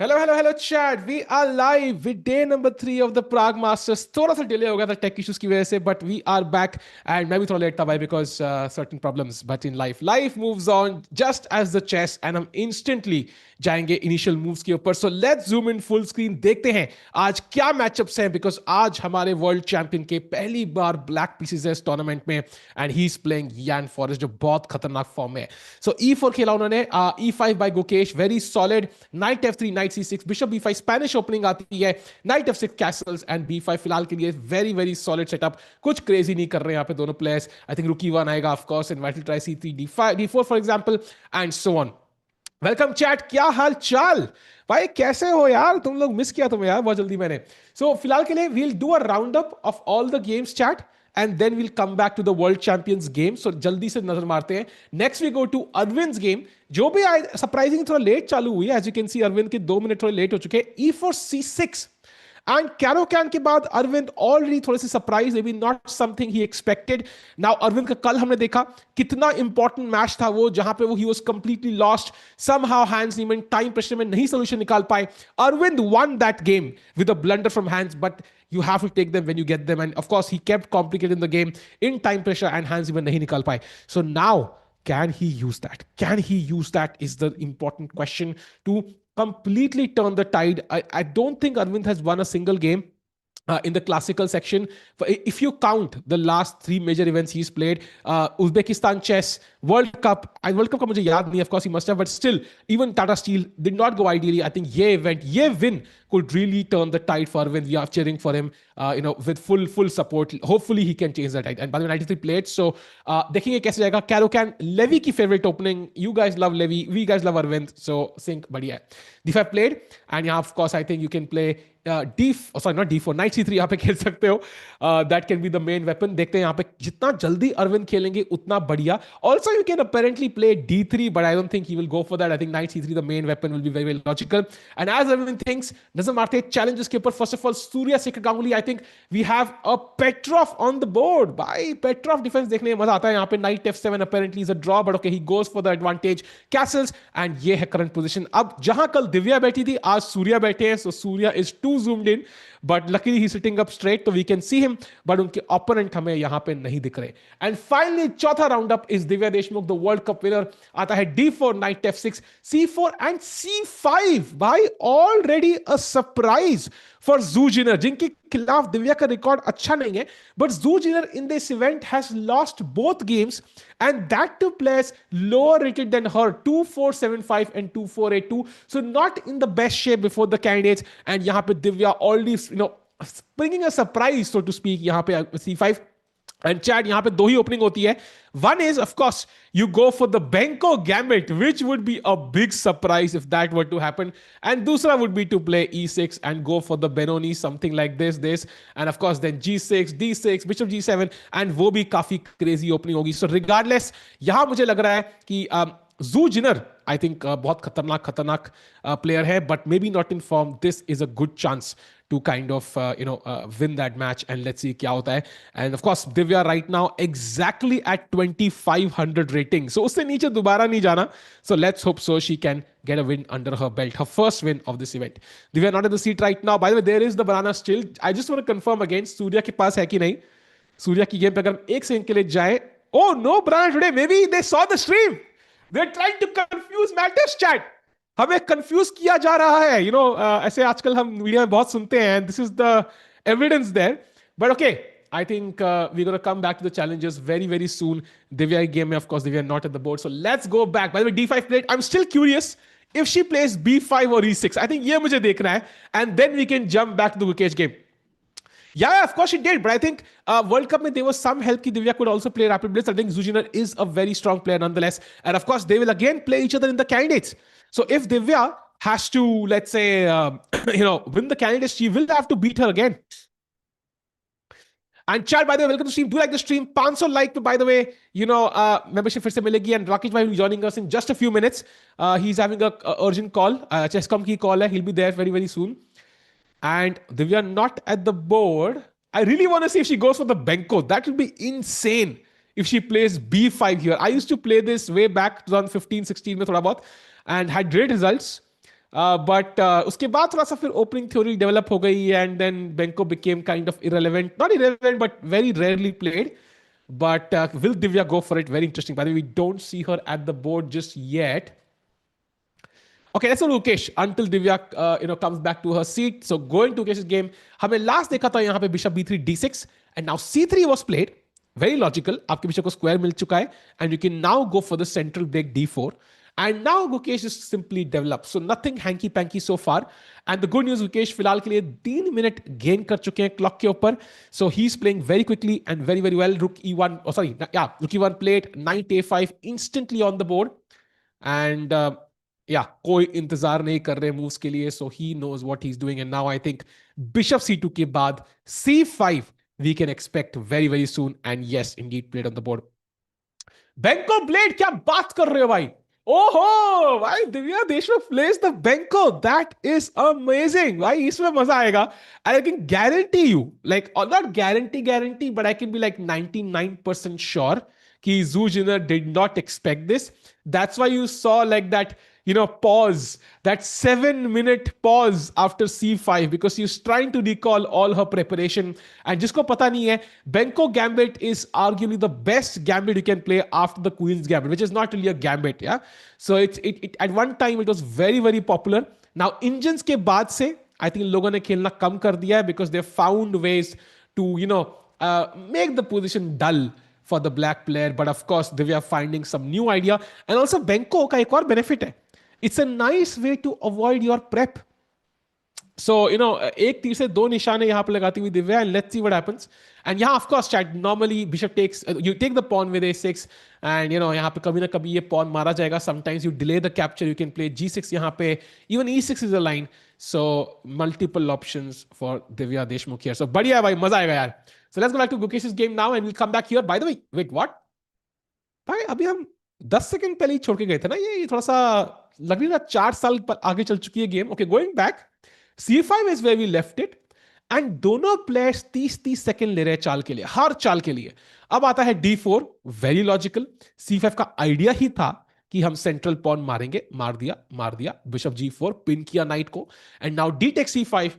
Hello chat we are live with day number 3 of the Prague Masters. थोड़ा सा delay हो गया था टेक इश्यूज की वजह से, but we are back. And मैं भी थोड़ा लेट था भाई, because certain problems, but in life moves on just as the chess. And हम इंस्टेंटली जाएंगे इनिशियल मूव्स के ऊपर. So let's zoom in full screen, देखते हैं आज क्या मैचअप्स हैं, बिकॉज आज हमारे वर्ल्ड चैंपियन के पहली बार ब्लैक पीसेस है इस टूर्नामेंट में. एंड ही इज प्लेइंग यान फॉरेस्ट, जो बहुत खतरनाक फॉर्म में है. सो E4 खेला उन्होंने, E5 by Gukesh, very solid. Knight F3, knight C6, bishop B5, Spanish opening आती है. Night F6 Castle's and B5 फिलहाल के लिए वेरी वेरी सॉलिड सेटअप. कुछ क्रेजी नहीं कर रहे हैं यहाँ पे दोनों प्लेयर्स. आई थिंक रुकी वन आएगा of course, and white try C3, D4 for example, and so on. Welcome chat, क्या हाल चाल भाई, कैसे हो यार? तुम लोग मिस किया तुम्हें यार बहुत जल्दी मैंने. सो फिलहाल के लिए we'll do a round up of all the games chat, and then we'll come back to the world champions game. So जल्दी से नजर मारते हैं. Next we go to Arvind game, जो भी सरप्राइजिंग थोड़ा लेट चालू हुई है. As you can see Arvind के 2 मिनट थोड़े लेट हो चुके हैं. E4 C6 एंड कैन के बाद अरविंद ऑलरेडी थोड़े से surprise, maybe not something he expected. Now Arvind का कल हमने देखा कितना इंपॉर्टेंट मैच था वो, जहां पे वो he was completely lost. Somehow Hans Niemann time pressure में नहीं सोल्यूशन निकाल पाए. Arvind won that game with a blunder from Hans, but you have to take them when you get them, and of course he kept complicating the game in time pressure and hands even nahi nikal paye. So now can he use that? Can he use that is the important question to completely turn the tide. I don't think Arvind has won a single game in the classical section. If you count the last 3 major events he's played, Uzbekistan chess, World Cup का मुझे याद नहीं, of course he must have, but still even Tata Steel did not go ideally. I think ये win could really turn the tide for Arvind. We are cheering for him, with full support. Hopefully he can change that tide. And by the way, 93 played, so देखेंगे कैसे जाएगा. Caro-Kann, Levy की favorite opening. You guys love Levy, we guys love Arvind, so sync बढ़िया है. D5 played, and yeah, of course I think you can play not D4, Knight C3 यहाँ पे खेल सकते हो. That can be the main weapon. देखते हैं यहाँ पे जितना जल्दी अरविंद खेलेंगे उतना बढ़िया. Also you can apparently play D3, but I don't think he will go for that. I think Knight C3, the main weapon, will be very very logical. And as Arvind thinks, नजर मारते हैं challenges के ऊपर. First of all, Surya Shekhar Ganguly, I think we have a Petrov on the board. भाई Petrov defense देखने में मजा आता है. यहाँ पे Knight F7 apparently is a draw, but okay, he goes for the advantage. Castles, and ये है current position. अब जहां कल दिव्या बैठी थी, आज सूर्या बैठे हैं. So Surya is too zoomed in, but luckily he's sitting up straight, so we can see him, but उनके opponent हमें यहाँ पे नहीं दिख रहे. And finally चौथा round up is Divya Deshmukh, the World Cup winner. आता है D4, Knight F6, C4 and C5. भाई already a surprise for Zhu Jiner, जिनके खिलाफ दिव्या का रिकॉर्ड अच्छा नहीं है, but Zhu Jiner in this event has lost both games, and that to players lower rated than her, 2-4-7-5 and 2-4-8-2, so not in the best shape before the candidates. And यहाँ पे Divya already bringing a surprise, so to speak, यहाँ पे C5. And Chad, यहाँ पे 2 ही opening होती है. One is, of course, you go for the Benko Gambit, which would be a big surprise if that were to happen. And दूसरा would be to play E6 and go for the Benoni, something like this. And of course, then G6, D6, Bishop G7, and वो भी काफी crazy opening होगी. So regardless, यहाँ मुझे लग रहा है कि Zhu Jiner, I think बहुत खतरनाक player है, but maybe not in form. This is a good chance to kind of win that match, and let's see क्या होता है. And of course Divya right now exactly at 2500 rating, so उससे नीचे दोबारा नहीं जाना. So let's hope so she can get a win under her belt, her first win of this event. Divya not in the seat right now. By the way, there is the banana still. I just want to confirm again, Surya के पास है कि नहीं. सूर्या की game पे अगर हम 1 second के लिए जाए, oh no banana today, maybe they saw the stream, they're trying to confuse matters. Chat, हमें कंफ्यूज किया जा रहा है. ऐसे आजकल हम मीडिया में बहुत सुनते हैं. This is the evidence there, but okay, I think we gonna come back to the challenges very very soon. Divya game में of course Divya not at the board, so let's go back. By the way, D5 played. I am still curious if she plays B5 और E6. I think ये मुझे देखना है, and then we can jump back to the Gukesh game. Yeah, of course she did, but I think World Cup there was some help कि Divya could also play rapid blitz. I think Zhu Jiner is a very strong player nonetheless, and of course they will again play each other in the candidates. So if Divya has to, let's say, win the candidates, she will have to beat her again. And Chad, by the way, welcome to stream. Do like the stream. 500 like, by the way, membership फिर से मिलेगी. And Rakesh bhai will be joining us in just a few minutes. He's having a urgent call. Chesscom की call है. He'll be there very very soon. And Divya not at the board. I really want to see if she goes for the Benko. That will be insane if she plays B5 here. I used to play this way back 2015-16 में थोड़ा बहुत, and had great results. But उसके बाद थोड़ा सा फिर opening theory develop हो गई and then Benko became kind of irrelevant, not irrelevant but very rarely played. But will Divya go for it? Very interesting. By the way, we don't see her at the board just yet. Okay, let's go to Gukesh until Divya comes back to her seat. So going to Gukesh's game, हमें last देखा था यहाँ पे bishop b3 d6 and now c3 was played. Very logical. आपके bishop को square मिल चुका है and you can now go for the central break d4. And now Gukesh is simply developed. So nothing hanky panky so far. And the good news, Gukesh फिलहाल के लिए 3 minute gain कर चुके हैं clock के ऊपर. So he's playing very quickly and very very well. Rook e1, oh sorry, yeah, rook e1 played, knight a5 instantly on the board. And कोई इंतजार नहीं कर रहे मूव्स के लिए, so he knows what he is doing. And now I think bishop c2 के बाद c5 we can expect very very soon. And yes indeed played on the board. Benko played, क्या बात कर रहे हो भाई? ओहो भाई, Divya Deshmukh plays the Benko, that is amazing भाई. इसमें मजा आएगा. I can guarantee you, like not guarantee but I can be like 99% sure कि Zhu Jiner did not expect this. That's why you saw like that, pause, that 7-minute pause after c5 because she's trying to recall all her preparation. And jisko pata nahi hai, Benko gambit is arguably the best gambit you can play after the Queen's gambit, which is not really a gambit, yeah. So it at one time it was very very popular. Now engines ke baad se I think लोगों ने खेलना कम कर दिया है because they found ways to make the position dull for the black player. But of course Divya finding some new idea. And also Benko का एक और benefit है, it's a nice way to avoid your prep. So एक तीर से दो निशाने यहाँ पे लगाती हुई Divya, and let's see what happens. And यहाँ of course chat normally bishop takes, you take the pawn with a6 and यहाँ पे कभी ना कभी ये pawn मारा जाएगा. Sometimes you delay the capture, you can play g6 यहाँ पे, even e6 is a line. So multiple options for Divya Deshmukh here. So बढ़िया भाई, मजा आएगा यार. So let's go back to Gukesh's game now and we'll come back here. By the way, wait, what? भाई अभी हम 10 second पहले ही छोड़ के गए थे ना. ये थोड़ा सा लग रही ना 4 साल पर आगे चल चुकी है game. Okay, going back, c5 is where we left it. And दोनों प्लेयर्स 30-30 सेकंड ले रहे हैं चाल के लिए, हर चाल के लिए. अब आता है d4, वेरी लॉजिकल. c5 का आइडिया ही था कि हम सेंट्रल पॉन मारेंगे, मार दिया. बिशप g4, पिन किया नाइट को. And now d takes c5.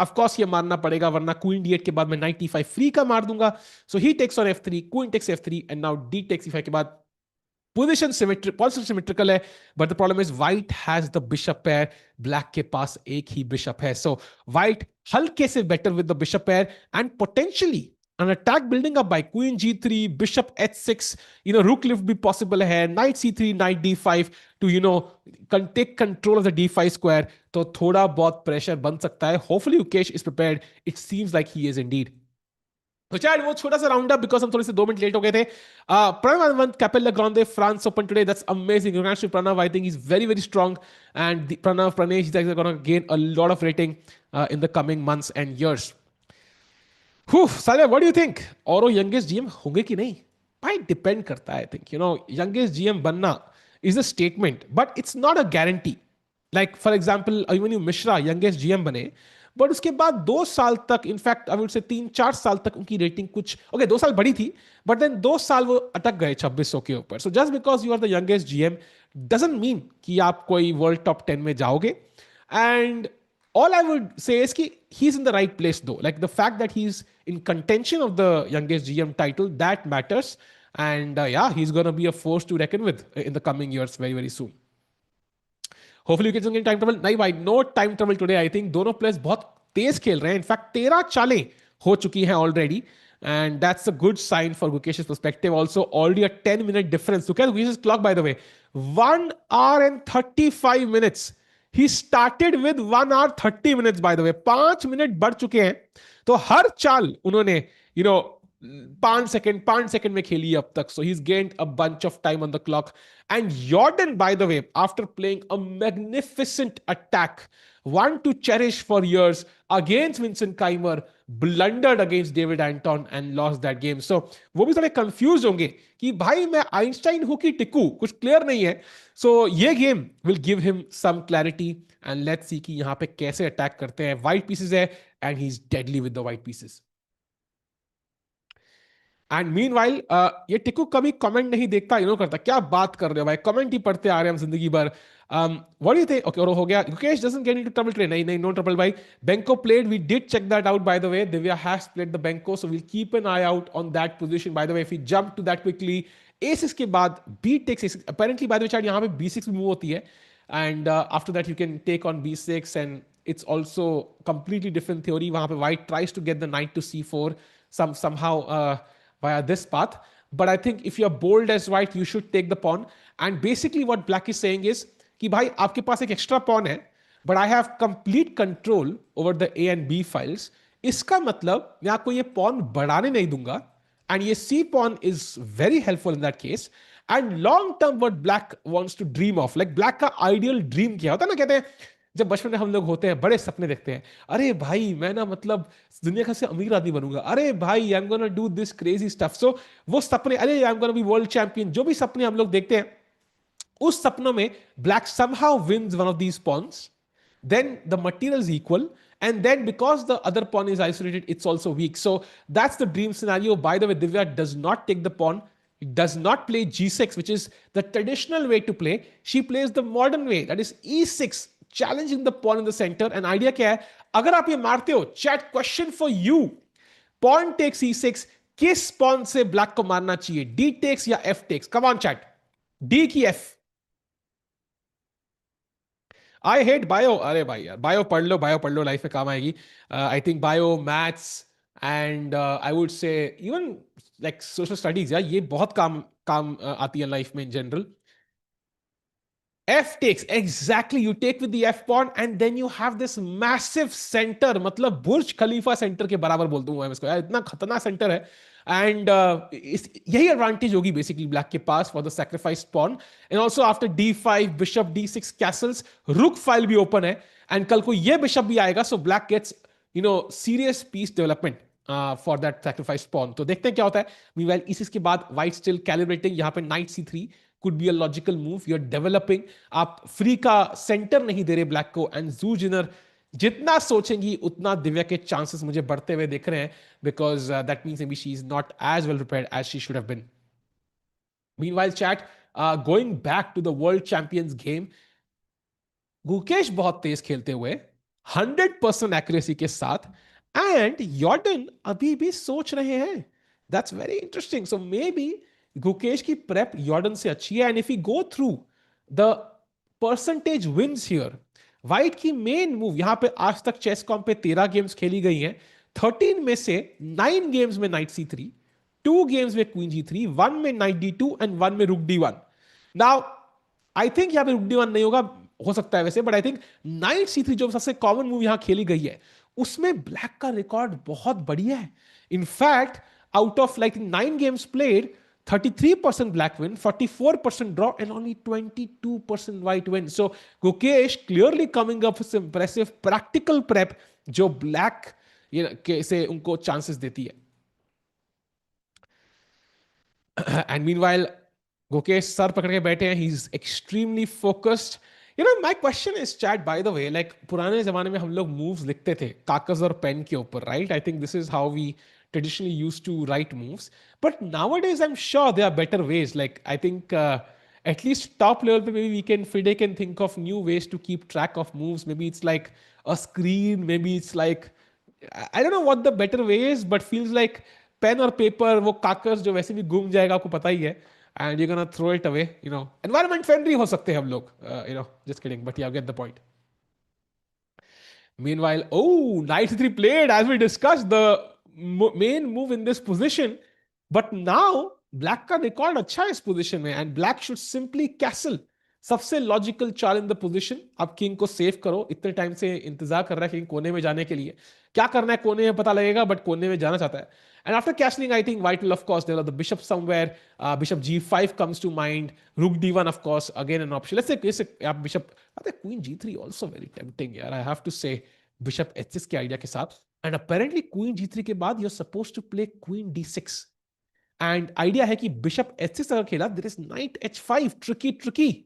Of course ये मारना पड़ेगा वरना क्वीन d8 के बाद मैं नाइट e5 फ्री का मार दूंगा. So he takes on f3, queen takes f3 and now d takes c5 के बाद पोजीशन सिमेट्रिकल है. But the problem is white has the bishop pair, black के पास एक ही बिशप है. सो व्हाइट हल्के से better with the bishop pair and potentially an attack building up by queen g3, bishop h6, rook lift भी possible है, knight c3, knight d5 to take control of the d5 square. तो थोड़ा बहुत pressure बन सकता है. Hopefully Gukesh is prepared. It seems like he is indeed. तो chat वो छोटा सा राउंड अप बिकॉज हम थोड़े से 2 मिनट लेट हो गए थे. Pranav Cappelle la Grande France open today, that's amazing. Congrats to Pranav, I think he's very very strong and Pranesh is going to gain a lot of rating in the coming months and years. Salia, what do you think? और youngest GM होंगे कि नहीं? भाई depend करता है. I think youngest GM बनना is a statement but it's not a guarantee. Like for example Abhimanyu Mishra youngest GM बने but उसके बाद 2 साल तक, इनफैक्ट आई वुड से 3-4 साल तक उनकी रेटिंग कुछ 2 साल बढ़ी थी बट देन 2 साल वो अटक गए 2600 के ऊपर. So just because you are the youngest GM doesn't mean कि आप कोई वर्ल्ड टॉप 10 में जाओगे. And all I would say is कि he's in the right place though. Like the fact that he's in contention of the youngest GM title, that matters. And he's going to be a force to reckon with in the coming years very, very soon. Hopefully you get some time trouble. नहीं भाई, no time trouble today. I think दोनों players बहुत तेज खेल रहे हैं. In fact 13 चालें हो चुकी हैं already. And that's a good sign for Gukesh's perspective. Also already a 10-minute difference. Look at Gukesh's clock by the way. 1 hour and 35 minutes. He started with 1 hour 30 minutes by the way. 5 minute बढ़ चुके हैं. तो हर चाल उन्होंने 5 second में खेली अब तक. So he's gained a bunch of time on the clock. And Jorden, by the way, after playing a magnificent attack, one to cherish for years against Vincent Keymer, blundered against David Anton and lost that game. So वो भी थोड़े confuse होंगे कि भाई मैं Einstein हूं कि टिकू, कुछ क्लियर नहीं है. So ये game will give him some clarity and let's see कि यहाँ पे कैसे अटैक करते हैं. White pieces है and he's deadly with the white pieces. And meanwhile ये टिकू कभी कमेंट नहीं देखता, इग्नोर करता, क्या बात कर रहे हो भाई, कमेंट ही पढ़ते आ रहे हैं हम जिंदगी भर। What do you think? Okay, और हो गया, Gukesh doesn't get into trouble today, नहीं नहीं, नो ट्रबल भाई। Benko played, we did check that out by the way, Divya has played the Benko, so we'll keep an eye out on that position. By the way, if we jump to that quickly, ए6 के बाद b takes ए6, apparently by the way chat यहाँ पे B6 भी move होती है, and after that you can take on बी6, and it's also completely different theory. वहां पे white tries to get the knight to c4 somehow via this path, but I think if you're bold as white, you should take the pawn. And basically what black is saying is कि भाई आपके पास एक extra pawn है, but I have complete control over the a and b files. इसका मतलब मैं आपको ये pawn बढ़ाने नहीं दूंगा, and ये c pawn is very helpful in that case. And long term what black wants to dream of, like black का ideal dream क्या होता है ना, कहते हैं जब बचपन में हम लोग होते हैं बड़े सपने देखते हैं, अरे भाई मैं ना मतलब दुनिया का सबसे अमीर आदमी बनूंगा, अरे भाई I am gonna do this crazy stuff. So वो सपने, अरे I am gonna be world champion, जो भी सपने हम लोग देखते हैं, उस सपनों में black somehow wins one of these pawns, then the material is equal, and then because the other pawn is isolated, it's also weak. So that's the dream scenario. By the way, Divya does not take the pawn, does not play g6, which is the traditional way to play. She plays the modern way, that is e6, challenging the pawn in the center. And idea क्या है, अगर आप ये मारते हो, chat question for you, pawn takes e6, किस pawn से black को मारना चाहिए, d takes या f takes? Come on chat, d की f? आई हेट बायो, अरे भाई यार बायो पढ़ लो, लाइफ में काम आएगी। I think bio, maths, and I would से इवन लाइक सोशल स्टडीज, यार ये बहुत काम काम आती है लाइफ में in general. F takes, exactly, you take with the F pawn and then you have this massive center, मतलब बुर्ज खलीफा सेंटर के बराबर बोल दूंगा मैं इसको यार, इतना खतरनाक सेंटर है। एंड यही एडवांटेज होगी बेसिकली ब्लैक के पास for the sacrifice pawn. And also after d5 bishop d6 castles, rook file भी ओपन है, एंड कल को ये बिशप भी आएगा, so black gets serious piece development for that sacrifice pawn. तो देखते हैं क्या होता है। मीनवाइल इस के बाद व्हाइट स्टिल कैलिब्रेटिंग, यहाँ पे night c3 could be a logical move. You're developing, आप फ्री का सेंटर नहीं दे रहे ब्लैक को, एंड जू जिनर जितना सोचेंगी उतना दिव्या के चांसेस मुझे बढ़ते हुए दिख रहे हैं, because that means maybe she is not as well prepared as she should have been. Meanwhile chat, going back to the world champions game, Gukesh बहुत तेज खेलते हुए 100% एक्यूरेसी के साथ, एंड यॉर्डन अभी भी सोच रहे हैं। That's very interesting. So may B Gukesh की प्रेप यॉर्डन से अच्छी है, and if you go through the percentage wins here, white की मेन मूव यहां पे आज तक चेस कॉम पे 13 गेम्स खेली गई हैं, 13 में से 9 गेम्स में नाइट c3, 2 गेम्स में क्वीन g3, 1 में नाइट d2 एंड 1 में रुक d1। नाउ आई थिंक यहां पे रुक d1 नहीं होगा, हो सकता है वैसे, but I think night c3 जो सबसे कॉमन मूव यहां खेली गई है, उसमें ब्लैक का रिकॉर्ड बहुत बढ़िया है। In fact out of like 9 games played, 33% black win, 44% draw, and only 22% white win. So Gukesh clearly coming up with some impressive practical prep जो black से उनको chances देती है। And meanwhile Gukesh सर पकड़ के बैठे हैं, he's extremely focused. My question is chat, by the way, like पुराने जमाने में हम लोग moves लिखते थे कागज और पेन के ऊपर, right? I think this is how we traditionally used to write moves, but nowadays I'm sure there are better ways. Like I think at least top level maybe Fide can think of new ways to keep track of moves. Maybe it's like a screen, maybe it's like I don't know what the better way is, but feels like pen or paper, वो कागज जो वैसे भी घूम जाएगा, आपको पता ही है, and you're gonna throw it away. Environment friendly हो सकते हैं हम लोग, just kidding, but yeah, get the point. Meanwhile, knight c3 played, as we discussed, the main move in this position, but now black का record अच्छा है इस position में, and black should simply castle, सबसे लॉजिकल चाल in the position. अब king को save करो, इतने टाइम से इंतजार कर रहा है किंग कोने में जाने के लिए, क्या करना है कोने में पता लगेगा, बट कोने में जाना चाहता है। And after castling I think white will of course develop the bishop somewhere, bishop g5 comes to mind, rook d1 of course again an option. Let's say आप bishop, queen g3 also very tempting यार, I have to say, bishop h6 के idea के साथ। And apparently queen g3 के बाद you are supposed to play queen d6, and idea है कि bishop h6 अगर खेला, there is knight h5, tricky.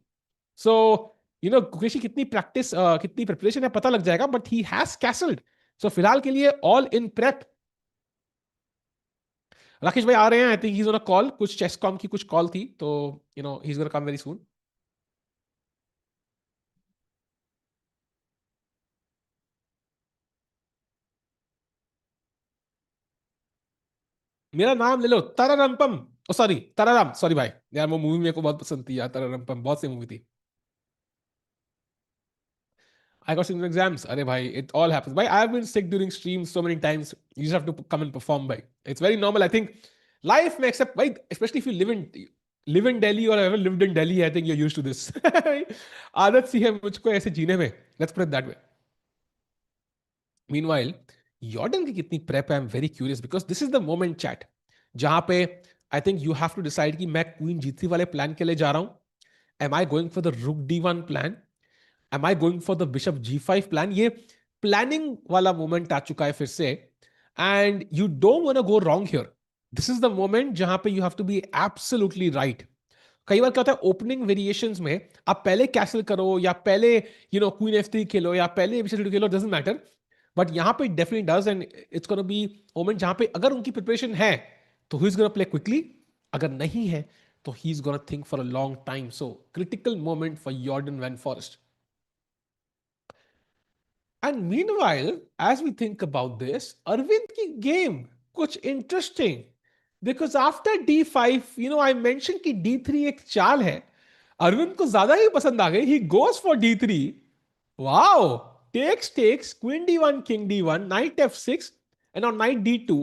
So Gukesh की कितनी प्रैक्टिस, कितनी प्रिपरेशन है पता लग जाएगा, बट ही हैज कैसल्ड। सो फिलहाल के लिए ऑल इन प्रेप। राकेश भाई आ रहे हैं, आई think he is on a call, कुछ चेस कॉम की कुछ कॉल थी, तो he is gonna come very soon. मेरा नाम ले लो, तररमपम. ओ सॉरी, तररम, सॉरी भाई. यार वो मूवी मेरे को बहुत पसंद थी यार, तररमपम बहुत सही मूवी थी. I got some exams. Arey bhai, it all happens. Bhai, I've been sick during streams so many times. You just have to come and perform, bhai. It's very normal. I think life may accept, bhai, especially if you live in Delhi or ever lived in Delhi, I think you're used to this. आदत सी है मुझको ऐसे जीने में. Let's put it that way. Meanwhile, Jordan की कितनी prep है? I'm very curious because this is the moment, chat. जहाँ पे I think you have to decide कि मैं queen g3 वाले plan के लिए जा रहा हूँ. Am I going for the rook d1 plan? Am I going for the bishop g5 plan? ये planning वाला moment आ चुका है फिर से. And you don't want to go wrong here. This is the moment जहां पे you have to be absolutely right. कई बार क्या होता है ओपनिंग वेरिएशंस में, आप पहले कैसल करो या पहले क्वीन f3 खेलो या पहले bishop c2 Khelo, doesn't matter. But यहां पे definitely does, and it's gonna be moment जहां पे अगर उनकी प्रिपरेशन है तो he is gonna play quickly, अगर नहीं है तो he is gonna think for a long time. So critical moment for Jorden van Foreest. And meanwhile, as we think about this, Arvind ki game, kuch interesting. Because after d5, I mentioned कि d3 एक चाल है. अरविंद को ज्यादा ही पसंद आ गई. He goes for d3. Wow! Takes, queen d1, king d1, knight f6, and on knight d2.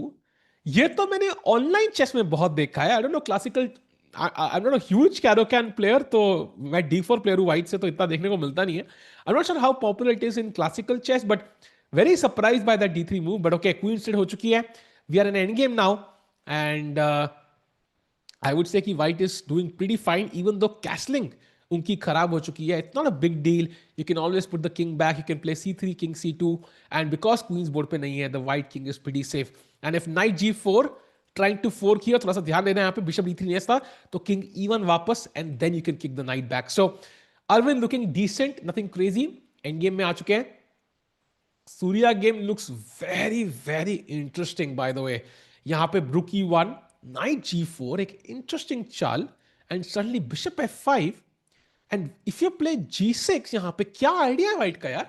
ये तो मैंने ऑनलाइन चेस में बहुत देखा है. I don't know classical, I am not a huge Caro Kann player, तो मैं d4 प्लेयर हूँ वाइट से, तो इतना देखने को मिलता नहीं है. I am not sure how popular it is in classical chess, but very surprise by that d3 move. But okay, queen state हो चुकी है. We are in endgame now, and I would say कि white is doing pretty fine even though castling उनकी खराब हो चुकी है. It's not a big deal. You can always put the king back. You can play c3, king c2, and because queens board पे नहीं है, the white king is pretty safe. And if knight g4 trying to fork here, थोड़ा सा ध्यान देना है यहाँ पे, bishop d3 नहीं था तो king e1 वापस, and then you can kick the knight back. So Arvind looking decent, nothing crazy. End game में आ चुके हैं. Surya game looks very very interesting by the way. यहाँ पे rook e1, knight g4, एक interesting चाल, and suddenly bishop f5, and if you play g6, यहाँ पे क्या idea है white का यार?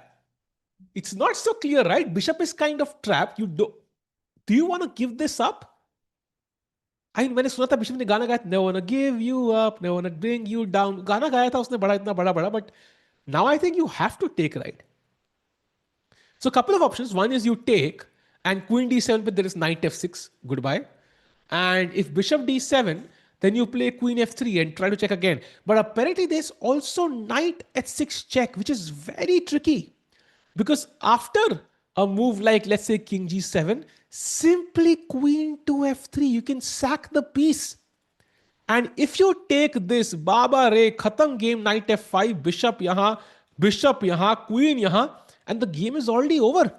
It's not so clear, right? Bishop is kind of trapped. Do you want to give this up? मैंने सुना था बिशप ने गाना गाया, never wanna give you up, never wanna bring you down. गाना गाया था उसने बड़ा, इतना बड़ा बड़ा, but now I think you have to take, right? So a couple of options. One is you take, and queen d7, but there is knight f6, goodbye. And if bishop d7, then you play queen f3 and try to check again. But apparently there's also knight h6 check, which is very tricky. Because after a move like, let's say, king g7, simply queen to f3, you can sack the piece. And if you take this, Baba Re, khatam game, knight f5, bishop yahan, queen yahan, and the game is already over.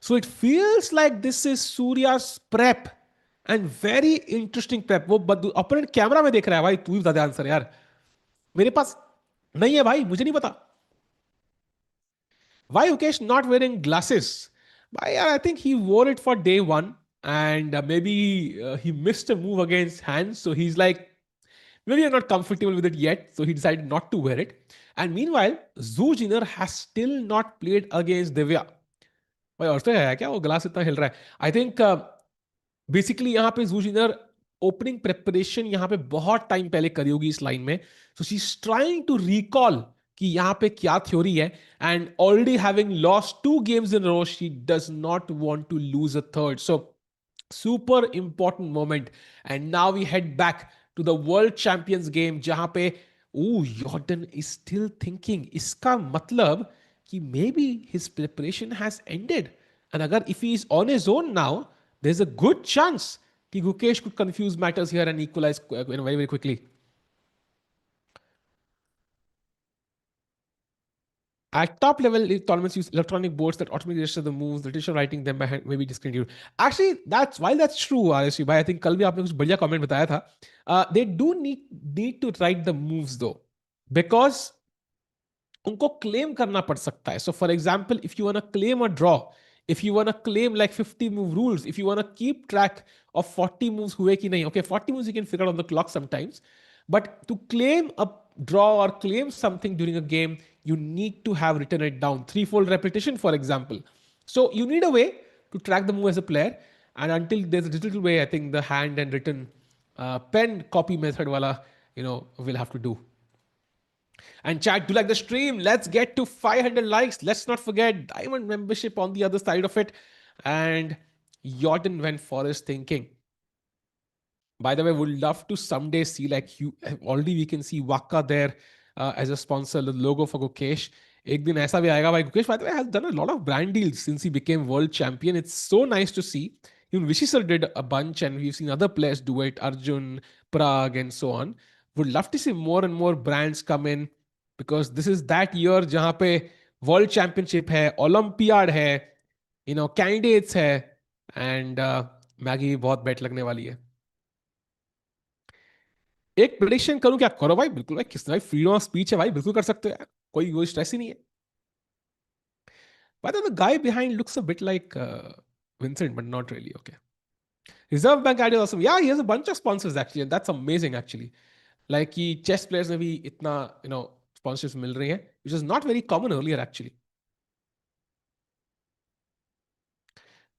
So it feels like this is Surya's prep, and very interesting prep. वो opponent camera में देख रहा है भाई, तू ही बता दे answer यार. मेरे पास नहीं है भाई, मुझे नहीं पता. Why Gukesh not wearing glasses? I think he wore it for day one, and maybe he missed a move against hands, so he's like, maybe I'm not comfortable with it yet, so he decided not to wear it. And meanwhile, Zhu Jiner has still not played against Divya. भाई और तो है क्या, वो glass इतना हिल रहा है. I think basically यहाँ पे जू जिनर ओपनिंग प्रेपरेशन यहाँ पे बहुत टाइम पहले करी होगी इस लाइन में. So she is trying to recall कि यहाँ पे क्या थ्योरी है, and already having lost 2 games in row, she does not want to lose a third. So super important moment. And now we head back to the world champions game जहां पे Jordan is still thinking. इसका मतलब कि maybe his preparation has ended, and अगर if he is on his own now, there's a good chance कि Gukesh could confuse matters here and equalize very very quickly. At top level, tournaments use electronic boards that automatically register the moves. The teacher writing them by hand may be discontinued. Actually, that's true, RSV. Bhai, I think कल भी आपने कुछ बढ़िया comment बताया था. They do need to write the moves though, because उनको claim करना पड़ सकता है. So, for example, if you wanna claim a draw, if you want to claim like 50 move rules, if you want to keep track of 40 moves hue ki nahi, okay, 40 moves you can figure out on the clock sometimes, but to claim a draw or claim something during a game, you need to have written it down. Threefold repetition, for example. So you need a way to track the move as a player. And until there's a digital way, I think the hand and written pen copy method wala, will have to do. And chat, do like the stream. Let's get to 500 likes. Let's not forget diamond membership on the other side of it. And Jorden van Foreest thinking. By the way, would love to someday see like you already we can see Waka there as a sponsor, the logo for Gukesh. एक दिन ऐसा भी आएगा भाई. Gukesh, by the way, has done a lot of brand deals since he became world champion. It's so nice to see. Even Vishy sir did a bunch, and we've seen other players do it. Arjun, Prague, and so on. Would love to see more and more brands come in, because this is that year जहाँ पे world championship है, Olympiad है, candidates है, and Maggi बहुत बेट लगने वाली है. एक प्रेडिक्शन करूं क्या? करो भाई, बिल्कुल भाई. किस तरह फ्रीडम ऑफ स्पीच है भाई, बिल्कुल कर सकते हो यार. कोई स्ट्रेस ही नहीं है. By the way, the guy behind looks a bit like Vincent, but not really. Okay. Reserve Bank idea is awesome. Yeah, he has a bunch of sponsors actually, and that's amazing actually. Like कि chess players में भी इतना sponsorships मिल रही हैं, which is not very common earlier actually.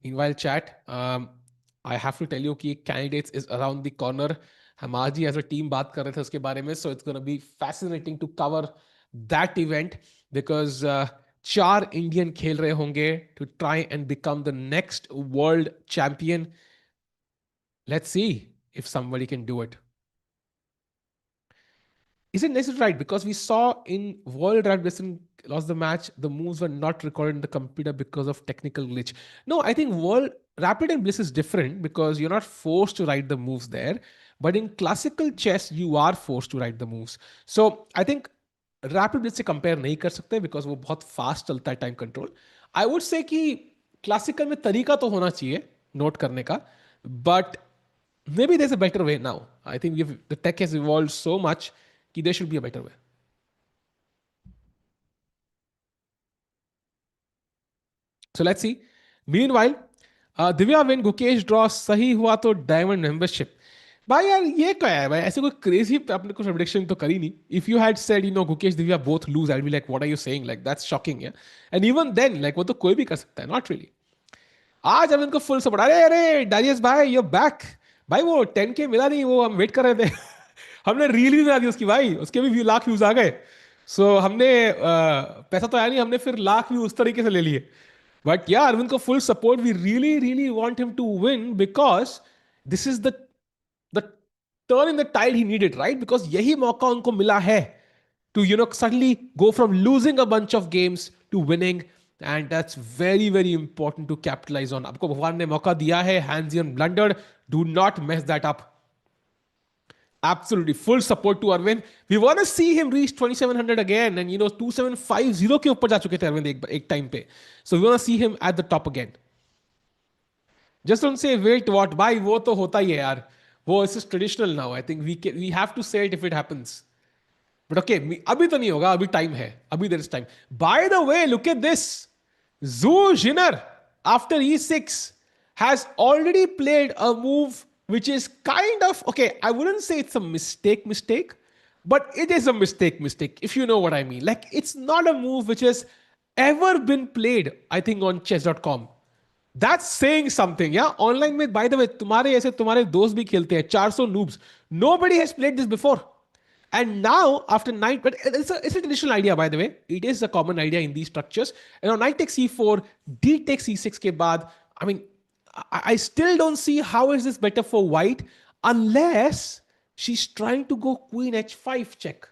Meanwhile, chat, I have to tell you कि candidates is around the corner. हम आज ही as a team बात कर रहे थे उसके बारे में, so it's going to be fascinating to cover that event, because 4 Indian खेल रहे होंगे to try and become the next world champion. Let's see if somebody can do it. Isn't necessarily right, because we saw in World Champion lost the match, the moves were not recorded in the computer because of technical glitch. No, I think World Rapid and Bliss is different because you're not forced to write the moves there. But in classical chess, you are forced to write the moves. So I think Rapid Bliss से compare नहीं कर सकते because वो बहुत fast चलता है time control. I would say कि classical में तरीका तो होना चाहिए note करने का, but maybe there's a better way now. I think the tech has evolved so much कि there should be a better way. So let's see. Meanwhile, Divya win Gukesh draw सही हुआ तो diamond membership. भाई यार ये क्या है भाई, ऐसे कोई क्रेजी आपने कुछ प्रेडिक्शन तो करी नहीं. If you had said Gukesh Divya both lose, I'd be like, what are you saying? Like that's shocking, yeah. And even then, like वो तो कोई भी कर सकता है, not really. आज हम इनको फुल सपोर्ट. अरे डारियस भाई you're back. भाई वो 10K मिला नहीं, वो हम वेट कर रहे थे. हमने रील भी बना दी उसकी भाई, उसके भी लाख व्यूज आ गए. सो हमने पैसा तो आया नहीं, हमने फिर लाख व्यूज उस तरीके से ले लिए. बट यार अरविंद को full support. We really really want him to win because this is the turn in the tide he needed, right? Because यही मौका उनको मिला है to suddenly go from losing a bunch of games to winning, and that's very very important to capitalize on. आपको भगवान ने मौका दिया है, hands on blundered, do not mess that up. Absolutely full support to Arvind. We want to see him reach 2700 again, and 2750 के ऊपर जा चुके थे अरविंद एक टाइम पे. So we want to see him at the top again. Just don't say wait what, भाई वो तो होता ही है यार. वो is traditional now. I think we have to say it if it happens. But okay, अभी तो नहीं होगा, अभी टाइम है, अभी there is time. By the way, look at this. Zhu Jiner after e6 has already played a move which is kind of, okay, I wouldn't say it's a mistake, but it is a mistake, if you know what I mean. Like, it's not a move which has ever been played, I think, on chess.com. That's saying something, yeah? Online में, by the way, तुम्हारे ऐसे तुम्हारे दोस्त भी खेलते हैं, 400 noobs. Nobody has played this before. And now, after knight, but it's a traditional idea, by the way. It is a common idea in these structures. Knight takes e4, d takes e6 के बाद, I mean, I still don't see how is this better for white unless she's trying to go queen h5 check.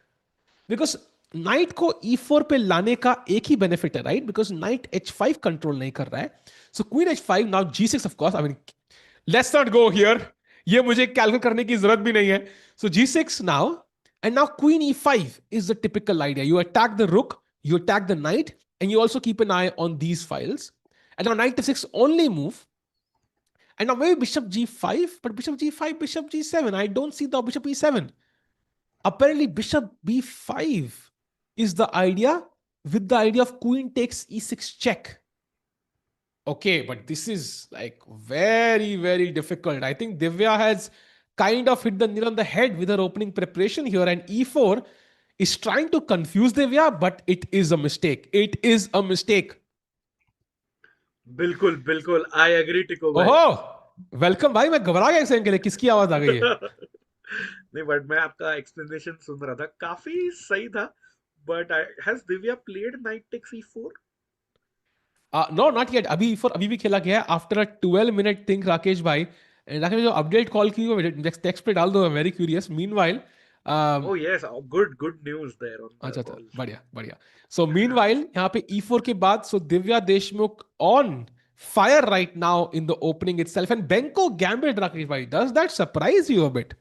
Because knight को e4 पे लाने का एक ही benefit है, right? Because knight h5 control नहीं कर रहा है. So queen h5, now g6 of course. I mean, let's not go here. ये मुझे calculate करने की जरूरत भी नहीं है. So g6 now, and now queen e5 is the typical idea. You attack the rook, you attack the knight, and you also keep an eye on these files. And now knight f6 only move. And now maybe bishop g5, but bishop g5, bishop g7. I don't see the bishop e7. Apparently bishop b5 is the idea, with the idea of queen takes e6 check. Okay, but this is like very, very difficult. I think Divya has kind of hit the nail on the head with her opening preparation here, and e4 is trying to confuse Divya, but it is a mistake. It is a mistake. बिल्कुल बिल्कुल, I agree टिको भाई. ओहो, welcome भाई. मैं घबरा गया एक सेकंड के लिए, किसकी आवाज आ गई है? नहीं, बट मैं आपका एक्सप्लेनेशन सुन रहा था, काफी सही था. But has Divya played knight takes ई4? No not yet. अभी भी खेला गया है after a 12 minute think Rakesh भाई. राकेश भाई जो अपडेट कॉल की वो टेक्स्ट पे डाल दो. I am very curious. Meanwhile oh yes, good news there on the अच्छा अच्छा, कॉल. बढ़िया बढ़िया. सो मीनवाइल यहाँ पे E4 के बाद so Divya Deshmukh on fire right now in the opening itself and Benko gambit. Rakesh भाई, does that surprise you a bit?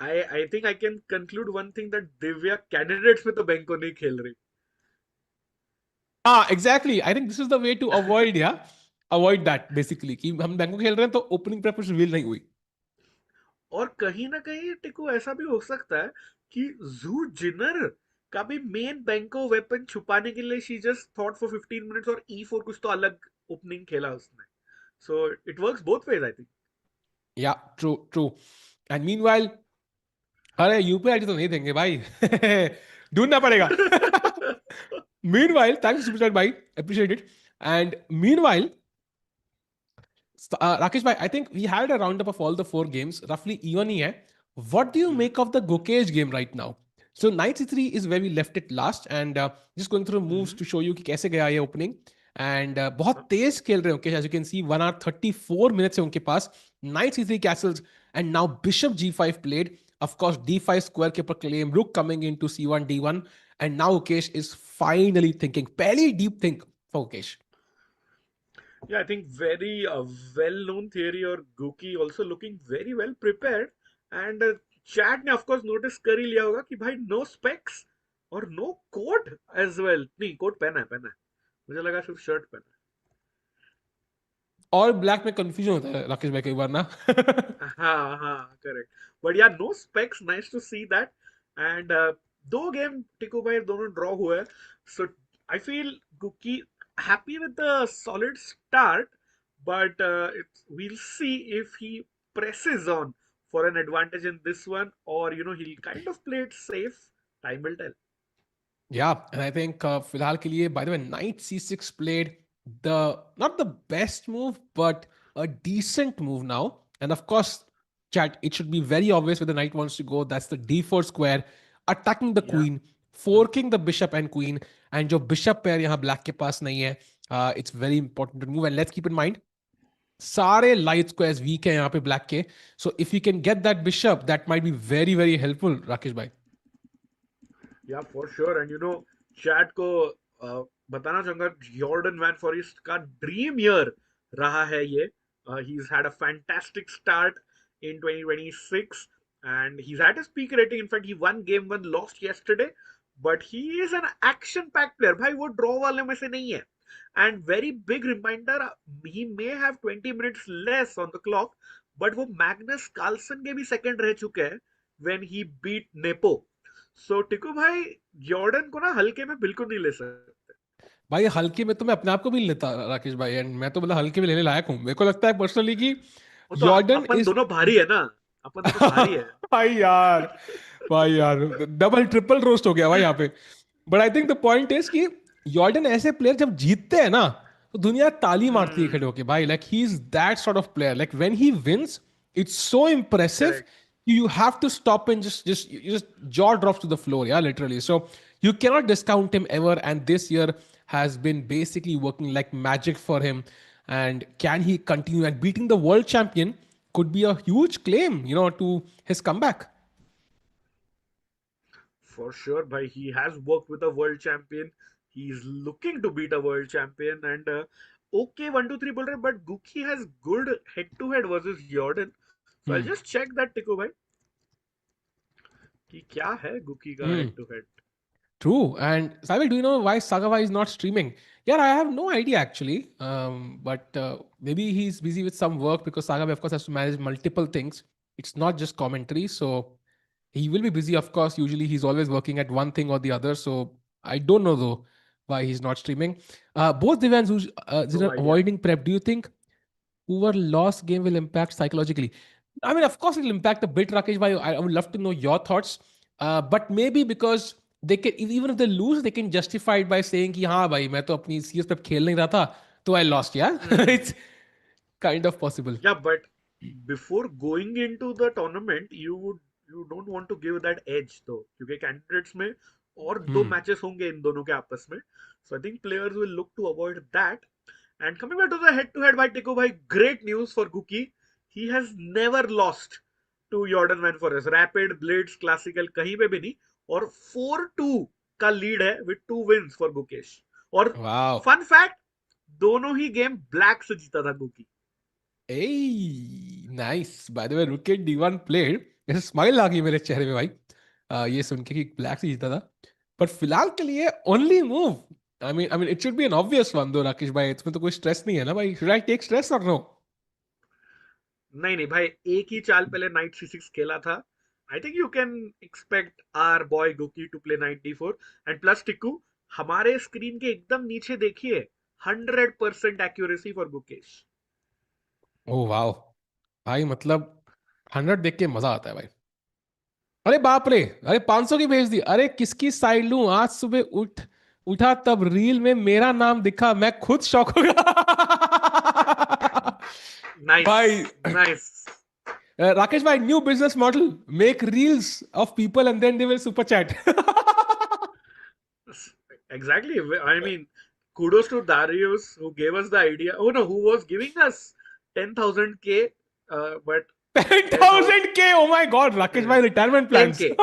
I think I can conclude one thing, that Divya candidates में तो बैंको नहीं खेल रही. हाँ exactly. I think this is the way to avoid, या avoid that basically कि हम बेंको खेल रहे हैं तो ओपनिंग प्रेफरेंस रिवील नहीं हुई. और कहीं ना कहीं टिको ऐसा भी हो सकता है कि जू जिनर का भी मेन बैंको वेपन छुपाने के लिए she just thought for 15 minutes, और ई4 कुछ तो अलग ओपनिंग खेला उसने. So it works both ways I think. या ट्रू ट्रू. एंड मीनवाइल, अरे यूपीआई आईडी तो नहीं देंगे भाई. ढूंढना पड़ेगा. मीनवाइल, थैंक्स सुपर चैट भाई, appreciate it. And meanwhile, Rakesh bhai, I think we had a roundup of all the four games, roughly even ही है. What do you make of the Gukesh game right now? So knight c3 is where we left it last, and just going through moves to show you कि कैसे गया ये opening. And बहुत तेज खेल रहे हैं Gukesh, as you can see 1 hour 34 minutes है उनके पास. Knight c3 castles, and now bishop g5 played. Of course d5 square के ऊपर claim, rook coming into c1 d1, and now Gukesh is finally thinking. पहली deep think for Gukesh. Yeah, I think very well-known theory, or Guki also looking very well prepared. And chat ने of course notice कर ही लिया होगा कि भाई no specs और no coat as well. नहीं, coat पहना है. मुझे लगा सिर्फ शर्ट पहना और ब्लैक में कंफ्यूजन होता है राकेश भाई कई बार ना. है. हाँ, करेक्ट. बट यार, no specs, nice to see that. And दो गेम टिको भाई दोनों ड्रॉ हुए हैं. So I feel Gukki happy with the solid start, but we'll see if he presses on for an advantage in this one, or he'll kind of play it safe. Time will tell. Yeah, and I think फिलहाल के लिए, by the way, knight c6 played the not the best move, but a decent move now. And of course, chat, it should be very obvious where the knight wants to go. That's the d4 square, attacking the Yeah. queen, forking the bishop and queen. And जो bishop pair यहाँ black के पास नहीं है, it's very important to move. And let's keep in mind, सारे light squares weak है यहाँ पे black के. So if you can get that bishop, that might be very, very helpful, Rakesh bhai. Yeah, for sure. And chat को बताना चाहूंगा, Jordan van forest का dream year रहा है ये. He's had a fantastic start in 2026, and he's at his peak rating. In fact, he won game 1, lost yesterday, but he is an action packed player. भाई वो draw वाले में से नहीं है. And very big reminder, he may have 20 minutes less on the clock, but वो Magnus Carlsen के भी सेकंड रह चुके हैं when he beat नेपो. सो टिकू भाई, जॉर्डन को ना हल्के में बिल्कुल नहीं ले सकते. भाई हल्के में तो मैं अपने आप को भी नहीं लेता राकेश भाई, एंड मैं तो मतलब हल्के में लेने लायक हूँ. मेरे को लगता है पर्सनली कि वो तो जॉर्डन अपन इज दोनों भारी है ना. अपन दोनों भारी है. भाई यार, भाई यार, डबल ट्रिपल रोस्ट हो गया भाई यहाँ पे. But I think the point is कि जॉर्डन ऐसे प्लेयर जब जीतते हैं ना तो दुनिया ताली मारती है खड़े होके भाई. Like he is that sort of player. Like when he wins, it's so impressive. Correct. You have to stop and just jaw drops to the floor, yeah, literally. So you cannot discount him ever, and this year has been basically working like magic for him. And can he continue? And beating the world champion could be a huge claim, to his comeback. For sure, bhai, he has worked with a world champion. He's looking to beat a world champion, and okay, 1 2 3 builder, but Guki has good head to head versus Jordan. So I'll Hmm. just check that, Tico bhai, कि क्या है Guki का Hmm. head to head. True. And Samuel, do you know why Sagava is not streaming? Yeah, I have no idea actually. But maybe he's busy with some work because Sagava, of course, has to manage multiple things. It's not just commentary. So he will be busy, of course. Usually he's always working at one thing or the other. So I don't know though. why he's not streaming. Both Divya and Zhu No are idea. avoiding prep. Do you think whoever lost game will impact psychologically? I mean, of course, it'll impact a bit, Rakesh. Bhai, I would love to know your thoughts. But maybe because they can, even if they lose, they can justify it by saying कि हाँ भाई मैं तो अपनी CS prep खेल नहीं रहा था, तो I lost. Yeah, Hmm. it's kind of possible. Yeah, but before going into the tournament, you don't want to give that edge though, क्योंकि candidates में और दो Hmm. matches होंगे इन दोनों के आपस में. So I think players will look to avoid that. And coming back to the head-to-head by Tiko bhai, great news for Guki. He has never lost to Jordan van Foreest. Rapid, Blitz, Classical कहीं पे भी नहीं. और 4-2 का lead है with 2 wins for Gukesh. और Wow. fun fact, दोनों ही game black से जीता था गुकी. Hey, nice. By the way, Rook D1 played. ऐसे स्माइल आ गई मेरे चेहरे पे भाई, ये सुन के कि ब्लैक से जीता था. पर फिलहाल के लिए only move. I mean, it should be an obvious one though, Rakesh भाई. इसमें तो कोई स्ट्रेस नहीं है ना भाई. Should I take stress or no? नहीं नहीं भाई, एक ही चाल पहले नाइट C6 खेला था. I think you can expect our boy Guki to play knight D4. And plus Tikku, हमारे स्क्रीन के एकदम नीचे देखिए, 100% accuracy for Gukesh. Oh wow भाई, मतलब 100 देख के मजा आता है भाई. अरे बाप रे, अरे 500 की भेज दी. अरे किसकी साइड लूं? आज सुबह उठा तब रील में मेरा नाम दिखा, मैं खुद शॉक हो गया. नाइस भाई nice. Rakesh bhai, new business model. Make reels of people and then they will super chat. Exactly. I mean, kudos to Darius who gave us the idea. Oh no, who was giving us 10,000 K, but 10,000 K. Oh my God, Rakesh bhai, retirement plans. 10K,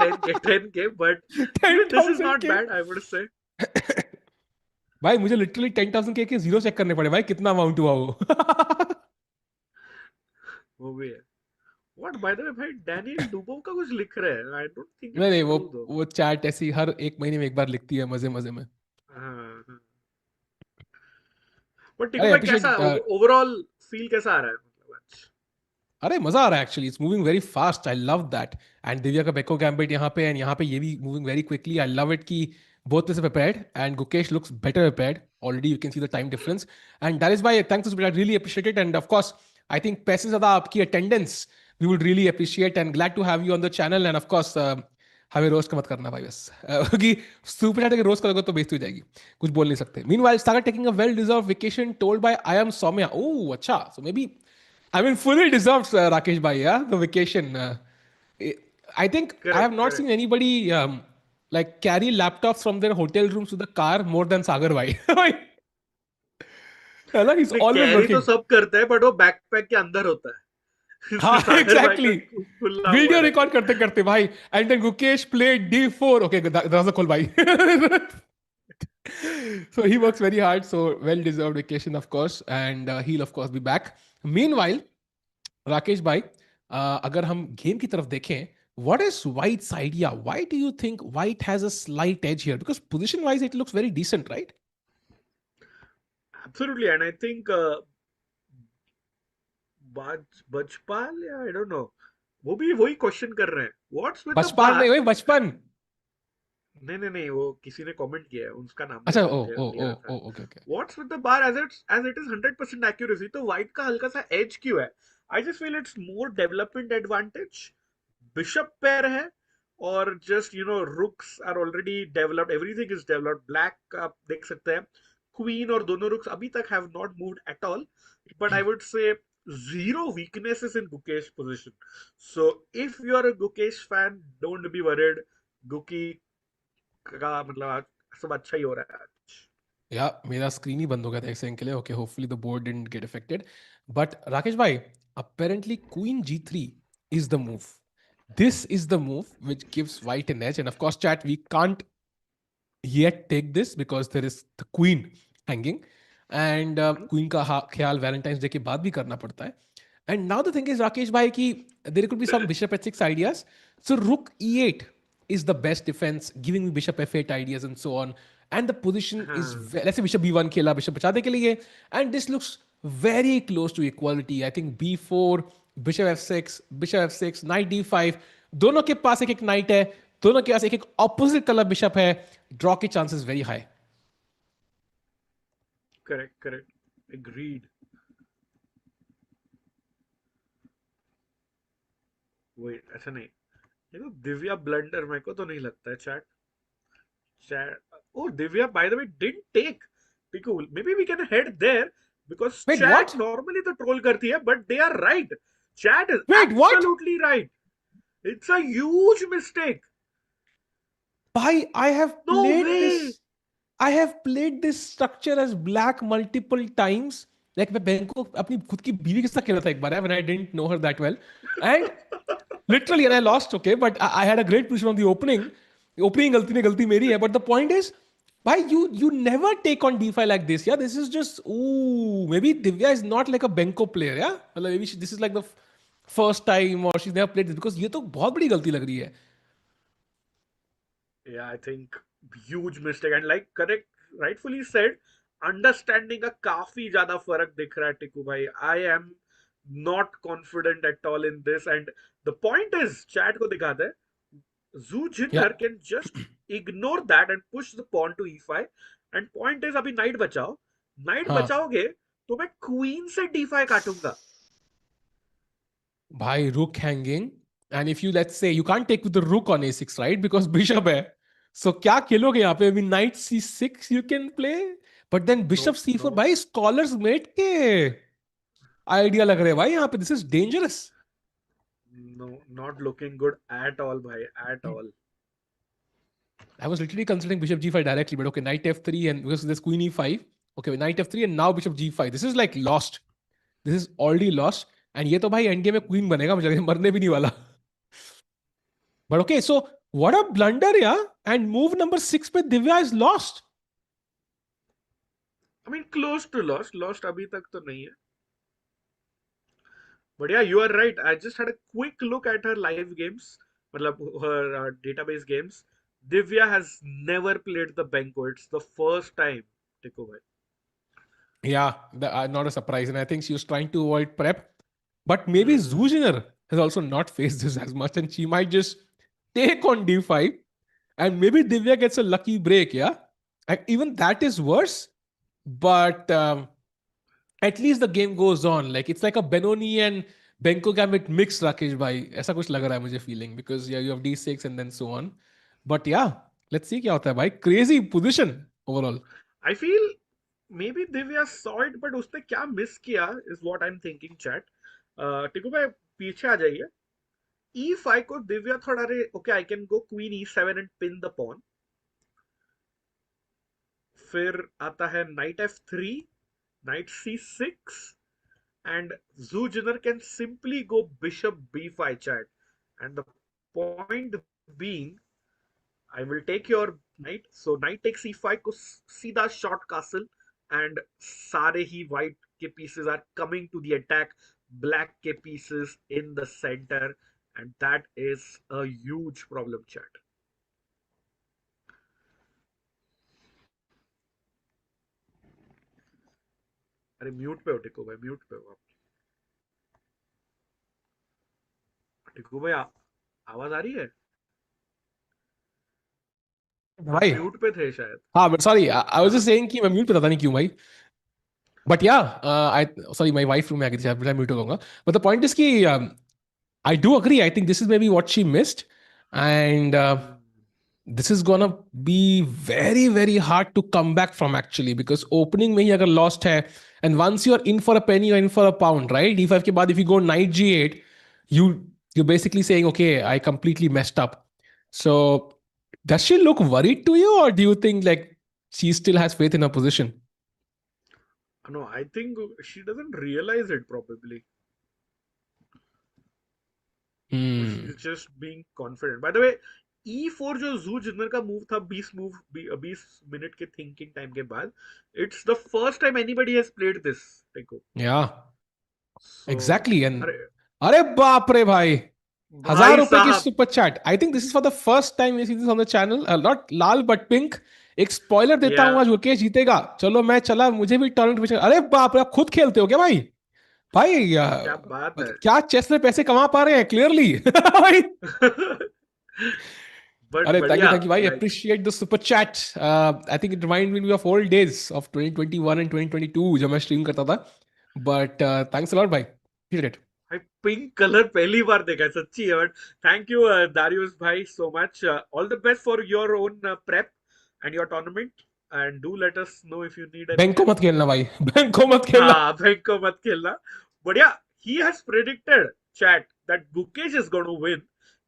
10K, 10K. But even this is not 10,000 K. bad, I would say. भाई मुझे literally 10,000 के zero check करने पड़े भाई, कितना amount हुआ वो. वो भी है. What, by the way, भाई डैनियल डुबोव का कुछ लिख रहे हैं. I don't think नहीं it's नहीं, true though. वो चैट ऐसी हर एक महीने में एक बार लिखती है मजे मजे में. हाँ, हाँ. But टिको अरे भाई कैसा अभिषेक, ओवरऑल फील कैसा आ रहा है मतलब आज? अरे मजा आ रहा है actually. It's moving very fast. I love that. And Divya का बेको गैम्बिट यहाँ पे, एंड यहाँ पे ये भी moving very quickly. I love it कि both is prepared and Gukesh looks better prepared. Already you can see the time difference. And that is why thanks to I really appreciate it. And of course, I think पैसे ज़्यादा आपकी attendance we would really appreciate and glad to have you on the channel. And of course, हमें roast का मत करना भाई बस. क्योंकि सुपर चैट के रोस्ट करोगे तो बेइज्जती हो जाएगी. कुछ बोल नहीं सकते. Meanwhile, Sagar taking a well-deserved vacation told by I am Soumya. Oh, अच्छा. So maybe, I mean, fully deserves Rakesh bhai, yeah, the vacation. I think I have correct not seen correct. anybody like carry laptops from their hotel rooms to the car more than Sagar bhai. Like, he's नहीं, always carry तो working. सब करते हैं but वो backpack के अंदर होता है. हाँ, सागर भाई का exactly. खुला हुआ Video रहता record करते करते भाई. And then Gukesh played D4. Okay, दरवाजा खोल भाई. So he works very hard. So well deserved vacation, of course, and he'll of course be back. Meanwhile, Rakesh भाई, अगर हम गेम की तरफ देखें, what is White's idea? Why do you think White has a slight edge here? Because position wise it looks very decent, right? है. Absolutely, and I think बचपाल या आई don't no, वो भी वही क्वेश्चन कर रहे हैं. व्हाट्स विद द बचपन नहीं बार? वही बचपन. नहीं नहीं नहीं, वो किसी ने कमेंट किया है, उसका नाम अच्छा, नहीं ओ मुझे ओ नहीं ओ आ रहा था. Oh okay okay. What's with the bar edge it is 100% accuracy, तो व्हाइट का हल्का सा एज क्यों है? I just feel it's more development advantage. Bishop pair है, और just rooks are already developed, everything is developed. Black आप देख सकते हैं, क्वीन और दोनों रुक्स अभी तक have not moved at all. But I would से zero weaknesses in Gukesh position. So if you are a Gukesh fan, don't be worried. Guki का मतलब आज सब अच्छा ही हो रहा है आज. या मेरा स्क्रीन ही बंद हो गया था एक सेकंड के लिए. Okay, hopefully the board didn't get affected. But Rakesh भाई, apparently queen g3 is the move. This is the move which gives white an edge. And of course, chat, we can't yet take this because there is the queen hanging. And queen का ख्याल Valentine's day के बाद भी करना पड़ता है. And now the thing is, Rakesh bhai, ki there could be some bishop h6 ideas. So rook e8 is the best defense, giving me bishop f8 ideas and so on. And the position is, हाँ. let's say bishop b1 खेला bishop बचाने के लिए, and this looks very close to equality. I think b4, bishop f6, knight d5, दोनों के पास एक एक knight है, दोनों के पास एक एक opposite color bishop है. Draw के chances very high. Correct. Agreed. Wait, ऐसा नहीं. दिव्या ब्लंडर मेरे को तो नहीं लगता है. Chat. Oh, Divya, by the way, didn't take. Cool. Maybe we can head there because Wait, chat what? normally the troll करती है, but they are right. Chat is Wait, what? absolutely right. It's a huge mistake. Bhai, No way. I have played this structure as black multiple times. Like मैं bank को अपनी खुद की बीवी के साथ खेला था एक बार when I didn't know her that well. And literally, and I lost, okay, but I had a great position on the opening. Opening गलती मेरी है, but the point is, why you never take on d5 like this, yeah? This is just, ooh, maybe Divya is not like a Benko player, yeah? मतलब maybe this is like the first time or she's never played this because ये तो बहुत बड़ी गलती लग रही है. Yeah, I think huge mistake and like correct, rightfully said. Understanding का काफी ज्यादा फर्क दिख रहा है टिकू भाई. I am not confident at all in this and the point is chat को दिखाते हैं. Zhu Yeah. Jiner can just ignore that and push the pawn to e5 and point is अभी knight बचाओ. Knight हाँ. बचाओगे तो मैं queen से d5 काटूंगा. भाई rook hanging, and if you, let's say, you can't take with the rook on a6, right? Because bishop है. So क्या खेलोगे यहाँ पे? I mean, knight c6 you can play, but then bishop c4. No, भाई scholars mate के idea लग रहे हैं भाई यहाँ पे. This is dangerous. no, not looking good at all bhai, at all. I was literally considering bishop g5 directly, but okay, knight f3, and because there's queen e5. Okay, knight f3 and now bishop g5. This is like lost. This is already lost. And ये तो भाई Endgame में queen बनेगा, मुझे लगे मरने भी नहीं वाला. But okay, so what a blunder, yeah. And move number 6 पे Divya is lost. I mean close to lost अभी तक तो नहीं है. But yeah, you are right. I just had a quick look at her live games, मतलब her database games. Divya has never played the Benko. It's the first time. Tikko bhai. Yeah, not a surprise. And I think she was trying to avoid prep. But maybe Zhu Jiner has also not faced this as much, and she might just take on d5, and maybe Divya gets a lucky break, yeah? And even that is worse, but at least the game goes on. Like, it's like a Benoni and Benko gambit mixed, Rakesh bhai. ऐसा कुछ लग रहा है मुझे feeling, because yeah, you have d6 and then so on. But yeah, let's see क्या होता है भाई. Crazy position overall. I feel maybe Divya saw it, but उसने क्या miss किया is what I'm thinking, chat. टिकू भाई पीछे आ जाइए. E5 को दिव्या थोड़ा रे okay, I can go queen e7 and pin the pawn. फिर आता है knight f3, knight c6, and Zhu Jiner can simply go bishop b5, chat. And the point being, I will take your knight. So knight takes e5 को सीधा short castle, and सारे ही white के pieces are coming to the attack. Black के pieces in the center, and that is a huge problem, chat. अरे mute पे हो टिको भाई, म्यूट पे हो आप. टिको भाई आवाज आ रही है? भाई म्यूट पे थे शायद. हाँ, but sorry, I was just saying कि मैं म्यूट पे था नहीं क्यों भाई. But yeah, my wife room में आ गई थी, मैं म्यूट हो जाऊंगा. But the point is कि I do agree. I think this is maybe what she missed, and this is gonna be very very hard to come back from actually, because opening में ही अगर lost है, and once you're in for a penny, you're in for a pound, right? d5 के बाद if you go knight g8, you're basically saying, okay, I completely messed up. So does she look worried to you, or do you think like she still has faith in her position? No, I think she doesn't realize it probably. She's just being confident. By the way, E4 जो Zhu Jiner का move था 20 minute के thinking time के बाद, it's the first time anybody has played this. Tikko. Yeah, So, exactly. And अरे बाप रे भाई, भाई 1000 रुपए की साहब. Super chat. I think this is for the first time we see this on the channel. Not लाल बट पिंक. एक स्पॉइलर देता हूं, Yeah. आज गुकेश जीतेगा. चलो मैं चला, मुझे भी टॉर्नामेंट में. अरे बाप रे, आप खुद खेलते हो क्या भाई? भाई क्या बात है. क्या चेस में पैसे कमा पा रहे हैं क्लियरली भाई. But अरे बढ़िया, thank you भाई, like appreciate the super chat. I think it reminded me of old days of 2021 and 2022 जब मैं stream करता था. But thanks a lot भाई, appreciate it. भाई पिंक कलर पहली बार देखा है सच्ची है. बट थैंक यू दारियुस भाई so much. All the best for your own prep and your tournament. And do let us know if you need any bank को मत हेल्प. खेलना भाई, बैंक को मत खेलना. हाँ, बैंक को मत खेलना. बढ़िया. He has predicted chat that Gukesh is going to win.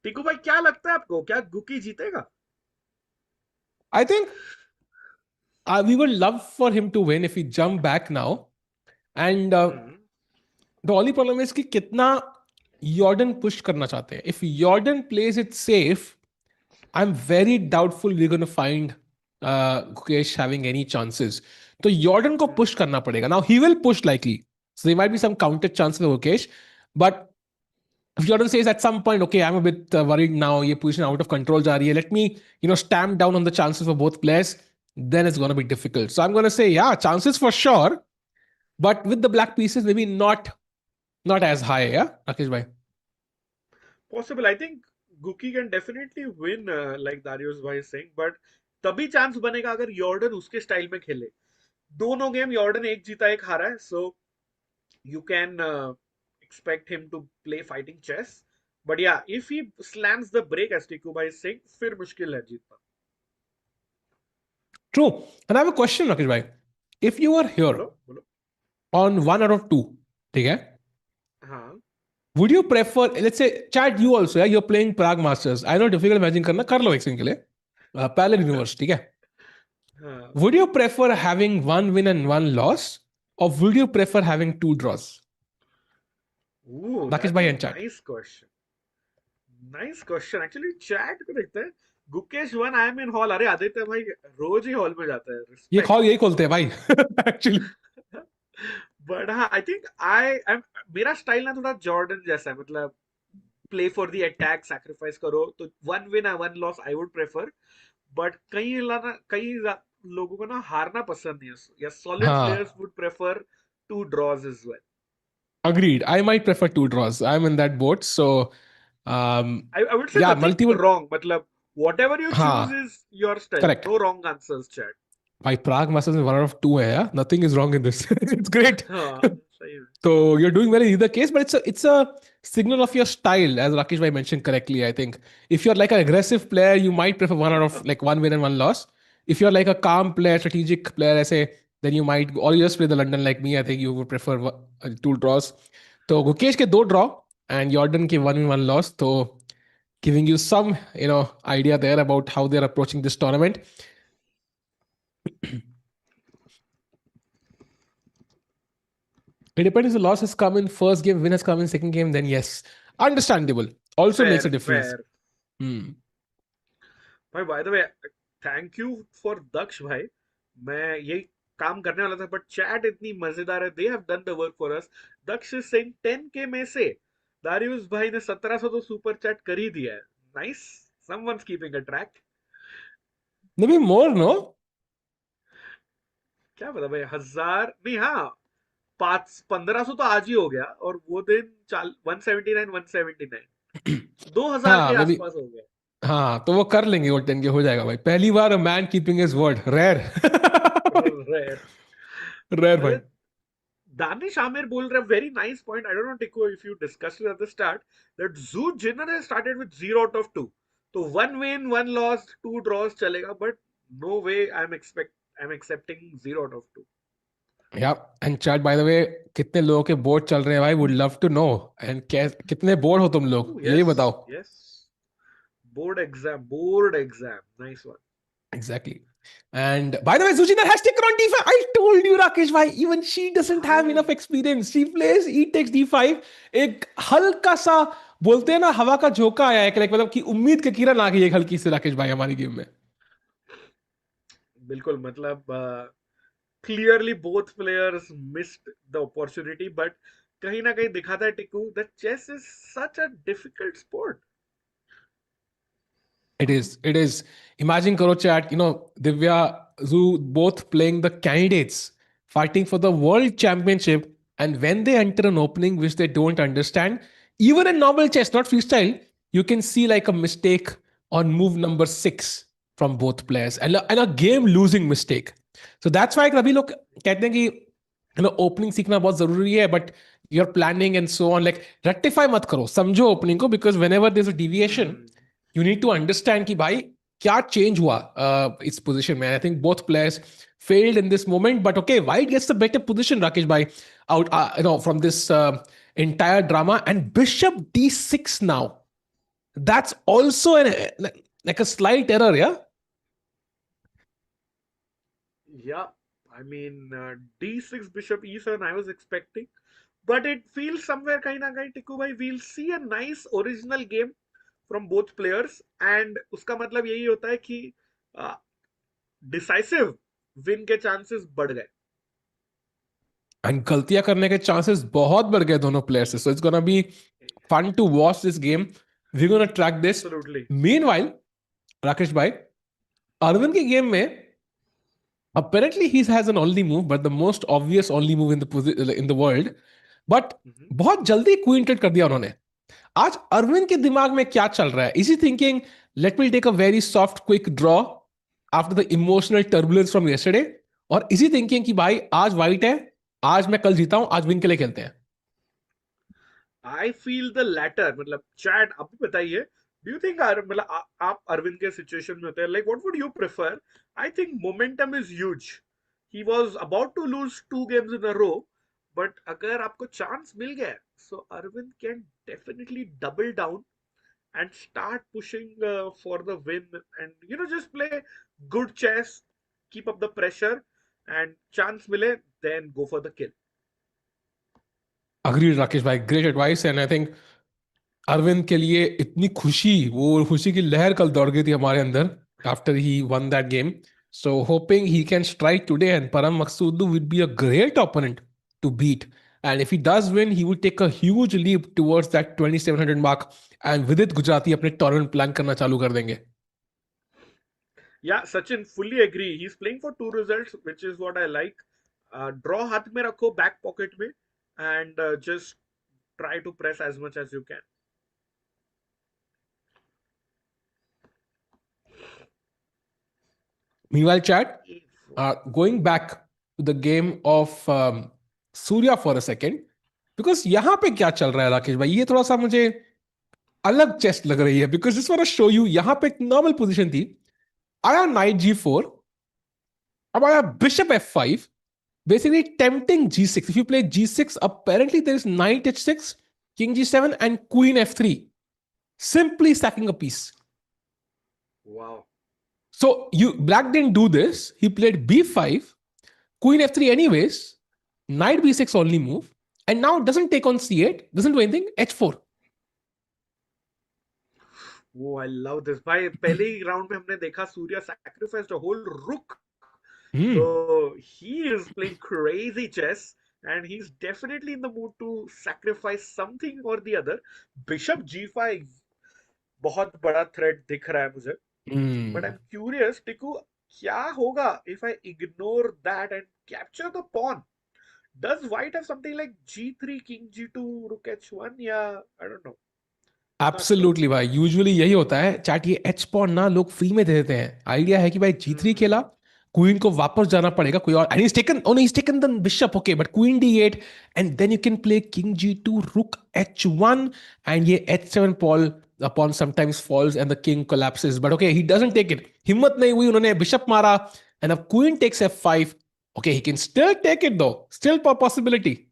Tiku भाई क्या लगता है आपको, क्या गुकी जीतेगा? I think we would love for him to win if he jump back now. And hmm. the only problem is कि कितना Jordan push करना चाहते हैं. If Jordan plays it safe, I'm very doubtful we're going to find Gukesh having any chances. So Jordan को push करना पड़ेगा. Now he will push likely. So there might be some counter chances of Gukesh. But if Jordan says at some point, okay, I'm a bit worried now, ये position out of control जा रही है, let me, stamp down on the chances for both players, then it's going to be difficult. So I'm going to say, yeah, chances for sure. But with the black pieces, maybe not as high, yeah, Rakesh bhai? Possible. I think Guki can definitely win, like Darius bhai is saying. But तभी chance बनेगा अगर यॉर्डन उसके style में खेले. दोनों game यॉर्डन एक जीता एक हारा है. सो you can expect him to play fighting chess. But yeah, if he slams the break as Tiku bhai is saying, फिर मुश्किल है जीतना. True. And I have a question, Rakesh bhai. If you were here बोलो बोलो. on 1 out of 2, ठीक है? हाँ. Would you prefer, let's say, Chad, you also, yeah, you're playing Prague Masters. I know difficult imagine करना, कर लो एक दिन के लिए. Parallel universe, ठीक है? हाँ. Would you prefer having one win and one loss, or would you prefer having 2 draws? Ooh, Rakesh that's bhai a and Chad. nice question. Nice question. Actually, chat को देखते हैं. Gukesh one I am in hall. अरे आदित्य भाई रोज ही hall में जाता है. ये Respect. Call यही खोलते हैं भाई. Actually. बट हाँ, आई थिंक आई एम, मेरा स्टाइल ना थोड़ा जॉर्डन जैसा है. मतलब play for the attack, sacrifice करो. तो one win one loss I would prefer. But कई लोगों को ना हारना पसंद नहीं है. या सॉलिड हाँ. Players would prefer to draws as well. Agreed. I might prefer 2 draws. I'm in that boat. So, I would say yeah, nothing multiple. wrong. मतलब whatever you choose हाँ, is your style. correct. No wrong answers, chat. भाई Prague Masters में 1 out of 2 है, yeah? Nothing is wrong in this. It's great. हाँ, सही है. So you're doing well in either case, but it's a signal of your style, as Rakesh bhai mentioned correctly. I think if you're like an aggressive player, you might prefer 1 out of like 1 win and 1 loss. If you're like a calm player, strategic player, I say, then you might, or you just play the London like me. I think you would prefer 2 draws. So Gukesh के 2 draw and Jordan के 1 win 1 loss. So giving you some idea there about how they're approaching this tournament. It depends if the loss has come in first game, win has come in second game, then yes. Understandable. Also makes a difference. Fair. Hmm. भाई by the way, thank you for Daksh भाई. मैं यही काम करने वाला था, but chat इतनी मजेदार है. They have done the work for us. Daksh is saying 10K में से दारियुस भाई ने 1700 तो सुपर चैट कर ही दिया है. Nice. Someone's keeping a track. Maybe more, no? क्या पता भाई, 1000 नहीं. हाँ, 1500 तो आज ही हो गया. और वो दिन 179 179 2000 हाँ, के maybe. आसपास हो गया. हाँ, तो वो कर लेंगे, वो 10 के हो जाएगा भाई. पहली बार man keeping his word. Rare. Rare. Rare भाई. अरे दानिश आमिर बोल रहे, very nice point. I don't know Tico if you discussed it at the start that Zhu Jiner has started with 0 out of 2. तो 1 win 1 loss 2 draws चलेगा, but no way I'm accepting 0 out of 2. Yeah, and chat by the way, कितने लोगों के board चल रहे हैं भाई? Would love to know. And कितने बोर्ड हो तुम लोग? यही बताओ. Yes. Board exam. Nice one. Exactly. And by the way, Zhu Jiner has taken on d5. I told you, Rakesh bhai, even she doesn't have enough experience. She plays e takes d5. एक हल्का सा बोलते हैं ना, हवा का झोंका आया है, मतलब कि उम्मीद की किरण आ गई एक हल्की से राकेश भाई हमारी गेम में. बिल्कुल. मतलब clearly both players missed the opportunity, but कहीं ना कहीं दिखाता है टिकू that chess is such a difficult sport. It is. Imagine karo chat, Divya, Zhu, both playing the candidates, fighting for the world championship. And when they enter an opening which they don't understand, even in normal chess, not freestyle, you can see like a mistake on move number 6 from both players and a game losing mistake. So that's why कभी लोग कहते हैं कि opening सीखना बहुत जरूरी है, but you're planning and so on, like rectify मत करो, समझो opening को, because whenever there's a deviation you need to understand कि भाई क्या change हुआ इस position में. I think both players failed in this moment, but okay, white gets the better position, Rakesh bhai, out from this entire drama. And bishop d6 now, that's also like a slight error, yeah? Yeah, I mean, d6 bishop e7 I was expecting, but it feels somewhere kind of Tikku bhai, we'll see a nice original game from both players, and उसका मतलब यही होता है कि decisive win के chances बढ़ गए. And गलतियां करने के chances बहुत बढ़ गए दोनों players से. So it's gonna be fun to watch this game. We're gonna track this. Absolutely. Meanwhile, Rakesh bhai, Aravindh के game में apparently he has an only move, but the most obvious only move in the world. But बहुत जल्दी queen trade कर दिया उन्होंने. आज अरविंद के दिमाग में क्या चल रहा है? Is he thinking, let me take a very soft, quick draw after the emotional turbulence from yesterday? और is he thinking कि भाई आज white है, आज मैं कल जीता हूं, आज विन के लिए खेलते हैं? I feel the latter. मतलब चैट आप भी बताइए. Do you think मतलब आप अरविंद के सिचुएशन में होते हैं, like what would you prefer? I think momentum is huge. He was about to lose 2 games in a row, but अगर आपको चांस मिल गया, so Arvind can definitely double down and start pushing for the win, and just play good chess, keep up the pressure, and chance mile, then go for the kill. Agreed, Rakesh bhai. Great advice. And I think Arvind के लिए इतनी खुशी, वो खुशी की लहर कल दौड़ गई थी हमारे अंदर after he won that game. So hoping he can strike today, and Parham Maghsoodloo would be a great opponent to beat. And if he does win, he would take a huge leap towards that 2700 mark. And with it, Gujarati अपने tournament plan करना चालू कर देंगे. Yeah, Sachin, fully agree. He's playing for 2 results, which is what I like. Draw हाथ में रखो, back pocket में, and just try to press as much as you can. Meanwhile, chat, going back to the game of Surya for a second, because यहाँ पे क्या चल रहा है राकेश भाई, ये थोड़ा सा मुझे अलग चेस्ट लग रही है. because just want to show you, यहाँ पे एक नॉर्मल पोजीशन थी, आया knight g4, अब आया bishop f5, basically tempting g6. If you play g6, apparently there is knight h6, king g7, and queen f3, simply sacking a piece. Wow. So black didn't do this. He played b5, queen f3 anyways, knight b6 only move, and now doesn't take on c8, doesn't do anything, h4. Oh, I love this. भाई पहले ही round में हमने देखा Surya sacrificed a whole rook. So he is playing crazy chess, and he's definitely in the mood to sacrifice something or the other. Bishop g5 बहुत बड़ा threat दिख रहा है मुझे. But I'm curious, Tiku, क्या होगा if I ignore that and capture the pawn? Does white have something like g3, king g2, rook h1? Yeah, I don't know. Absolutely भाई, usually यही होता है चैट. ये एच पॉन ना लोग free में दे देते हैं. आइडिया है कि भाई g3 खेला, क्वीन को वापस जाना पड़ेगा कोई और, and he's taken the bishop, okay, but queen d8, and then you can play king g2, rook h1, and ये h7 pawn sometimes falls and the king collapses, but okay, he doesn't take it. हिम्मत नहीं हुई, उन्होंने bishop मारा, and अब queen takes f5. Okay, he can still take it though, still possibility.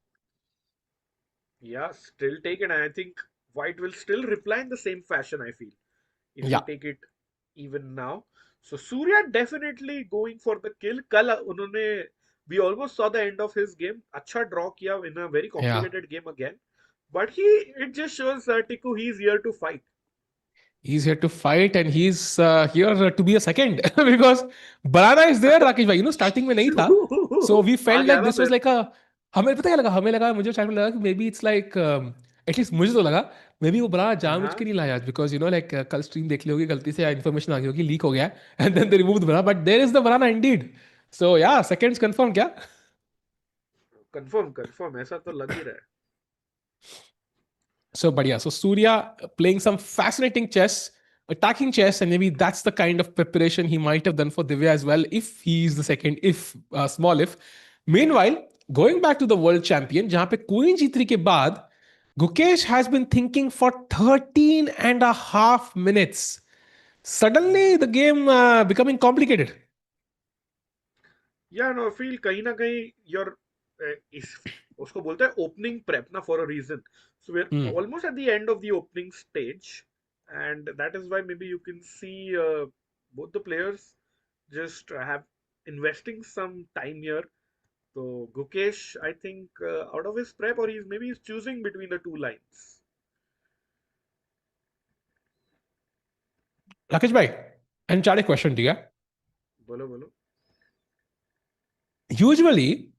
Yeah, still take it, and I think white will still reply in the same fashion, I feel, if you take it even now. So Surya definitely going for the kill. कल उन्होंने, we almost saw the end of his game. अच्छा draw किया in a very complicated game again. But it just shows Tiku, he's here to fight. He's here to fight, and he's here to be a second because Barana is there, Rakesh bhai. Starting में नहीं था, so we felt like this was like a. हमें पता क्या लगा? हमें लगा, मुझे स्टार्ट में लगा कि maybe it's like एटलीस्ट मुझे तो लगा मे बी वो बड़ा जानबूझ के नहीं लाया, बिकॉज लाइक कल स्ट्रीम देख ली होगी, गलती से इन्फॉर्मेशन आ गई होगी, लीक हो गया and then they remove the banana, but there is the banana indeed. So yeah seconds confirm क्या? कंफर्म ऐसा तो लग ही रहा है. So बढ़िया. So Surya playing some fascinating chess attacking chess, and maybe that's the kind of preparation he might have done for Divya as well, if he's the second, if small if. Meanwhile, going back to the world champion, जहाँ पे queen g3 के बाद Gukesh has been thinking for 13 and a half minutes. Suddenly, the game becoming complicated. Yeah, no, I feel कहीं ना कहीं your इस उसको बोलते हैं opening prep ना, for a reason. So we're almost at the end of the opening stage, and that is why maybe you can see both the players just have investing some time here. So Gukesh, I think out of his prep, or he's choosing between the two lines. Rakesh bhai, and चार question दिया. बोलो बोलो. Usually,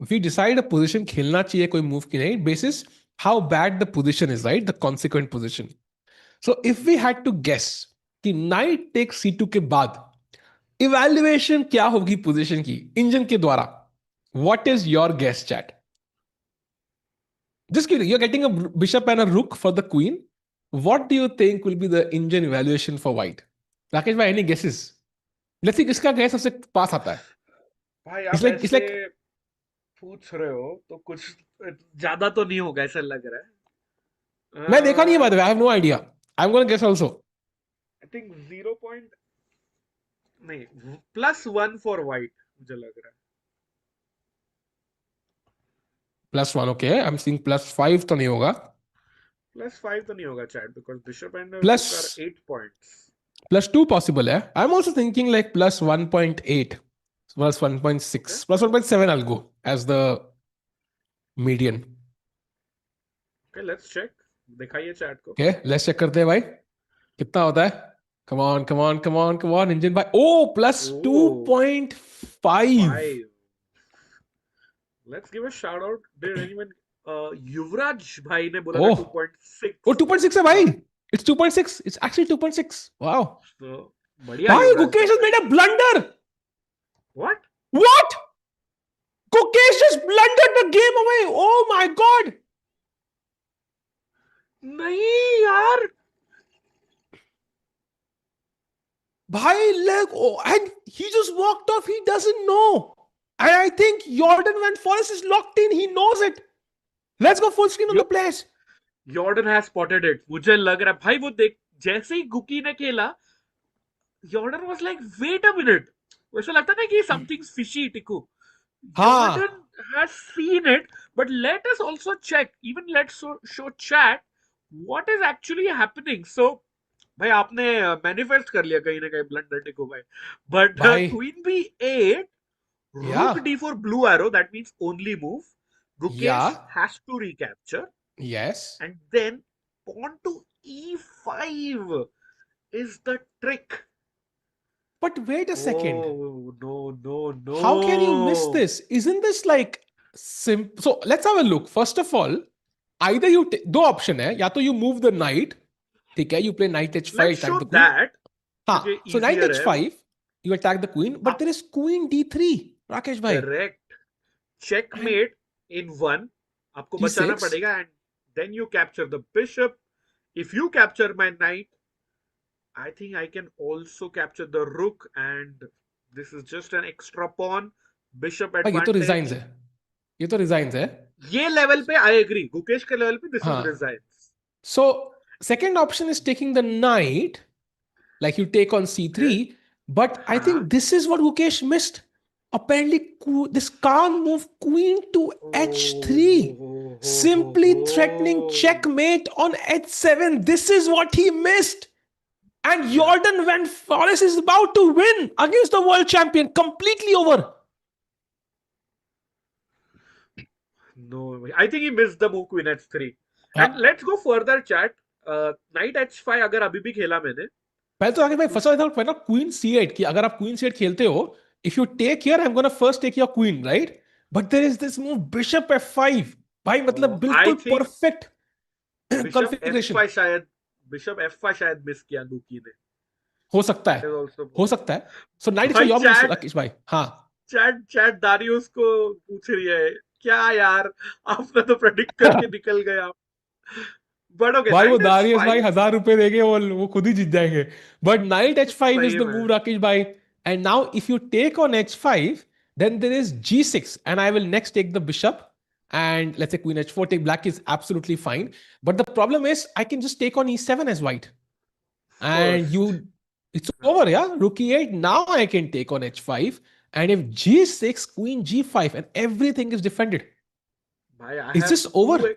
we decide a position खेलना चाहिए कोई move की नहीं, basis how bad the position is, right? The consequent position. So if we had to guess कि knight takes c2 के बाद evaluation क्या होगी position की engine के द्वारा, what is your guess, chat? Just kidding, you're getting a bishop and a rook for the queen. What do you think will be the engine evaluation for white? Rakesh bhai, any guesses? Let's see किसका guess सबसे पास आता है. भाई आप ऐसे पूछ रहे हो तो कुछ ज्यादा तो नहीं होगा ऐसा लग रहा है. मैं देखा नहीं है, by the way, I have no idea. I'm going to guess also. I think 0. नहीं, +1 for white मुझे लग रहा है. +1, okay. I'm seeing +5 तो नहीं होगा. +5 तो नहीं होगा chat, because bishop and Plus- rook are 8 points. +2 possible है. I'm also thinking like +1.8, +1.6, +1.7 I'll go as the median. Okay, let's check. दिखाइए chat को. Okay, let's check करते हैं भाई. कितना होता है? Come on, come on, come on, come on, engine by. Oh, +2.5. 5. Let's give a shout out. Did anyone युवराज भाई ने बोला था 2.6. Oh, 2.6 है भाई. It's 2.6. It's actually 2.6. Wow. So, बढ़िया. Bhai, Gukesh has made a blunder. What? What? Gukesh just blundered the game away. Oh my God. नहीं यार. Bhai, like, oh, and he just walked off. He doesn't know. And I think Jorden van Foreest is locked in. He knows it. Let's go full screen on the players. Jordan has spotted it. मुझे लग रहा है भाई, वो देख जैसे ही गुकी ने खेला, Jordan was like, wait a minute. वैसा लगता था कि something's fishy, Tiku. Jordan has seen it, but let us also check. Even let's show chat what is actually happening. So, भाई आपने manifest कर लिया कहीं ना कहीं blunder टिकू भाई. But queen b8, rook d4 blue arrow, that means only move. Gukesh has to recapture. Yes. And then pawn to e5 is the trick. But wait a second. Oh, no. How can you miss this? Isn't this like simple? So let's have a look. First of all, either you दो option है, या तो you move the knight, ठीक है, you play knight h5. Let's show that. हाँ, so knight h5, you attack the queen, but there is queen d3, Rakesh bhai. Correct. Checkmate in 1. आपको बचाना पड़ेगा, and then you capture the bishop. If you capture my knight, I think I can also capture the rook, and this is just an extra pawn. Bishop advantage. ये तो resigns है. ये तो resigns है. ये level पे I agree. Gukesh के level पे this is resigns. So second option is taking the knight, like you take on c3. But I think this is what Gukesh missed. Apparently, this can't move queen to h3. Simply threatening checkmate on h7. This is what he missed. And Jorden van Foreest is about to win against the world champion. Completely over. No, I think he missed the move queen h3. And let's go further, chat. Knight h5 अगर अभी भी खेला मैंने. पहले तो आगे भाई first of all queen c8 कि अगर आप queen c8 खेलते हो, if you take here, I'm gonna first take your queen, right? But there is this move bishop f5. भाई मतलब बिल्कुल perfect configuration. Bishop f5 शायद मिस किया गुकी ने. हो सकता है. So knight h5 your move, Rakesh भाई. हाँ. Chat दारियुस को पूछ रही है, क्या यार आपने तो प्रेडिक्ट करके निकल गया. But okay, भाई वो knight दारियस भाई h5. 1,000 रुपए देंगे, वो खुद ही जीत जाएंगे. But knight h5 is सही the में. move, Rakesh bhai. And now if you take on h5, then there is g6, and I will next take the bishop. And let's say queen h4, take black is absolutely fine. But the problem is I can just take on e7 as white. And First. it's over, yeah? Rook e8. Now I can take on h5. And if g6, queen g5, and everything is defended. भाई I Is have this over?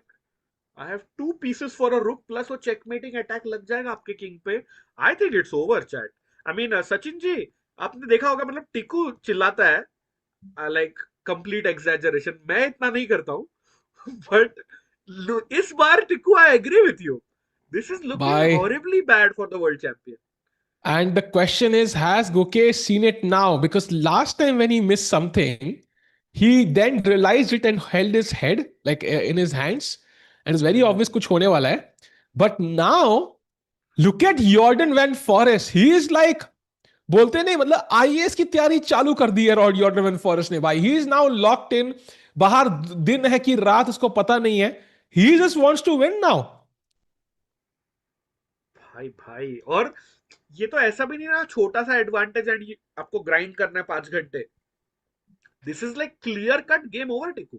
I have two pieces for a rook plus वो checkmating attack लग जाएगा आपके king पे. I think it's over, chat. I mean, Sachin ji, आपने देखा होगा, मतलब टिकू चिल्लाता है, like complete exaggeration. मैं इतना नहीं करता हूँ. But इस बार टिकू, I agree with you. This is looking Bye. horribly bad for the world champion. And the question is, has Gukesh seen it now? Because last time when he missed something, he then realized it and held his head like in his hands. And it's very obvious kuch hone wala hai. But now, look at Jorden van Foreest. He is like, बोलते नहीं मतलब IAS की तैयारी चालू कर दी है Jordan van Foreest ने भाई. He is now locked in. बाहर दिन है कि रात उसको पता नहीं है. He just wants to win now. भाई भाई, और ये तो ऐसा भी नहीं ना छोटा सा एडवांटेज एंड आपको ग्राइंड करना है 5 घंटे. This is like clear cut game over Tiku.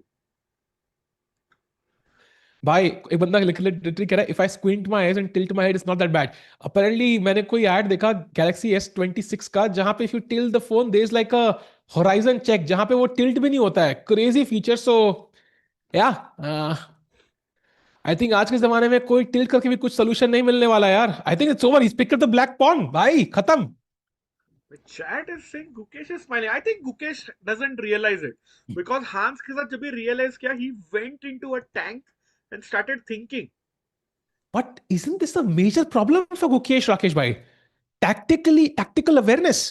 भाई एक बंदा लिटरली कह रहा है, if I squint my eyes and tilt my head it's not that bad. Apparently मैंने कोई ऐड देखा गैलेक्सी S26 का, जहां पे if you tilt the phone there is like a horizon check, जहां पे वो टिल्ट भी नहीं होता है. Crazy feature. सो या आई थिंक आज के जमाने में कोई टिल्ट करके भी कुछ सोल्यूशन नहीं मिलने वाला यार. I think it's over. He picked up the black pawn. भाई खत्म. Chat is saying Gukesh is smiling. I think Gukesh doesn't realize it because Hans के साथ जब भी realize किया, he went into a tank and started thinking. But isn't this a major problem for Gukesh, Rakesh bhai? Tactical awareness.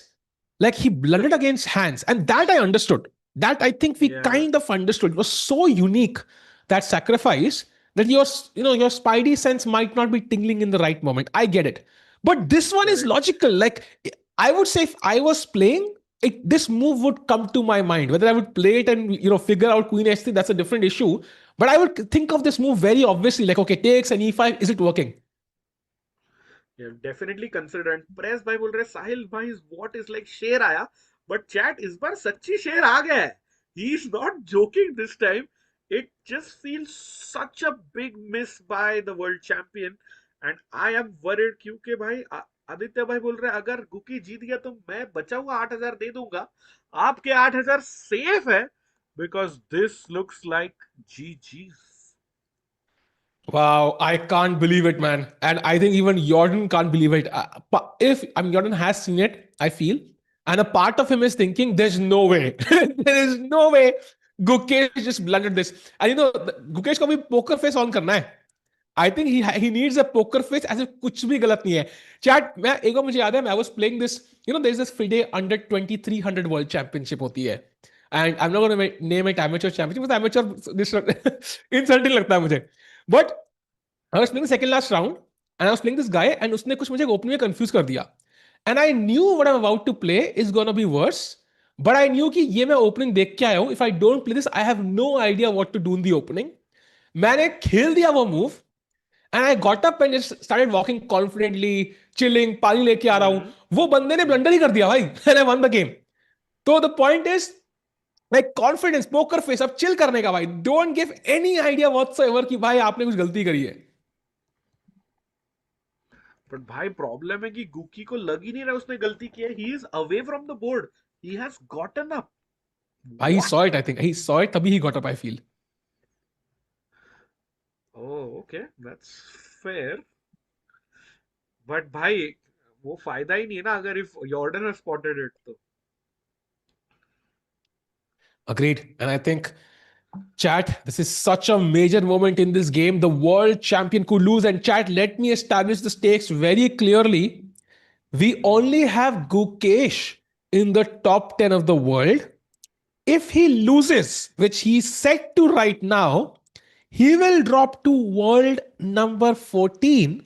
Like he blundered against Hans, and that I understood. That I think we Yeah, kind of understood. It was so unique, that sacrifice, that your spidey sense might not be tingling in the right moment. I get it. But this one is correct. logical. Like I would say if I was playing, this move would come to my mind. Whether I would play it and figure out Queen H3, that's a different issue. But I would think of this move very obviously, like okay, takes an E5, is it working? Yeah, definitely consider. And press भाई बोल रहे साहिल भाई is what is like शेर आया. But chat इस बार सच्ची शेर आ गया है. He is not joking this time. It just feels such a big miss by the world champion. And I am worried क्योंकि भाई आदित्य भाई बोल रहे हैं अगर गुकी जीत गया तो मैं बचा हुआ 8,000 दे दूंगा. आपके 8,000 सेफ है. Because this looks like GG's. Wow, I can't believe it, man. And I think even Jordan can't believe it. If Jordan has seen it, I feel, and a part of him is thinking, "There's no way, there is no way Gukesh just blundered this." And Gukesh को भी poker face on करना है. I think he needs a poker face as if कुछ भी गलत नहीं है. Chat मैं एक बार मुझे याद है, I was playing this. There's this FIDE under 2300 World Championship होती है. And I'm not going to name it amateur championship because amateur insulting लगता है मुझे. But I was playing the second last round and I was playing this guy and उसने कुछ मुझे opening में confuse कर दिया. And I knew what I'm about to play is gonna be worse. But I knew कि ये मैं opening देख के आया हूँ. If I don't play this, I have no idea what to do in the opening. मैंने खेल दिया वो move and I got up and just started walking confidently, chilling, पानी लेके आ रहा हूँ. वो बंदे ने blunder ही कर दिया भाई. And I won the game. So the point is, like confidence, poker face, अब chill करने का भाई. Don't give any idea whatsoever कि भाई आपने कुछ गलती करी है. बट भाई प्रॉब्लम है कि गुकी को लग ही नहीं रहा उसने गलती की है. He is away from the board. He has gotten up. He saw it, I think. He saw it, तभी he got up, I feel. Oh okay, that's fair. But भाई वो फायदा ही नहीं है ना अगर if Jordan has spotted it तो. Agreed. And I think, chat, this is such a major moment in this game. The world champion could lose. And chat, let me establish the stakes very clearly. We only have Gukesh in the top 10 of the world. If he loses, which he's set to right now, he will drop to world number 14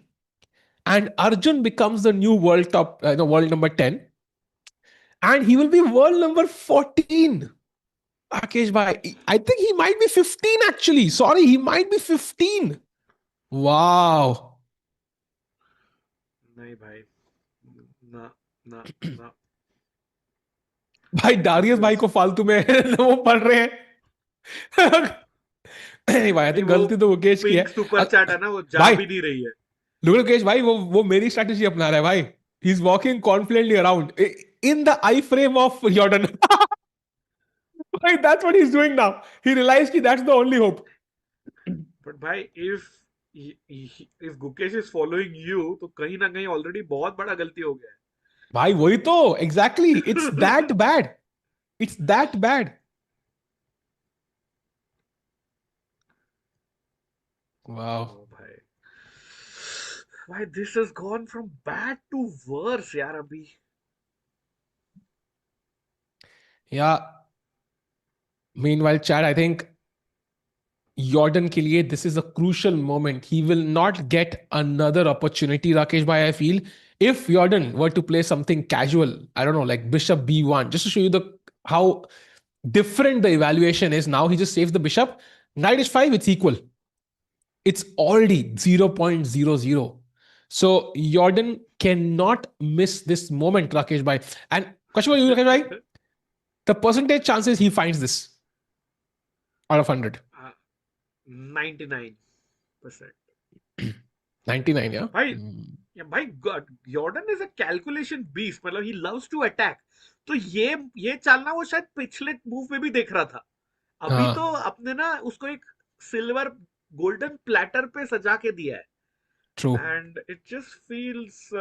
and Arjun becomes the new world number 10 and he will be world number 14. Rakesh bhai, I think he might be 15 actually. Sorry, he might be 15. Wow. नहीं भाई, ना ना ना, भाई this Darius भाई is, को फालतू में वो पढ़ रहे हैं। नहीं भाई, आई नहीं थिंक वो गलती तो मुकेश की है। पिंक सुपर चैट है ना, वो जा भाई भी नहीं रही है। लुक मुकेश भाई, वो मेरी स्ट्रैटेजी अपना रहा है भाई। He is walking confidently around in the eye frame of Jorden. भाई that's what he is doing now. He realise कि that's the only hope. But भाई if Gukesh is following you, तो कहीं ना कहीं ऑलरेडी बहुत बड़ा गलती हो गया भाई वही तो एग्जैक्टली, इट्स दैट है। Bad, it's that bad. वाह। ओ भाई, भाई this has gone from bad to worse यार अभी। या meanwhile chat, I think Jordan के लिए this is a crucial moment. He will not get another opportunity, Rakesh bhai, I feel. If Jordan were to play something casual, I don't know, like bishop b1, just to show you the how different the evaluation is now. He just saves the bishop. Knight h5, it's equal. It's already 0.00. So Jordan cannot miss this moment, Rakesh bhai. And question for you, Rakesh bhai, the percentage chances he finds this out of 100? 99%। 99, yeah? भाई, या भाई, Jordan is a calculation beast, मतलब he loves to attack. तो ये चालना वो शायद पिछले मूव में भी देख रहा था। अभी तो हाँ, अपने ना उसको एक सिल्वर गोल्डन प्लेटर पे सजा के दिया true. है, and it just feels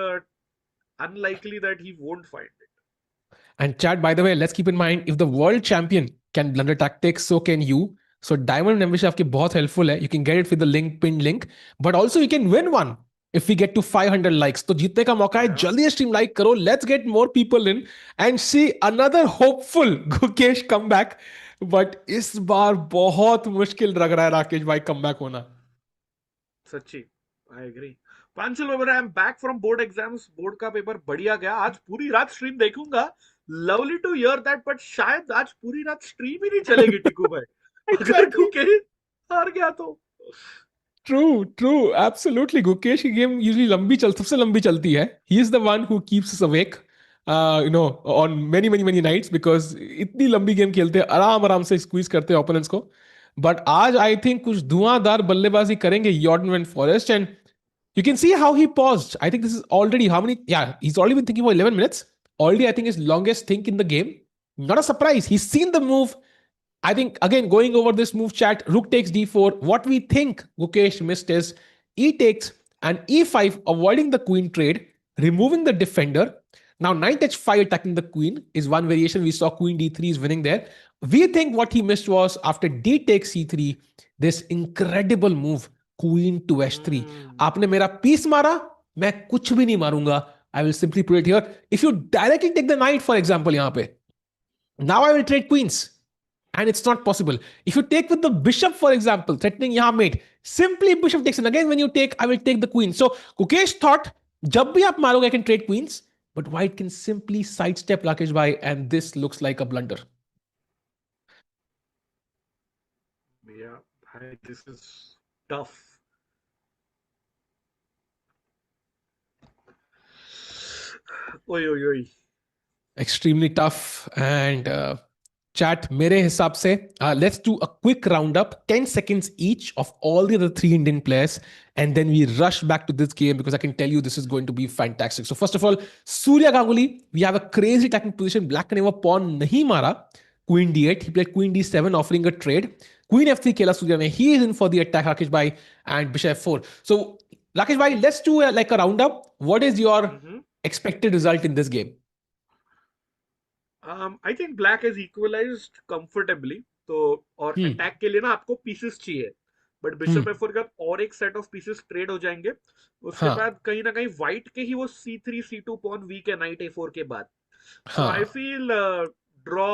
unlikely that he won't find it. And chat, by the way, let's keep in mind, if the world champion can blunder tactics, so can you. So diamond membership आपकी बहुत helpful है. You can get it with the link, pinned link. But also you can win one if we get to 500 likes. तो जीतने का मौका है. या जल्दी stream like करो. Let's get more people in and see another hopeful Gukesh comeback. But इस बार बहुत मुश्किल लग रहा है राकेश भाई comeback होना. सच्ची, I agree. Panchal over, I am back from board exams. Board का पेपर बढ़िया गया, आज पूरी रात स्ट्रीम देखूंगा। Lovely to hear that, but शायद आज पूरी रात स्ट्रीम ही नहीं चलेगी टिकू भाई, अगर Exactly. कुके हार गया तो। True, true, absolutely. Gukesh की गेम यूजुअली लंबी चल सबसे लंबी चलती है. He is the one who keeps us awake, on many many many nights because इतनी लंबी गेम खेलते हैं, आराम आराम से स्क्वीज करते हैं ओपोनेंट्स को. बट आज आई थिंक कुछ धुआंधार बल्लेबाजी करेंगे Jordan van Foreest, and you can see how he paused. I think this is already how many? Yeah, he's already been thinking for 11 minutes. Already, I think his longest think in the game. Not a surprise. He's seen the move. I think again going over this move chat, rook takes d4. What we think Gukesh missed is e takes and e5, avoiding the queen trade, removing the defender. Now knight h5 attacking the queen is one variation. We saw queen d3 is winning there. We think what he missed was after d takes c3, this incredible move queen to h3. आपने मेरा piece मारा, मैं कुछ भी नहीं मारूंगा. I will simply put it here. If you directly take the knight, for example, यहाँ पे, now I will trade queens. And it's not possible. If you take with the bishop, for example, threatening yahan mate, simply bishop takes. And again, when you take, I will take the queen. So Gukesh thought, jab bhi aap maroge, I can trade queens. But white can simply sidestep Rakesh Bhai, and this looks like a blunder. या भाई, this is tough. ओए ओए ओए। Extremely tough. And chat, mere hisab se, let's do a quick roundup, 10 seconds each of all the other three Indian players, and then we rush back to this game because I can tell you this is going to be fantastic. So first of all, Surya Ganguly, we have a crazy attacking position. Black ne wo pawn nahi mara. Queen d8, he played queen d7, offering a trade. Queen f3 kela Surya ne, he is in for the attack, Rakesh Bhai, and bishop f4. So Rakesh Bhai, let's do like a roundup. What is your expected result in this game? I think black is equalised comfortably. तो और Hmm. Attack के लिए ना आपको pieces चाहिए, but bishop Hmm. F4 के बाद और एक सेट ऑफ पीसेस ट्रेड हो जाएंगे। उसके हाँ. बाद कहीं ना कहीं व्हाइट के ही वो c3 c2 पॉन वीक है नाइट a4 के बाद। सो आई हाँ. Feel draw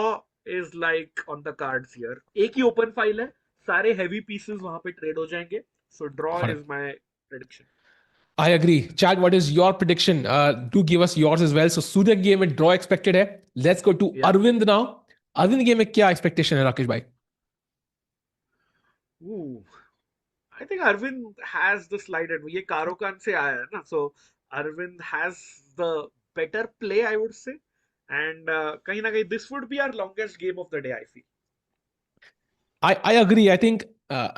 is like on the cards here. एक ही ओपन फाइल है, सारे हैवी पीसेस वहां पे ट्रेड हो जाएंगे। So draw Got it. Is my prediction. I agree. Chad, what is your prediction? Do give us yours as well. So Surya game में draw expected है. Let's go to या Arvind now. Arvind game में क्या expectation है राकेश भाई? I think Arvind has the slight advantage. ये कारोकान से आया है ना, so Arvind has the better play, I would say. And कहीं ना कहीं this would be our longest game of the day, I feel. I agree. I think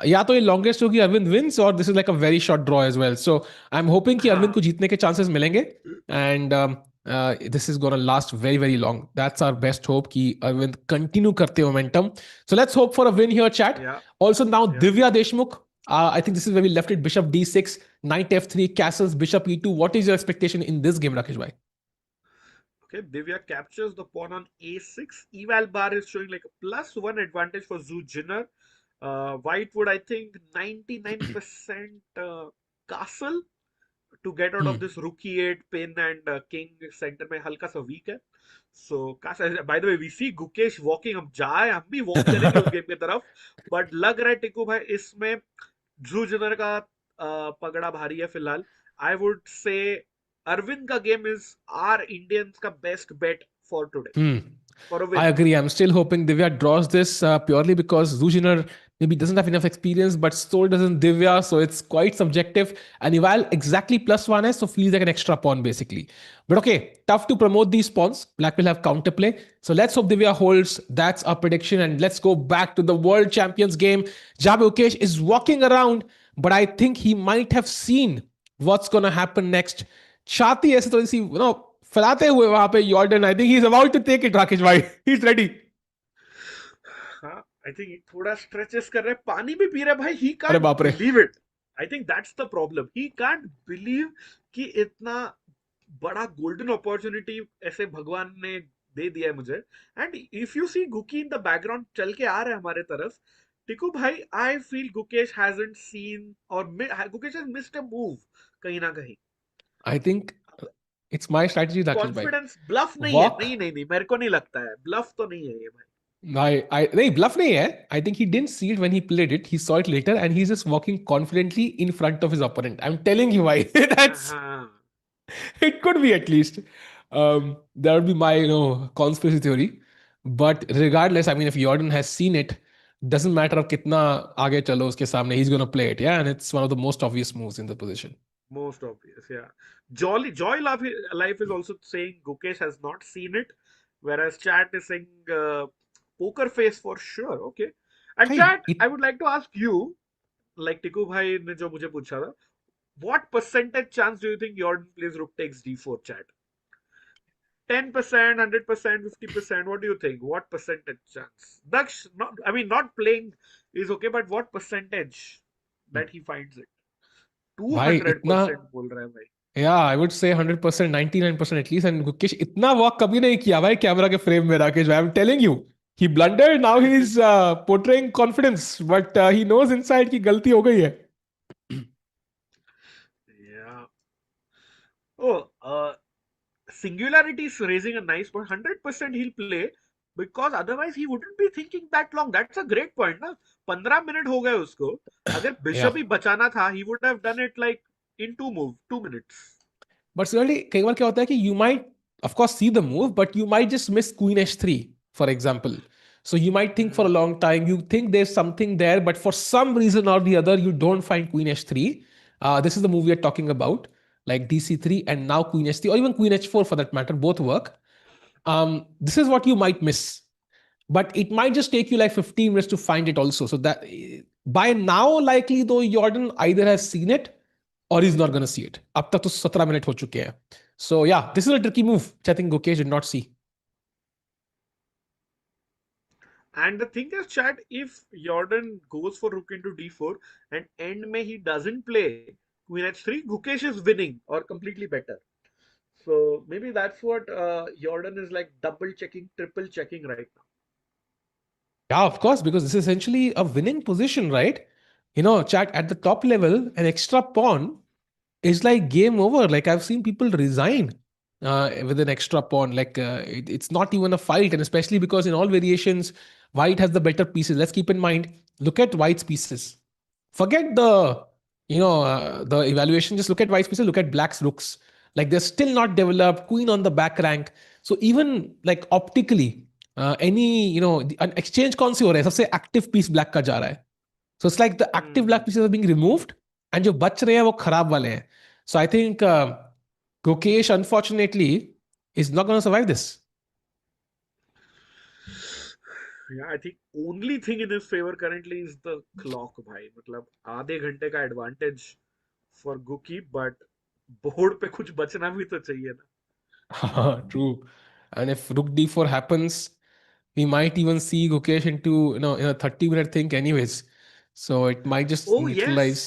या तो ये longest होगी Arvind wins or this is like a very short draw as well. So I'm hoping कि Arvind हाँ, को जीतने के chances मिलेंगे and this is gonna last very very long. That's our best hope कि Arvind continue करते momentum. So let's hope for a win here, chat. yeah, Also now yeah. Divya Deshmukh. I think this is where we left it. Bishop d6, knight f3, castles, bishop e2. What is your expectation in this game, Rakesh bhai? Okay, Divya captures the pawn on a6. Eval bar is showing like a +1 advantage for Zhu Jiner. White would, I think, 99% castle to get out of Hmm. this rook e8 pin and king center में हल्का सा weak है. So by the way, we see Gukesh walking. हम जाए, हम भी walk करेंगे उस गेम की तरफ. But लग रहा है टिकू भाई इसमें ध्रुव जुनर का पगड़ा भारी है फिलहाल. I would say Arvind का game is our Indians का best bet for today Hmm. for a I win. agree. I'm still hoping Divya draws this purely because Zhu Jiner maybe doesn't have enough experience, but so doesn't Divya. So it's quite subjective. And Ival exactly +1 is, so feels like an extra pawn basically. But okay, tough to promote these pawns. Black will have counterplay. So let's hope Divya holds. That's our prediction. And let's go back to the World Champions game. Ukesh is walking around, but I think he might have seen what's going to happen next. छाती ऐसे थोड़ी सी फैलाते हुए वहां पे Jorden I think he is about to take it Rakesh भाई he is ready हाँ, I think थोड़ा स्ट्रेचेस कर रहे हैं, पानी भी पी रहे हैं भाई. He अरे can't बाप रे believe it. I think that's the problem. He can't believe कि इतना बड़ा golden opportunity ऐसे भगवान ने दे दिया है मुझे. And if you see Guki in the background चल के आ रहा है हमारे तरफ, टिकू भाई, I feel Gukesh hasn't seen or Gukesh has missed a move कहीं ना कहीं. आई think it's my strategy Rakesh भाई कॉन्फिडेंस ब्लफ नहीं है. वॉक नहीं नहीं नहीं, मेरे को नहीं लगता है ब्लफ तो नहीं है ये भाई. I नहीं bluff नहीं है I think he didn't see it when he played it he saw it later and he's just walking confidently in front of his opponent I'm telling you why that's हाँ. it could be at least that would be my conspiracy theory but regardless I mean if Jordan has seen it doesn't matter अब कितना आगे चलो उसके सामने he's gonna play it yeah and it's one of the most obvious moves in the position Most obvious, yeah. Joy Life is also saying Gukesh has not seen it, whereas Chat is saying poker face for sure. Okay. And भाई Chat, I would like to ask you, like Tiku bhai ने जो मुझे पूछा था, what percentage chance do you think Jordan plays rook takes d4, Chat? 10%, 100%, 50%. What do you think? What percentage chance? Daksh, not, I mean, not playing is okay, but what percentage that he finds it? भाई इतना 200% बोल रहा है भाई. Yeah, I would say 100%, 99% at least. And Gukesh इतना walk कभी नहीं किया भाई कैमरा के फ्रेम में राकेश भाई. I'm telling you, he blundered. Now he's portraying confidence, but he knows inside कि गलती हो गई है. Yeah. Oh, Singularity is raising a nice point. 100% he'll play because otherwise he wouldn't be thinking that long. That's a great point, ना. 15 minute हो गए उसको. अगर Yeah. बिशप ही बचाना था, he would have done it like in 2 minutes. But certainly कई बार क्या होता है कि you might of course see the move, but you might just miss queen h3, for example. So you might think for a long time, you think there's something there, but for some reason or the other, you don't find queen h3. This is the move we are talking about, like dc3 and now queen h3, or even queen h4 for that matter, both work. This is what you might miss. But it might just take you like 15 minutes to find it also. So that by now, likely though, Jordan either has seen it or he's not going to see it. अब तक तो 17 minute हो चुके हैं. So yeah, this is a tricky move which I think Gukesh did not see. And the thing is, Chad, if Jordan goes for rook into d4 and end may he doesn't play queen h3, Gukesh is winning or completely better. So maybe that's what Jordan is like double checking, triple checking right now. Yeah, of course, because this is essentially a winning position, right? Chat at the top level, an extra pawn is like game over. Like I've seen people resign with an extra pawn. Like it's not even a fight, and especially because in all variations, white has the better pieces. Let's keep in mind. Look at white's pieces. Forget the evaluation. Just look at white's pieces. Look at black's rooks. Like they're still not developed. Queen on the back rank. So even like optically, any an exchange कौन सी हो रहा है सबसे active piece black का जा रहा है. So it's like the active black pieces are being removed, and जो बच रहे हैं वो खराब वाले हैं. So I think Gukesh, unfortunately, is not going to survive this. Yeah, I think only thing in his favor currently is the clock, भाई. मतलब आधे घंटे का advantage for Guki, but board पे कुछ बचना भी तो चाहिए ना. True. And if Rook D4 happens, we might even see Gukesh into in a 30-minute think anyways. So it might just Oh neutralize.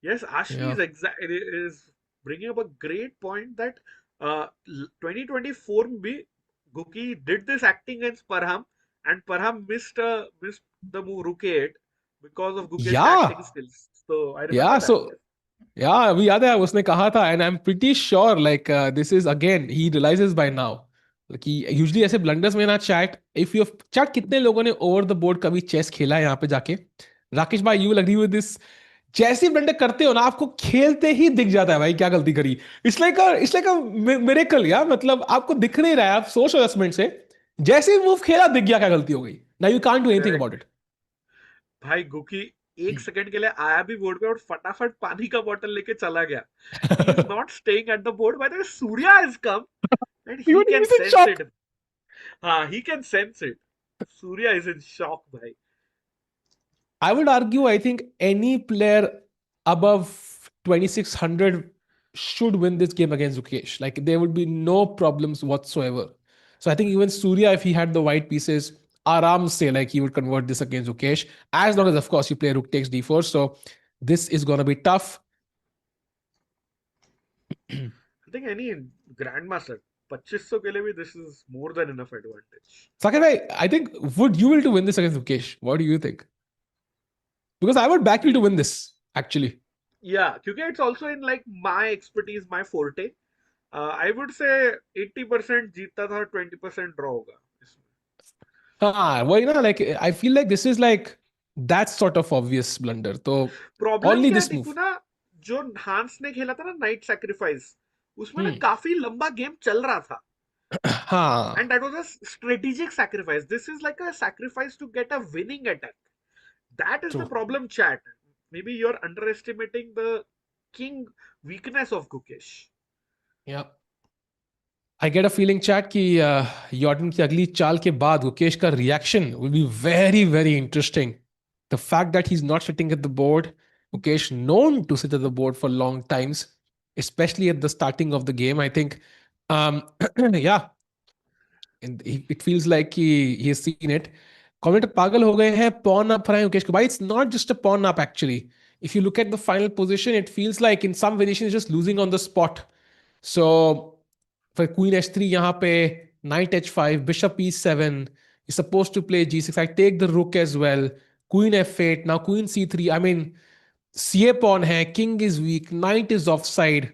yes, yes. Ashi Yeah. is bringing up a great point that 2024 में Guki did this acting against Parham, and Parham missed the move Rook 8 because of Gukesh Yeah. acting skills. So I Yeah. remember that. So yeah, we याद है उसने कहा था, and I'm pretty sure like this is again he realizes by now कि usually ऐसे blunders में ना chat if you chat कितने लोगों ने over the board कभी chess खेला है यहाँ पे जाके. राकेश भाई, you will agree with this. जैसे ब्लंडर करते हो ना, आपको खेलते ही दिख जाता है भाई क्या गलती करी. इट्स लाइक अ मिरेकल यार. मतलब आपको दिख नहीं रहा है, आप सोच एडजस्टमेंट से जैसे ही मूव खेला दिख गया क्या गलती हो गई. Now you can't do anything about Correct. भाई गुकी एक इट. सेकंड के लिए आया भी बोर्ड पे और फटाफट पानी का बोतल लेके चला गया. He is not staying at the board. By the way, Surya has come and he Even can he's in sense shock. it. हाँ, he can sense it. Surya is in shock, भाई. I would argue, I think any player above 2600 should win this game against Zukesh. Like there would be no problems whatsoever. So I think even Surya, if he had the white pieces, Aram say like he would convert this against Zukesh, as long as of course you play Rook takes D4. So this is gonna be tough. I think any grandmaster 2500 के लिए भी this is more than enough advantage. Sakir bhai, I think would you will to win this against Zukesh? What do you think? Because I would back you to win this actually. Yeah, क्योंकि it's also in like my expertise, my forte. I would say 80% जीतता था, 20% draw होगा इसमें. हाँ वही ना, like I feel like this is like that sort of obvious blunder. तो problem only क्या है this देखो move. ना, जो हांस ने खेला था ना नाइट सैक्रिफाइस, उसमें ना Hmm. काफी लंबा गेम चल रहा था. हाँ. And that was a strategic sacrifice. This is like a sacrifice to get a winning attack. That is the True. problem, chat. Maybe you're underestimating the king weakness of Gukesh. Yeah. I get a feeling chat कि यॉर्डन की अगली चाल के बाद गुकेश का reaction will be very very interesting. The fact that he's not sitting at the board, Gukesh known to sit at the board for long times, especially at the starting of the game. I think, um, yeah, and it feels like he has seen it. Commentator पागल हो गए हैं pawn up रहे हैं गुकेश को भाई. It's not just a pawn up actually. If you look at the final position, it feels like in some variations he's just losing on the spot. So for queen h3 यहाँ पे knight h5 bishop e7, you're supposed to play g6. I take the rook as well. Queen f8, now queen c3. I mean, ca pawn hai, king is weak, knight is offside.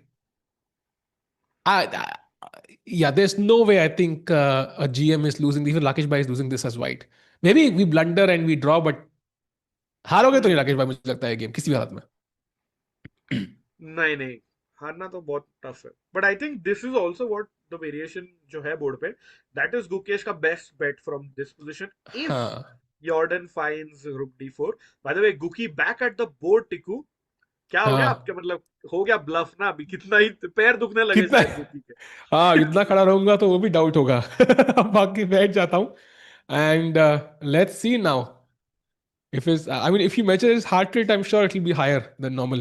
I, yeah, there's no way I think a GM is losing. Even Rakesh Bhai is losing this as white. Maybe we blunder and we draw, but हारोगे तो नहीं Rakesh Hmm. भाई, मुझे लगता है game किसी भी हालत में. नहीं नहीं, हारना तो बहुत टफ है. But I think this is also what the variation जो है बोर्ड पे, दैट इज गुकेश का best bet from this position if हाँ. Jordan finds rook d4. By the way, Guki back at the board, Tiku. क्या हो गया आपके, हाँ. मतलब हो गया ब्लफ ना, अभी कितना ही पैर दुखने लगे कितना. शायद गुकी के. हाँ, इतना खड़ा रहूंगा तो वो भी डाउट होगा. बाकी बैठ जाता हूँ. And let's see now. If you measure his heart rate, I'm sure it'll be higher than normal.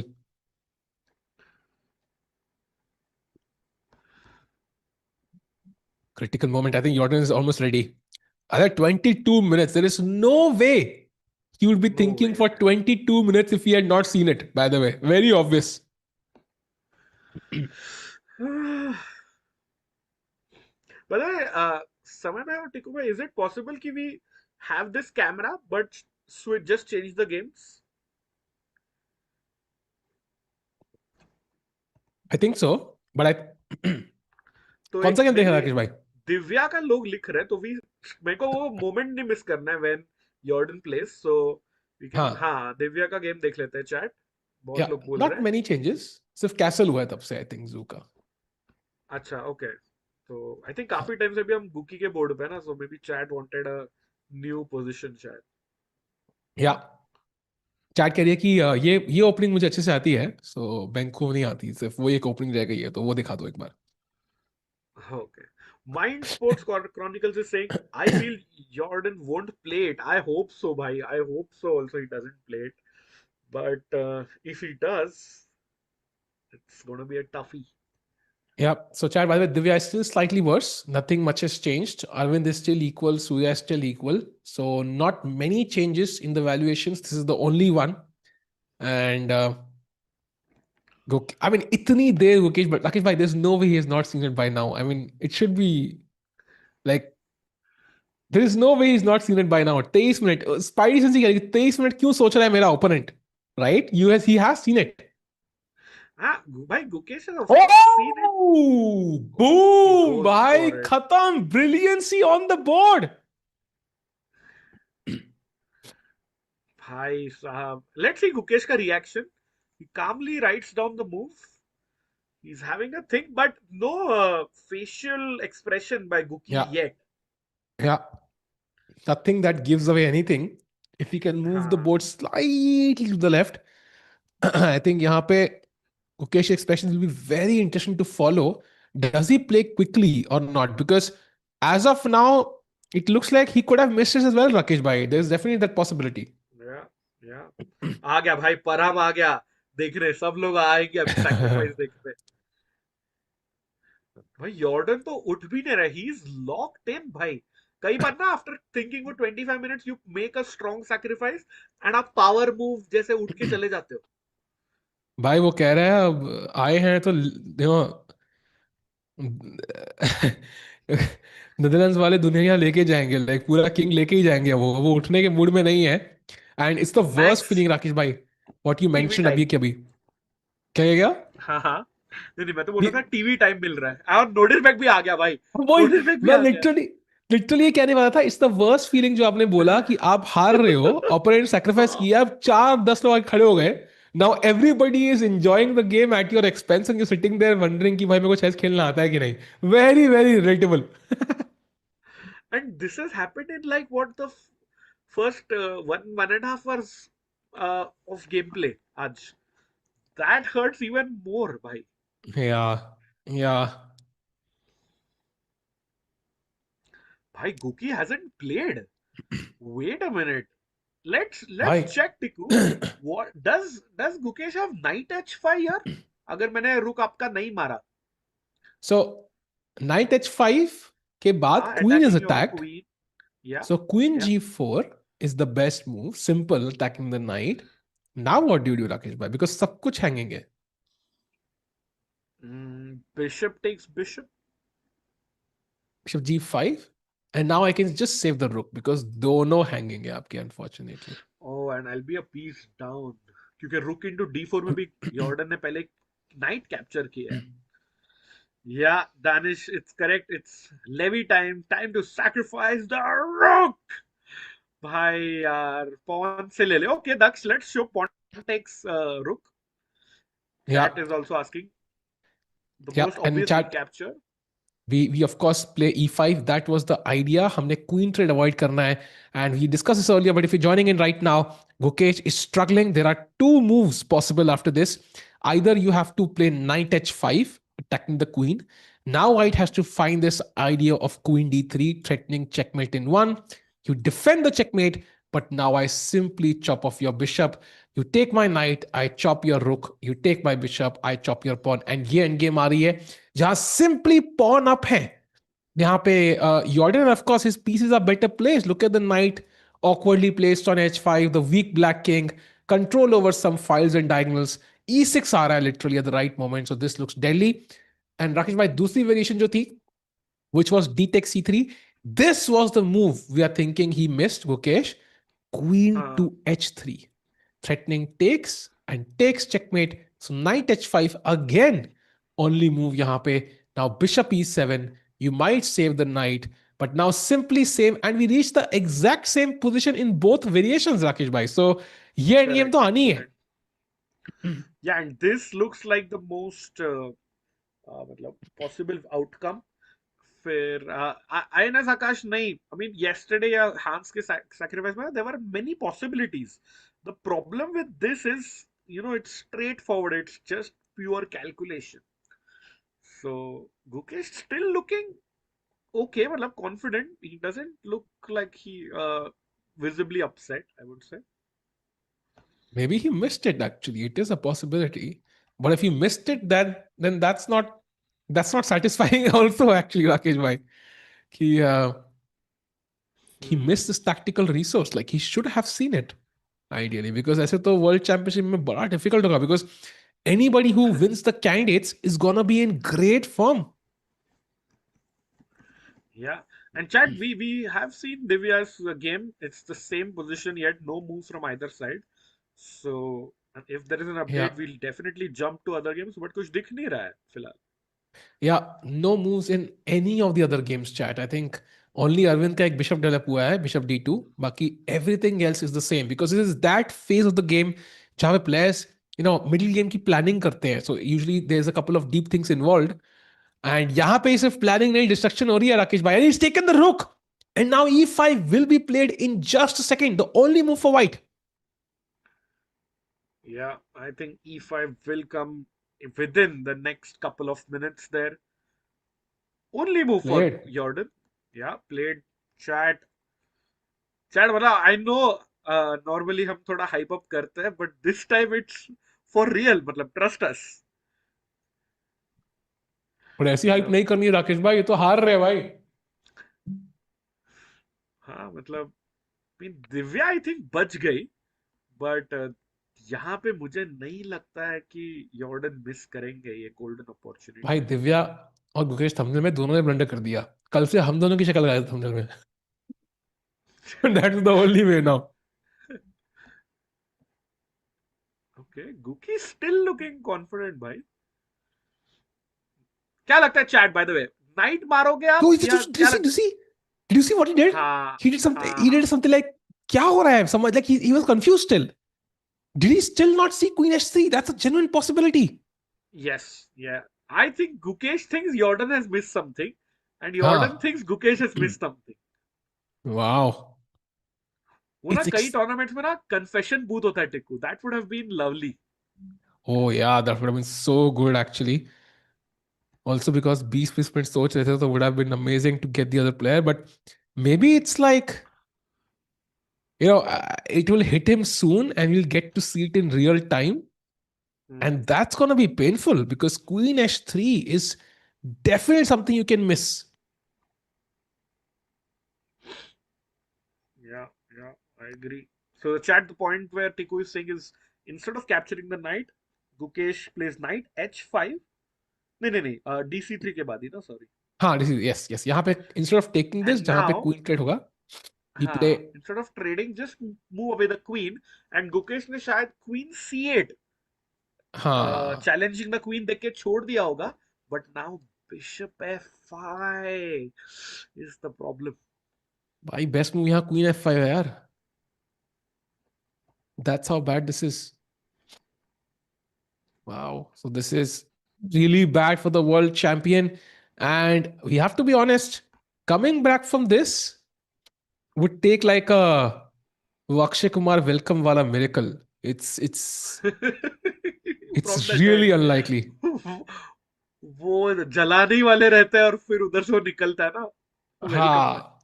Critical moment. I think Jordan is almost ready. Other 22 minutes. There is no way he would be No thinking way, for 22 minutes if he had not seen it, by the way. Very obvious. man. By the way, Samay bhai or Tiku bhai, is it possible कि we have this camera but just change the games? I think so. But I. तो कौन एक सा game मे देखा भी राकेश भाई? दिव्या का लोग लिख रहे हैं, तो वी मेरे को वो मोमेंट नहीं मिस करना है when Jordan plays, so we can. हाँ. हाँ, दिव्या का गेम देख लेते हैं चैट. बहुत Yeah. लोग बोल रहे Not हैं. many changes. सिर्फ कैसल हुआ है तब से, I think, जू का. अच्छा, ओके. तो आई थिंक काफी टाइम से भी हम गुकी के बोर्ड पे हैं ना, so may be chat wanted a new position शायद. Yeah. चैट कह रही है कि ये ओपनिंग मुझे अच्छे से आती है, सो बैंक को नहीं आती, सिर्फ वो एक ओपनिंग रह गई है, तो वो दिखा दो एक बार। Okay. Mind Sports Chronicles is saying, I feel Jordan won't play it. I hope so, bhai. I hope so also he doesn't play it. But if he does, it's going to be a toughie. Yeah. So, Chad, by the way, Divya is still slightly worse. Nothing much has changed. Arvind is still equal. Surya is still equal. So, not many changes in the valuations. This is the only one. And I mean, itni der Gukesh, but Rakesh bhai, there's no way he has not seen it by now. I mean, it should be like, there is no way he's not seen it by now. 23 minute spidey sense ही कह रही है, 23 minute क्यों सोच रहा है मेरा opponent, right? He has seen it. Ah, bhai, Gukesh has of course seen it. Oh, He boom, goes bhai, for it. khatam, brilliancy on the board. Bhai sahab. Let's see Gukesh ka reaction. He calmly writes down the move. He's having a thing, but no facial expression by Guki Yeah, yet. yeah. Nothing that gives away anything. If he can move the हाँ. board slightly to the left, I think यहाँ पे Gukesh's expressions will be very interesting to follow. Does he play quickly or not? Because as of now, it looks like he could have missed it as well, Rakesh bhai. There's definitely that possibility. Yeah, yeah. आ गया भाई, परहम आ गया. देख रहे सब लोग आएंगे अभी sacrifice देखने. भाई यॉर्डन तो उठ भी नहीं रहा. ही इज लॉक्ड इन भाई. कई बार ना after thinking for 25 minutes you make a strong sacrifice and आप पावर मूव जैसे उठ के चले जाते हो. भाई वो कह रहा है अब आए हैं तो देखो नेदरलैंड्स वाले दुनिया लेके जाएंगे, लाइक पूरा किंग लेके ही जाएंगे. वो उठने के मूड में नहीं है. And it's the worst max feeling Rakesh भाई, what you TV mentioned time. अभी के अभी. क्या गया? हाँ हाँ. नहीं नहीं, मैं तो बोल रहा था टीवी टाइम मिल रहा है. और नोडिरबेक भी आ गया भाई. वही नोडिरबेक भी मैं आ गया. लिटरली लिटरली ये कहने वाला था. इट्स द वर्स्ट फीलिंग जो आपने बोला कि आप हार रहे हो, ऑपोनेंट सेक्रीफाइस किया, अब 4-10 लोग आके खड़े हो गए. Now everybody is enjoying the game at your expense and you sitting there wondering कि भाई मेरे को चेस खेलना आता है कि नहीं. Very very relatable. And this has happened in like what the first 1.5 hours of gameplay. Aj. That hurts even more, bhai. Yeah, yeah. Bhai, Guki hasn't played. Wait a minute. Let's भाई check, Tiku. What does Gukesh have knight h5 here? अगर मैंने रुक आपका नहीं मारा. सो night h5 के बाद queen is Attacking your attacked. queen. Yeah, so queen yeah. g4 is the best move. Simple attacking the knight. Now what do you do, Rakesh bhai? Because सब कुछ हैंगिंग है. Bishop takes bishop. Bishop g5 and now I can just save the rook because दोनों hanging है आपके, unfortunately. Oh, and I'll be a piece down. क्योंकि रुक into d4 में भी यॉर्डन ने पहले नाइट कैप्चर किया है. Yeah, Danish, it's correct. It's levy time. Time to sacrifice the rook. भाई यार pawn से ले ले. Okay, Daksh, let's show pawn takes rook. Yeah, Chat is also asking. The yeah. most And obvious chat, capture. we of course play e5. That was the idea. हमने queen trade avoid करना है. And we discussed this earlier, but if you're joining in right now, Gukesh is struggling. There are two moves possible after this. Either you have to play knight h5, attacking the queen. Now white has to find this idea of queen d3, threatening checkmate in one. You defend the checkmate, but now I simply chop off your bishop. You take my knight, I chop your rook. You take my bishop, I chop your pawn. And ये endgame आ रही है जहां simply pawn up है. यहाँ पे Jordan, of course, his pieces are better placed. Look at the knight awkwardly placed on h5, the weak black king, control over some files and diagonals. e6 आ रहा है literally at the right moment, so this looks deadly. And Rakesh भाई दूसरी variation जो थी, which was d takes c3, this was the move we are thinking he missed, Gukesh. Queen हाँ. to h3, threatening takes and takes checkmate. So knight h5 again, only move यहाँ पे. Now bishop e7, you might save the knight, but now simply save, and we reach the exact same position in both variations, Rakesh bhai. So ये endgame तो आनी है. Yeah, and this looks like the most possible outcome. फिर INS आकाश नहीं, I mean yesterday या Hans के sacrifice में there were many possibilities. The problem with this is, it's straightforward. It's just pure calculation. So Gukesh still looking okay, मतलब confident. He doesn't look like he visibly upset, I would say. Maybe he missed it actually. It is a possibility. But if he missed it, then that's not satisfying also actually, Rakesh bhai. He missed this tactical resource. Like he should have seen it ideally, because ऐसे तो World Championship में बड़ा difficult होगा, because anybody who wins the candidates is gonna be in great form. Yeah, and Chad, we have seen Divya's game. It's the same position yet, no moves from either side. So if there is an Yeah. update, we'll definitely jump to other games. But कुछ दिख नहीं रहा है फिलहाल. Yeah, no moves in any of the other games, chat. I think only Arvind का एक bishop develop हुआ है, bishop d2. बाकी everything else is the same, because it is that phase of the game जहाँ पे players, middle game की planning करते हैं. So usually there's a couple of deep things involved. And यहाँ पे सिर्फ planning नहीं, distraction हो रही है राकेश भाई. And he's taken the rook. And now e5 will be played in just a second. The only move for white. Yeah, I think e5 will come within the next couple of minutes there. Only move for Jordan. Yeah, played. Chat, मतलब I know normally हम थोड़ा hype up करते हैं, but this time it's for real. मतलब trust us. और ऐसी hype नहीं करनी राकेश भाई, ये तो हार रहे भाई. हाँ, मतलब दिव्या आई थिंक बच गई, बट यहाँ पे मुझे नहीं लगता है कि यॉर्डन मिस करेंगे ये गोल्डन अपॉर्चुनिटी. भाई दिव्या और गुकेश थंबनेल में दोनों ने ब्लंडर कर दिया. कल से हम दोनों की शक्ल लगाई थंबनेल में. That is the only way now. Okay, Guki still looking confident भाई. क्या लगता है chat, by the way, night मारोगे आप? Did you see what he did? He did something. He did something like, क्या हो रहा है? Somewhat like he was confused still. Did he still not see Queen h3? That's a genuine possibility. Yes, yeah. I think Gukesh thinks Jordan has missed something, and Jordan thinks Gukesh has missed something. Wow. वो ना कई tournaments में ना confession booth होता है Tikku. That would have been lovely. Oh yeah, that would have been so good actually. Also because 20 minute सोच रहे थे, तो would have been amazing to get the other player. But maybe it's like, it will hit him soon and we'll get to see it in real time. And that's going to be painful, because Queen h3 is definitely something you can miss. Yeah, I agree. So the chat, the point where Tiku is saying is, instead of capturing the knight, Gukesh plays knight h5. नहीं, dc3 के बाद ही ना, sorry. हाँ, yes. यहाँ पे instead of taking this, जहाँ पे queen trade होगा, instead of trading, just move away the queen. And Gukesh ने शायद queen c8 challenging the queen देख के छोड़ दिया होगा. But now bishop f5 is the problem. भाई best move यहाँ queen f5 है यार. That's how bad this is. Wow. So this is really bad for the world champion. And we have to be honest, coming back from this would take like a Akshay Kumar welcome wala miracle. It's really unlikely. वो जलाने वाले रहते हैं और फिर उधर से निकलता है ना. हाँ,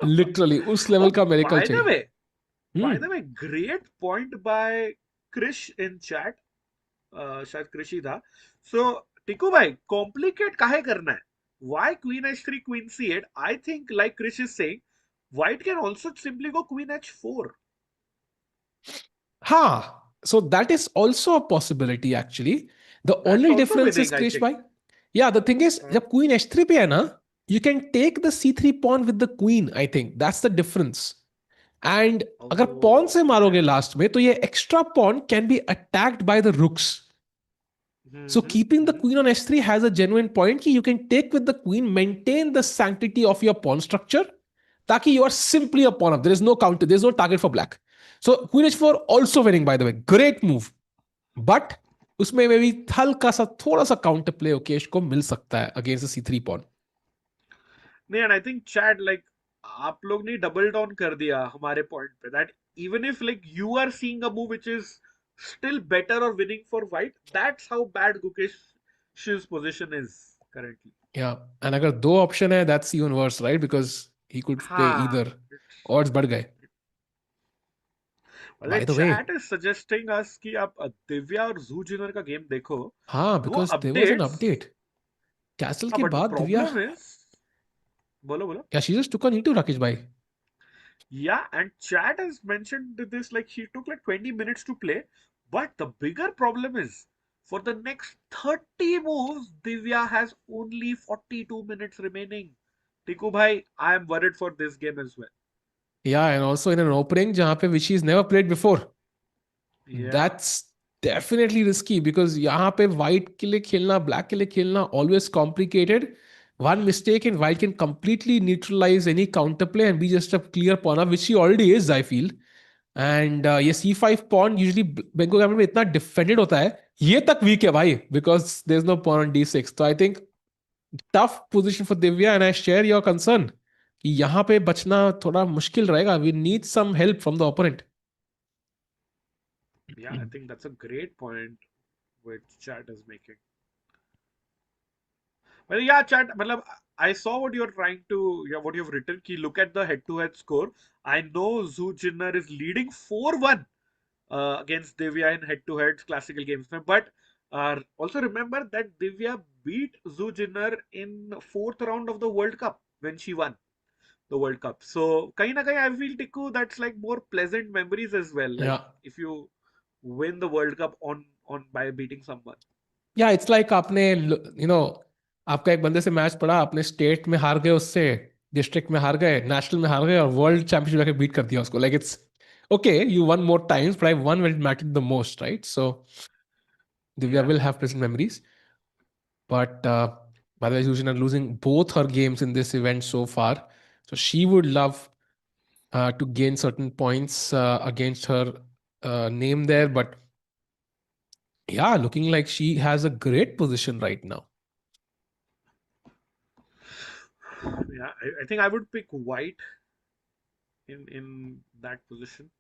literally उस लेवल का miracle चाहिए. By the way, great point by Krish in chat. शायद कृषि था. So टिकू भाई, complicate काहे करना है? Why queen h3, queen c8? I think, like Krish is saying, white can also simply go queen h4. So that is also a possibility actually. The only difference is, Krish bhai, the thing is, जब queen h3 पे है ना, you can take the c3 pawn with the queen. I think that's the difference. And अगर pawn से मारोगे last में, तो ये extra pawn can be attacked by the rooks. So keeping the queen on h3 has a genuine point कि you can take with the queen, maintain the sanctity of your pawn structure, ताकि you are simply a pawn up. There is no counter, there is no target for black. So queen h4 also winning, by the way. Great move. But उसमें maybe हल्का सा थोड़ा सा counter play Gukesh को मिल सकता है against the c3 pawn. नहीं, and I think chat like आप लोग ने डबल डाउन कर दिया हमारे पॉइंट पे that even if like you are seeing a move which is still better or winning for white, that's how bad Gukesh's position is currently. Yeah, and अगर दो option है that's even worse, right? Because he could play हाँ, either. it's Odds बढ़ गए. मतलब By the way, chat is suggesting us कि आप दिव्या और जू जिनर का गेम देखो. हाँ, वो because there was an updates. update. Castle हाँ, के but the बाद दिव्या, problem is, बोलो बोलो. yeah, she just took on E2 Rakesh bhai. Yeah, and chat has mentioned this like she took like 20 minutes to play. But the bigger problem is for the next 30 moves, Divya has only 42 minutes remaining. Tiku bhai, I am worried for this game as well. Yeah, and also in an opening जहाँ पे which he's never played before. Yeah, That's definitely risky because यहाँ पे white के लिए खेलना, black के लिए खेलना always complicated. One mistake and white can completely neutralize any counterplay and be just a clear pawn up, which he already is, I feel. And ये C5 pawn usually Benko gamut में इतना defended होता है, ये तक weak है भाई because there's no pawn on D6. So I think tough position for Divya and I share your concern कि यहाँ पे बचना थोड़ा मुश्किल रहेगा. We need some help from the opponent. yeah, I think that's a great point which chat is making. Well, yeah, chat. Matlab, I saw what you're trying to, yeah, what you've written. Ki look at the head-to-head score. I know Zhu Jiner is leading 4-1 against Divya in head-to-heads classical games. But also remember that Divya beat Zhu Jiner in fourth round of the World Cup when she won the World Cup. So, kahin na kahin, I feel Tikku that's like more pleasant memories as well. Like Yeah. if you win the World Cup on by beating someone. या it's like आपने आपका एक बंदे से match पड़ा, आपने state में हार गए उससे, डिस्ट्रिक्ट में हार गए, नेशनल में हार गए और वर्ल्ड चैंपियनशिप जाके बीट कर दिया उसको. Like it's okay, you one more times but I one when it mattered the most, right? So Divya Yeah. Will have pleasant memories. But by the way, Susan are losing both her games in this event so far, so she would love to gain certain points against her name there. But yeah, looking like she has a great position right now. Yeah, I think I would pick white in that position.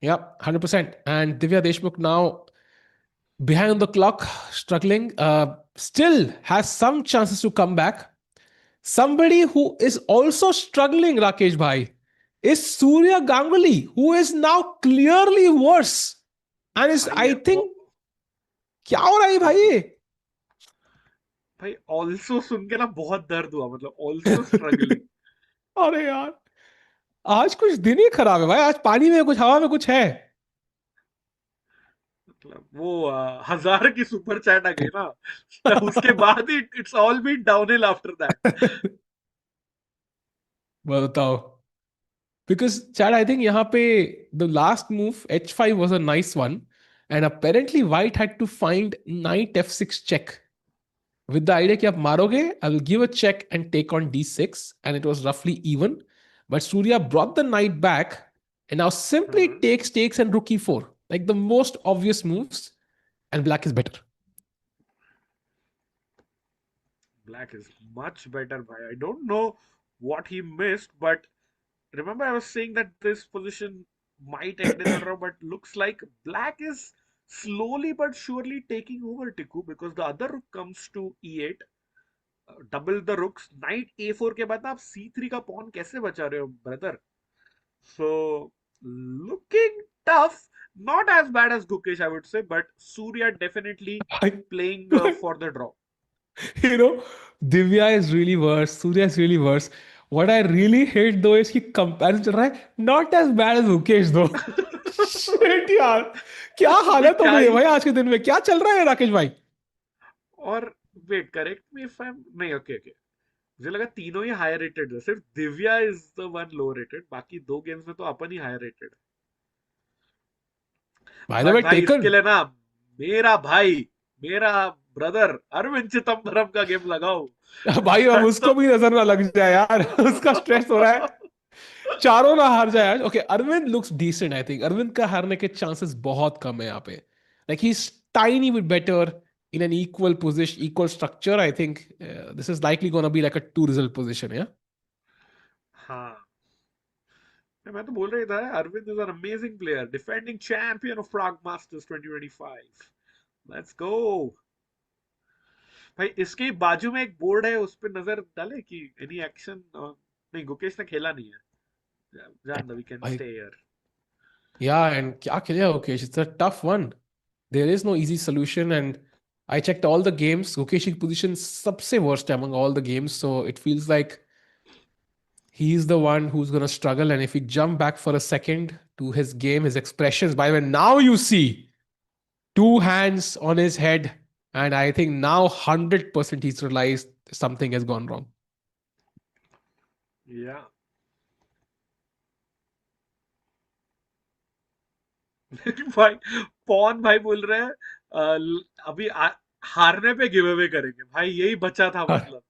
Yeah, 100%. And Divya Deshmukh now behind on the clock, struggling, still has some chances to come back. Somebody who is also struggling, Rakesh Bhai, is Surya Ganguly, who is now clearly worse. And is, भाई I ये think, क्या हो रहा है भाई ये? भाई also सुन के ना बहुत दर्द हुआ, मतलब also struggling. अरे यार, आज कुछ दिन ही खराब है भाई. आज पानी में कुछ, हवा में कुछ है. मतलब वो 1000 की सुपर चैट आ गई ना, उसके बाद ही it's all been downhill after that. बताओ. Because Chad, I think यहाँ पे the last move h5 was a nice one, and apparently White had to find knight f6 check with the idea कि आप मारोगे, I will give a check and take on d6, and it was roughly even. But Surya brought the knight back and now simply takes and rook e4, like the most obvious moves, and Black is better. Black is much better, bhai. I don't know what he missed, but remember I was saying that this position might end in a draw, but looks like black is slowly but surely taking over Tiku because the other rook comes to e8, double the rooks, knight a4 के बाद आप c3 का pawn कैसे बचा रहे हो brother? So looking tough, not as bad as Gukesh I would say, but Surya definitely playing for the draw. You know, Divya is really worse. Surya is really worse. What I really hate though is कि comparison चल रहा है. Not as bad as Mukesh though. Shit यार, क्या अबे हालत हो क्या गई है ही. भाई आज के दिन में? क्या चल रहा है राकेश भाई? और wait correct me if I am नहीं, ओके ओके, मुझे लगा तीनों ही हाई रेटेड है, सिर्फ Divya is the one low rated, बाकी दो गेम्स में तो अपन ही हाई रेटेड है. By the बट way, भाई इसके taken. लिए ना मेरा भाई, मेरा ब्रदर अरविंद चिदम्बरम का गेम लगाओ. भाई अब दैट्स उसको भी नजर ना लग जाए यार. उसका स्ट्रेस हो रहा है. चारों ना हार जाए आज. Okay, Arvind looks decent. I think Arvind का हारने के चांसेस बहुत कम है यहाँ पे. Like he is tiny bit better. in an equal position, equal structure, I think this is likely going to be like a 2-result position. Yeah. हाँ, मैं तो बोल रही था, Arvind is an amazing player, defending champion of Prague Masters 2025. Let's go भाई. इसके बाजू में एक बोर्ड है, उस पे नजर डाले कि एनी एक्शन. नहीं, गुकेश ने खेला नहीं है. जान दो, वी कैन भाई, स्टे हियर. yeah, and क्या खेलेगा Gukesh? It's a tough one. There is no easy solution, and I checked all the games. Gukesh's position सबसे worst among all the games, so it feels like he's the one who's going to struggle. And if we jump back for a second to his game, his expressions, by the way, now you see two hands on his head, and I think now 100% he's realized something has gone wrong. या भाई, पौन भाई बोल रहे हैं अभी हारने पे गिव अवे करेंगे भाई. यही बचा था मतलब.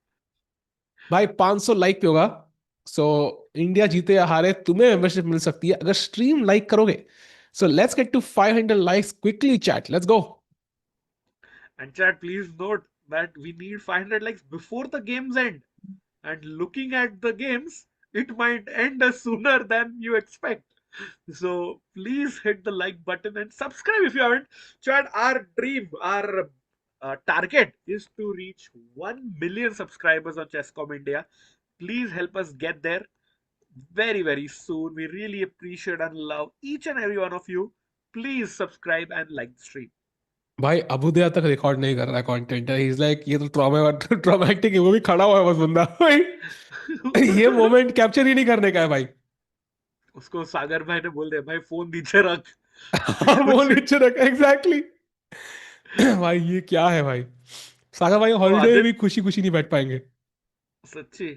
भाई 500 लाइक पे होगा, सो इंडिया जीते या हारे तुम्हें मेंबरशिप मिल सकती है अगर स्ट्रीम लाइक करोगे. So let's get to 500 likes quickly chat, let's go. And chat, please note that we need 500 likes before the games end. And looking at the games, it might end sooner than you expect. So please hit the like button and subscribe if you haven't. Chat, our dream, our target is to reach 1 million subscribers on Chesscom India. Please help us get there very, very soon. We really appreciate and love each and every one of you. Please subscribe and like the stream. भाई अबुदया तक record नहीं कर रहा है content. He is like ये तो traumatic है, वो भी खड़ा हुआ है बस बंदा. भाई ये मोमेंट कैप्चर ही नहीं करने का है भाई. उसको सागर भाई ने बोल दिया, भाई फोन नीचे रख. वो नीचे रखा एग्जैक्टली. भाई ये क्या है भाई. सागर भाई तो हॉलीडे में भी आदित्य, खुशी खुशी नहीं बैठ पाएंगे. सच्ची,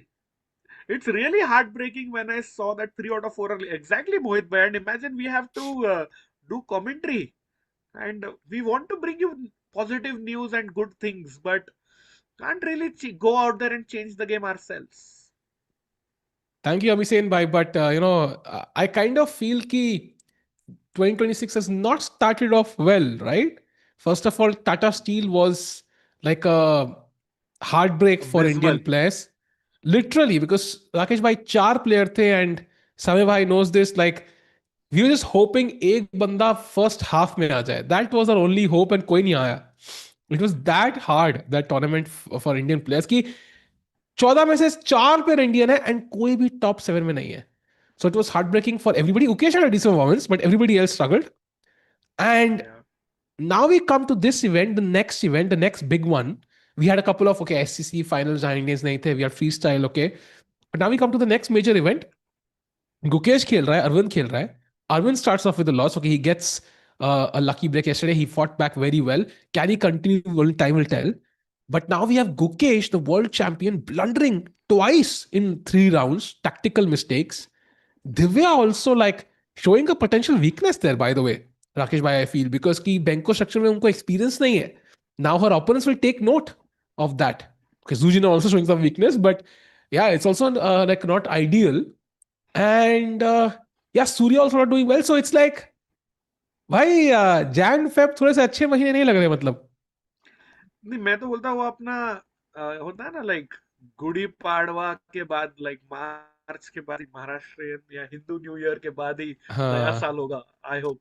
it's really heartbreaking when I saw that 3 out of 4 are exactly Mohit bhai. And imagine we have to do commentary, and we want to bring you positive news and good things, but can't really go out there and change the game ourselves. Thank you, Abhishek bhai, but I kind of feel ki 2026 has not started off well, right? First of all, Tata Steel was like a heartbreak for Indian Abysmal. players. Literally, because Rakesh bhai 4 player the, and Samir bhai knows this, like we were just hoping एक बंदा first half में आ जाए. That was our only hope, and कोई नहीं आया. It was that hard, that tournament for Indian players कि 14 में से 4 player Indian है and कोई भी top 7 में नहीं है. So it was heartbreaking for everybody. Ukesh had a decent performance, but everybody else struggled. And Yeah. now we come to this event, the next big one. We had a couple of SCC finals, Indians nahi the. We had freestyle, okay. But now we come to the next major event. Gukesh खेल रहा है, Arvind खेल रहा है. Arvind starts off with a loss. Okay, he gets a lucky break yesterday. He fought back very well. Can he continue? Only time will tell. But now we have Gukesh, the world champion, blundering twice in 3 rounds, tactical mistakes. Divya also like showing a potential weakness there, by the way, Rakesh bhai, I feel, because ki Benko structure mein unko experience nahi hai. Now her opponents will take note of that. Okay, Zhu Jiner also showing some weakness, but yeah, it's also like not ideal. And yeah, Surya also not doing well. So it's like, भाई Jan Feb थोड़े से अच्छे महीने नहीं लग रहे मतलब. नहीं, मैं तो बोलता हूँ वो अपना होता है ना, लाइक गुड़ी पाड़वा के बाद, लाइक मार्च के बाद ही महाराष्ट्र या हिंदू न्यू ईयर के बाद ही नया हाँ साल होगा. आई होप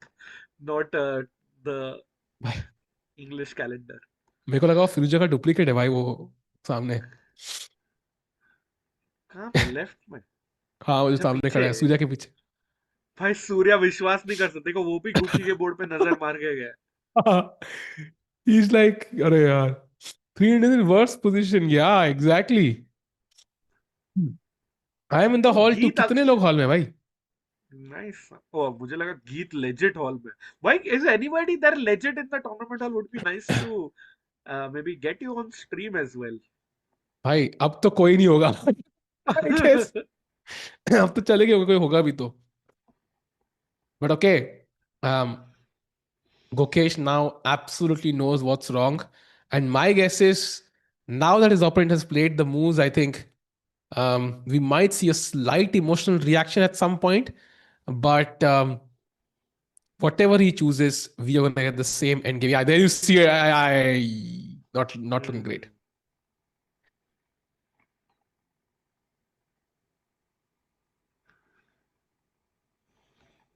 नॉट द भाई, इंग्लिश कैलेंडर. मेरे को लगा फिरोजा का डुप्लीकेट है भाई वो सामने. कहाँ पे, लेफ्ट में? हाँ वो जो अच्छा, सामने खड़ा पीछे. है सूर्या के पीछे. भाई सूर्या विश्वास नहीं कर सकते, देखो वो भी गुकी के बोर्ड पे नजर मार के गया. He's like, अरे यार 300 in worst position. Yeah, exactly. I am in the O hall too. गीत. कितने लोग हॉल में भाई? नाइस. ओ मुझे लगा गीत लेजिट हॉल में. भाई is anybody there legit in the tournament hall? Would be nice to maybe get you on stream as well. भाई अब तो कोई नहीं होगा. I guess अब तो चलेगा, कोई होगा भी तो. But okay, um, Gukesh now absolutely knows what's wrong, and my guess is now that his opponent has played the moves, I think we might see a slight emotional reaction at some point. But whatever he chooses, we are going to get the same end game. Yeah, there you see. Not looking great.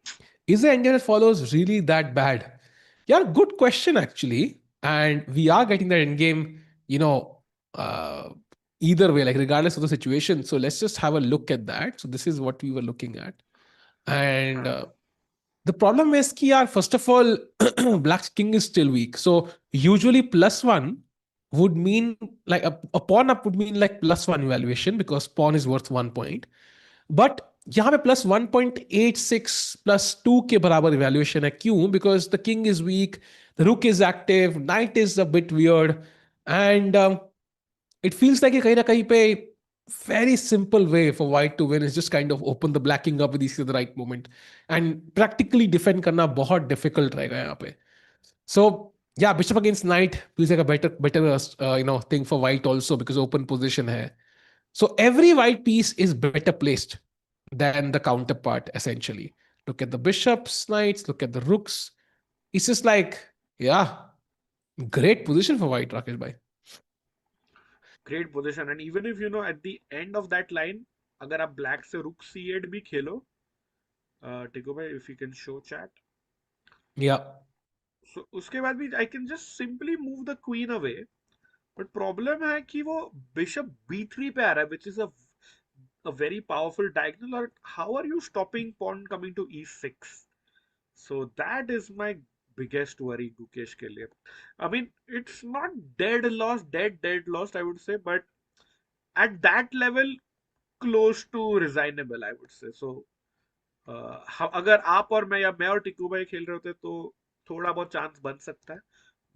Hmm. Is the engine that follows really that bad? Yeah, good question actually. And we are getting that end game, you know, uh, either way, like regardless of the situation. So let's just have a look at that. So this is what we were looking at. And हाँ. the problem is कि यार, first of all, Black's king is still weak. So usually +1 would mean like a pawn up would mean like +1 evaluation because pawn is worth 1 point. But यहाँ पे +1.86 +2 के बराबर evaluation है. क्यों? Because the king is weak, the rook is active, knight is a bit weird, and it feels like कहीं ना कहीं पे very simple way for white to win is just kind of open the black king up with the right moment and practically defend करना बहुत difficult रहेगा यहाँ पे. So yeah, bishop against knight feels like a better thing for white also because open position है. So every white piece is better placed than the counterpart, essentially. Look at the bishops, knights, look at the rooks. It's just like, yeah, great position for white, Rakesh bhai. Great position, and even if you know at the end of that line, अगर आप black से rook c8 भी खेलो, टिको भाई, if you can show chat, Yeah, so उसके बाद भी I can just simply move the queen away. But problem है कि वो bishop b3 पे आ रहा है, which is a very powerful diagonal. Or how are you stopping pawn coming to e6? So that is my biggest worry Gukesh के लिए. I mean, it's not dead lost, I would say, but at that level, close to resignable, I would say. So अगर आप और मैं और टिकू भाई खेल रहे होते तो थोड़ा बहुत चांस बन सकता है,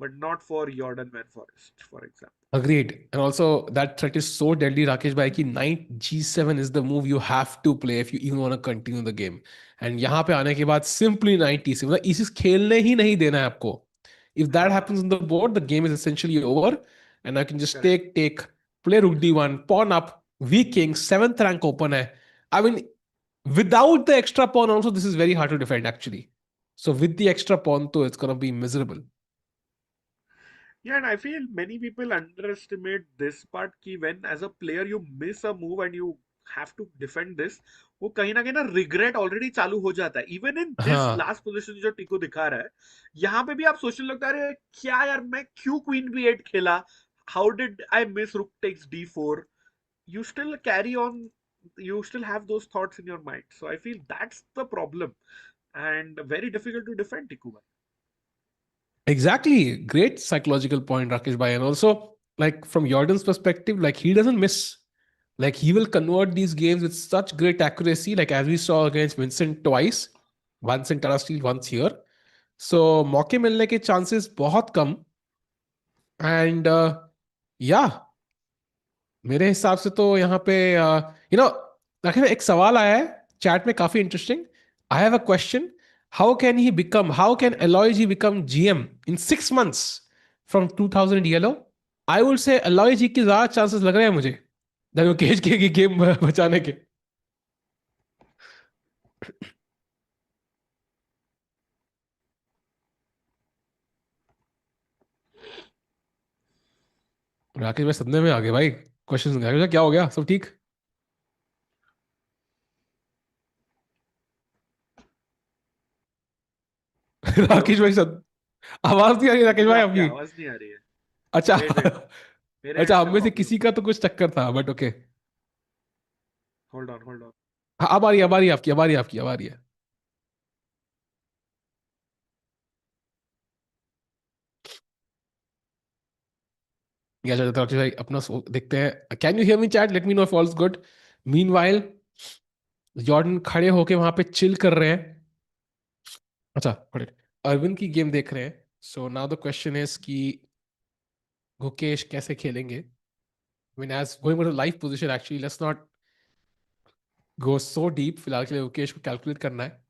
but not for Jordan Van Foreest, for example. agreed. And also, that threat is so deadly, Rakesh bhai, ki knight g7 is the move you have to play if you even want to continue the game. And यहाँ पे आने के बाद simply knight e6, मतलब e6 खेलने ही नहीं देना है आपको. If that happens हाँ, on the board, the game is essentially over, and I can just correct. take, play rook d1, pawn up, weak king, 7th rank open hai. I mean, without the extra pawn also, this is very hard to defend actually. So with the extra pawn though, it's gonna be miserable. Yeah, and I feel many people underestimate this part कि when as a player you miss a move and you have to defend this, वो कहीं ना regret already चालू हो जाता है. Even in this हाँ, last position जो टिको दिखा रहा है, यहाँ पे भी आप सोचने लगता है, अरे क्या यार, मैं क्यों queen b8 खेला? How did I miss rook takes d4? You still carry on, you still have those thoughts in your mind. So I feel that's the problem and very difficult to defend Tiku. exactly. Great psychological point, Rakesh bhai. And also, like from Jordan's perspective, like he doesn't miss. Like he will convert these games with such great accuracy, like as we saw against Vincent twice, once in Tara Steel, once here. So मौके मिलने के chances बहुत कम. And yeah, मेरे हिसाब से तो यहाँ पे यू नो आखिर एक सवाल आया है चैट में काफी interesting. I have a question. How can Alloy G become GM in 6 months from 2000 Elo? I would say Alloy G की ज्यादा चांसेस लग रहे हैं मुझे देन केज के गेम बचाने के. राकेश भाई सदमे में आ गए भाई. क्वेश्चन क्या हो गया? सब ठीक? हेलो. राकेश भाई सद आवाज नहीं आ रही राकेश मुझे भाई आपकी आपकी. आवाज नहीं आ रही है. अच्छा. वेट वेट, मेरे अच्छा, एंड से हम में से प्रॉब्लम किसी है. का तो कुछ चक्कर था but okay. Hold on hold on. हाँ, अब आ रही है, अब आ रही है आपकी, अब आ रही है आपकी, अब आ रही है. या चलो तो भाई अपना देखते हैं. Can you hear me chat? Let me know if all is good. Meanwhile Jordan खड़े होके वहां पे चिल कर रहे हैं. अच्छा, खड़े अरविंद की गेम देख रहे हैं. So now the question is कि गुकेश कैसे खेलेंगे. I mean as going to live position actually let's not go so deep. फिलहाल के लिए गुकेश को कैलकुलेट करना है.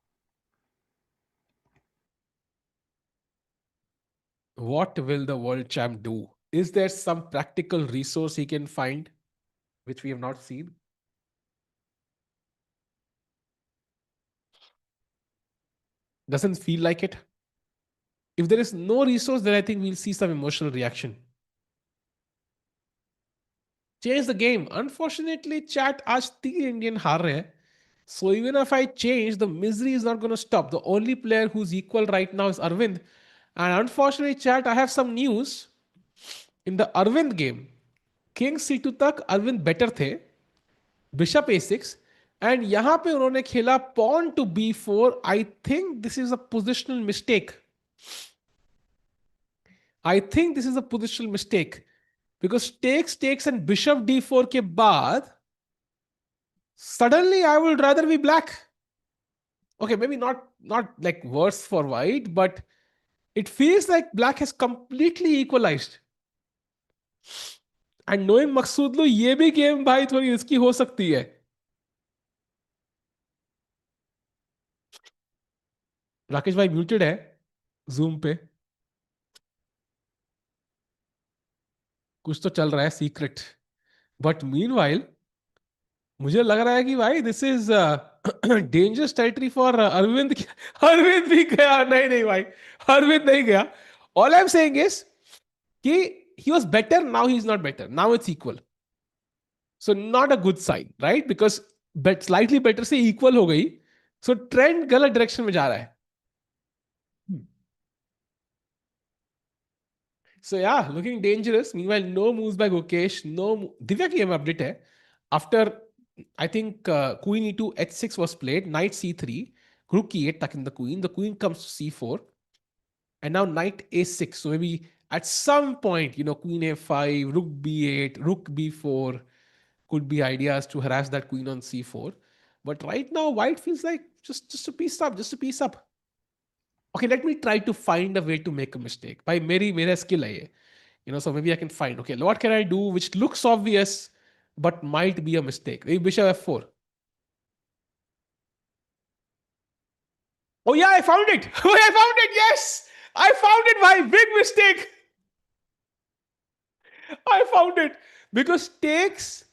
What will the world champ do? Is there some practical resource he can find which we have not seen? Doesn't feel like it. If there is no resource, then I think we'll see some emotional reaction. change the game. Unfortunately, chat आज 3 Indian हार रहे हैं. So even if I change, the misery is not going to stop. The only player who's equal right now is Aravindh. And unfortunately, chat, I have some news. In the Aravindh game, King C2 तक Aravindh better थे. Bishop A6. And यहाँ पे उन्होंने खेला pawn to B4. I think this is a positional mistake. I think this is a positional mistake. Because takes and bishop d4 के बाद suddenly I would rather be black. Okay, maybe not like worse for white, but it feels like black has completely equalized. And knowing Maghsoodloo, ये भी game भाई थोड़ी risky हो सकती है. राकेश भाई म्यूटेड है जूम पे. कुछ तो चल रहा है सीक्रेट. बट मीनवाइल मुझे लग रहा है कि भाई this is dangerous territory for Arvind. Arvind भी गया. नहीं नहीं भाई, अरविंद नहीं गया. All I am saying is कि he was better, now he's not better, now it's equal. So not a good sign, right? Because slightly better से equal हो गई, so trend गलत direction में जा रहा है. So yeah, looking dangerous. Meanwhile, no moves by Gukesh. No Divya की हम update है. After I think queen e2 h6 was played, knight c3, rook e8 tucking the queen. The queen comes to c4, and now knight a6. So maybe at some point, queen a5, rook b8, rook b4 could be ideas to harass that queen on c4. But right now, white feels like just a piece up, just a piece up. Okay, let me try to find a way to make a mistake. By mera skill hai ye. So maybe I can find, okay, what can I do which looks obvious but might be a mistake? Maybe bishop f4. Oh yeah, I found it. Oh, I found it. Yes, I found it. My big mistake. I found it because takes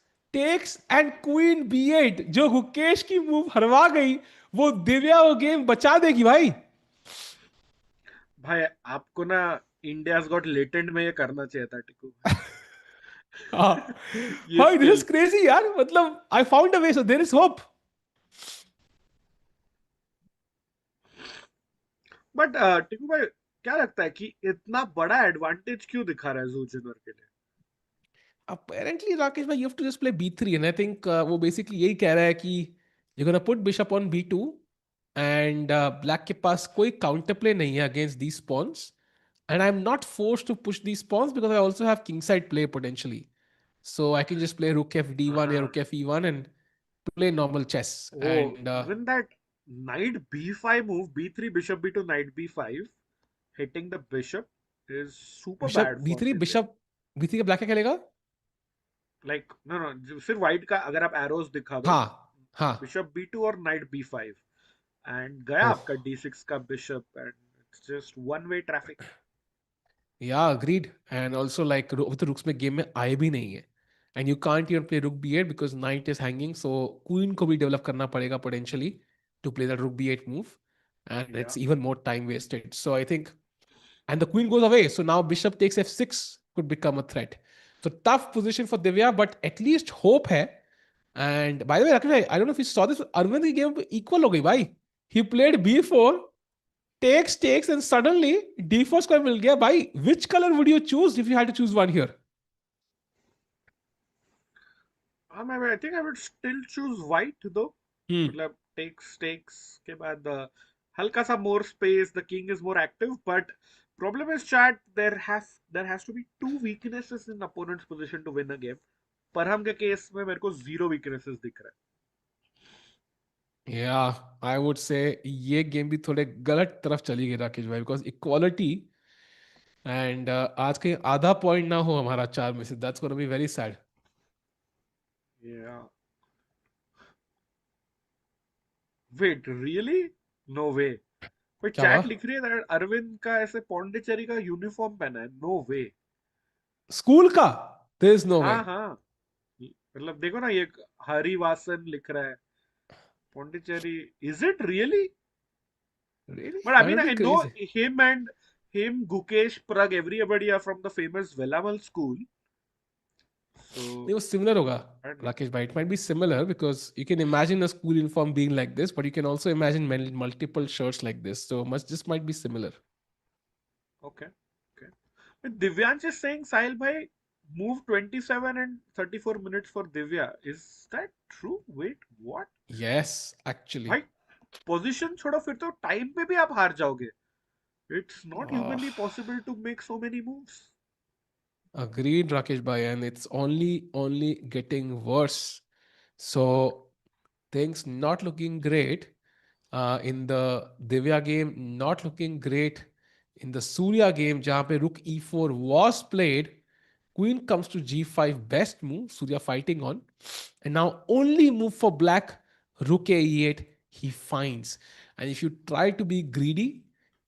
and queen b8 जो गुकेश की move हरवा गई, वो दिव्या वो game बचा देगी भाई. भाई आपको ना इंडियाज गॉट लेटेंट में ये करना चाहिए था टिकू. भाई दिस इज क्रेजी यार. मतलब I found a way, so there is hope. But Tiku भाई क्या लगता है कि इतना बड़ा एडवांटेज क्यों दिखा रहा है जू जिनर के लिए? Apparently राकेश भाई, you have to just play b3 and I think वो basically यही कह रहा है कि you're gonna put bishop on b2 and black के पास कोई counter play नहीं है against these pawns, and I'm not forced to push these pawns because I also have kingside play potentially. So I can just play rook f d1 or rook f e1 and play normal chess. Oh, And even that knight b5 move, b3 bishop b2 knight b5 hitting the bishop is super bishop bad for b3 Divya. bishop b3 का black क्या खेलेगा? Like no सिर्फ white का अगर आप arrows दिखा दो, हाँ हाँ. बिशप b2 और नाइट b5 एंड गया ओह आपका d6 का bishop and it's just one way traffic. या अग्रीड. एंड ऑल्सो लाइक तो रुक्स में गेम में आए भी नहीं है. And you can't even play रुक b8 because night is hanging. So queen को भी डेवलप करना पड़ेगा potentially to play that rook b8 move. And या it's even more time wasted. So I think and the queen goes away. So now bishop takes f6 could become a threat. So tough position for Divya, but at least hope hai. And by the way, Rakesh, I don't know if you saw this. Arvind की game equal हो गई भाई. He played b4, takes, and suddenly d4 square मिल गया भाई. Which color would you choose if you had to choose one here? I think I would still choose white though. Hmm. मतलब takes के बाद हल्का सा more space, the king is more active, but problem is chat there has to be two weaknesses in opponent's position to win a game. परहम के case में मेरे को zero weaknesses दिख रहा है. Yeah, I would say ये game भी थोड़े गलत तरफ चली गई राकेश भाई, बिकॉज इक्वालिटी एंड आज कहीं आधा पॉइंट ना हो हमारा 4 में से. That's gonna be very sad. Yeah. Wait, really? No way. कोई क्या हुआ? चैट लिख रही है that अरविंद का ऐसे पौंडीचेरी का यूनिफॉर्म पहना है. No way. स्कूल का? देयर इज नो वे. हाँ हाँ, मतलब देखो ना ये हरिवासन लिख रहा है Pondicherry. Is it really? Really? But I That mean would be I know crazy. him, Gukesh, Prague, everybody are from the famous Velamal school. So नहीं वो सिमिलर होगा I don't know. राकेश भाई. It might be similar because you can imagine a school uniform being like this, but you can also imagine multiple shirts like this. So much this might be similar. Okay. Okay. But Divyansh is saying Sahil bhai move 27 and 34 minutes for Divya. Is that true? Wait, what? Yes, actually. भाई position छोड़ो फिर तो time पे भी आप हार जाओगे. It's not Uh, humanly possible to make so many moves. Agreed, Rakesh bhai, and it's only getting worse. So things not looking great in the Divya game, not looking great in the Surya game, जहाँ पे Rook E4 was played. Queen comes to G5, best move, Surya fighting on. And now only move for black, Rook A8, he finds. And if you try to be greedy,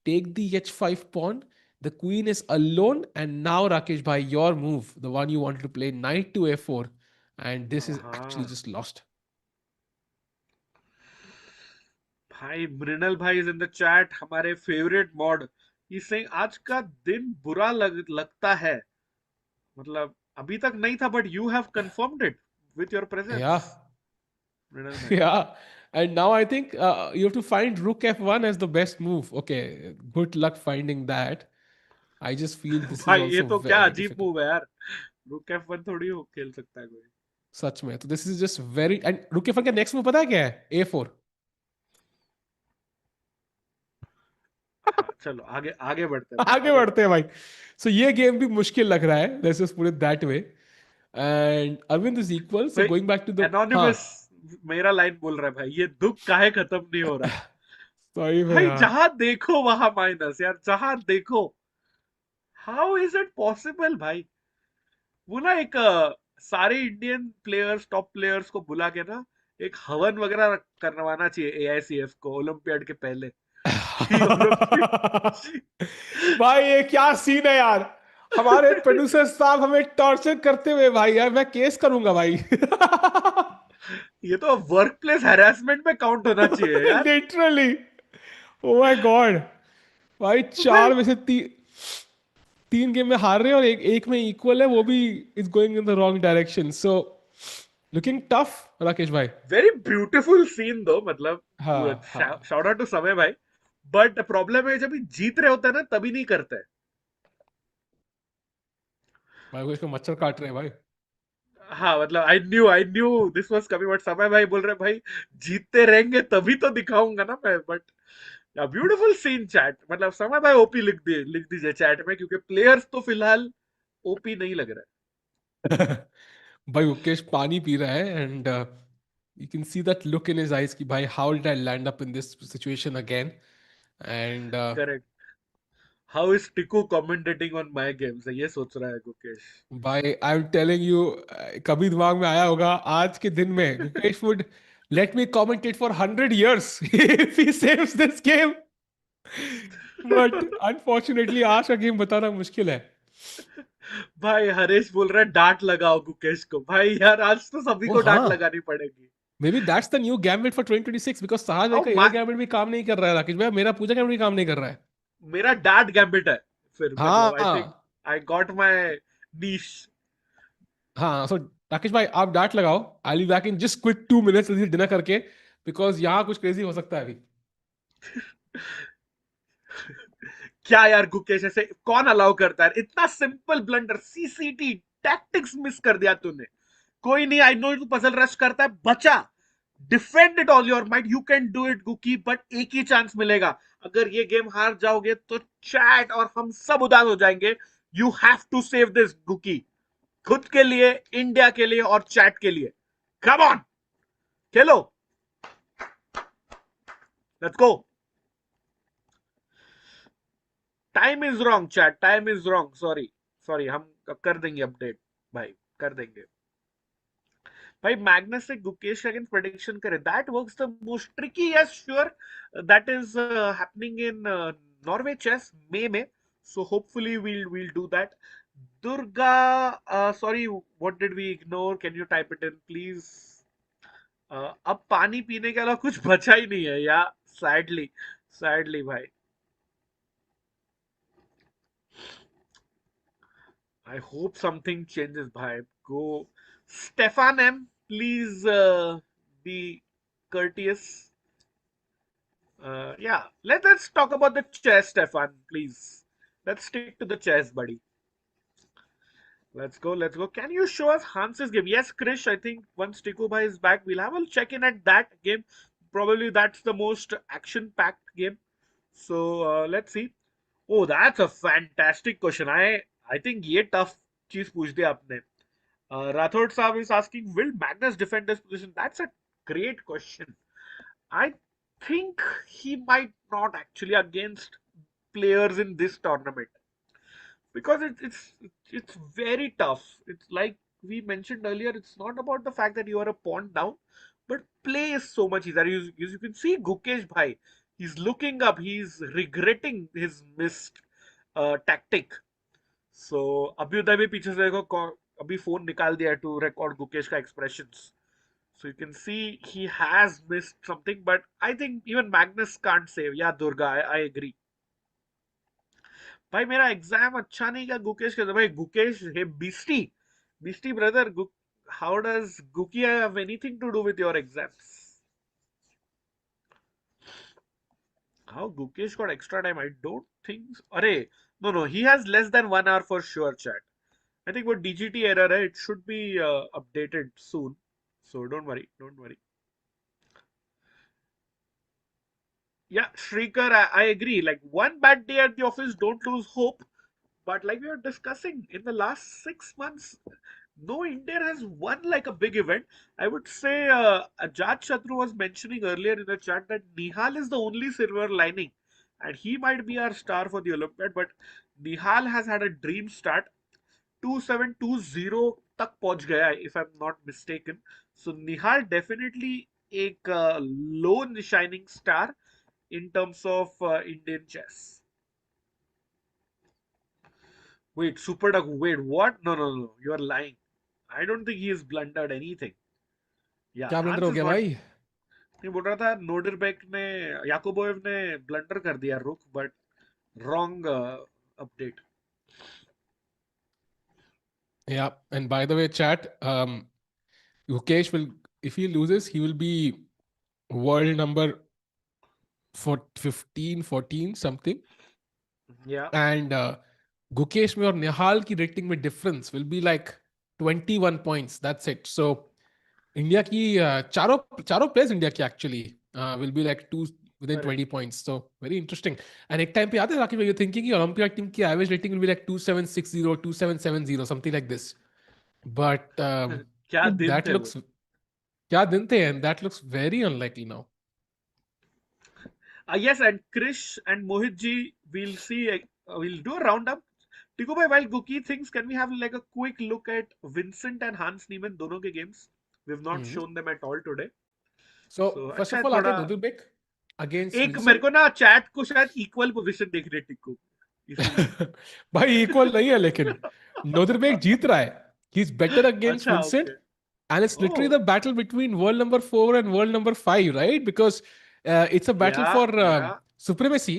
take the H5 pawn, the queen is alone. And now, Rakesh bhai, your move, the one you wanted to play, knight to A4. And this is actually हाँ just lost. भाई मृणल भाई is in the chat हमारे favourite mod. He saying आज का दिन बुरा लगता है. मतलब अभी तक नहीं था but you have confirmed it with your presence Yeah, मृणल भाई. yeah. And now I think you have to find Rook F1 as the best move. Okay, good luck finding that. I just feel this is भाई ये also तो क्या very अजीब difficult. Move है यार. रुक F1 थोड़ी हो खेल सकता है कोई. सच में तो this is just very and रुक F1 का नेक्स्ट मूव पता है क्या है? A4. हाँ चलो आगे आगे बढ़ते हैं भाई आगे आगे बढ़ते बढ़ते हैं भाई. सो ये गेम भी मुश्किल लग रहा है. Let's just put it that way. And Arvind is equal. हैं सो भाई. गोइंग बैक टू द हाँ. एनोनिमस मेरा लाइन बोल रहा है भाई ये दुख काहे खत्म नहीं हो रहा. सही में भाई यार. जहां देखो वहां माइनस यार जहां देखो. हाउ इज इट पॉसिबल भाई. वो ना एक सारे इंडियन प्लेयर्स टॉप प्लेयर्स को बुला के ना एक हवन वगैरह करवाना चाहिए एआईसीएफ को ओलंपियाड के पहले. कि ओलंपियाड. भाई ये क्या सीन है यार. हमारे प्रोड्यूसर साहब हमें टॉर्चर करते हुए भाई यार मैं केस करूंगा भाई. ये तो वर्क प्लेस हैरेसमेंट में काउंट होना चाहिए यार. लिटरली. Oh my God. भाई तो भाई चार में से तीन गेम में हार रहे हैं और एक में इक्वल है वो भी is going in the wrong direction. So looking tough Rakesh भाई. वेरी ब्यूटीफुल सीन दो मतलब. हाँ हाँ. शाउट आउट टू समय भाई. बट प्रॉब्लम है जब ये जीत रहे होते हैं ना तभी नहीं करते हैं. भाई को इसमें मच्छर काट रहे हैं भाई. हाँ मतलब I knew this was coming but समय भाई बोल रहे भाई जीतते रहेंगे तभी तो दिखाऊंगा ना मैं. बट ब्यूटीफुल सीन चैट मतलब समय भाई ओपी लिख दीजिए चैट में क्योंकि प्लेयर्स तो फिलहाल ओपी नहीं लग रहा भाई मुकेश पानी पी रहा है and you can see that look in his eyes कि भाई how did I land up in this situation again. And है. Correct. How is Tiku commentating on my games ये सोच रहा है गुकेश. भाई आई एम टेलिंग यू कभी दिमाग में आया होगा आज के दिन में Gukesh would let me commentate for 100 years if he saves this game. But unfortunately आज का गेम बताना मुश्किल है. भाई हरीश बोल रहा है डांट लगाओ गुकेश को. भाई यार आज तो सभी ओ को डांट हाँ. लगानी पड़ेगी. May be that's the new gambit for 2026 because साहज भाई और का एयर गैम्बिट भी काम नहीं कर रहा है राकेश भाई. मेरा पूजा गैम्बिट भी काम नहीं कर रहा है. मेरा डांट गैम्बिट है फिर मतलब आई थिंक हाँ आई गॉट माय नीश. हाँ. सो राकेश भाई आप डांट लगाओ. I be back in just quick 2 minutes dinner करके बिकॉज यहाँ कुछ क्रेजी हो सकता है अभी. क्या यार गुकेश ऐसे कौन अलाउ करता है इतना simple blunder CCT tactics miss कर दिया तूने. कोई नहीं आई नो तू पजल रश करता है बचा. Defend it all your might you can do it Guki but एक ही चांस मिलेगा. अगर ये गेम हार जाओगे तो चैट और हम सब उदास हो जाएंगे. You have to save this Guki. खुद के लिए इंडिया के लिए और चैट के लिए. Come on Khelo. Let's go. Time is wrong chat time is wrong. Sorry sorry हम कर देंगे अपडेट भाई कर देंगे. भाई मैग्नस से गुकेश अगेंस्ट प्रेडिक्शन करे that works the most tricky. Yes sure that is happening in Norway chess May में. So hopefully we'll do that. Durga sorry what did we ignore can you type it in please. अब पानी पीने के अलावा कुछ बचा ही नहीं है या सैडली सैडली भाई. I hope something changes भाई. go. Stefan M, please be courteous. Yeah, let's talk about the chess, Stefan, please. Let's stick to the chess, buddy. Let's go, let's go. Can you show us Hans's game? Yes, Krish, I think once Tikubai is back, we'll have a check in at that game. Probably that's the most action packed game. So let's see. Oh, that's a fantastic question. I think ये tough चीज पूछ दिया आपने. Rathod Saab is asking, will Magnus defend this position? That's a great question. I think he might not actually against players in this tournament because it's very tough. It's like we mentioned earlier. It's not about the fact that you are a pawn down, but play is so much easier. You can see Gukesh Bhai. He's looking up. He's regretting his missed tactic. So Abhyuday भी पीछे से देखो अभी phone निकाल दिया to record Gukesh का expressions. So you can see he has missed something, but I think even Magnus can't save. Yeah, Durga, I agree. भाई मेरा एग्जाम अच्छा नहीं गया गुकेश के भाई Gukesh hey beastie beastie brother how does Guki have anything to do with your exams how Gukesh got extra time I don't think अरे no no he has less than 1 hour for sure chat I think वो DGT error है it should be updated soon so don't worry yeah Shrikar I agree like one bad day at the office don't lose hope. But like we were discussing in the last 6 months, no Indian has won like a big event. I would say Ajat Shatru was mentioning earlier in the chat that Nihal is the only silver lining. And he might be our star for the Olympiad. But Nihal has had a dream start. 2720 तक पहुंच गया if I'm not mistaken. So Nihal definitely एक lone shining star in terms of Indian chess. Wait, Super Duck, wait, what? No, no, no, you're lying. I don't think he has blundered anything. Yeah, क्या blunder Hans हो is गया not. भाई? नहीं बोल रहा था Nodirbek ने याकोबोएव ने ब्लंडर कर दिया रुक but wrong update. Yeah, and by the way, chat, Gukesh will, if he loses, he will be world number for 15, 14 something. या And Gukesh में और निहाल की रेटिंग में difference will be like 21 points. That's it. So India की चारों players India की actually will be like two within 20 points. So very interesting. And एक time पे याद है राकेश, you're thinking कि Olympiad team की average rating will be like 2760, 2770, something like this. But क्या दिन that थे वो. looks, क्या दिन थे, and that looks very unlikely now. Yes, and Krish and Mohit ji, we'll see. We'll do a roundup. Tiku bhai, while Guki thinks, can we have like a quick look at Vincent and Hans Niemann दोनों के games? We've not shown them at all today. So So first अच्छा है of all आते थोड़ा. हैं Nodirbek against एक मेरे Vincent. को ना चैट को शायद इक्वल पोजीशन देख रहे टिक्कू इसीलिए. भाई इक्वल नहीं है लेकिन नोदरबेक जीत रहा है. He's better against अच्छा Vincent, okay. and it's literally oh the battle between world number 4 and world number 5, right? Because it's a battle या for या supremacy.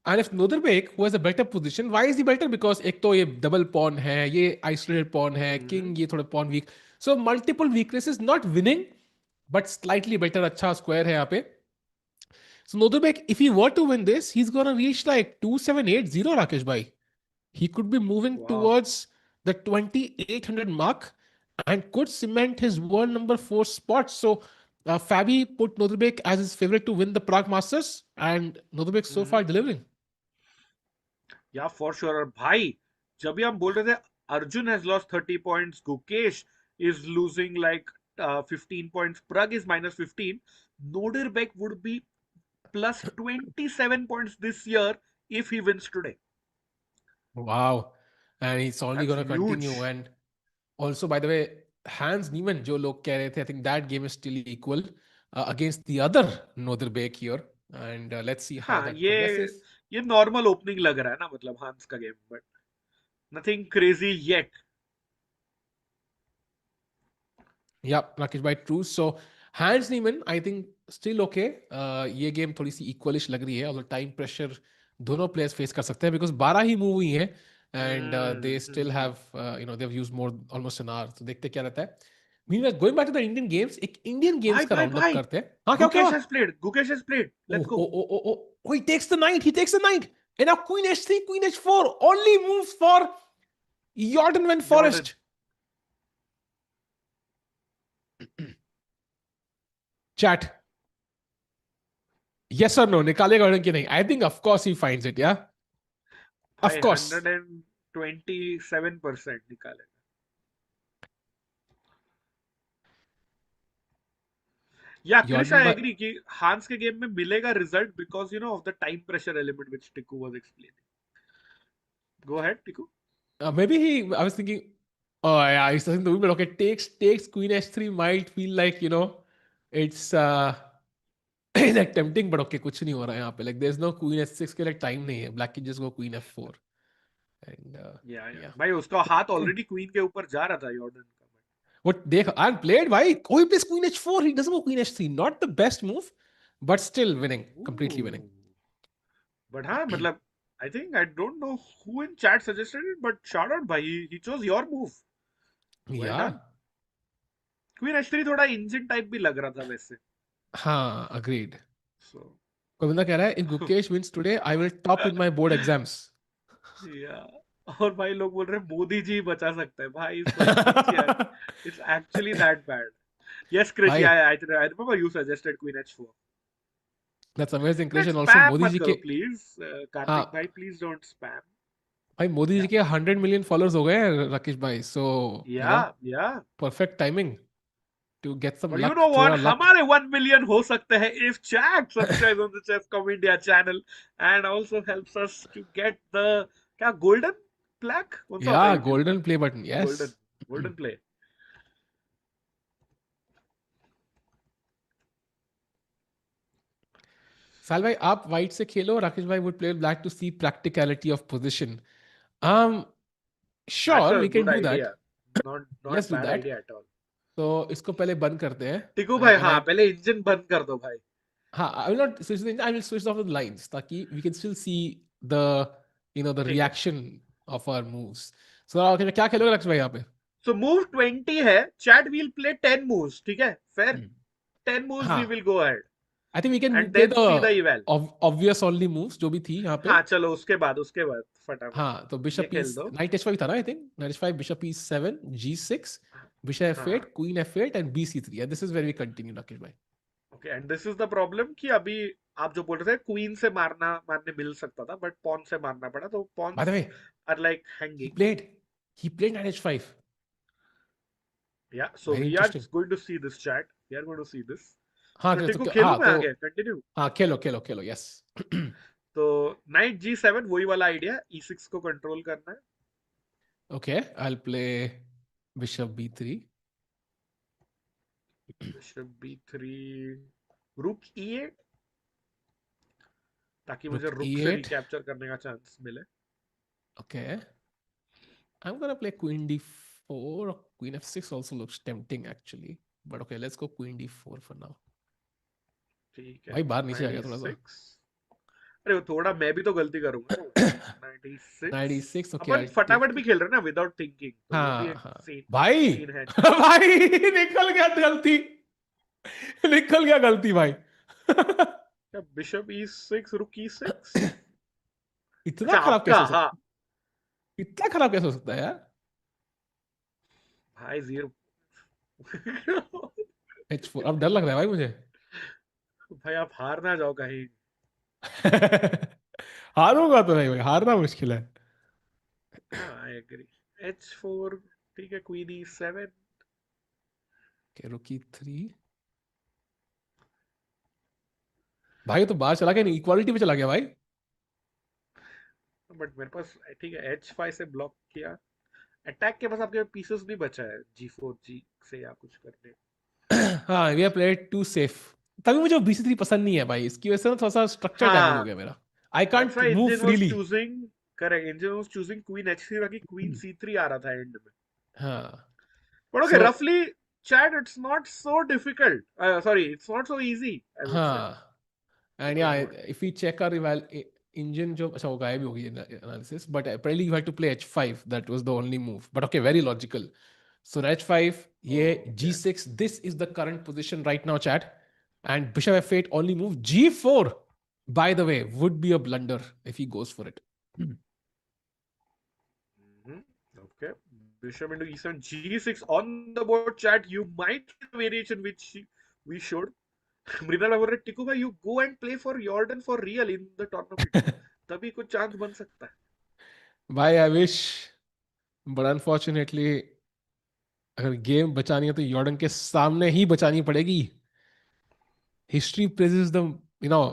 And if Nodirbek, who has a better position, why is he better? Because एक तो ये double pawn है, ये isolated pawn है, king ये थोड़ा pawn weak. So multiple weaknesses, not winning, but slightly better. अच्छा square है यहाँ पे. So Nodirbek, if he were to win this, he's gonna reach like 2780, Rakesh bhai. He could be moving वाह. towards the 2800 mark and could cement his world number 4 spot. So Fabi put Nodirbek as his favorite to win the Prague Masters, and Nodirbek so far delivering. Yeah for sure. और भाई जब भी हम बोल रहे थे Arjun has lost 30 points Gukesh is losing like 15 points Pragg is -15 Nodirbek would be +27 points this year if he wins today. Wow. And it's only That's going to continue. huge. And also, by the way, Hans Niemann, जो लोग कह रहे थे, I think that game is still equal against the other Nodirbek here. And let's see how हाँ that progresses. ये normal opening लग रहा है ना मतलब हांस का game but nothing crazy yet. Yeah, Rakesh bhai, true. So Hans Niemann, I think still okay. ये game थोड़ी सी इक्वलिश लग रही है और टाइम प्रेशर दोनों प्लेयर्स फेस कर सकते हैं बिकॉज 12 ही मूव हुई हैं and they still hmm. have they've used more almost an hour. तो देखते क्या रहता है. Meanwhile, going back to the Indian games, एक Indian games भाई का भाई roundup भाई, करते हैं. हाँ, क्या क्या गुकेश हुआ? Has played, Gukesh has played, Oh, let's go. oh, oh, oh, oh. Oh, he takes the knight. He takes the knight. And now Queen H3, Queen H4. Only moves for Jorden van Jordan. Foreest. Chat. Yes or no? निकालेगा Jorden की नहीं? I think of course he finds it. Yeah. भाई Of course. 127% निकाले। या Krish, Jordan I by agree कि Hans के game में मिलेगा result because of the time pressure element which Tiku was explaining. Go ahead Tiku. maybe he. I was thinking. Oh yeah, he's doesn't do it, but okay. Takes Queen H3 might feel like it's like tempting, but okay, कुछ नहीं हो रहा है यहाँ पे. Like there's no Queen H6 के लिए time नहीं है. Black can just go Queen F4 and या yeah. भाई उसका हाथ ऑलरेडी क्वीन के ऊपर जा रहा था जॉर्डन का। What they and played why कोई plays Queen H4, he doesn't go Queen H3. Not the best move, but still winning, completely winning. But हाँ मतलब, I think I don't know who in chat suggested it, but shout out भाई, he chose your move. Well Yeah, done. Queen एच3 थोड़ा engine type भी लग रहा था वैसे। हाँ, agreed. सो कोई बंदा कह रहा है if Gukesh wins today, I will top in my board exams. या, और भाई लोग बोल रहे हैं मोदी जी बचा सकते हैं भाई इस परिस्थिति से। It's actually that bad. Yes Krish, भाई, I remember you suggested queen एच4। that's amazing, नहीं, Krish. And also spam Modi मत जी करो के प्लीज, कार्तिक हाँ भाई, प्लीज डोंट स्पैम। भाई मोदी जी या के 100 million followers हो गए हैं राकेश भाई. So या या perfect timing to get some और यू नो luck, व्हाट, थोड़ा luck. हमारे 1 मिलियन हो सकते हैं if chat subscribe on the chess com India channel and also helps us to get the क्या गोल्डन प्लैक, कौन सा होता है Yeah, ये मिलता है? golden play button. Golden, Yes. Golden play. साल भाई आप white से खेलो, राकेश भाई would play black to see practicality of position. Um, that's sure, a we can good do that. Idea, not Let's not do bad that. Idea at all. तो इसको पहले बंद करते हैं. टिकू भाई, And हाँ I पहले इंजन बंद कर दो भाई। हाँ, I will not switch the I will switch off the lines ताकि we can still see the the ठीक है। reaction of our moves. So okay, क्या खेलोगे राकेश भाई यहाँ पे? सो मूव 20 है, चैट विल प्ले 10 मूव्स, ठीक है फेयर। Hmm. 10 मूव्स वी हाँ, will go ahead I think we can and play then the see the eval. obvious only moves जो भी थी यहाँ पे. हाँ चलो, उसके बाद फटाफट हाँ, तो ये बिशप ई खेल दो। नाइट h5 था ना. I think knight h5, bishop e7, g6, bishop f8, हाँ queen f8 and bc3. And this is where we continue Rakesh भाई. Okay, and this is the problem कि अभी आप जो बोल रहे थे क्वीन से मारने मिल सकता था, बट पॉन से मारना पड़ा, तो by the pawns way, are like he hanging. played he played knight h5. या so very we are interesting. Going to see this chat, we are going to see this. हाँ, तो टिकू तो खेलूं हाँ मैं तो आगे, कंटिन्यू। हाँ, खेलो खेलो खेलो. यस. तो नाइट G7 वही वाला आइडिया, E6 को कंट्रोल करना है। Okay, I'll play bishop b3. Bishop B3, रुक E8, ताकि मुझे Rook रुक से e8. रिकैप्चर करने का चांस मिले। Okay, I'm gonna play queen d4 or queen f6 also looks tempting actually. But okay, let's go queen d4 for now. ठीक है, भाई बाहर नीचे आ नाइट गया थोड़ा सा. E6। अरे वो थोड़ा मैं भी तो गलती करूंगा ना। Night Knight E6, e6. Okay, अपन I'll फटाफट take. भी खेल रहे हैं ना विदाउट थिंकिंग, तो वो भी हाँ एक हाँ सीन भाई. सीन है। भाई निकल गया गलती. निकल गया गलती भाई. क्या बिशप E6, रुक E6? इतना अच्छा खराब आपका, कैसे हो हाँ सकता इतना खराब कैसे हो सकता है यार. भाई जीरो। h4 अब डर लग रहा है भाई मुझे. भाई आप हार ना जाओ कहीं। हारूंगा तो नहीं भाई, हारना मुश्किल है. हाँ आई एग्री। H4, ठीक है, queen E7। Okay, rook e3. भाई तो बाहर चला गया, इक्वालिटी पे चला गया भाई. बट मेरे पास ठीक है, H5 से ब्लॉक किया, अटैक के पास आपके पीसेस भी बचा है G4 G से या कुछ करने। हाँ, we have played to safe. तभी मुझे bc3 पसंद नहीं है भाई. इसकी वजह से ना थोड़ा सा स्ट्रक्चर डैमेज हो हाँ गया मेरा. I that's can't why move engine was freely. Choosing, correct, engine was choosing queen H3 ताकि क्वीन C3 आ रहा था एंड में। हाँ. बट ओके, सो रफली chat, it's not so difficult, sorry it's not so easy, I would से। हाँ. And okay yeah, good. if we check our engine जो अच्छा वो गायब ही हो गई analysis but apparently you had to play h5 that was the only move but okay very logical so h5 ये Okay. g6 this is the current position right now chat and bishop f8 only move g4 by the way would be a blunder if he goes for it. Mhm. Okay. Bishop into e7, g6 on the board. Chat. You might see the variation which we showed. Mrinal बोल रहे टिकू भाई, you go and play for Jordan for real in the tournament. तभी कुछ chance बन सकता है. भाई I wish but unfortunately अगर गेम बचानी है तो यॉर्डन के सामने ही बचानी पड़ेगी. History praises the you know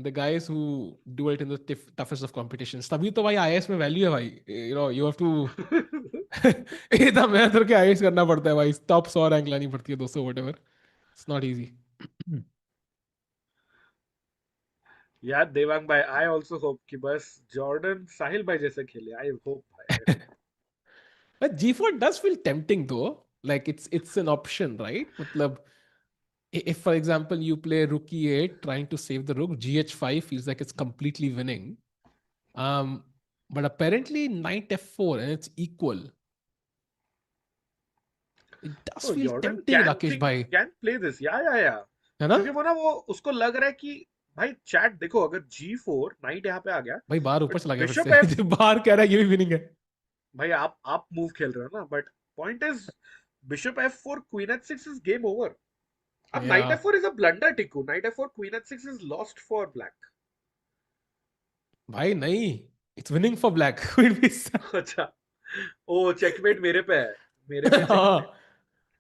the guys who do it in the toughest of competitions. तभी तो भाई आईएएस में वैल्यू है भाई. You have to इतना मेहनत करके आईएएस करना पड़ता है भाई. टॉप 100 रैंक लानी पड़ती है 200 whatever. It's not easy. यार देवांग भाई, I also hope कि बस जॉर्डन साहिल भाई जैसे खेले. I hope भाई, I hope. But G4 does feel tempting though. Like it's an option, right? मतलब if for example you play rook e8 trying to save the rook, gh5 feels like it's completely winning. Um, but apparently knight f4 and it's equal. It does तो feel Jordan tempting, Rakesh bhai. Can play this. या है ना? क्योंकि वो ना, वो उसको लग रहा है कि भाई चैट देखो, अगर G4 नाइट यहाँ पे आ गया, भाई बाहर ऊपर बट चला गया फिर बिशप से. एफ. जो बाहर कह रहा है ये भी विनिंग है. भाई आप मूव खेल रहे हो ना, but point is bishop F4 queen H6 is game over. अब knight Yeah. F4 is a blunder Tiku. Knight F4 queen H6 is lost for black. भाई नहीं. It's winning for black. Queen b7. अच्छा. ओ checkmate मेरे पे है. मेरे पे checkmate.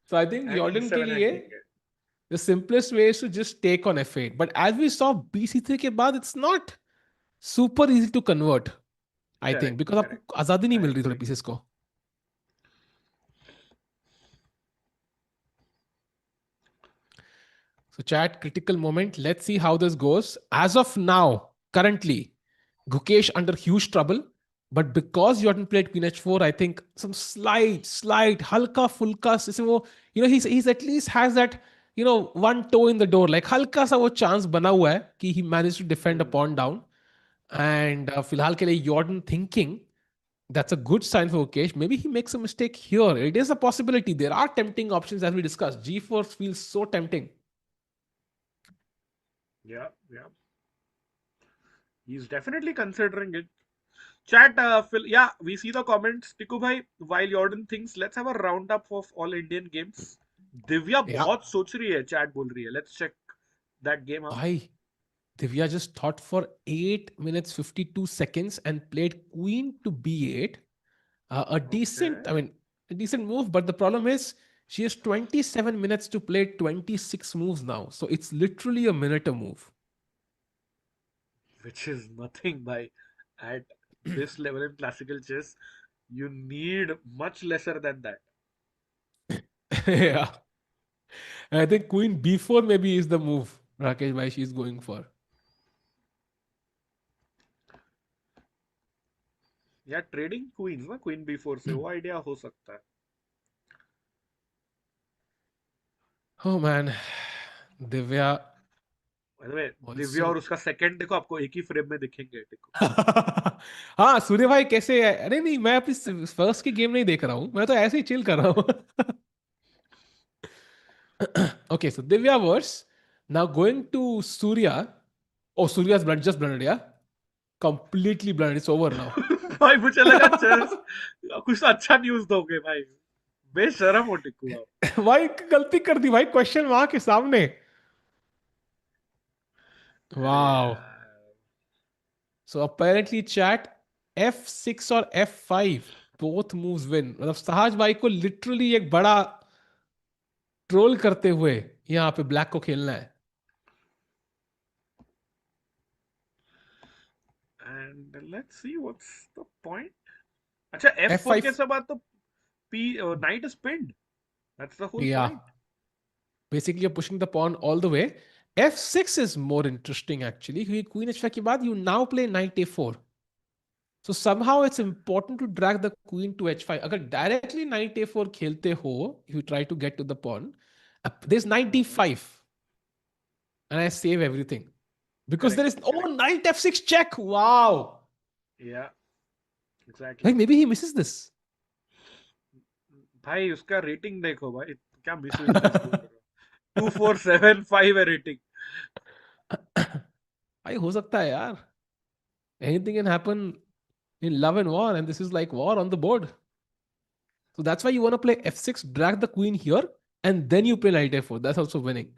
So I think and Jordan के E7 लिए हैंगिंग है. the simplest way is to just take on f8. But as we saw bc3 के बाद it's not super easy to convert. I think correct, because correct. आपको आजादी नहीं आई मिल रही थोड़े एग्री. पीसेस को. So chat critical moment. Let's see how this goes. As of now, currently, Gukesh under huge trouble. But because Jordan played Queen H4, I think some slight, halka fulka, जैसे वो, he's at least has that, one toe in the door. Like halka सा वो chance बना हुआ है कि he managed to defend a pawn down. And फिलहाल के लिए Jordan thinking that's a good sign for Gukesh. Maybe he makes a mistake here. It is a possibility. There are tempting options as we discussed. G4 feels so tempting. या ही is definitely considering it. Chat, yeah, we see the comments. Tiku bhai, while Jordan thinks, let's have a roundup of all Indian games. Divya Yeah. बहुत सोच रही है, chat बोल रही है. Let's check that game out. Bhai, Divya just thought for 8 minutes 52 seconds and played queen to b8. A Okay. decent, I mean, a decent move, but the problem is she has 27 minutes to play 26 moves now. So it's literally a minute a move. Which is nothing by at this level in classical chess. You need much lesser than that. Yeah. And I think queen b4 maybe is the move, Rakesh, why she's going for. या trading queen's ना, queen B4 से वो idea हो सकता है. Oh man, Divya By the way, Divya और also. उसका second देखो, आपको एक ही फ्रेम में दिखेंगे टिकू. हाँ सूर्य भाई कैसे है. अरे नहीं मैं अपनी फर्स्ट की गेम नहीं देख रहा हूँ. मैं तो ऐसे ही चिल कर रहा हूँ. Okay, so Divya verse. Now going to Surya. Oh, Surya's just blundered, yeah? Completely blundered. It's over now. भाई मुझे लगा चेस कुछ तो अच्छा न्यूज दोगे भाई. बेशरम हो टिकू आप. भाई गलती कर दी भाई. क्वेश्चन वहां के सामने. अरे Wow. यार. So apparently chat f6 और f5 both moves win. मतलब सहज भाई को लिटरली एक बड़ा ट्रोल करते हुए यहाँ पे ब्लैक को खेलना है. And let's see what's the point. अच्छा F4 f5. के बाद तो P knight is pinned. That's the whole Yeah. point. Basically you're pushing the pawn all the way. f6 is more interesting actually. क्योंकि queen h5 के बाद you now play knight a4. So somehow it's important to drag the queen to h5. अगर directly knight a4 खेलते हो, if you try to get to the pawn, there's knight d5 and I save everything. Because there Correct. is knight f6 check. Wow. Yeah, exactly. Like maybe he misses this. भाई उसका rating देखो भाई, क्या miss miss बोल रहा हूँ, 2475 है rating. भाई हो सकता है यार. Anything can happen in love and war, and this is like war on the board. So that's why you want to play f6, drag the queen here, and then you play knight f4. That's also winning.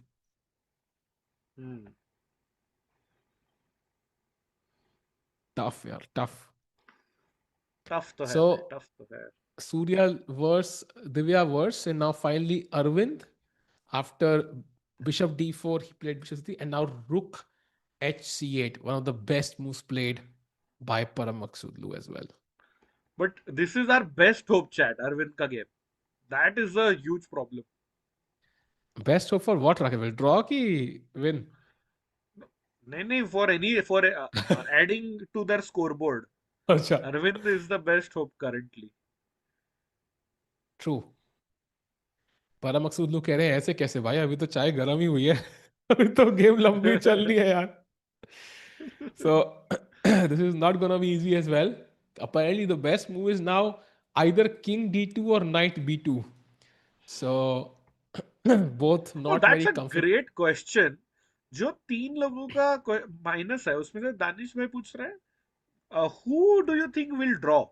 Tough, yeah, tough. Tough तो है भाई, So tough तो है. Surya versus Divya versus, and now finally Aravindh. After bishop d4, he played bishop c3, and now rook hc8, one of the best moves played by Parham Maghsoodloo as well. But this is our best hope, chat. Arvind का game. That is a huge problem. Best hope for what, Rakesh? Will draw ki win? नहीं, for adding to their scoreboard. अच्छा. Arvind is the best hope currently. True. परम मकसूद कह रहे हैं ऐसे कैसे भाई, अभी तो चाय गर्म ही हुई है. अभी तो गेम लंबी चल रही है यार. So this is not gonna be easy as well. Apparently the best move is now either king d2 or knight b2. So both Oh, not that's very a comfortable. great question. जो 3 लोगों का minus है उसमें से दानिश भाई पूछ रहे हैं, who do you think will draw?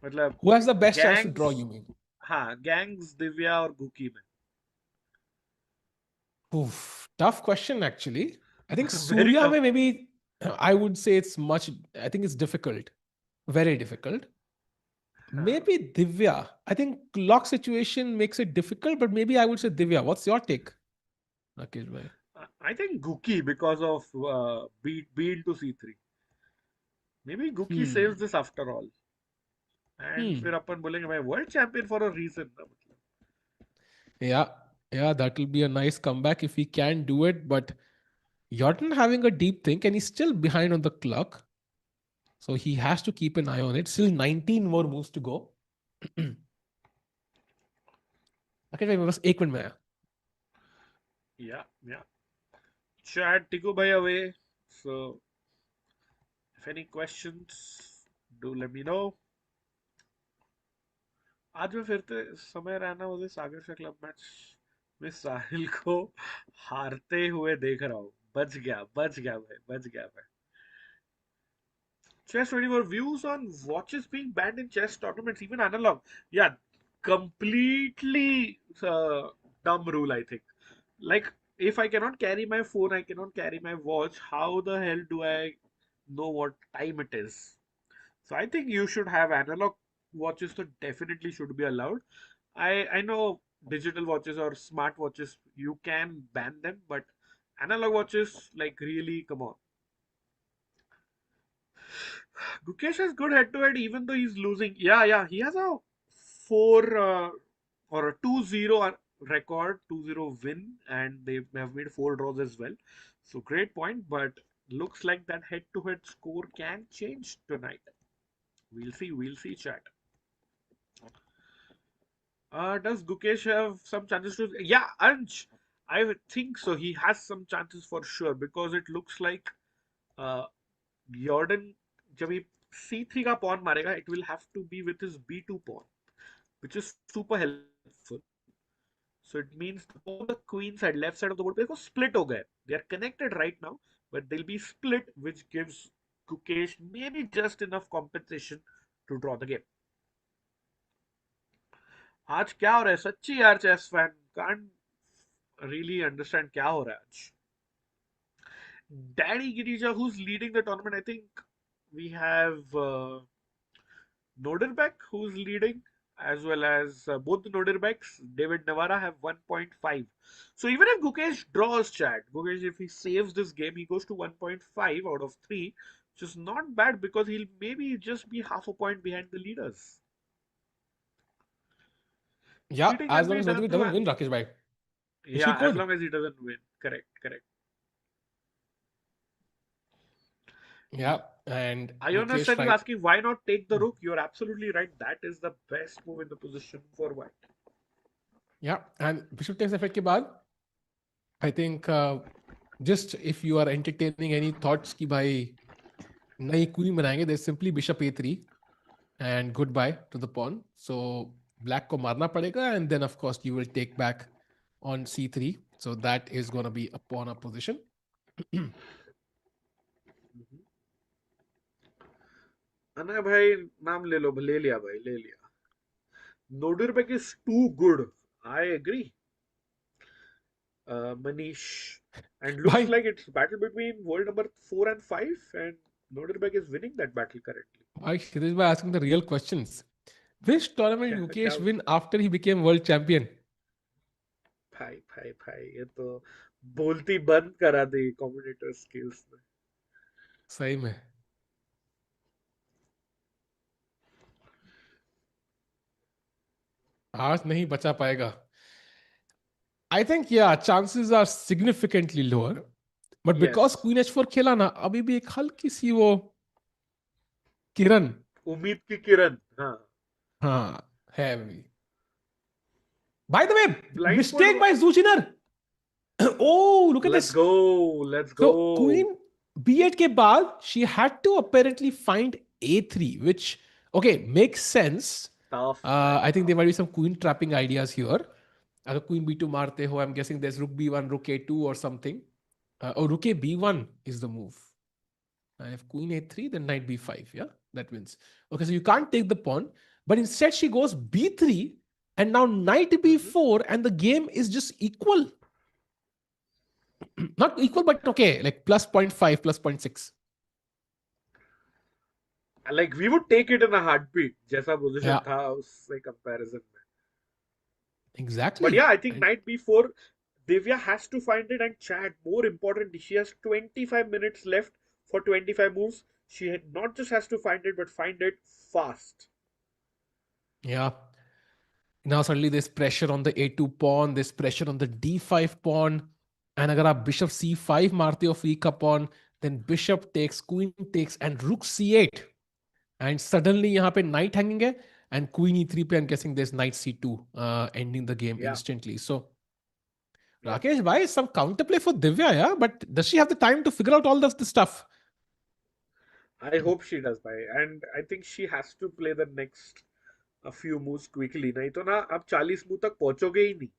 मतलब Who has the best chance to gangs, draw, you mean? हाँ गैंग्स, दिव्या और गुकी में. Oof, tough question actually. I think Very Surya tough. mein maybe I would say it's much. I think it's difficult, very difficult. हाँ. Maybe Divya. I think clock situation makes it difficult, but maybe I would say Divya. What's your take, Rakesh bhai? I think Guki because of B into C3. Maybe Guki saves Hmm. this after all. And फिर Hmm. अपन बोलेंगे भाई world champion for a reason ना मतलब. Yeah. Yeah, that will be a nice comeback if he can do it. But Jordan having a deep think and he's still behind on the clock. So he has to keep an eye on it. Still 19 more moves to go. Rakesh भाई मेरे पास 1 minute में आया. या chat टिको भाई away. So if any questions do let me know. आज मैं फिर से समय रहना मुझे सागर से क्लब मैच में साहिल को हारते हुए देख रहा हूँ. बच गया भाई, बच गया भाई. Chess 24 views on watches being banned in chess tournaments, even analog. Yeah, completely dumb rule, I think. Like, if I cannot carry my phone, I cannot carry my watch, how the hell do I know what time it is? So I think you should have analog watches, so definitely should be allowed. I know digital watches or smart watches, you can ban them, but analog watches, like, really, come on. Gukesh has good head to head even though he's losing. Yeah, he has a 4 or a 2-0 record, 2-0 win, and they have made 4 draws as well. So great point, but looks like that head to head score can change tonight. We'll see, chat. Does Gukesh have some chances to? Yeah, Anj, I would think so. He has some chances for sure because it looks like uh, Jordan, जब ये C3 का pawn मारेगा, it will have to be with his B2 pawn, which is super helpful. So it means both the queen side, left side of the board, देखो split हो गए. They are connected right now, but they'll be split, which gives Gukesh maybe just enough compensation to draw the game. आज क्या हो रहा है सच्ची यार, chess fan can't really understand क्या हो रहा है आज. Danny Girija, who's leading the tournament, I think we have Nodirbek, who's leading, as well as both the Nodirbeks, David Navara, have 1.5. So even if Gukesh draws, chat, Gukesh, if he saves this game, he goes to 1.5 out of 3, which is not bad because he'll maybe just be half a point behind the leaders. Yeah, Cheating as can long be as done Nodirbek through. doesn't win, Rakesh bhai. Which he Yeah, as could. long as he doesn't win. Correct. Yeah, and Ionas Gukesh Sen is right. asking why not take the rook. You're absolutely right. That is the best move in the position for white. Yeah, and Bishop takes effect के बाद I think Just if you are entertaining any thoughts कि भाई नई queen बनाएंगे, there's simply bishop a3 and goodbye to the pawn. So black को मारना पड़ेगा, and then of course you will take back on c3. So that is going to be a pawn up position. अना भाई नाम ले लो, ले लिया भाई, ले लिया. Nodirbek is too good. I agree. Manish. And looks भाई like it's battle between world number 4 and 5, and Nodirbek is winning that battle currently. भाई Shirish bhai asking the real questions. Which tournament क्या Gukesh क्या win after he became world champion? भाई भाई भाई, ये तो बोलती बंद करा दी कमेंटेटर स्किल्स ने. सही में. आज नहीं बचा पाएगा. I think yeah, chances are significantly lower. But because Yes. Queen h4 खेला ना, अभी भी एक हल्की सी वो किरण. उम्मीद की किरण. हाँ. हाँ है अभी. By the way, Blind mistake fold. by Zhu Jiner. Oh, look at Let's this. go. Let's So go. Queen b8 के बाद she had to apparently find a3, which okay makes sense. Tough. I think there might be some queen trapping ideas here. अगर queen b2 मारते हो, I'm guessing there's rook b1, rook a2 or something. Oh, rook a b1 is the move. And if queen a3, then knight b5. Yeah, that wins. Okay, so you can't take the pawn, but instead she goes b3, and now knight b4, and the game is just equal. Not equal, but okay, like plus 0.5, plus 0.6. Like we would take it in a heartbeat. जैसा position Yeah, था उससे comparison में. exactly. But yeah, I think And knight b4, Divya has to find it, and Chad, more important, she has 25 minutes left for 25 moves. She not just has to find it, but find it fast. yeah, now suddenly there's pressure on the a2 pawn, there's pressure on the d5 pawn, and अगर आप bishop c5 मारते हो free का pawn, then bishop takes, queen takes, and rook c8. And suddenly यहाँ पे knight hanging है, and queen e3 पे I'm guessing there's knight c2 ending the game Yeah. instantly. So Yeah. Rakesh bhai, some counterplay for Divya, yeah, but does she have the time to figure out all of this stuff? I hope she does, bhai. And I think she has to play the next a few moves quickly. नहीं तो ना आप 40 move तक पहुंचोगे ही नहीं.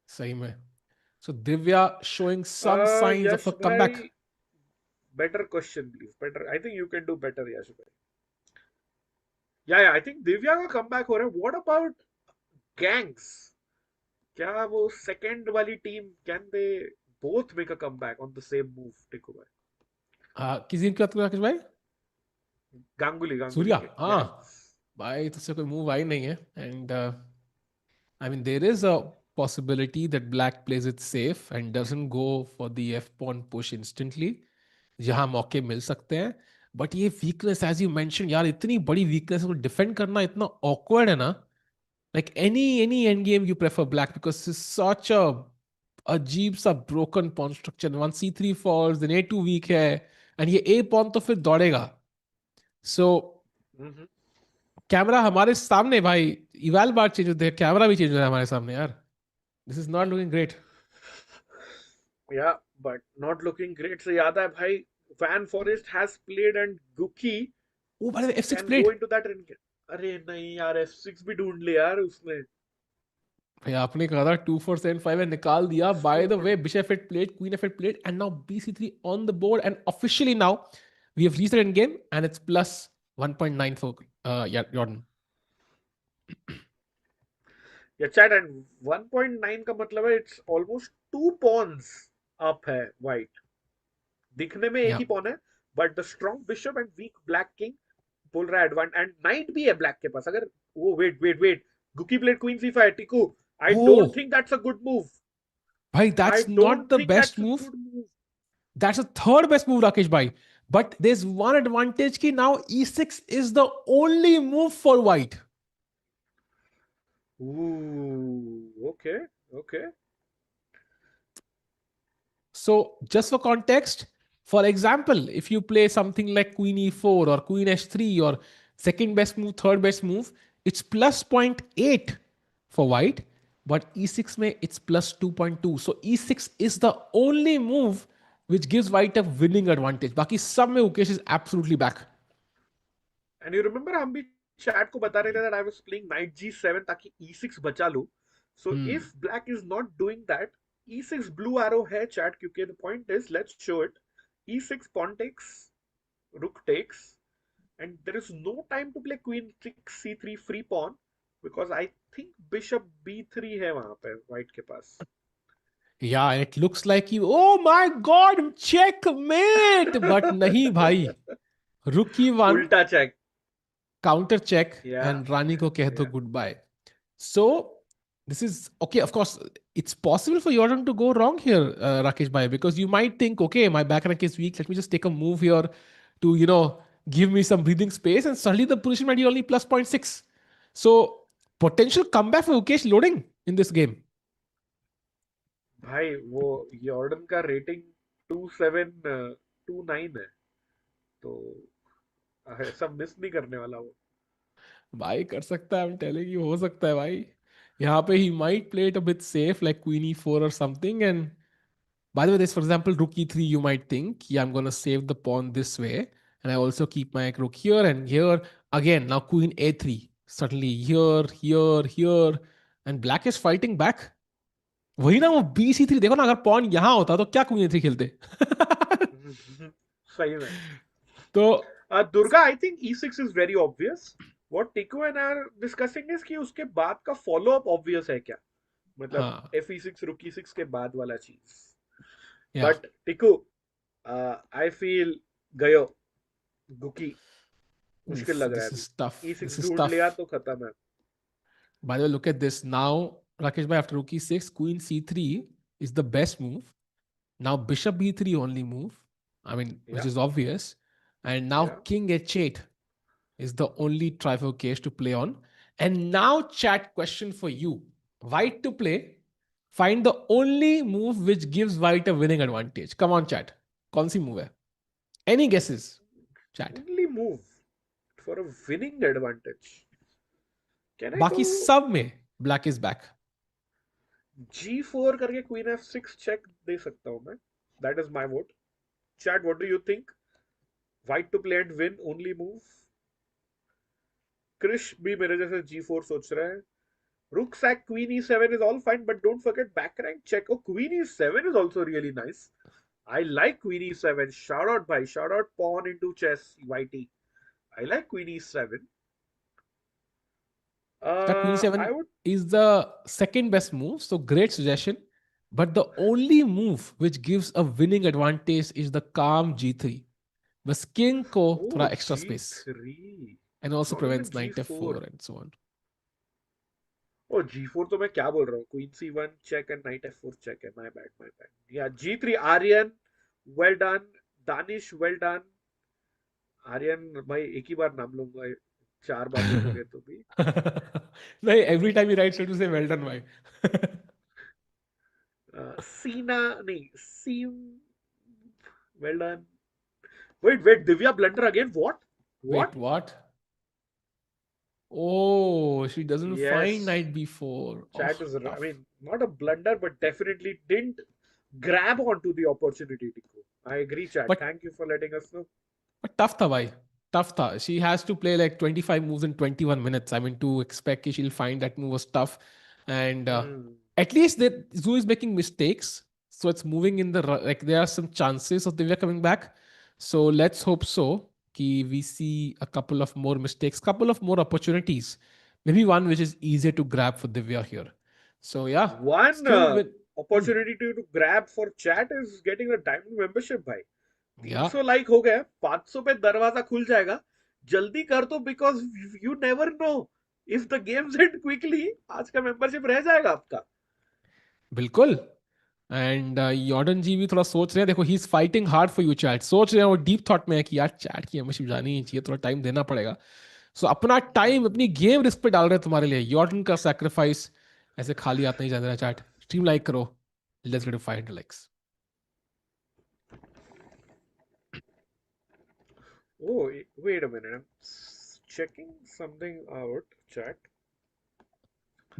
सही में. So Divya showing some signs of Yash a comeback. bhai, better question please. Better. I think you can do better, Yash bhai. Yeah, I think Divya का comeback हो रहा है. What about gangs? क्या वो second वाली team, can they both make a comeback on the same move? टिको भाई. किसी की बात करो राकेश भाई? गांगुली सूर्या. के. हाँ Yes. भाई, तुझसे कोई मूव आई नहीं है. And I mean there is a possibility that black plays it safe and doesn't go for the f pawn push instantly. जहां मौके मिल सकते हैं. बट ये वीकनेस एज यू मेंशन यार, इतनी बड़ी वीकनेस को डिफेंड करना इतना ऑकवर्ड है ना. Like any end game you prefer black because it's such a अजीब सा broken pawn structure. One c3 falls, then a2 weak है, and ये a pawn तो फिर दौड़ेगा. So कैमरा हमारे सामने भाई, इवाल बार चेंज होते हैं, कैमरा भी चेंज हो रहा है हमारे सामने यार. This is not looking great. Yeah, but not looking great. So याद है भाई, Van Foreest has played and Guki Oh, by the way, f6 can played. go into that ring. अरे नहीं यार, f6 भी ढूंढ लिया यार उसने. भाई आपने कहा था 2 4 7 5 and निकाल दिया. By the way, bishop f8 played, queen f8 played, and now bc3 on the board, and officially now we have reached the end game, and it's plus 1.9 for Jordan. Yeah, chat, and 1.9 का मतलब है it's almost 2 pawns up है white. दिखने में एक Yeah. ही pawn है, but the strong bishop and weak black king बोल रहा है advantage, and knight भी है black के पास. अगर वो wait, Guki played queen c5. Tiku, I don't think that's a good move. Bhai, that's I not don't the think best that's a move. good move. That's the third best move, Rakesh bhai. But there's one advantage ki now e6 is the only move for white. Ooh, okay. So just for context, for example, if you play something like queen e4 or queen h3 or second best move, third best move, it's plus 0.8 for white. but e6 में it's plus 2.2. So e6 is the only move which gives white a winning advantage. बाकी सब में Gukesh is absolutely back. And you remember हम भी chat को बता रहे थे that I was playing knight g7 ताकि e6 बचा लूं. So if black is not doing that, e6 blue arrow है chat, क्योंकि the point is, let's show it. e6 pawn takes, rook takes, and there is no time to play queen takes c3 free pawn, because I think bishop b3 है वहां पे white के पास. Yeah, and it looks like you. Oh my God, checkmate! But nahi bhai. Rook e1, उल्टा check. counter check, Yeah, and Rani ko keh do yeah. goodbye. So this is okay. Of course, it's possible for Jordan to go wrong here, Rakesh bhai, because you might think, okay, my back rank is weak. Let me just take a move here to give me some breathing space, and suddenly the position might be only plus 0.6. So potential comeback for Ukesh loading in this game. भाई वो यॉर्डन का rating 2729 है, तो ऐसा miss नहीं करने वाला वो. भाई कर सकता है, I'm telling you, हो सकता है भाई. यहाँ पे he might play it a bit safe like queen e4 or something. And by the way, this, for example, rook e3, you might think, yeah, I'm gonna save the pawn this way, and I also keep my rook here and here. Again, now queen a3, suddenly here, here, here, and black is fighting back. वही ना वो bc3, देखो ना, अगर pawn यहाँ होता तो क्या queen a3 खेलते. सही में. तो Durga, I think e6 is very obvious. What Tiku and are discussing is कि उसके बाद का फॉलो अप ऑब्वियस है क्या, मतलब हाँ, fe6 rook e6 के बाद वाला चीज. yeah, but Tiku, I feel गयो गुकी, मुश्किल oof, लग रहा है this अभी. is tough. e6 This is ढूंढ लिया tough. तो खत्म है. By the way, look at this. Now, Rakesh bhai, after rook e6, queen c3 is the best move. Now, bishop b3 only move. I mean, which या is obvious. And now, या king h8 is the only trifle case to play on. And now, chat question for you. White to play. Find the only move which gives white a winning advantage. Come on, chat. कौन सी move है? Any guesses? Chat. Only move for a winning advantage. Can I go बाकी सब में black is back. g4 करके queen f6 check दे सकता हूं मैं. That is my vote. Chat, what do you think? White to play and win only move. Krish भी मेरे जैसे g4 सोच रहा है. Rook sack queen e7 is all fine, but don't forget back rank check. Oh, queen e7 is also really nice. I like queen e7. Shout out, bhai. Shout out pawn into chess, YT. I like queen e7. That queen I e7 would. is the second best move, so great suggestion. But the only move which gives a winning advantage is the calm g3. बस king को थोड़ा Oh, extra space g3. and also Not even prevents knight g4. f4 and so on. Oh, g4 तो मैं क्या बोल रहा हूँ? Queen c1 check and knight f4 check है. My bad, my bad. Yeah, g3. Aryan, well done. Danish, well done. Aryan भाई एक ही बार नाम लूंगा, 4 बार लिखोगे तो भी. नहीं, every time he writes, to say well done, भाई. सीना नहीं, सीम, well done. Wait, Divya blunder again. What? Wait, What? what? Oh, she doesn't find Yes, knight b4. Oh, chat is. I tough. mean, not a blunder, but definitely didn't grab onto the opportunity, Tiku. I agree, chat. But Thank you for letting us know. tough tha, bhai. Tough tha. She has to play like 25 moves in 21 minutes. I mean, to expect she'll find that move was tough. And Hmm. at least that Zhu is making mistakes. So it's moving in the like there are some chances of Divya coming back. So let's hope so. Ki we see a couple of more mistakes, couple of more opportunities. Maybe one which is easier to grab for Divya here. So yeah, One still with hmm, opportunity to grab for chat is getting a diamond membership, भाई. yeah. 300 like हो गए, 500 पे दरवाजा खुल जाएगा. जल्दी कर दो, because you never know if the games and quickly. आज का मेंबरशिप रह जाएगा आपका. बिल्कुल. एंड यॉर्डन जी भी थोड़ा सोच रहे हैं, देखो he is fighting hard for you chat, सोच रहे हैं वो डीप थॉट में है कि यार चैट की मेंबरशिप जानी ही चाहिए, थोड़ा टाइम देना पड़ेगा. सो अपना टाइम अपनी गेम रिस्क पे डाल रहे हैं तुम्हारे लिए. यॉर्डन का सैक्रिफाइस ऐसे खाली हाथ नहीं जाने रहा. चैट स्ट्रीम लाइक करो. Let's get to 500 likes. Oh, wait a minute. I'm checking something out, chat.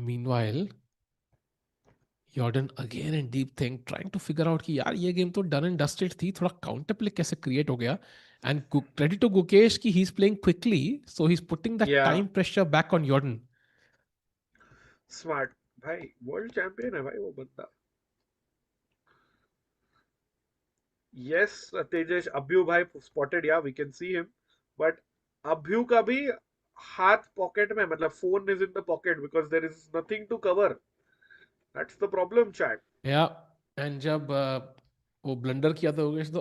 Meanwhile Jordan again in deep think, trying to figure out कि यार ये गेम तो डन एंड डस्टेड थी, थोड़ा काउंटर प्ले कैसे create हो गया. एंड क्रेडिट टू गुकेश कि he is playing quickly, so he is putting that yeah time pressure back on Jorden. Smart भाई, वर्ल्ड चैंपियन है भाई वो बंदा. यस तेजेश, अभ्यू भाई spotted, yeah we can see him. But Abhyu का भी हाथ पॉकेट में, मतलब phone is in the pocket because there is nothing to cover. That's the problem chat. Yeah and जब वो ब्लंडर किया था गुकेश, तो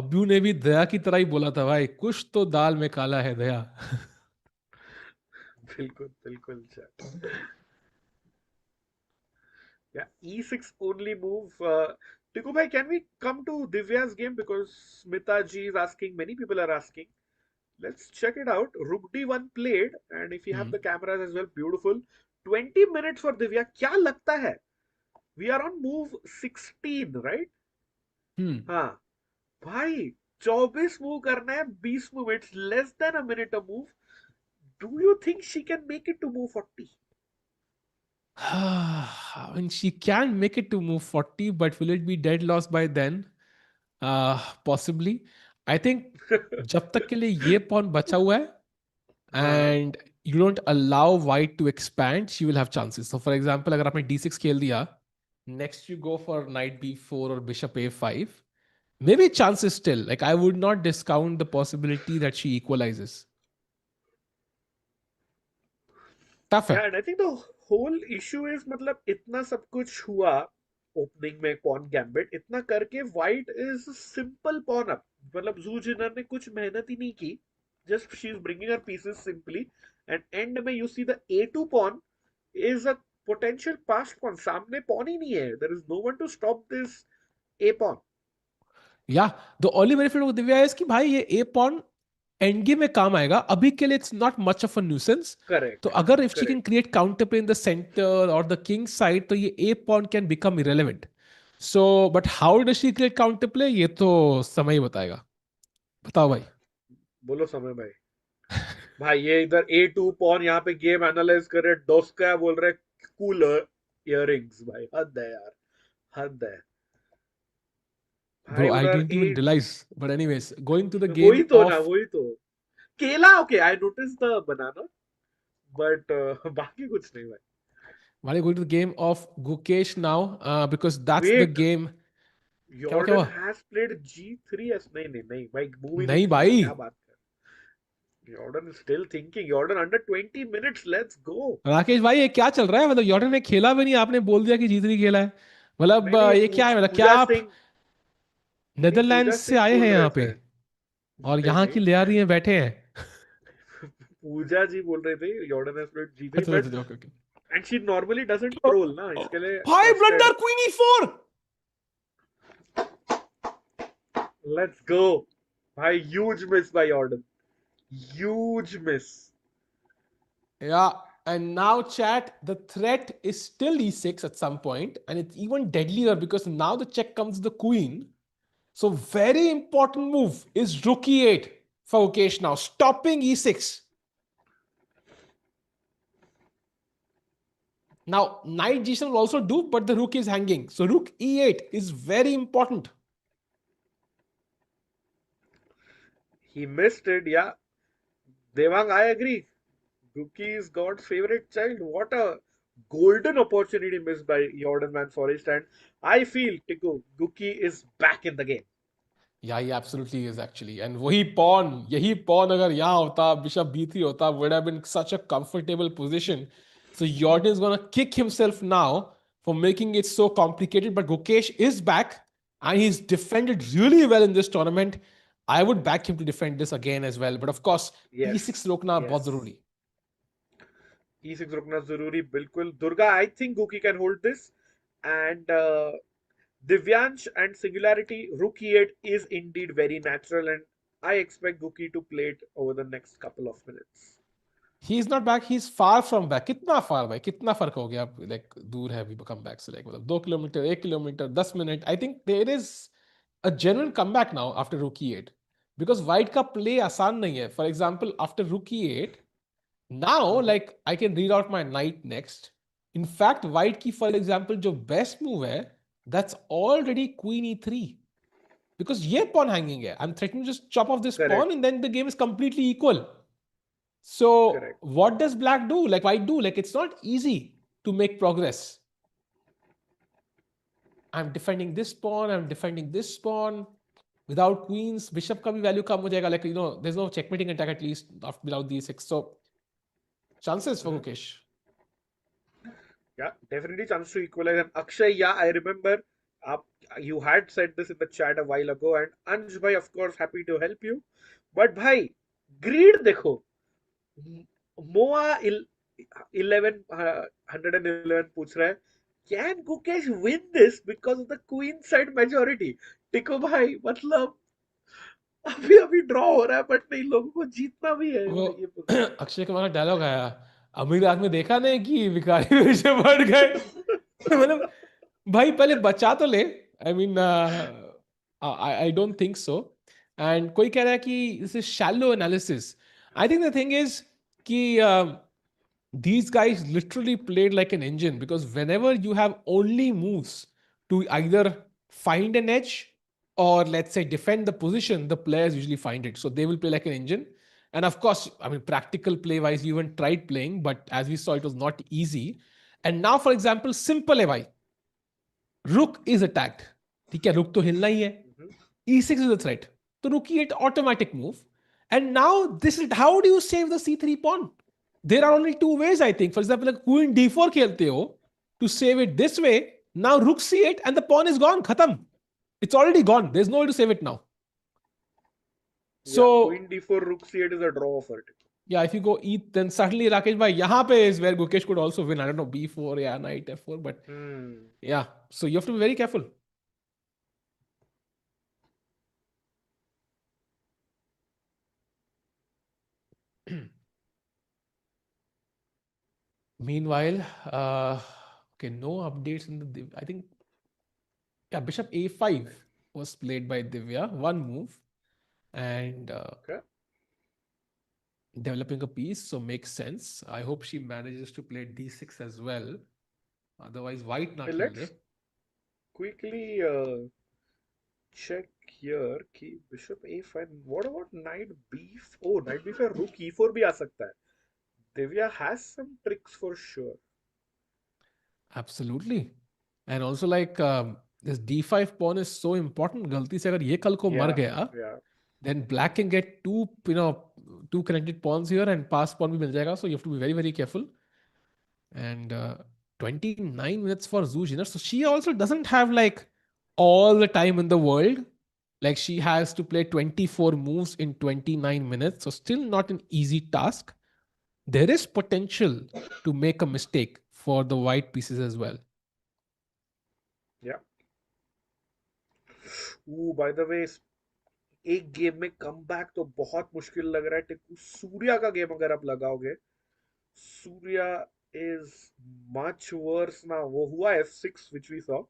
अब्यू ने भी दया की तरह ही बोला था, भाई कुछ तो दाल में काला है दया. बिल्कुल बिल्कुल chat. Yeah, e6 only move. Tiku bhai, can we come to Divya's game because Smita ji is asking, many people are asking. Let's check it out. Rook d1 played, and if you have Hmm. the cameras as well, beautiful. 20 minutes for Divya. क्या लगता है? We are on move 16, right? Hmm. हाँ भाई, 24 move करना है, 20 move. It's less than a minute a move. Do you think she can make it to move 40? I mean, she can make it to move 40, but will it be dead loss by then? Possibly. I think जब तक के लिए ये pawn बचा हुआ है हाँ. and you don't allow white to expand, she will have chances. So for example, अगर आपने d6 खेल दिया, next you go for knight b4 or bishop a5, maybe chances still. Like I would not discount the possibility that she equalizes. Tough है. Yeah, and I think the whole issue is, मतलब इतना सब कुछ हुआ opening में pawn gambit, इतना करके white is simple pawn up. मतलब जू जिनर ने कुछ मेहनत ही नहीं की. Just she is bringing her pieces simply, and end में you see the a2 pawn is a potential passed pawn. सामने पॉन ही नहीं है. There is no one to stop this a pawn. Yeah, the only benefit of Divya is कि भाई ये a pawn end game में काम आएगा. अभी के लिए it's not much of a nuisance. तो करेक्ट अगर if she can correct. Create counter play in the centre और द किंग साइड, तो ये a pawn can become irrelevant. So but how does she create counter play, ये तो समय ही बताएगा. बताओ भाई. बोलो समय भाई. भाई ये इधर a2 पॉन, यहाँ पे गेम एनालाइज कर रहे, डोस्का बोल रहे कूल इयररिंग्स. भाई हद है यार, हद है. ब्रो भाई आई उधर didn't a. Even realize. But anyways, going to the वही गेम तो ना, ऑफ, वही तो. केला okay, I notice the banana, but बाकी कुछ नहीं भाई. भाई going to the game of Gukesh now, because that's the wait, game. क्या क्या यॉर्डन हुआ? Has played g3. नहीं नहीं नहीं भाई, मूव ही नहीं नहीं किया. भाई, क्या बात कर. Jorden is still thinking. Jorden under 20 minutes, let's go. Rakesh भाई ये क्या चल रहा है? मतलब जॉर्डन ने खेला भी नहीं, आपने बोल दिया कि जीत नहीं खेला है. मतलब नहीं नहीं, ये ये क्या है? मतलब क्या पूजा आप सिंह. नहीं नहीं, नेदरलैंड पूजा से सिंह आए हैं बोल रहे यहाँ पे थे. और नहीं यहाँ नहीं, की ले आ रही हैं, बैठे हैं? पूजा जी बोल रहे थे यॉर्डन हैज प्लेड g3, अच्छा बट अच्छा, okay okay. And she normally doesn't troll ना, इसके लिए भाई ट्रस्टेड. ब्लंडर क्वीन ई4. Let's go. भाई huge miss by Jorden, huge miss. Yeah, and now chat, the threat is still e6 at some point, and it's even deadlier because now the check comes the queen. So very important move is rook e8 for Ukesh now, stopping e6. Now knight g7 will also do, but the rook is hanging. So rook e8 is very important. He missed it, yeah. Devang, I agree. Guki is God's favorite child. What a golden opportunity missed by Jordan Van Foreest. And I feel, Tiku, Guki is back in the game. Yeah, he absolutely is actually. And यही pawn अगर यहाँ होता, bishop b3 होता, would have been such a comfortable position. So Jordan is gonna kick himself now for making it so complicated. But Gukesh is back and he's defended really well in this tournament. I would back him to defend this again as well. But of course, e6 Yes, रोकना बहुत yes. जरूरी. E6 रुकना जरूरी, बिल्कुल. Durga, I think Guki can hold this. And Divyansh and Singularity, Rook E8 is indeed very natural. And I expect Guki to play it over the next couple of minutes. He is not back. He's far from back. कितना far भाई? कितना फर्क हो गया? Like दूर है अभी comeback से, like मतलब 2 kilometre, 1 kilometre, 10 minute. I think there is a genuine comeback now after rook e8 because white का play आसान नहीं है. For example, after rook e8, now Mhm. like I can read out my knight next. In fact, white की for example जो best move है, that's already queen e3. Because ये pawn hanging है. I'm threatening to just chop off this Correct. pawn and then the game is completely equal. So Correct. what does black do? Like white do? Like it's not easy to make progress. I'm defending this pawn, I'm defending this pawn. Without queens, bishop का भी value कम हो जाएगा. Like, you know, there's no checkmating attack at least without these 6. So chances for Gukesh. Yeah, definitely chance to equalize. And Akshay, yeah, I remember you had said this in the chat a while ago, and Anj bhai, of course, happy to help you. But bhai, greed देखो. Moa 1111 पूछ रहा है, can Gukesh win this because of the queen side majority? टिको भाई, मतलब अभी अभी draw हो रहा है, बट नहीं, लोगों को जीतना भी है वो ये position. अक्षय कुमार का डायलॉग आया, अमीर आदमी देखा नहीं कि भिखारी पीछे बढ़ गए. मतलब भाई पहले बचा तो ले. I mean I don't think so. And कोई कह रहा है कि this is shallow analysis. I think the thing is कि these guys literally played like an engine, because whenever you have only moves to either find an edge or let's say defend the position, the players usually find it. So they will play like an engine. And of course, I mean, practical play wise, you even tried playing, but as we saw, it was not easy. And now, for example, simple है भाई. Rook is attacked. ठीक है, rook तो हिलना ही है. E6 is a threat. तो rook e8 automatic move. And now this is how do you save the c3 pawn? There are only two ways, I think. For example, like queen d4 खेलते हो to save it this way. Now rook c8 and the pawn is gone. Khatam. It's already gone. There's no way to save it now. Yeah, So queen d4, rook c8 is a draw for it. yeah, if you go e, then suddenly Rakesh bhai, यहाँ पे is where Gukesh could also win. I don't know, b4, yeah, knight f4, but yeah. So you have to be very careful. Meanwhile, okay, no updates in the. I think, yeah, bishop a5 was played by Divya, one move, and Okay. developing a piece, so makes sense. I hope she manages to play d6 as well. Otherwise, white not Let's hilde. quickly check here कि bishop a5. What about knight b4? Oh, knight b5, rook e4 भी आ सकता है. Divya has some tricks for sure. Absolutely. And also like this d5 pawn is so important. गलती से अगर ये कल को मर Yeah, गया, yeah. then black can get two connected pawns here and pass pawn भी मिल जाएगा. So you have to be very, very careful. And 29 minutes for Zhu Jiner. So she also doesn't have like all the time in the world. Like she has to play 24 moves in 29 minutes. So still not an easy task. There is potential to make a mistake for the white pieces as well. Yeah. Ooh, by the way, एक game में come back तो बहुत मुश्किल लग रहा है. टिकू सूर्या का game अगर आप लगाओगे, Surya is much worse now. वो हुआ f6 which we saw.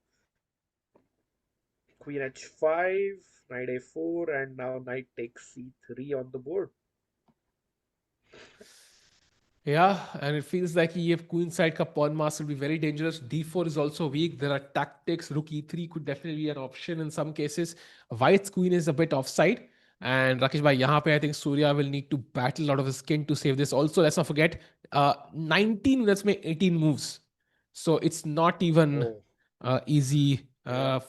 Queen h5, knight a4, and now knight takes c3 on the board. Yeah, and it feels like if queen side ka pawn mass will be very dangerous. d4 is also weak. There are tactics. Rook e3 could definitely be an option in some cases. White's queen is a bit offside. And Rakesh bhai, yahan pe I think Surya will need to battle out of his skin to save this. Also, let's not forget, 19 minutes mein 18 moves. So it's not even Oh, easy yeah.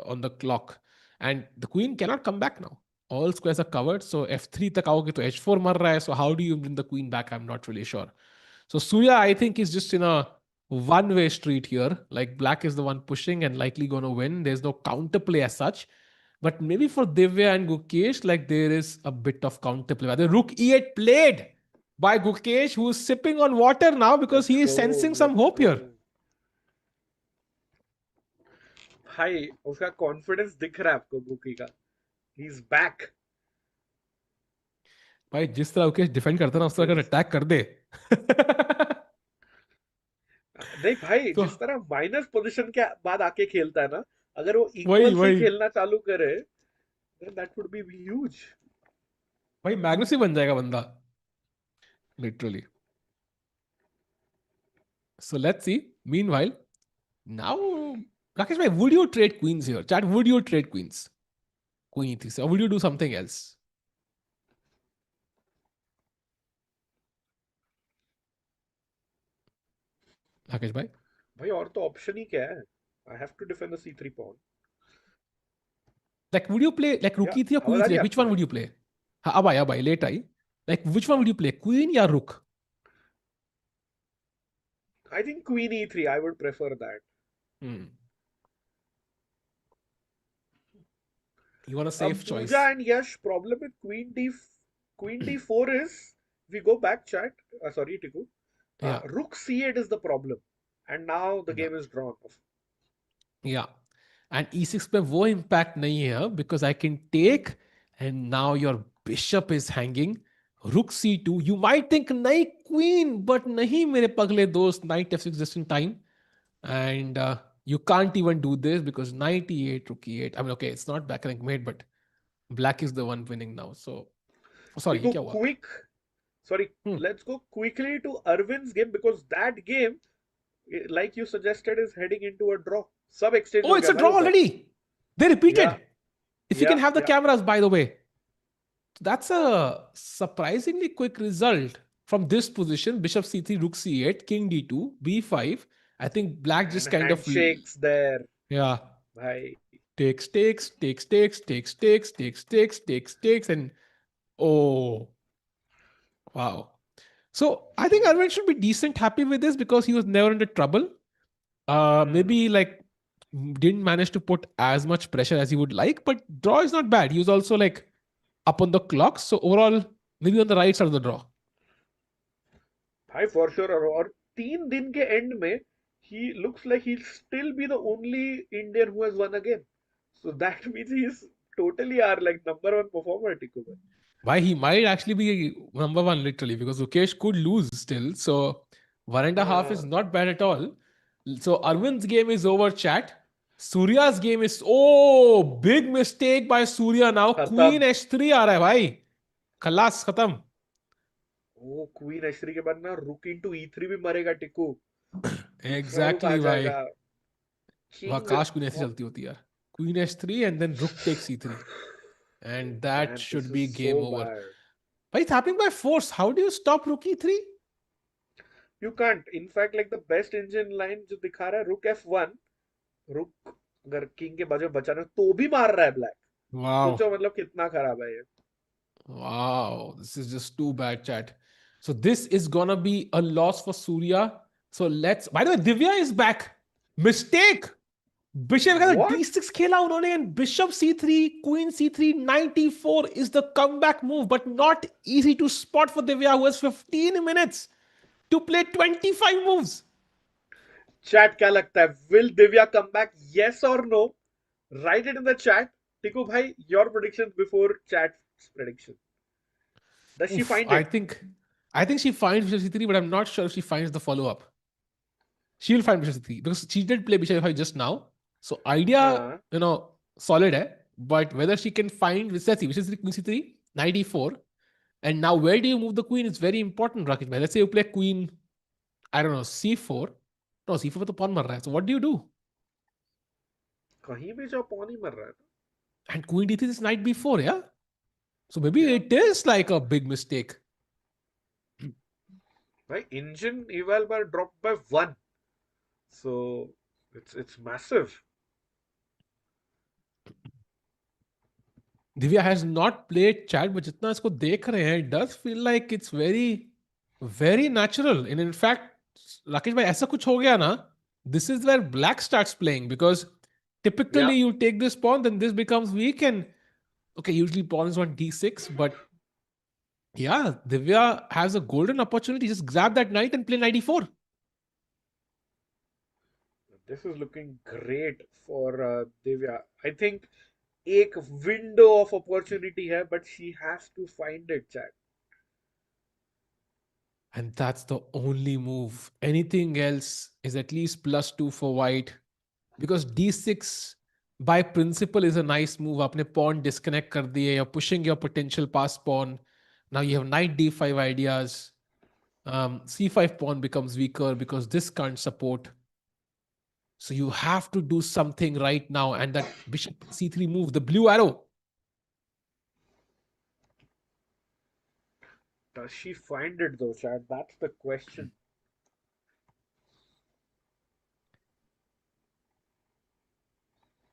on the clock. And the queen cannot come back now. All squares are covered. So f3 tak आओगे तो h4 मर रहा है. So how do you bring the queen back? I'm not really sure. So Surya, I think, is just in a one-way street here. Like black is the one pushing and likely going to win. There's no counterplay as such. But maybe for Divya and Gukesh, like there is a bit of counterplay. The rook e8 played by Gukesh, who is sipping on water now because Let's he is go. sensing some Let's hope here. go. भाई उसका confidence दिख रहा है आपको गुकी का. He is back. भाई जिस तरह गुकेश डिफेंड करता ना उस तरह अगर अटैक कर दे नहीं भाई, तो जिस तरह माइनस पोजीशन के बाद आके खेलता है ना, अगर वो वही इक्वल से वही खेलना चालू करे, then that would be huge. भाई मैग्नस ही बन जाएगा बंदा literally. So let's see. Meanwhile, now, Rakesh bhai, would you trade queens here? Chat, would you trade queens? Queen E3, or would you do something else? Rakesh bhai? भाई और तो option ही क्या है? I have to defend the c3 pawn. Like, would you play like rook Yeah, E3 or आवाज queen आ E3? रही है Like, which आपको one would भाई? you play? हाँ, अब आई, late I. Like, which one would you play? Queen or rook? I think queen e3. I would prefer that. Hmm. You want a safe Pooja choice. and Yash, problem with queen d4 is we go back chat. Sorry, Tiku. Yeah. Rook c8 is the problem, and now the Yeah. game is drawn. Yeah. And E6 पे वो impact नहीं है because I can take and now your bishop is hanging. Rook C2. You might think nahi queen, but nahi mere pagle dost. Knight F6 just in time. And you can't even do this because knight E8, rook E8. I mean, okay, it's not back rank mate, but black is the one winning now. So, sorry, ये Tiku, क्या हुआ? sorry, Hmm. let's go quickly to Arvind's game because that game, like you suggested, is heading into a draw. Sub exchange Oh, हो it's गया a भाई draw उधर. already. They Yeah, repeated. If you can yeah, have the yeah. cameras, by the way. That's a surprisingly quick result from this position. Bishop c3, rook c8, king d2, b5. I think black And just kind of, handshakes there, yeah, bhai. takes, and oh, wow. So I think Arvind should be decent happy with this because he was never under trouble. Hmm. Maybe like didn't manage to put as much pressure as he would like, but draw is not bad. He was also like up on the clock. So overall, maybe on the right side of the draw. भाई for sure. और 3 दिन के end में he looks like he'll still be the only Indian who has won a game. So that means he's totally our like number one performer, Tiku bhai. Why he might actually be number one literally because Gukesh could lose still. So 1.5 is हाँ, not bad at all. So Arvind's game is over, chat. Surya's game is big mistake by Surya now. Queen खत्म. H3 आ रहा है भाई. खलास खत्म. वो queen h3 के बाद ना रुक इनटू e3 भी मरेगा टिकू. दूसरा रुक आ Exactly भाई. जाएगा. वहाँ किंग. काश क्वीन ऐसे चलती होती यार. Queen H3 and then rook takes C3. And that Man, this should is be game so over. bad. But it's happening by force. How do you stop rook E3? You can't. In fact, like the best engine line जो दिखा रहा है रुक f1. रुक अगर king के बाजू बचाना तो भी मार रहा है ब्लैक. Wow. सोचो मतलब कितना खराब है ये. Wow. This is just too bad, chat. So this is gonna be a loss for Surya. So let's. By the way, Divya is back. Mistake. Bishop का What? D6 खेला उन्होंने and Bishop C3, Queen C3, 94 is the comeback move, but not easy to spot for Divya, who has 15 minutes to play 25 moves. Chat क्या लगता है? Will Divya come back? Yes or no? Write it in the chat. टिकू भाई, your predictions before chat's prediction. Does she Oof, find it? I think she finds Bishop C3, but I'm not sure if she finds the follow-up. She'll find Bishop C3 because she did play Bishop F5 just now. So idea, हाँ. solid hai. But whether she can find, let's see, Bishop C3, Queen C3, 94. And now where do you move the queen? It's very important, Rakesh. Let's say you play queen, I don't know, C4. No, C4 पे तो pawn मर रहा है. So what do you do? कहीं भी जाओ pawn ही मर रहा है. And queen D3 is knight B4, yeah? So maybe Yeah. it is like a big mistake. भाई engine eval bar dropped by 1. So it's massive. Divya has not played chat, but जितना इसको देख रहे हैं, it does feel like it's very, very natural. And in fact, Rakesh भाई ऐसा कुछ हो गया ना, this is where black starts playing because Yeah. typically you take this pawn, then this becomes weak and okay, usually pawn is on d6, but yeah, Divya has a golden opportunity. Just grab that knight and play 94. This is looking great for Divya. I think एक window of opportunity है, but she has to find it, chat. And that's the only move. Anything else is at least +2 for white. Because d6 by principle is a nice move. आपने pawn disconnect कर दिए. You're pushing your potential past pawn. Now you have knight d5 ideas. C5 pawn becomes weaker because this can't support. So you have to do something right now. And that bishop c3 move, the blue arrow. Does she find it though, Chad? That's the question.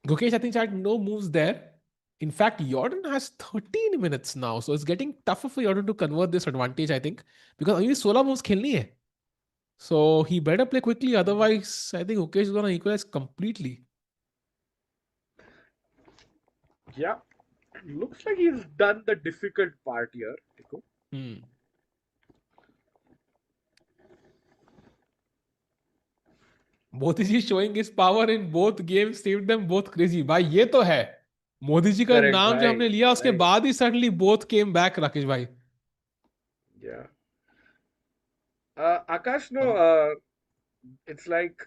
Gukesh, I think, chat, no moves there. In fact, Jordan has 13 minutes now. So it's getting tougher for Jordan to convert this advantage, I think. Because only 16 moves khelni hai. So he better play quickly. Otherwise, I think Gukesh is going to equalize completely. Yeah. Looks like he's done the difficult part here. Modi ji showing his power in both games, saved them both crazy. भाई ये तो है. मोदी जी का Correct, नाम जो bhai. हमने लिया उसके Like, बाद ही suddenly both came back, Rakesh भाई. yeah. Akash, no, it's like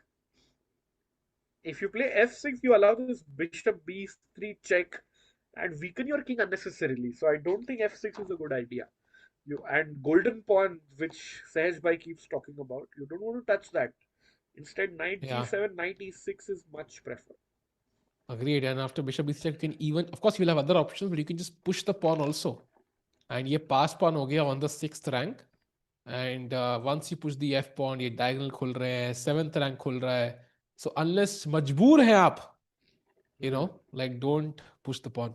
if you play f6, you allow this bishop b3 check and weaken your king unnecessarily. So I don't think f6 is a good idea. And golden pawn, which Sahaj Bhai keeps talking about, you don't want to touch that. Instead, knight Yeah. g7, knight e6 is much preferred. Agreed. And after bishop b6, you can even, of course, you'll have other options, but you can just push the pawn also. And ये pass pawn हो गया on the 6th rank. And once you push the f pawn, ये diagonal खुल रहे हैं, 7th rank खुल रहा है. So unless मजबूर हैं आप, you know, like don't push the pawn.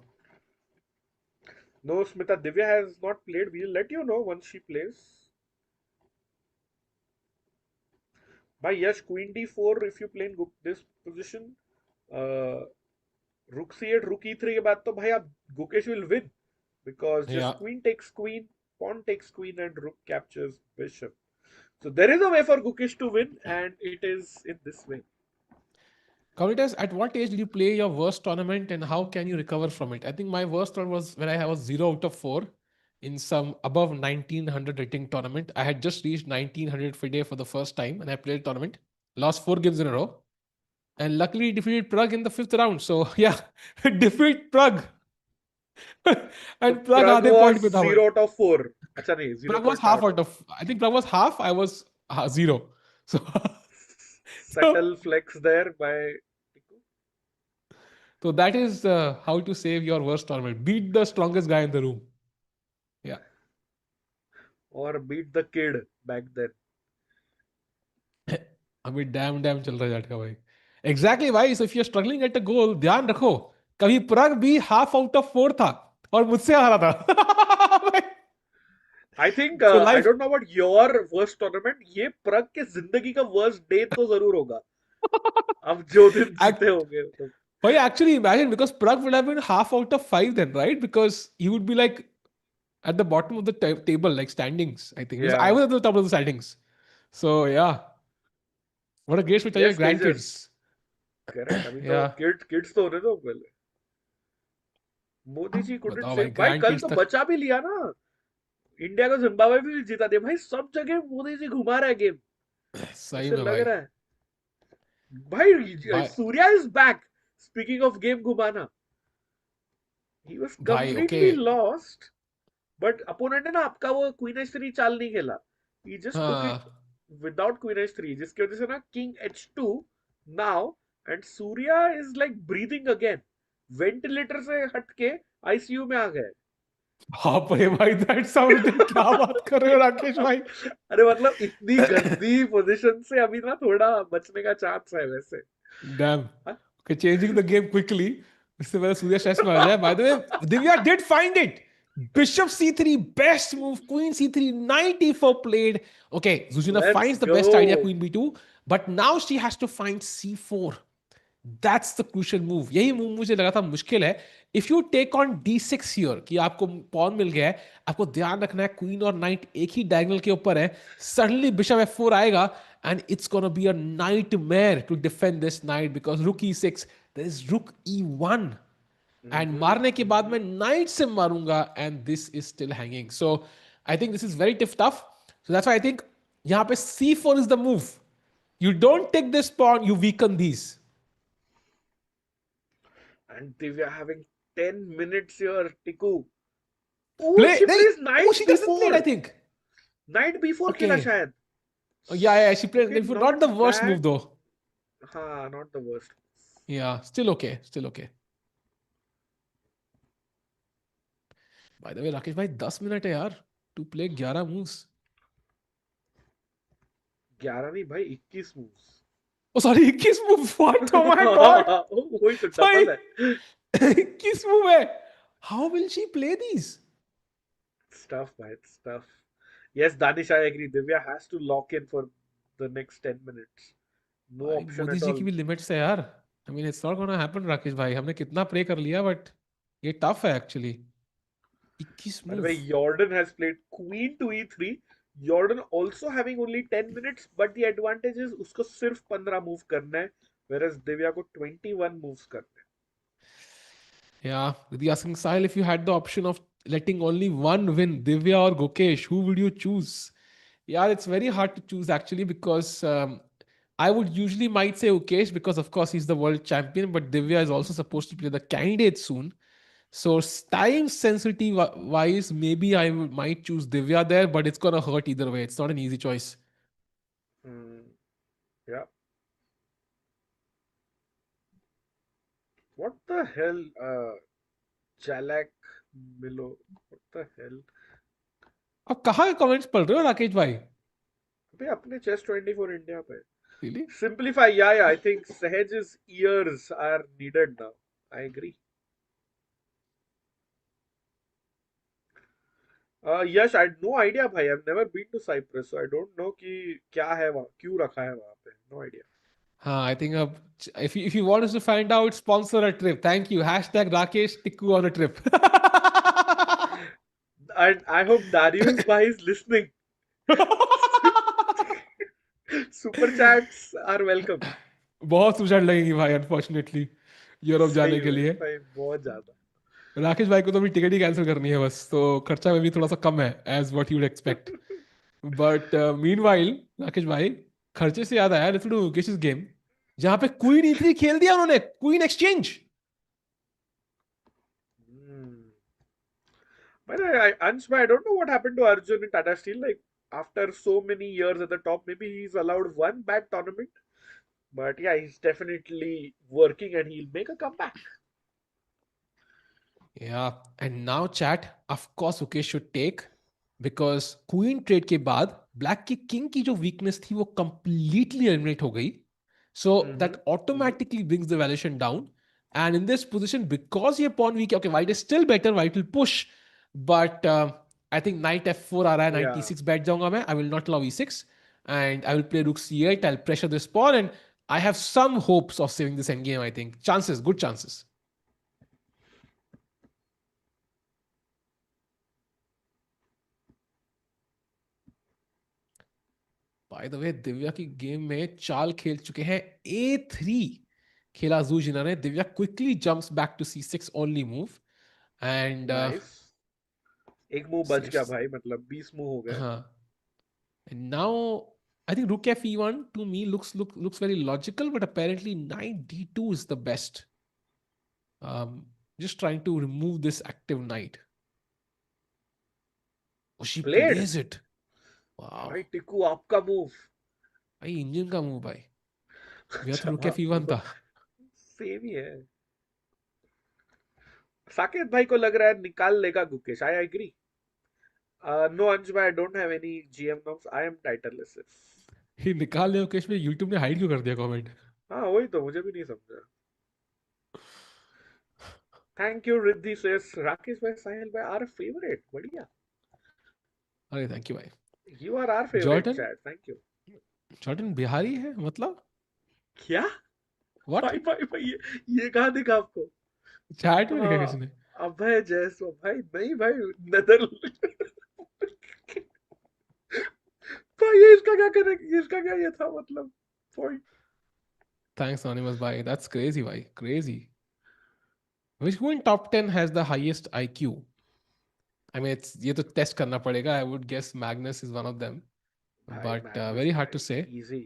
No, Smita, Divya has not played. We'll let you know once she plays. By yes, queen d4 if you play in this position. Rook c8, rook e3 के बाद तो भाई आप Gukesh will win because just queen takes queen, pawn takes queen, and rook captures bishop. So there is a way for Gukesh to win, and it is in this way. Commentators, at what age did you play your worst tournament and how can you recover from it? I think my worst one was when I was 0 out of 4 in some above 1900 rating tournament. I had just reached 1900 FIDE for the first time and I played a tournament. Lost 4 games in a row. And luckily defeated Prague in the 5th round. So yeah, defeat Prague. And so Prague was 0 out of 4. Achha, nahi, 0. Prague was half out of, I think Prague was half, I was 0. So subtle flex there by So that is how to save your worst tournament. Beat the strongest guy in the room. Yeah. Or beat the kid back then. अभी damn चल रहा है झटका भाई. Exactly भाई. So if you're struggling at a goal, ध्यान रखो. कभी Prague भी half out of 4 था और मुझसे हारा था. I think I don't know about your worst tournament. ये Prague के जिंदगी का worst day तो जरूर होगा. अब जो दिन जीते होंगे तो. But actually imagine because Prague would have been half out of 5 then, right? Because he would be like at the bottom of the table, like standings, I think. Because I was at the top of the standings. So yeah. What a great switch on your grandkids. Correct. अभी तो kids तो होने दो पहले. Modi ji couldn't say. भाई कल तो बचा भी लिया ना. इंडिया को जिम्बाब्वे भी जीता दिया. भाई सब जगह मोदी जी घुमा रहा है गेम. सही में भाई. भाई Surya is back. Speaking of game घुमाना. He was completely lost. But opponent है ना आपका वो queen h3 चाल नहीं खेला. He just took it without queen h3 जिसकी वजह से ना king h2 now and Surya is like breathing again. Ventilator से हटके ICU में आ गए. हाँ भाई that sounds क्या बात कर रहे हो राकेश भाई. अरे मतलब इतनी गंदी पोजीशन से अभी ना थोड़ा बचने का चांस है वैसे. Damn. Okay, changing the game quickly. इससे पहले सूर्या स्ट्रेस में आ जाए. By the way, Divya did find it. Bishop c3, best move. Queen c3, knight e4 played. Okay, Zhu Jiner finds the best idea, queen b2. But now she has to find c4. That's the crucial move. यही move मुझे लगा था मुश्किल है. If you take on d6 here, कि आपको pawn मिल गया है, आपको ध्यान रखना है queen और knight एक ही diagonal के ऊपर है. Suddenly bishop f4 आएगा and it's gonna be a nightmare to defend this knight because rook e6, there is rook e1. And मारने के बाद मैं knight से मारूंगा and this is still hanging. So I think this is very tough. So that's why I think यहाँ पे c4 is the move. You don't take this pawn, you weaken these. And Divya having 10 minutes here, Tiku. She plays knight b4. She doesn't play it, I think. Knight b4 खेला शायद. Yeah, she played. Not the worst move though. हाँ, not the worst. Yeah, still okay, still okay. By the way, Rakesh भाई 10 minute है यार to play 11 moves. 11 नहीं भाई, 21 moves. Oh sorry, 21 move. What? Oh my god. वही तो भाई double है. 21 move है. How will she play these? It's tough, man. It's tough. Yes, Danish, I agree. Divya has to lock in for the next 10 minutes. No भाई option Modi at ji all. की भी limits है यार. I mean it's not gonna happen Rakesh भाई. हमने कितना pray कर लिया बट ये टफ है actually. 21 By the move. way, Jordan has played queen to e3. Jordan also having only 10 minutes, but the advantage is उसको सिर्फ 15 move करना है, whereas Divya को 21 moves करना Yeah, Didi asking Sahil if you had the option of letting only one win, Divya or Gukesh, who would you choose? Yeah, it's very hard to choose actually because I would usually might say Gukesh because of course he's the world champion, but Divya is also supposed to play the candidate soon. So time sensitivity wise, maybe might choose Divya there, but it's gonna hurt either way. It's not an easy choice. है. Yeah. What the hell? Jalak Milo. What the hell? अब कहाँ के comments पढ़ रहे हो राकेश भाई? अबे अपने चेस 24 इंडिया पे. Really? Simplify. Yeah. I think Sahaj's ears are needed now. I agree. Yes, I had no idea, bhai. I've never been to Cyprus, so I don't know कि क्या है वहाँ, क्यों रखा है वहाँ पे. No idea. I think if you want us to find out, sponsor a trip. Thank you. Hashtag Rakesh Tikku on a trip. And I hope Darius bhai is listening. Super chats are welcome. बहुत उछाट लगेगी भाई unfortunately Europe सही जाने के में लिए. भाई, बहुत ज्यादा. राकेश भाई को तो अभी टिकट ही कैंसिल करनी है बस, तो खर्चा में भी थोड़ा सा कम है as what you'd expect. But meanwhile Rakesh भाई, खर्चे से याद आया, लेट्स डू मुकेश गेम जहां पे क्वीन ई3 खेल दिया उन्होंने, queen exchange. Hmm. By the way, Ansh, I don't know what happened to Arjun in Tata Steel. Like after so many years at the top, maybe he's allowed one bad tournament. But yeah, he's definitely working and he'll make a comeback. Yeah, and now chat, of course Mukesh should take because queen trade के बाद black की king की जो weakness थी वो completely eliminate हो गई. So that Mm-hmm. automatically brings the valuation down. And in this position, because ये pawn weak, okay, white is still better, white will push. But I think knight f4 आ रहा है, knight Yeah. d6 बैठ जाऊंगा मैं. I will not allow e6. And I will play rook c8. I'll pressure this pawn. And I have some hopes of saving this endgame, I think. Chances, good chances. Bye the way Divya की game में चाल खेल चुके हैं a3 खेला Zhu Jiner ने. Divya quickly jumps back to c6 only move and Nice. एक मुंह बच गया सेव्स. भाई, मतलब 20 मुंह हो गए. हाँ, and now I think rook f e1 to me looks very logical, but apparently knight d2 is the best. Just trying to remove this active knight. Oh, she Played. plays it. Wow. भाई टिकू आपका move. भाई engine का move भाई. मेरा तो अच्छा, rook f e1 था. Same ही है. साकेत भाई को लग रहा है निकाल लेगा Gukesh. I agree. No Ansh भाई, I don't have any GM norms. I am titleless. ही निकाल ले मुकेश में यूट्यूब ने हाइड क्यों कर दिया कमेंट? हाँ, वही तो मुझे भी नहीं समझा. Thank you Riddhi says. Rakesh भाई, साहिल भाई आर फेवरेट. बढ़िया. अरे थैंक यू भाई. You are are favourite Jordan, chat. Thank you. Jordan Bihari है मतलब? क्या? व्हाट? भाई भाई भाई, ये कहाँ दिखा आपको? चैट में लिखा हाँ, किसने? अभय जैसो भाई. नहीं भाई, नदर. भाई ये इसका क्या करें, इसका क्या ये था मतलब पॉइंट. थैंक्स anonymous भाई, दैट्स क्रेजी भाई, crazy. Which who in top 10 has the highest IQ? I mean, it's ये तो टेस्ट करना पड़ेगा. I would guess Magnus is one of them, भाई but Magnus very hard to भाई, say. Easy.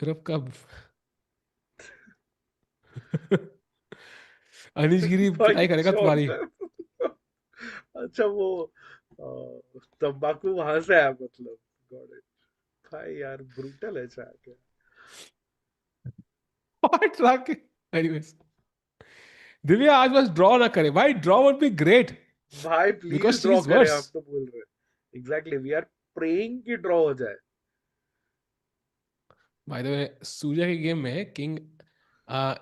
Europe का अनिश गिरी भाई पिटाई करेगा तुम्हारी. जॉर्डन. अच्छा वो तंबाकू वहां से आया मतलब, गॉट इट। भाई यार ब्रूटल है चैट यार। What Rakesh? Anyways, Divya आज बस ड्रॉ ना करे भाई, ड्रॉ वुड बी ग्रेट भाई because please she draw is करे, वर्स. हम तो बोल रहे हैं एग्जैक्टली, वी आर प्रेइंग कि ड्रॉ हो जाए। बाय द वे सूर्या के गेम में king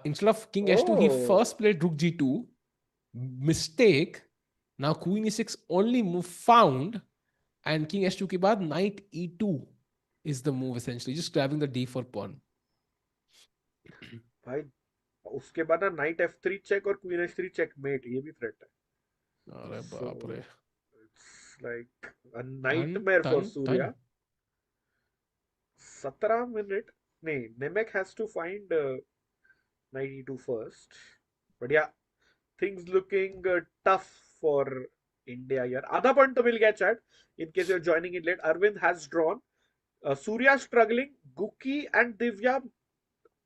instead of king h2 he oh first played rook g2, mistake. Now queen e6 only move found, and king h2 के बाद knight e2 is the move essentially, just grabbing the d4 pawn. भाई, उसके बाद ना knight F3 check और queen H3 checkmate, ये भी threat है। अरे सो बाप रे. It's like a Done, nightmare for done, Surya. done. 17 minute, नहीं, नेमेक has to find knight E2 first, but yeah things looking tough for India यार। आधा पॉइंट तो मिल गया chat, in case you are joining in late. Arvind has drawn, Surya struggling, Guki and Divya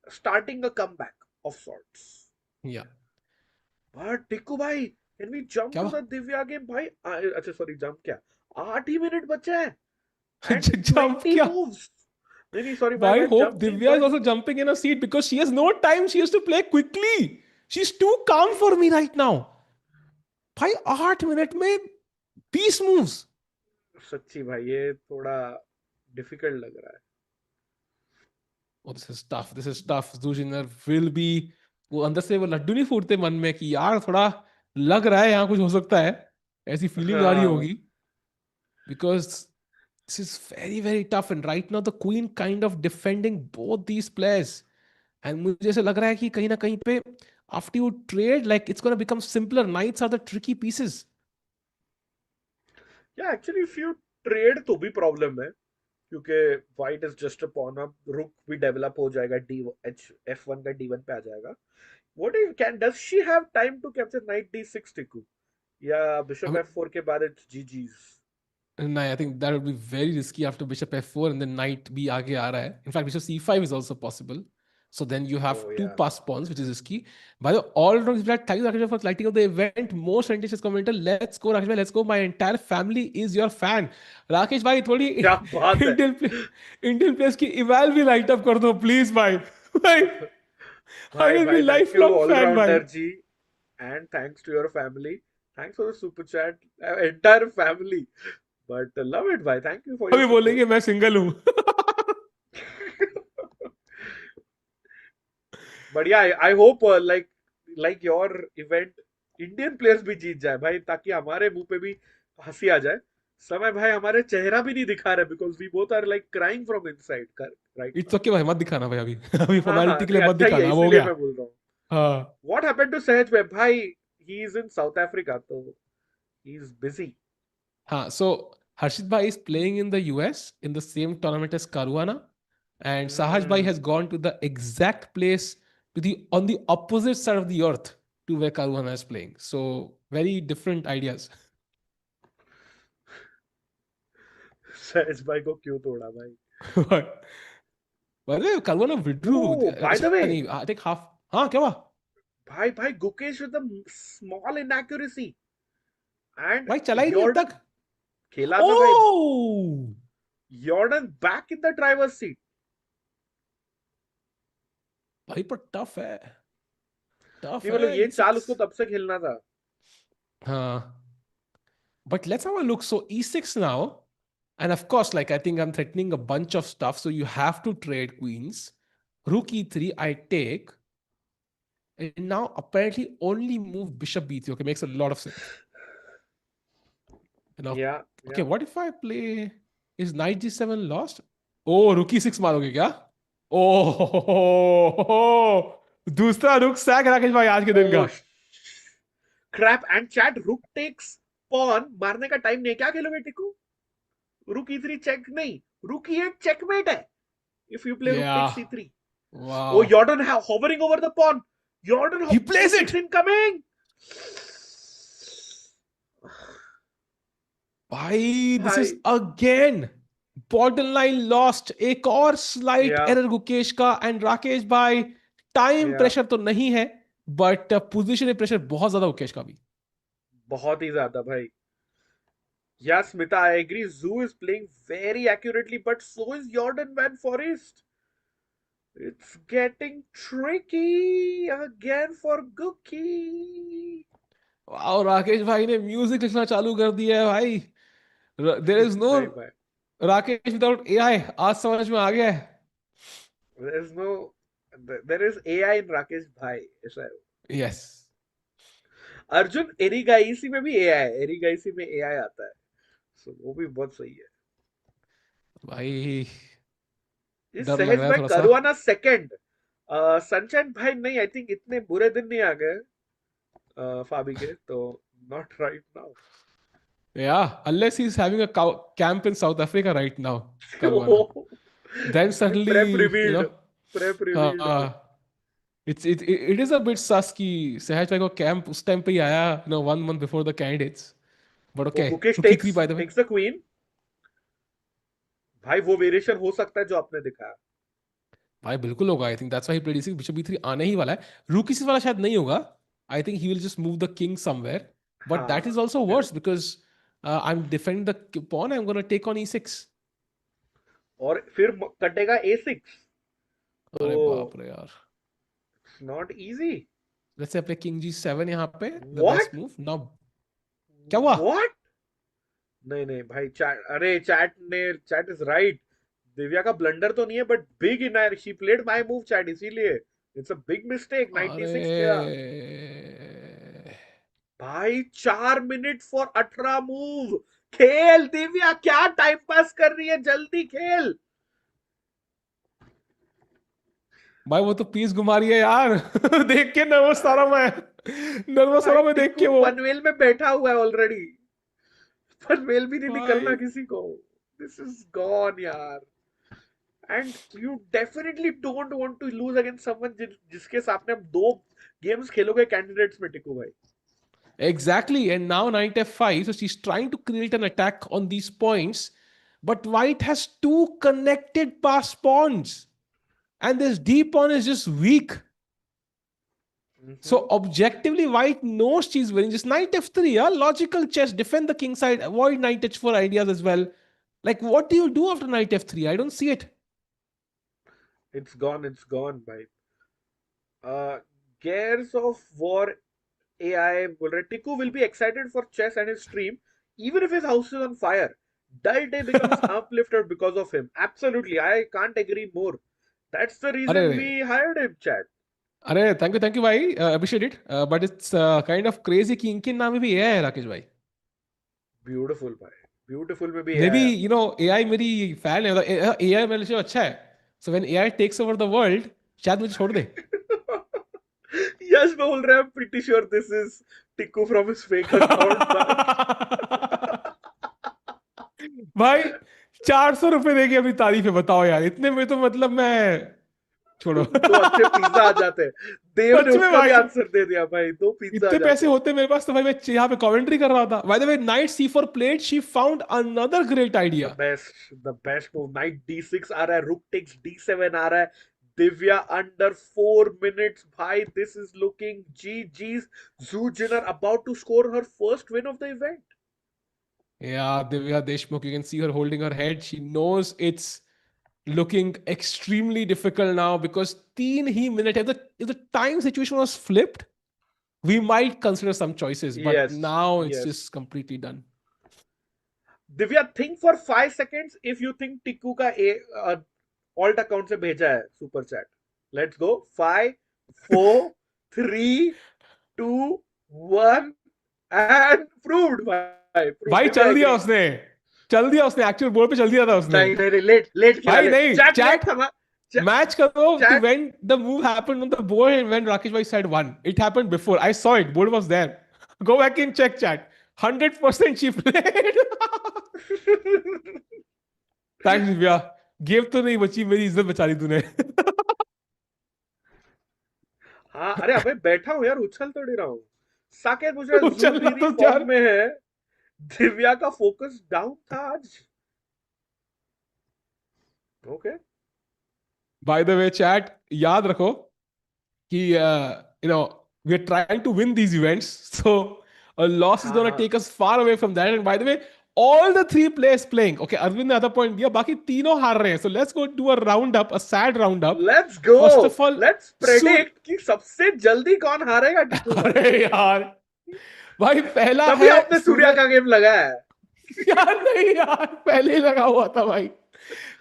starting a comeback of sorts. Yeah. But Tikku भाई, can we jump क्या to हुआ? the Divya game भाई? अच्छा सॉरी, जंप क्या, 8 ही minute बचे हैं and jump 20 क्या moves. नहीं नहीं सॉरी, माय भाई? बैड, होप जंप नहीं Divya is but also jumping in a seat because she has no time, she has to play quickly. She is too calm for me right now. भाई 8 minute में 20 moves. सच्ची भाई ये थोड़ा difficult लग रहा है। Oh, this is tough. This is tough. Zhu Jiner will be, वो अंदर से वो लड्डू नहीं फूटते मन में कि यार थोड़ा लग रहा है यहाँ कुछ हो सकता है, ऐसी फीलिंग आ रही हाँ होगी. Because this is very very tough, and right now the queen kind of defending both these players. And मुझे ऐसा लग रहा है कि कहीं ना कहीं पे after you trade, like it's gonna become simpler. Knights are the tricky pieces. या एक्चुअली इफ यू ट्रेड तो भी प्रॉब्लम है, क्योंकि white is just a pawn, अब रुक भी डेवलप हो जाएगा, डी एच F1 का D1 पे आ जाएगा। What if can, does she have time to capture knight D6 Tiku, या I बिशप mean, F4 के बाद it's GG's? no, I think that would be very risky after bishop f4 and then knight भी आगे आ रहा है. In fact, bishop c5 is also possible. So then you have oh two या, passed pawns, which is risky. By the way, all around that, thank you Rakesh for lighting up the event. Most scientists commenter. Let's go Rakesh bhai, let's go. My entire family is your fan. Rakesh bhai, थोड़ी क्या बात है। Indian Indian players की eval भी light up कर दो please भाई. भाई I भाई will be भाई, थैंक यू lifelong fan भाई. Allrounder ji, and thanks to your family, thanks for the super chat, entire family, but love it भाई, थैंक यू फॉर योर अभी सपोर्ट। बोलेंगे मैं सिंगल हूँ. But yeah, I hope like your event, Indian players भी जीत जाए भाई, ताकि हमारे मुंह पे भी हंसी आ जाए। समय भाई हमारे चेहरा भी नहीं दिखा रहे, because we both are like crying from inside right it's now. Okay भाई, मत दिखाना भाई अभी. अभी हाँ हाँ फॉर्मेलिटी के लिए नहीं, मत अच्छा ही है, दिखाना, अब हो इसीलिए गया. मैं बोल रहा हूँ। हाँ. व्हाट हैपेंड टू सहज भाई? He is in south Africa, तो ही इज बिजी। हाँ, so Harshit Bhai is playing in the US in the same tournament as Caruana, and Sahaj Bhai has gone to the exact place to the on the opposite side of the earth to where Caruana is playing. So very different ideas. सहज भाई को क्यों तोड़ा भाई? But by the way, Caruana withdrew. Oh bye the way, I think half. हाँ क्या हुआ? भाई भाई Gukesh with the small inaccuracy, and भाई चला ही नहीं अब यॉर्डन तक. खेला था भाई, Oh, Jorden back in the driver's seat. भाई पर टफ है, टफ नहीं मतलब है ये चाल E6. उसको तब से खेलना था। हाँ. But let's have a look. So E6 now. And of course, like I think I'm threatening a bunch of stuff. So you have to trade queens. Rook E3, I take. And now apparently only move bishop B3. Okay, makes a lot of sense. And now, या okay, या what if I play? Is knight G7 lost? Oh, rook E6 मारोगे क्या? Oh, दूसरा रुक sac Rakesh भाई आज के दिन का. Oh crap, and chat rook takes pawn, मारने का टाइम नहीं है, क्या खेलोगे टिकू? रुक E3 चेक नहीं, रुक E8 चेकमेट है if you play rook Yeah. Takes E3। Oh, Wow. Jordan hovering over the pawn. Jordan He plays rook it. incoming. भाई दिस भाई इज अगेन borderline lost. एक और स्लाइट या एरर गुकेश का. And Rakesh भाई टाइम या pressure तो नहीं है, बट पोजीशन प्रेशर बहुत ज्यादा गुकेश का भी. बहुत ही ज्यादा भाई। Yeah, Smita, I agree. Zhu is playing very accurately, but so is Jordan van Foreest. It's getting tricky again for Gookie. वाह, राकेश भाई ने म्यूजिक लिखना चालू कर दिया है भाई. देयर इज नो नहीं भाई, राकेश विदाउट एआई. आज समझ में आ गया है. there is no, there is AI in Rakesh भाई. ऐसा है. यस अर्जुन एरिगाइसी में भी एआई है, एरिगाइसी में एआई आता है, सो वो भी बहुत सही है. भाई, इस डर लग सहज रहा है में थोड़ा सा. Caruana second. सनशाइन भाई नहीं, आई थिंक इतने बुरे दिन नहीं आ गए फाबी के तो. Not right now. Yeah, unless he's having a camp in South Africa right now, Caruana. Then prep suddenly, revealed. Prep revealed भाई. uh, it is a bit sus कि सहज भाई को camp उस time पे ही आया, 1 month before the candidates. But वो okay, Gukesh Rook e3 by the way. Takes the queen. भाई वो वेरिएशन हो सकता है जो आपने दिखाया. भाई बिल्कुल होगा. I think that's why he played e6. Bishop e3 आने ही वाला है. Rook e6 वाला शायद नहीं होगा. I think he will just move the king somewhere. But that is हाँ, also worse correct. because I'm defending the pawn. I'm going to take on e6. और फिर कटेगा A6. तो अरे बाप रे यार. It's not easy. Let's say play king g7 यहाँ पे. The what. best move. Now क्या हुआ? व्हाट. नहीं नहीं भाई, चैट, अरे चैट इज राइट. दिव्या का ब्लंडर तो नहीं है, but big in she played my move chat, इसीलिए इट्स अ बिग मिस्टेक. 96 किया अरे भाई. 4 मिनट फॉर 18 मूव. खेल दिव्या, क्या टाइम पास कर रही है, जल्दी खेल. भाई वो तो पीस घुमा रही है यार. देख के नर्वस सारा मैं. नर्वस भाई सारा मैं देख के टिक्कू वो. पनवेल में बैठा हुआ है ऑलरेडी. पनवेल भी नहीं निकलना भाई किसी को. दिस इज गॉन यार. And you definitely don't want to lose against someone जिसके सामने आप दो गेम्स खेलोगे कैंडिडेट्स में, टिक्कू भाई. exactly. And now knight f5. So she's trying to create an attack on these points, but white has two connected pass pawns, and this d pawn is just weak. So objectively, white knows she's winning. Just knight f3, yeah? Logical chess, defend the king side, avoid knight h4 ideas as well. Like, what do you do after knight f3? I don't see it. It's gone भाई. Gears of War AI बोल रहे Tiku will be excited for chess and his stream even if his house is on fire. Dull day becomes uplifted because of him. Absolutely, I can't agree more. That's the अरे reason we hired him, Chad. अरे thank you भाई. Appreciate it. But it's kind of crazy कि इनके नाम में भी AI है राकेश भाई. ब्यूटीफुल भाई, ब्यूटीफुल में भी मे बी AI. AI मेरी फैन है. AI मेरे लिए अच्छा है. So when AI takes over the world, शायद मुझे छोड़ दे. यश बोल रहे हैं pretty sure this is Tiku from his fake account भाई. भाई 400 रुपए देके अपनी तारीफ है. बताओ यार, इतने में तो मतलब मैं छोड़ो. दो अच्छे पिज्जा आ जाते हैं. देव ने सच में उसका भी भाई, आंसर दे दिया भाई. दो पिज्जा आ इतने जाते पैसे हैं. होते मेरे पास तो भाई मैं यहाँ पे कमेंट्री कर रहा था. Bye the way, night c4 played, she found another great the idea. Best, the best move. Night D6 आ रहा है, रुक टेक्स D7 आ रहा है. दिव्या अंडर 4 minutes भाई. This is looking GG's. Zhu Jiner about to score her first win of the event. Yeah, Divya Deshmukh, you can see her holding her head. She knows it's looking extremely difficult now because 3 he minute, if the time situation was flipped, we might consider some choices, but Yes, now it's yes. just completely done. Divya, think for 5 seconds if you think Tikku का alt account से भेजा है super chat. Let's go. 5 4 3 2 1 and proved भाई. भाई चल दिया उसने. Actual board पे चल दिया था उसने. नहीं नहीं, लेट लेट खेला. भाई नहीं, चैट चैट था. match करो to Chat. when the move happened on the board and when Rakesh bhai said one. It happened before. I saw it. Board was there. Go back and check chat. 100% she played. Thanks Divya. Give तो नहीं बची, मेरी इज्जत बचा ली तूने. हाँ, अरे अबे बैठा हूँ यार, उछल तो नहीं रहा हूँ. साकेत पूछ रहा है उछलना जूबीरी तो फॉर्म यार. में है. दिव्या का फोकस डाउन था आज. Okay. By the way, chat, याद रखो कि we are trying to win these events, so a loss is हाँ going to हाँ. take us far away from that. And by the way, all the three players playing. Okay, Arvind ने other point दिया, बाकी तीनों हार रहे हैं. So let's go do a roundup, a sad roundup. Let's go. First of all, Let's predict कि सबसे जल्दी कौन हारेगा टिकू भाई. अरे यार भाई पहला तभी है आपने सूर्या का गेम लगाया है. यार नहीं यार, पहले ही लगा हुआ था भाई.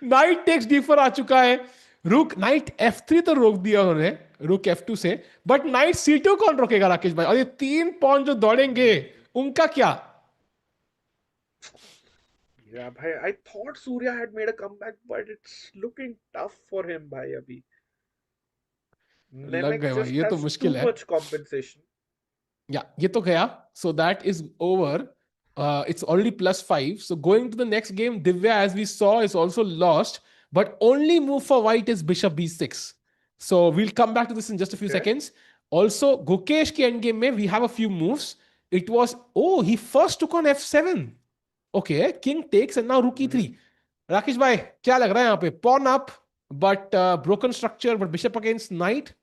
नाइट टेक्स D4 आ चुका है. रुक नाइट F3 तो रोक दिया उन्होंने, रुक F2 से, बट नाइट C2 कौन रोकेगा राकेश भाई? और ये 3 पॉन जो दौड़ेंगे उनका क्या? Yeah, bhai, I thought Surya had made a comeback, but it's looking tough for him, bhai, abhi. लग Nemec गए भाई, just ये तो has too मुश्किल है. much compensation. या ये तो गया. So that is over. It's already +5. So going to the next game, Divya, as we saw, is also lost. But only move for white is bishop B6. So we'll come back to this in just a few Okay. seconds. Also, Gukesh ke endgame mein, we have a few moves. It was, oh, he first took on F7. Okay, king takes and now rook E3. Rakesh bhai, kya lag raha hai yahan pe? Pawn up, but broken structure, but bishop against knight.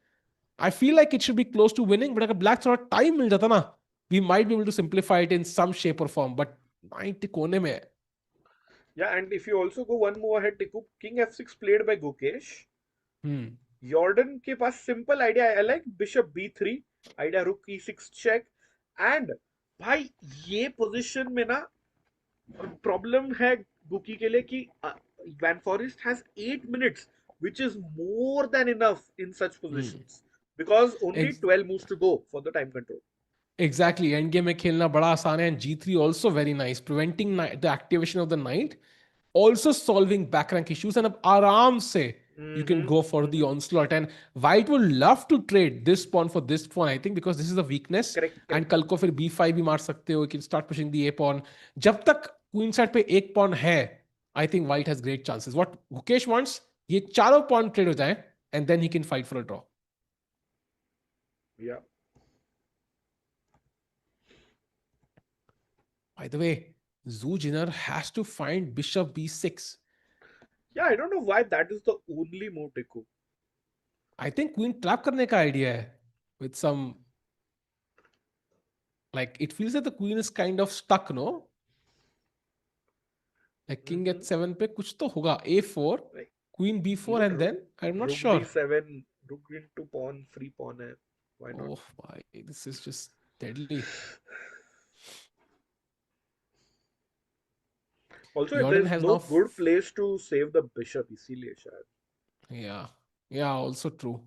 I feel like it should be close to winning, but अगर black थोड़ा time मिल जाता ना, we might be able to simplify it in some shape or form. But knight कोने में है. Yeah, and if you also go one move ahead, Tiku, King F6 played by Gukesh. Jordan के पास simple idea. I like bishop B3, idea rook E6 check, and भाई ये position में ना problem है Guki के लिए कि Van Foreest has 8 minutes, which is more than enough in such positions. Because only 12 moves to go for the time control. Exactly. Endgame में खेलना बड़ा आसान है, and G3 also very nice, preventing the activation of the knight, also solving back rank issues, and अब आराम से you can go for the onslaught. And white would love to trade this pawn for this pawn, I think, because this is a weakness. Correct. And कल को फिर B5 भी मार सकते हो. You can start pushing the A pawn. जब तक queen side पे एक pawn है, I think white has great chances. What Gukesh wants, ये चारों pawn trade हो जाए, and then he can fight for a draw. Yeah. By the way, Zhu Jiner has to find bishop B6. Yeah, I don't know why that is the only move, Tiku. I think queen trap करने का idea है, with some, like it feels that the queen is kind of stuck, no? Like king at 7 पे कुछ तो होगा. A4, Like, queen B4, and then I'm not rook sure. D7, rook into pawn, free pawn hai. Why not? Oh my, this is just deadly. Also, Jordan there's has no now good place to save the bishop, इसीलिए शायद. Yeah, also true.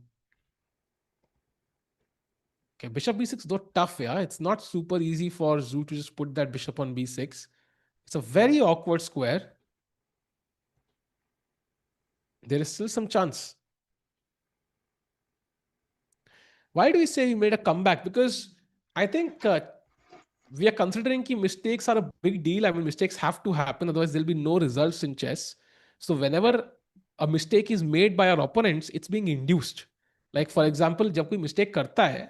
Okay, bishop B6 though tough, yeah. It's not super easy for Zhu to just put that bishop on B6. It's a very awkward square. There is still some chance. Why do we say we made a comeback? Because I think we are considering that mistakes are a big deal. I mean, mistakes have to happen, otherwise there'll be no results in chess. So whenever a mistake is made by our opponents, it's being induced. Like for example, जब कोई mistake करता है,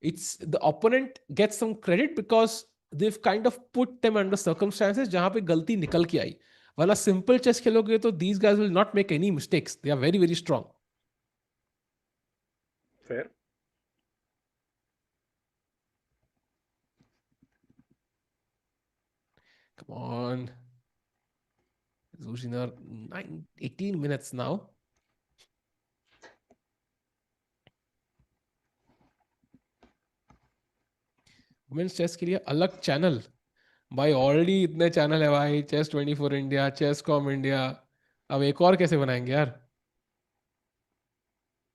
it's the opponent gets some credit because they've kind of put them under circumstances जहाँ पे गलती निकल के आई. वाला simple chess खेलोगे तो these guys will not make any mistakes. They are very, very strong. Fair. Come on. Zhu Jiner, 18 minutes now. Women's chess के लिए अलग चैनल भाई, ऑलरेडी इतने चैनल है भाई. Chess 24 India, chess com India, अब एक और कैसे बनाएंगे यार?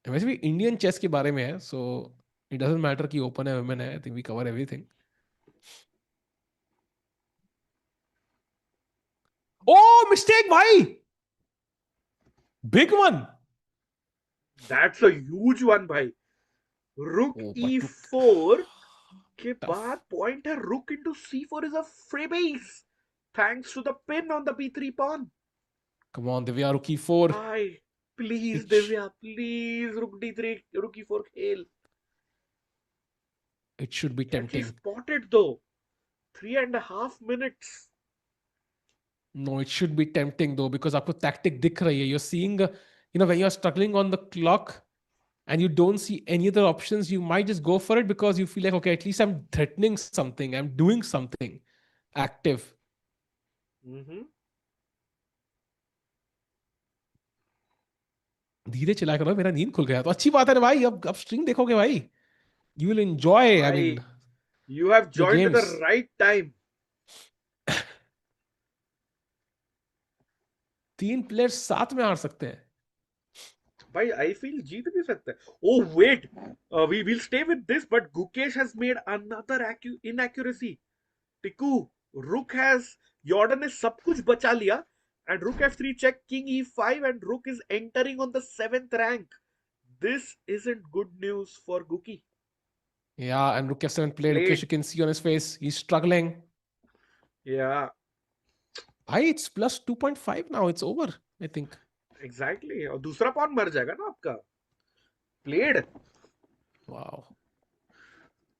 वैसे भी इंडियन चेस के बारे में है, सो इट डजंट मैटर कि ओपन है वुमेन है. I think we cover everything. Oh, mistake, bhai! Big one. That's a huge one, bhai. Rook E4 के बाद point है rook into C4 is a freebase thanks to the pin on the B3 pawn. Come on, Divya, rook E4. Bhai, please, Divya, please, rook D3, rook E4 खेल. It should be tempting. He spotted though. 3.5 minutes. No, it should be tempting though, because आपको tactic दिख रही है. You're seeing, when you're struggling on the clock and you don't see any other options, you might just go for it because you feel like, okay, at least I'm threatening something. I'm doing something active. हम्म। धीरे चला करो, मेरा नींद खुल गया तो अच्छी बात है ना भाई। अब स्ट्रिंग देखोगे भाई, यू विल एंजॉय, आई भाई mean, you have the joined the games. Right time. 3 players साथ में हार सकते हैं। भाई आई फील जीत भी सकता है। Oh wait, we will stay with this but Gukesh has made another inaccuracy. Tiku, rook has, यॉर्डन ने सब कुछ बचा लिया एंड रुक f3 check king e5 and rook is entering on the 7th rank. This isn't good news for Guki. Yeah, and Rukesh haven't played. Rukesh, Played. you can see on his face, he's struggling. Yeah, Bhai, it's plus 2.5 now. It's over, I think. exactly. और दूसरा pawn मर जाएगा ना आपका। Played. Wow.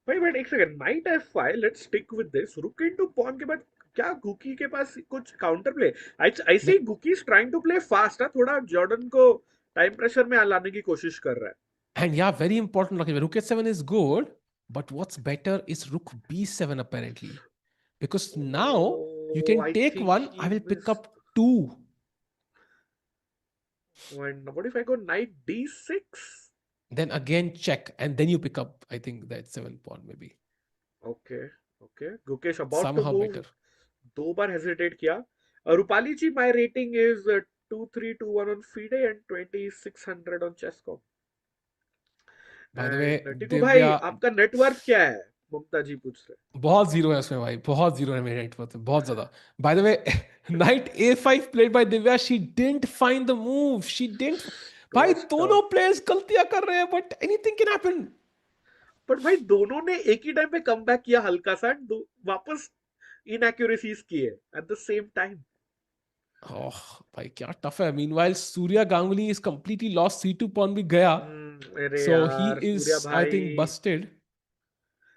भाई but एक second, knight f5, let's stick with this. Rook into pawn के बाद क्या गुकी के पास कुछ counter play? I see The- Gukki is trying to play fast, थोड़ा जॉर्डन को टाइम प्रेशर में लाने की कोशिश कर रहा है। And yeah, very important. Okay, Rook h7 is good, but what's better is Rook b7 apparently. Because now you Oh, can I take think one, I he will pick missed. up two. And what if I go knight d6? Then again check, and then you pick up, I think, that 7 pawn maybe. Okay, okay. Gukesh about to Somehow move. better. दो बार hesitate किया। Rupali ji, my rating is 2321 on FIDE and 2600 on Chess.com. By the way, and Tiku भाई, Divya, आपका net worth क्या है? ममता जी पूछ रहे। बहुत जीरो है उसमें भाई, बहुत जीरो है मेरे नेटवर्थ में, बहुत ज्यादा। Bye the way, night a5 played by Divya, she didn't find the move, she didn't. It भाई वाज दोनों टफ। प्लेयर्स गलतियां कर रहे हैं, but anything can happen. But भाई दोनों ने एक ही टाइम पे कम बैक किया हल्का सा, वापस इनएक्यूरेसीज किए at the same time. Oh भाई क्या टफ है। Meanwhile Surya Ganguly is completely lost, c2 pawn भी गया, अरे सो ही यार इज सूर्या आई भाई। Think busted.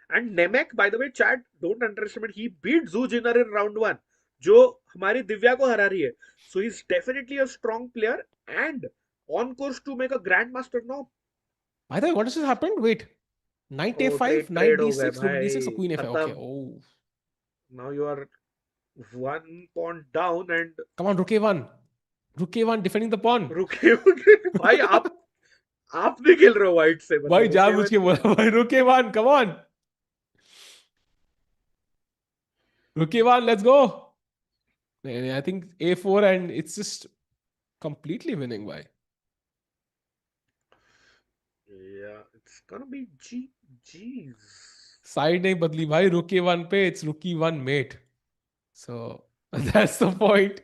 एंड नेमेक, by the way chat, don't underestimate, he beat Zhu Jiner in round 1, जो हमारी दिव्या को हरा रही है। So he is definitely a strong player and on course to make a grandmaster now. By the way what has happened, wait, knight oh a5, trade knight trade हो गए d6, rook भाई, d6 और queen a5, okay, खत्म। oh, now you are one point down and come on, rook a1, rook a1 defending the pawn. रुके हुए भाई। आप नहीं खेल रहे हो व्हाइट से, भाई मतलब रुके जानबूझ हुए के नहीं। बोला भाई, rook a1, come on, rook a1, let's go. I think a4 and it's just completely winning by. या it's gonna be GGs. Side नहीं बदली भाई, rook a1 पे it's rook e1 mate. So that's the point.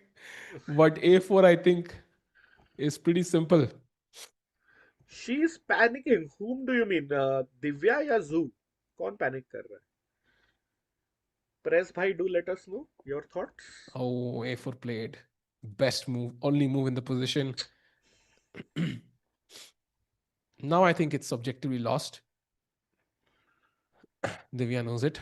But a4 I think is pretty simple. She is panicking. whom do you mean, Divya या जू? कौन panic कर रहा है? प्रेस भाई, do let us know your thoughts. Oh, a4 played. Best move, only move in the position. Now I think it's objectively lost. Divya knows it.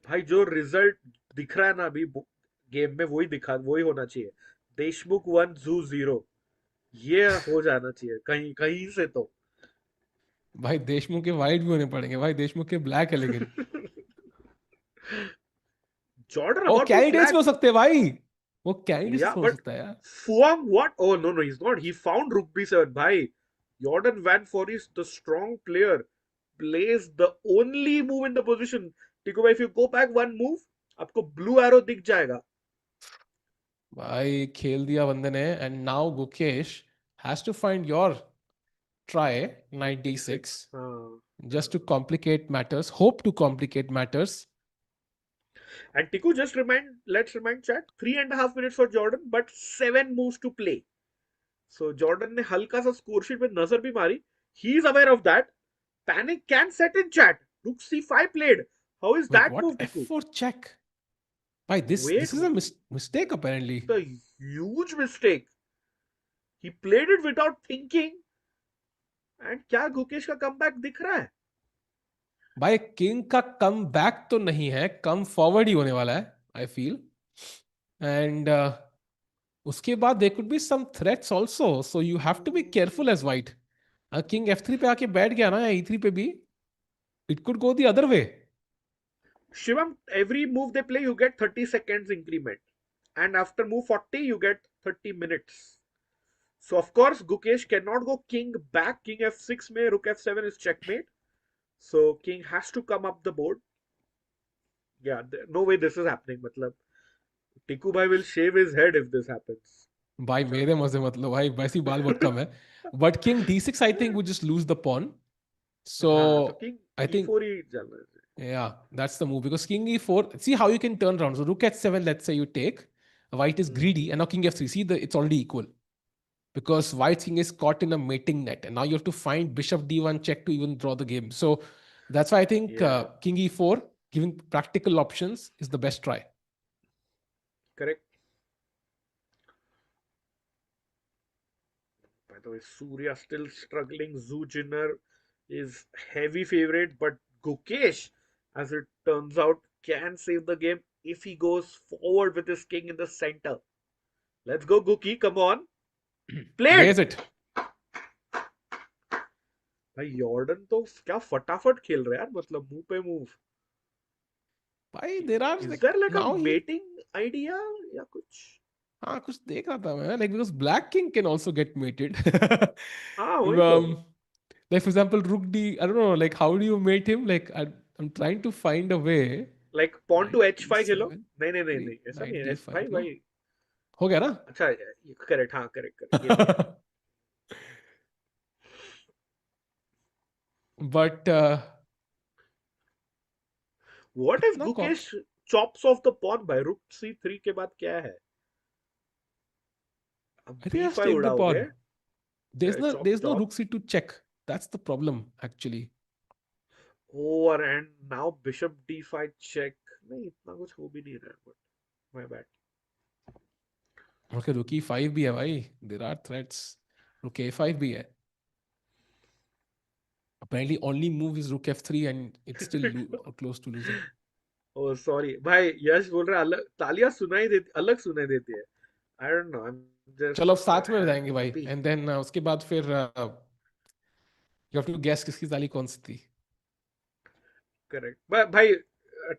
भाई जो result दिख रहा है ना अभी गेम में, वही होना चाहिए। देशमुख 1 जू 0, ये हो जाना चाहिए कहीं कहीं से तो। भाई देशमुख के वाइट भी होने पड़ेंगे भाई, देशमुख के ब्लैक है लेकिन। Jordan oh about to candidates में हो फ्लैग। सकते हैं भाई, वो कैंडिडेट्स या में हो बट सकता है यार। Fuang what? Oh no, he's not. He found Rook B7. Bhai, Jordan Van Foreest, the strong player, plays the only move in the position. Tico bhai, if you go back one move, आपको blue arrow दिख जाएगा। भाई खेल दिया बंदे ने, and now Gukesh has to find your try knight d6 D6. हाँ, just to हाँ. complicate matters, hope to complicate matters. And Tiku, let's remind chat, 3.5 minutes for Jordan, but 7 moves to play. So Jordan ने हल्का सा score sheet पे नजर भी मारी. He is aware of that. Panic can set in chat. Rook C5 played. How is Wait, that what? move, Tiku? f4 check. Why this Wait, is a mistake apparently. the huge mistake. He played it without thinking. And क्या गुकेश का comeback दिख रहा है? भाई king का come back तो नहीं है, कम फॉरवर्ड ही होने वाला है आई फील। एंड उसके बाद there could be some threats also, so you have to be careful as white. King f3 पे आके बैठ गया ना, या e3 पे भी, It could go the other way. Shivam, every move they play, you get 30 seconds increment. And after move 40, you get 30 minutes. So, of course, Gukesh cannot go king back. King f6 mein, rook f7 is checkmate. So, king has to come up the board. Yeah, no way this is happening. Matlab, Tiku bhai will shave his head if this happens. भाई मेरे मजे मतलब भाई वैसी बाल बहुत कम है. But king d6 I think would just lose the pawn. So हाँ, तो king I think e4 ही चल रहा है. yeah, that's the move because king e4. See how you can turn around. So rook h7. Let's say you take. White is greedy, and now king f3. See it's already equal because white's king is caught in a mating net, and now you have to find bishop d1 check to even draw the game. So that's why I think Yeah. king e4, giving practical options, is the best try. Correct. By the way, Surya still struggling. Zhu Jiner is heavy favorite, but Gukesh, as it turns out, can save the game if he goes forward with his king in the center. Let's go, Guki. Come on. Play Raise it. it. भाई यॉर्डन तो क्या फटाफट खेल रहा है यार, मतलब मुंह पे मूव. भाई there are Is like there like a now he mating idea या कुछ? हाँ कुछ देख रहा था मैं like because black king can also get mated. हाँ वही तो. Like for example rook d I don't know like how do you mate him like I'm trying to find a way. Like pawn to Knight h5 Khelo. d7 नहीं नहीं नहीं 3 नहीं ऐसा knight नहीं है भाई d5 no भाई. हो गया ना. अच्छा करेक्ट, हाँ करेक्ट करेक्ट ये तो है. But What if कितना Kock Gukesh chops off the pawn by rook c3 के बाद क्या है? अब I think I have to b5 take the उड़ाओगे? pawn. Chop There's no chop. rook c to check. That's the problem actually. Over and now bishop d5 check. नहीं इतना कुछ हो भी नहीं रहा है, but my bad. Okay, rook e5 भी है भाई. There are threats. Rook a5 भी है. Apparently, only move is rook f3 and it's still close to losing. Oh sorry भाई, यश बोल रहा है अलग तालियां सुनाई देती, अलग सुनाई देती है. I don't know, I'm चलो अब just साथ में जाएंगे भाई. happy. And then उसके बाद फिर you have to guess किसकी ताली कौन सी थी. Correct. भाई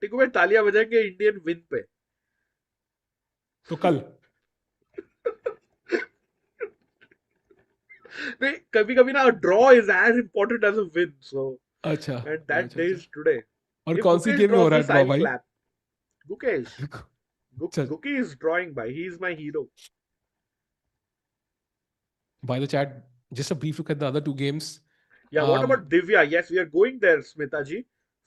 टिकू भाई तालियां बजाएंगे इंडियन विन पे. तो कल नहीं कभी कभी ना draw is as important as a win, so अच्छा and that अच्छा day अच्छा. is today. और If कौन सी Gukesh गेम में हो draws रहा है this, ड्रॉ I'll भाई. clap. Gukesh. चल Guki is drawing by. He is my hero. by the chat just a brief look at the other two games. Yeah, what about Divya? Yes, we are going there, Smitaji.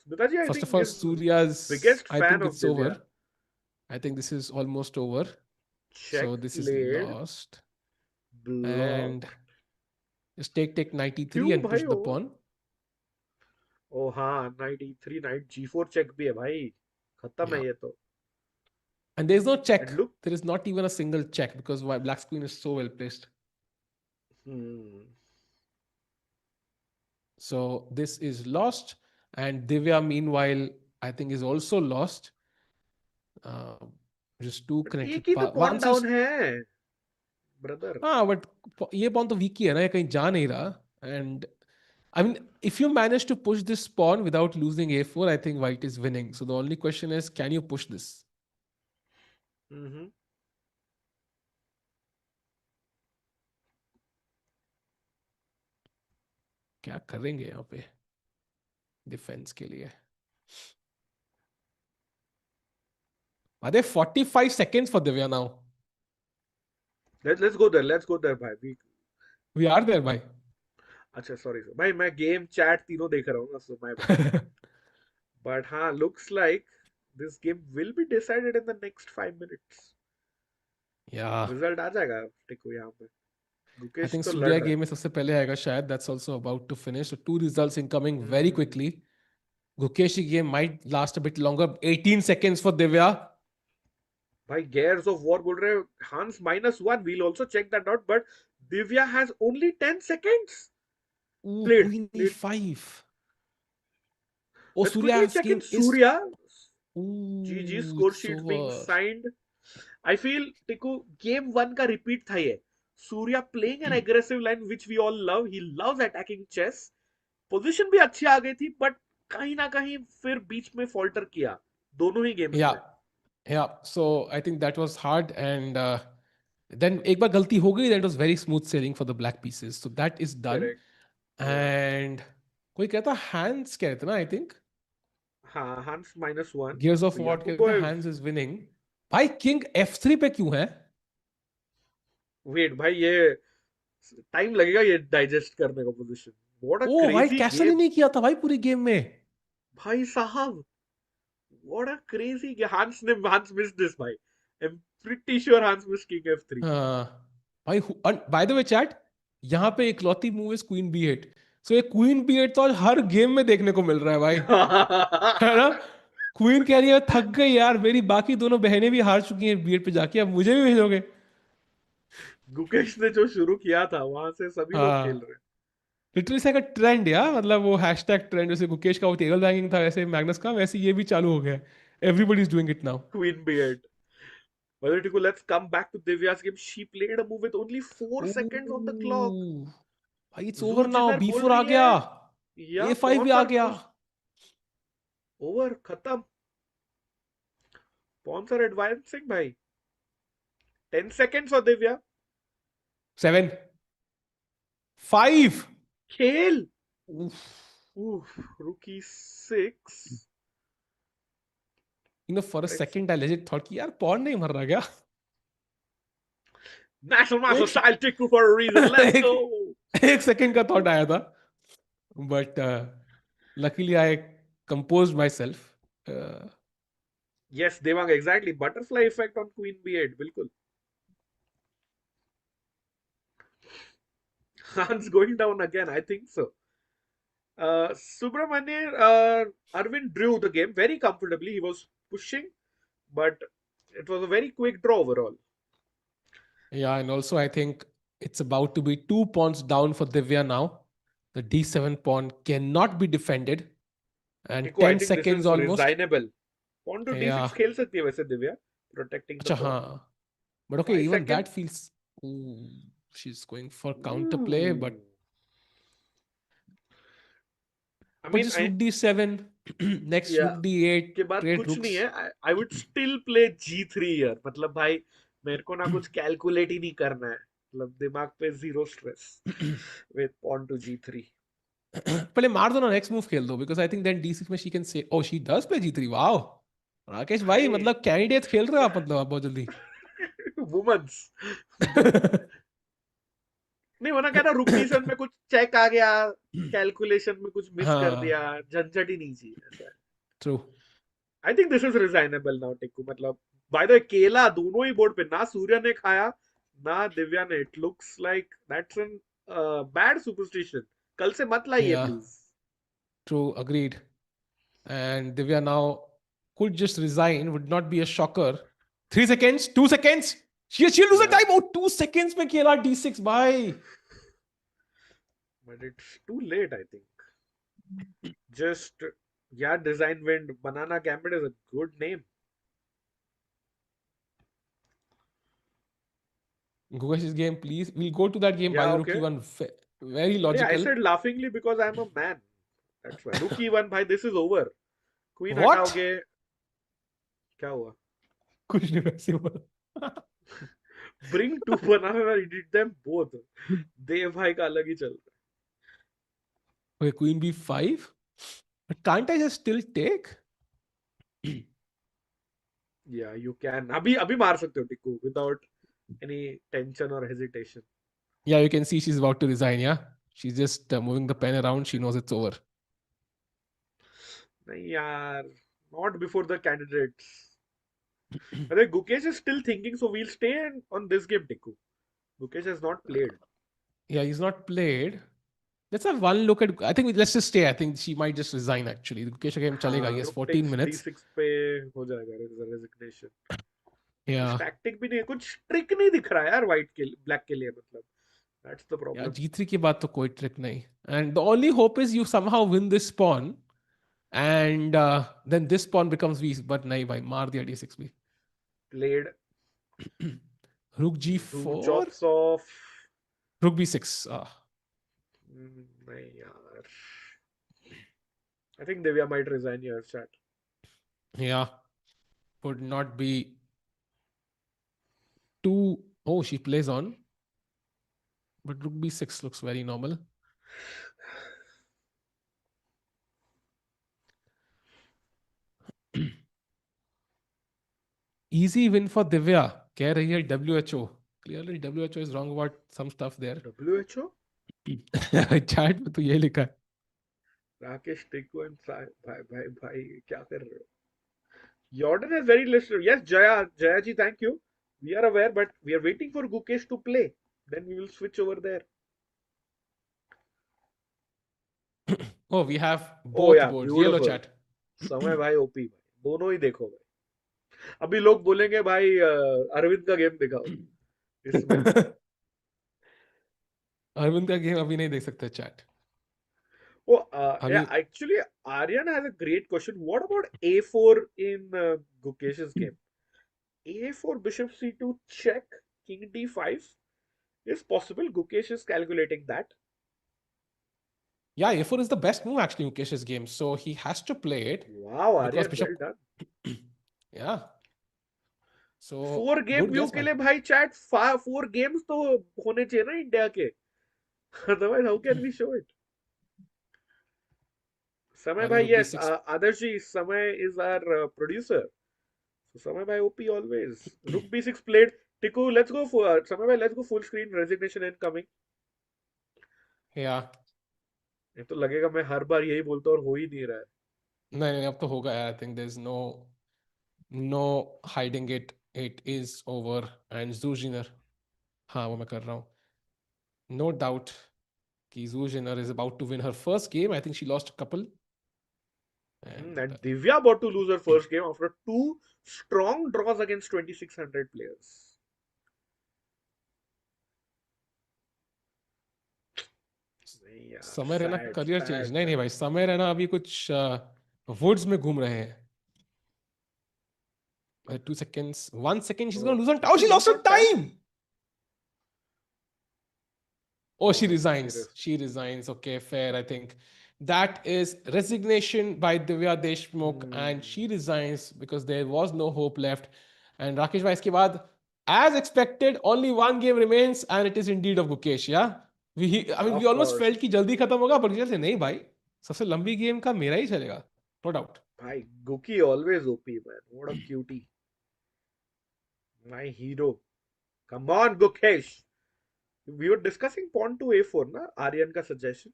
Smitaji, I First think, of all is Surya's biggest I fan think of it's over. Divya. I think this is almost over. Check So this is played. lost. And Blocked. just take knight e3 क्यों and भाई push the वो? pawn. ओ हाँ, knight e3, knight g4 check भी है भाई. खत्म है Yeah. ये तो. And there's no check. And look. There is not even a single check because black's queen is so well placed. So this is lost. And Divya, meanwhile, I think is also lost. Just two एक connected ही तो paths. pawn Once down है, brother. हाँ, but ये pawn तो weak ही है ना, ये कहीं जा नहीं रहा. And I mean, if you manage to push this pawn without losing a4, I think white is winning. So the only question is, can you push this? क्या करेंगे यहाँ पे डिफेंस के लिए? Are there 45 seconds for Divya now? Let's go there. Let's go there, भाई. We are there, bhai. अच्छा sorry भाई, मैं game chat तीनों देख रहा हूँ ना, so my bad. But हाँ, looks like this game will be decided in the next 5 minutes. Yeah. Result आ जाएगा टिको यहाँ पे. I गुकेश think तो लड़ Surya रहा है. game में सबसे पहले आएगा शायद. That's also about to finish. So two results incoming very quickly. Gukesh game might last a bit longer. 18 seconds for Divya. भाई Gears of War बोल रहे हैं. Hans -1. We'll also check that out. But Divya has only 10 seconds. Ooh, Played. Queen Played. e5. Oh, Let's quickly Surya's check in game is... Surya. Ooh, GG score it's sheet over. being signed. I feel टिको game 1 का repeat था ये. Surya playing an aggressive line which we all love. He loves attacking chess. Position भी अच्छी आ गई थी, but कहीं ना कहीं फिर बीच में फॉल्टर किया दोनों ही गेम्स में. Yeah. So I think that was hard, and then एक बार गलती हो गई, that was very smooth sailing for the black pieces. So that is done. Correct. या. And कोई कहता hands कहते ना, I think हाँ, हंस -1. Gears of War कहते याकुबोव. hands is winning. भाई king f3 पे क्यों है? वेट भाई, ये टाइम लगेगा ये डाइजेस्ट करने का पोजीशन. व्हाट अ ओ भाई क्रेजी कैसल ही गेम. नहीं किया था भाई पूरी गेम में. भाई साहब, व्हाट अ क्रेजी गेम. हंस मिस दिस भाई. आई एम प्रीटी श्योर हंस मिस किंग f3. भाई बाय द वे चैट, यहाँ पे इकलौती मूव इज क्वीन b8. सो ये क्वीन b8 तो आज हर गेम में देखने को मिल रहा है भाई. है ना? क्वीन कह रही है थक गई यार, मेरी बाकी दोनों बहनें भी हार चुकी हैं b8 पे जाके, अब मुझे भी भेजोगे? गुकेश ने जो शुरू किया था वहां से सभी लोग खेल हाँ रहे हैं. लिटरली से एक ट्रेंड यार, मतलब वो हैशटैग ट्रेंड, जैसे गुकेश का वो टेबल बैंकिंग था, वैसे मैग्नस का, वैसे ये भी चालू हो गया है. Everybody is doing it now. Queen b8. Well, Tiku, let's come back to Divya's game. She played a move with only 4 seconds on the clock. भाई it's Zhu over now, Jiner बोल b4 आ रही गया, है या a5 pawn भी आ पर गया. Push. Over खत्म. पॉन सर एडवांसिंग भाई. 10 seconds और दिव्या. 7 5. खेल. Rookie 6. For a second I legit thought कि यार पॉन नहीं मर रहा क्या? National Master style Tiku for a reason. Let's go. एक सेकंड का थॉट आया था, but luckily I composed myself. Yes, Devang, exactly. Butterfly effect on Queen B8. बिल्कुल. Hans going down again. I think so. Subramanian, Arvind drew the game very comfortably. He was pushing, but it was a very quick draw overall. Yeah, and also I think it's about to be 2 pawns down for Divya now. The d7 pawn cannot be defended, and Nico, I 10 think this seconds is almost. resignable. Pawn to Yeah. d6 खेल सकती है वैसे Divya, protecting the अच्छा pawn. हाँ, but okay, 5 even that seconds. feels. Ooh, she's going for counterplay, but I but mean, just rook d7, next yeah, rook d8, के बाद trade कुछ नहीं rooks. है. I would still play g3 here. मतलब भाई मेरे को ना कुछ कैलकुलेट ही नहीं करना है. मतलब दिमाग पे zero stress with pawn to g3. पहले मार दो ना, नेक्स्ट मूव खेल दो, because I think then d6 में she can say oh she does play g3. Wow Rakesh भाई, भाई मतलब कैंडिडेट खेल रहे हो आप, मतलब आप बहुत जल्दी. वुमेन्स. नहीं वरना क्या था, रुक d7 में कुछ चेक आ गया, कैलकुलेशन में कुछ मिस कर दिया, हाँ झंझट ही नहीं चाहिए ऐसा. True. I think this is resignable now Tikku. मतलब बाय द वे केला दोनों ही बोर्ड पे ना सूर्य ने खाया ना दिव्या ने. It looks like that's an bad superstition. कल से मत लाइए या please. True, agreed. And Divya now could just resign, would not be a shocker. 3 seconds, 2 seconds. She'll lose the Yeah, time. Oh, 2 seconds में खेला d6 भाई. but it's too late I think. Just yeah, design wind. Banana Gambit is a good name. Gukesh's game, please. We'll go to that game. By Yeah, the rookie okay. one, very Hey, I logical. said laughingly because I'm a man. That's why. Rookie one, bhai, this is over. Queen What? हटाओगे. क्या हुआ? कुछ नहीं वैसे हुआ. Bring two banana and eat them both. देव भाई का अलग ही चल रहा Okay, queen b5. But can't I just still take? है. Yeah, you can. अभी अभी मार सकते हो Tikku without any tension or hesitation. Yeah, you can see she's about to resign. Yeah, she's just moving the pen around. She knows it's over. नहीं यार, not before the candidates. अरे Gukesh is still thinking, so we'll stay on this game, Tikku. Gukesh has not played. Yeah, he's not played. Let's have one look at. I think let's just stay. I think she might just resign actually. The Gukesh game chalega. हाँ, Yes, rook 14 takes minutes. d6 पे हो जाएगा resignation. कुछ Yeah. Tactic भी नहीं है, कुछ trick नहीं दिख रहा है यार व्हाइट के ब्लैक के लिए. मतलब that's the Yeah, problem. g3 के बाद तो कोई trick नहीं. And the only hope is you somehow win this pawn, and then this pawn becomes weak. But नहीं भाई, मार दिया d6 भी. Played. Rook Who g4. chops off. Rook b6. नहीं यार. I think Divya might resign here, chat. Yeah, would not be too. Oh, she plays on, but rook b6 looks very normal. Easy win for Divya. कह रही है WHO. Clearly WHO is wrong about some stuff there. WHO? Chat में तो ये लिखा है. Rakesh Tikku and bhai, kya kar rahe ho? Jordan has very little. Yes, Jaya ji, thank you. We are aware, but we are waiting for Gukesh to play. Then we will switch over there. Oh, we have Oh both yeah, boards. Yellow beautiful. chat. समय भाई OP भाई दोनों ही देखो भाई. अभी लोग बोलेंगे भाई अरविंद का गेम दिखाओ इसमें. अरविंद का गेम अभी नहीं देख सकते चैट. Oh, अभी yeah, actually, Aryan has a great question. What about A4 in Gukesh's game? A4, bishop C2, check, king D5 is possible. Gukesh is calculating that. yeah, A4 is the best move actually in Mukesh's game, so he has to play it Wow, because Aryan, bishop. well done. Yeah. So 4 game good view guess, के man. लिए भाई chat 4 games तो होने चाहिए ना India के. Otherwise, how can we show it? Samay bhai, Rook yes. b6. Adarsh ji, Samay is our producer. So Samay bhai OP always. Rook b6 played. Tiku, let's go for Samay bhai, let's go full screen resignation incoming. Yeah. ये तो लगेगा मैं हर बार यही बोलता हूँ और हो ही नहीं रहा है. नहीं अब तो होगा यार. I think there's no hiding it. It is over. And Zhu Jiner. हाँ वो मैं कर रहा हूँ. No doubt कि Zhu Jiner is about to win her first game. I think she lost a couple. And Divya about to lose her first game after 2 strong draws against 2600 players. समय रहना career change. नहीं भाई, समय रहना अभी कुछ woods में घूम रहे हैं. 2 seconds, 1 second, she's gonna lose on time. Oh, she lost on time. Oh, she resigns. Okay, fair. I think that is resignation by Divya Deshmukh, and she resigns because there was no hope left. And Rakesh bhai, iske baad, as expected, only one game remains, and it is indeed of Gukesh. Yeah, we almost felt कि जल्दी खत्म होगा, but जैसे नहीं भाई, सबसे लंबी game का मेरा ही चलेगा, no doubt. भाई Guki always OP, man. What a cutie. My hero. Come on, Gukesh. We were discussing pawn to A4 ना, आर्यन का suggestion.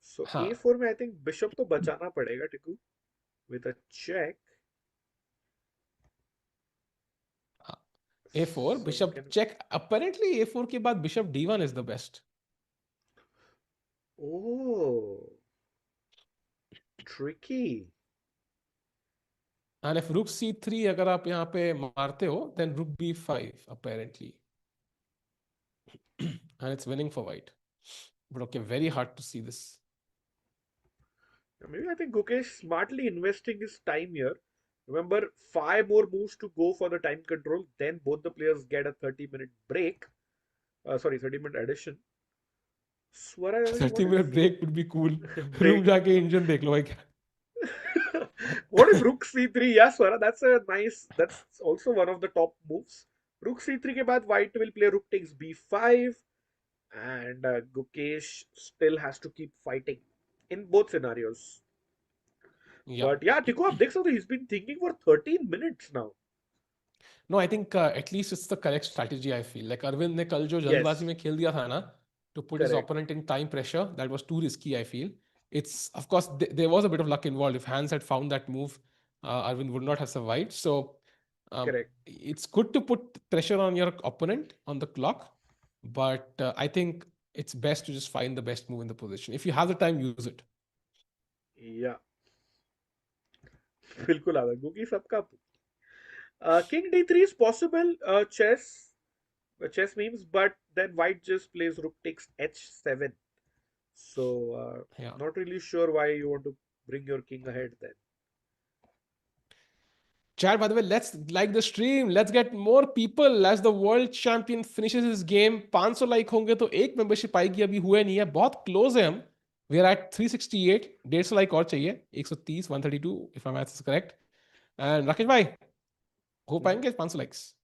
So हाँ. A4 में I think bishop तो बचाना पड़ेगा टिकू with a check. A4 So bishop check. Apparently A4 के बाद bishop D1 is the best. Oh, tricky. And if rook c3 अगर आप यहाँ पे मारते हो, then rook b5 apparently. And it's winning for white. But okay, very hard to see this. Maybe I think Gukesh smartly investing his time here. Remember, 5 more moves to go for the time control. Then both the players get a 30-minute break. 30-minute addition. Swara, 30-minute break would be cool. Room जाके engine देख लो भाई. What if rook c3? Yeah, Swara, that's also one of the top moves. Rook c3 के बाद white will play rook takes b5, and Gukesh still has to keep fighting in both scenarios. Yeah. But yeah, Tiku, आप देख सकते हो, he's been thinking for 13 minutes now. No, I think at least it's the correct strategy, I feel. Like Arvind ने कल जो जल्दबाजी में खेल दिया था ना, to put his opponent in time pressure, that was too risky, I feel. It's, of course, there was a bit of luck involved. If Hans had found that move, Arvind would not have survived. So it's good to put pressure on your opponent on the clock, but I think it's best to just find the best move in the position. If you have the time, use it. Yeah. बिल्कुल आधा क्योंकि सबका king d3 is possible. Chess memes, but then white just plays rook takes h7. So not really sure why you want to bring your king ahead then. Chad, by the way, let's like the stream. Let's get more people as the world champion finishes his game. 500 like होंगे तो एक membership आएगी. अभी हुए नहीं है, बहुत close है हम. We are at 368. 150 लाइक और चाहिए. 130, 132 if my math is correct. And Rakesh भाई हो पाएंगे 500 likes?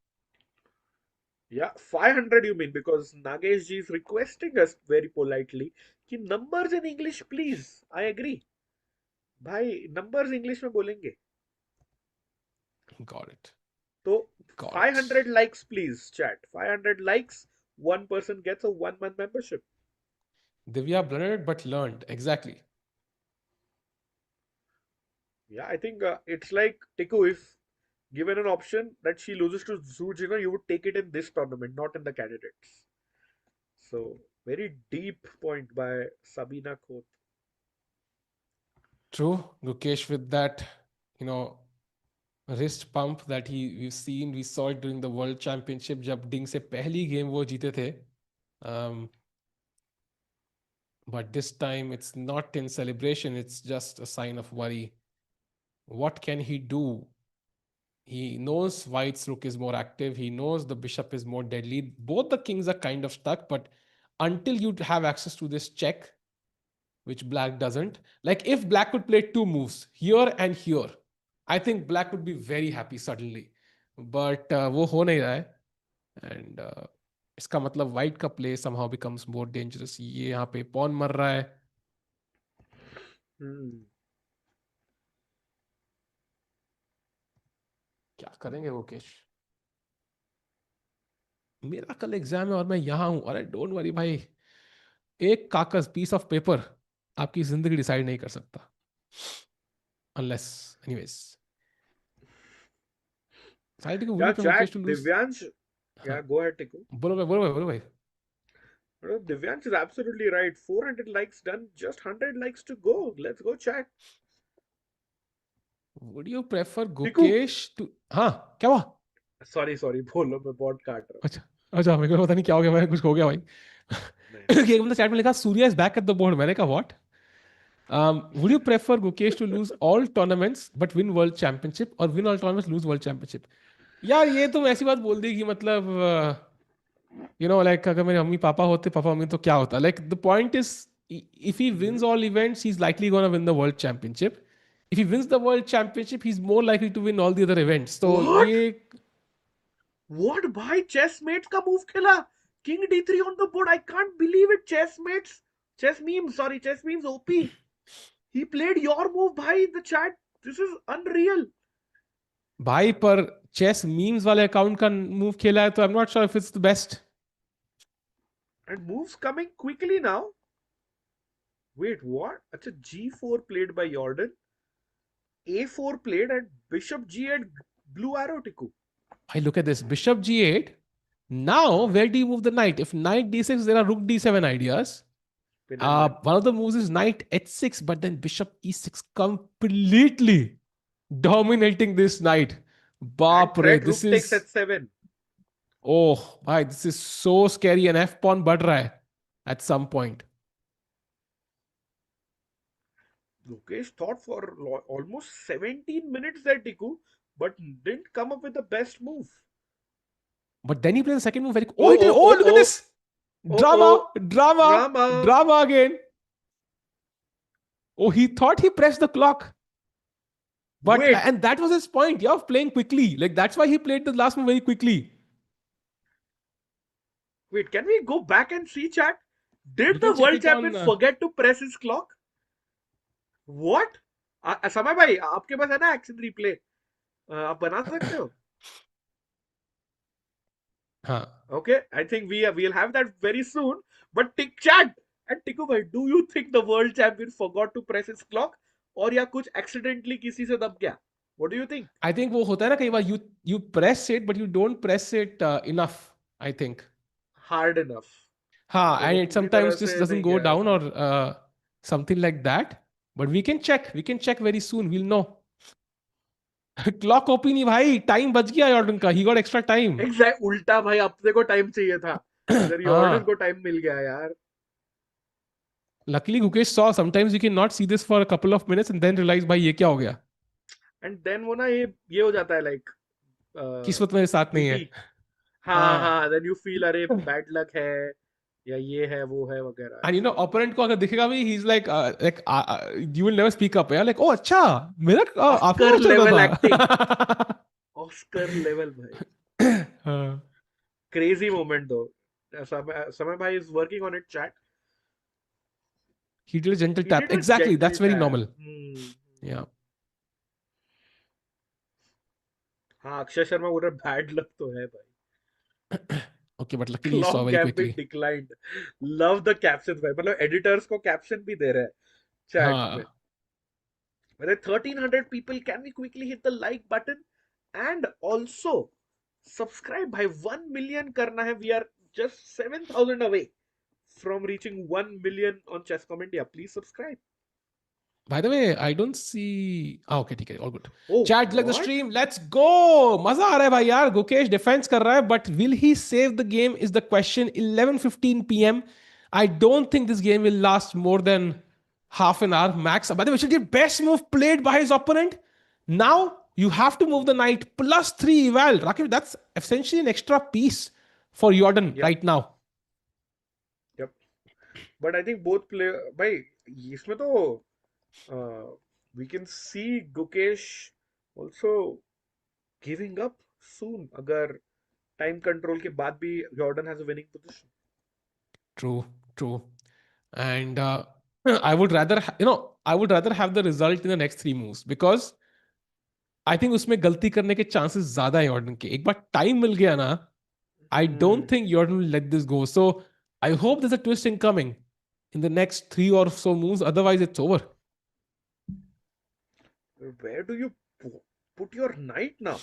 Yeah, 500 you mean, because Nagesh ji is requesting us very politely कि numbers in English please. I agree. भाई numbers English में बोलेंगे. Got it. तो Got it. 500 likes please chat. 500 likes, one person gets a 1 month membership. Divya blundered but learned. Exactly. Yeah, I think it's like Tiku, if given an option that she loses to Zhu Jiner, you would take it in this tournament, not in the candidates. So very deep point by Sabina Khoth. True. Gukesh with that, wrist pump that we saw it during the World Championship जब डिंग से पहली game वो जीते थे. But this time it's not in celebration, it's just a sign of worry. What can he do? He knows White's rook is more active. He knows the bishop is more deadly. Both the kings are kind of stuck, but until you have access to this check, which black doesn't, like if black could play two moves, here and here, I think black would be very happy suddenly. But वो हो नहीं रहा है. And इसका मतलब white का play somehow becomes more dangerous. ये यहाँ पे pawn मर रहा है. क्या करेंगे गुकेश? मेरा कल एग्जाम है और मैं यहाँ हूँ. अरे डोंट वरी भाई, एक कागज पीस ऑफ पेपर आपकी जिंदगी डिसाइड नहीं कर सकता. Unless, anyways. Yeah, chat. Divyansh. Yeah, go ahead, Tiku. बोलो भाई. Divyansh is absolutely right. 400 likes done, just 100 likes to go. Let's go, chat. Would you prefer Gukesh to? हाँ, क्या हुआ? Sorry, बोलो, मैं बहुत काट रहा हूँ. अच्छा मेरे को पता नहीं क्या हो गया, मैं कुछ हो गया भाई. एक बंदा चैट में लिखा Surya is back at the board. मैंने कहा what? Would you prefer Gukesh to lose all tournaments but win world championship, or win all tournaments lose world championship? यार ये तुम ऐसी बात बोल दी कि मतलब like अगर मेरे मम्मी पापा होते, पापा मम्मी, तो क्या होता? Like the point is, if he wins all events, he's likely going to win the world championship. If he wins the world championship, he's more likely to win all the other events. So What? Bhai, chessmates का move खेला. King d3 on the board. I can't believe it. Chess memes OP. He played your move, bhai, in the chat. This is unreal. भाई पर chess memes वाले account का move खेला है, तो I'm not sure if it's the best. And moves coming quickly now. Wait, what? Achha, g4 played by Jorden. a4 played and bishop g8 blue arrow, Tiku. I look at this. Bishop g8. Now, where do you move the knight? If knight d6, there are rook d7 ideas. One of the moves is knight h6, but then bishop e6 completely dominating this knight. Baapre, this is... takes h7. Oh, bhai, this is so scary. An f-pawn बढ़ रहा है at some point. Gukesh thought for almost 17 minutes there, Tiku, but didn't come up with the best move. But then he plays the second move very... look at this! Drama again. Oh, he thought he pressed the clock. But and that was his point, of playing quickly. Like that's why he played the last move very quickly. Wait, can we go back and see, chat? Did the world champion forget to press his clock? What? समय भाई, आपके पास है ना action replay? आप बना सकते हो? हाँ. Okay, I think we'll have that very soon. But chat and Tiku bhai, do you think the world champion forgot to press his clock, और या कुछ accidentally किसी से दब गया? What do you think? I think वो होता है ना कई बार, you press it but you don't press it enough. I think hard enough. हाँ, and it sometimes just doesn't go down or something like that. But we can check very soon. We'll know. Clock OP नहीं भाई, time बच गया Jordan का. He got extra time. Exact उल्टा भाई, अपने को टाइम चाहिए था, इधर जॉर्डन को टाइम मिल गया यार. Luckily Gukesh saw. Sometimes you can not see this for a couple of minutes and then realize भाई ये क्या हो गया. And then वो ना ये हो जाता है like किस्मत मेरे साथ नहीं है. हाँ, then you feel अरे bad luck है, या ये है वो है वगैरह And ऐसे। opponent को अगर दिखेगा भी, he's you will never speak up. Yeah, like, oh अच्छा, मेरा आपको ऑस्कर पता चल लेवल रहा एक्टिंग, था. ऑस्कर लेवल भाई। हाँ. क्रेजी मोमेंट दो। समय भाई is working on it chat. He did a gentle he tap. Did a Exactly, gentle that's very tap. normal. Yeah. हाँ अक्षय शर्मा बोल रहे बैड लक तो है भाई। Okay, but luckily he saw clock very gambit quickly. Declined. Love the caption भाई, मतलब editors को caption भी दे रहे हैं चैट में। हाँ. अरे 1300 people, can we quickly hit the like button and also subscribe भाई, 1 million करना है। We are just 7,000 away from reaching 1 million on Chess Comment. Yeah, please subscribe. By the way, I don't see. Ah, okay, ठीक है, all good. Oh, Chat, like the what? stream. Let's go. मजा आ रहा है भाई यार. Gukesh defence कर रहा है, but will he save the game? Is the question. 11:15 p.m. I don't think this game will last more than half an hour max. By the way, should the best move played by his opponent. Now you have to move the knight +3 eval. Rakesh, that's essentially an extra piece for Jordan Yep, right now. yep. But I think both play भाई, इसमें तो we can see Gukesh also giving up soon अगर time control के बाद भी Jordan has a winning position. True, true. And I would rather, I would rather have the result in the next three moves because I think उसमें गलती करने के chances ज्यादा है यॉर्डन के. एक बार टाइम मिल गया ना, I don't Hmm. think Jordan will let this go. So I hope there's a twist incoming in the next three or so moves. Otherwise, it's over. Where do you put your knight now?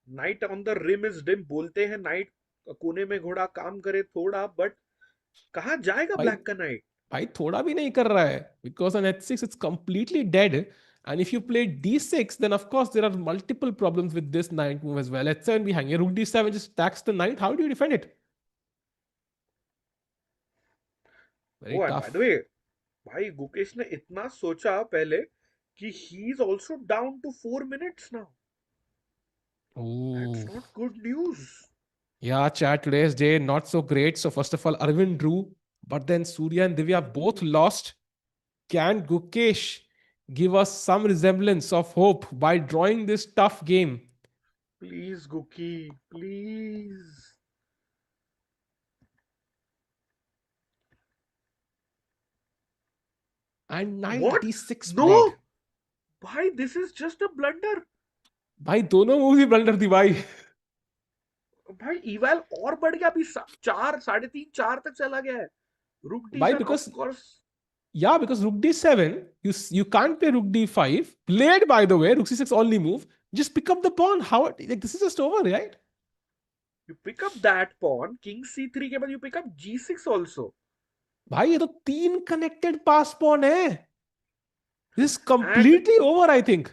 Knight on the rim is dim बोलते हैं, knight कोने में घोड़ा काम करे थोड़ा, but कहाँ जाएगा भाई ब्लैक का knight? भाई थोड़ा भी नहीं कर रहा है because on h6 it's completely dead. And if you play d6, then of course there are multiple problems with this knight move as well. H7 be hanging. Rook d7 just stacks the knight. How do you defend it? Very Oh, and by the tough. way, भाई गुकेश ने इतना सोचा पहले कि he is also down to 4 minutes now. That's Ooh. not good news. Yeah, chat, today's day not so great. So first of all, Arvind drew, but then Surya and Divya both Hmm. lost. Can Gukesh give us some resemblance of hope by drawing this tough game? Please, Guki, please. And knight What? d6 played. No! भाई, this is just a blunder. भाई दोनों move ही blunder थी भाई. भाई इवैल और बढ़ गया, अभी 4, 3.5, 4 तक चला गया है। Rook Why? डी7 off Because course. yeah, because rook d7, you can't play rook d5. Played by the way, rook c6 only move. Just pick up the pawn. How like this is just over, right? You pick up that pawn, king c3 के बाद you pick up g6 also. भाई ये तो तीन connected पास pawn है. This is and completely over, I think.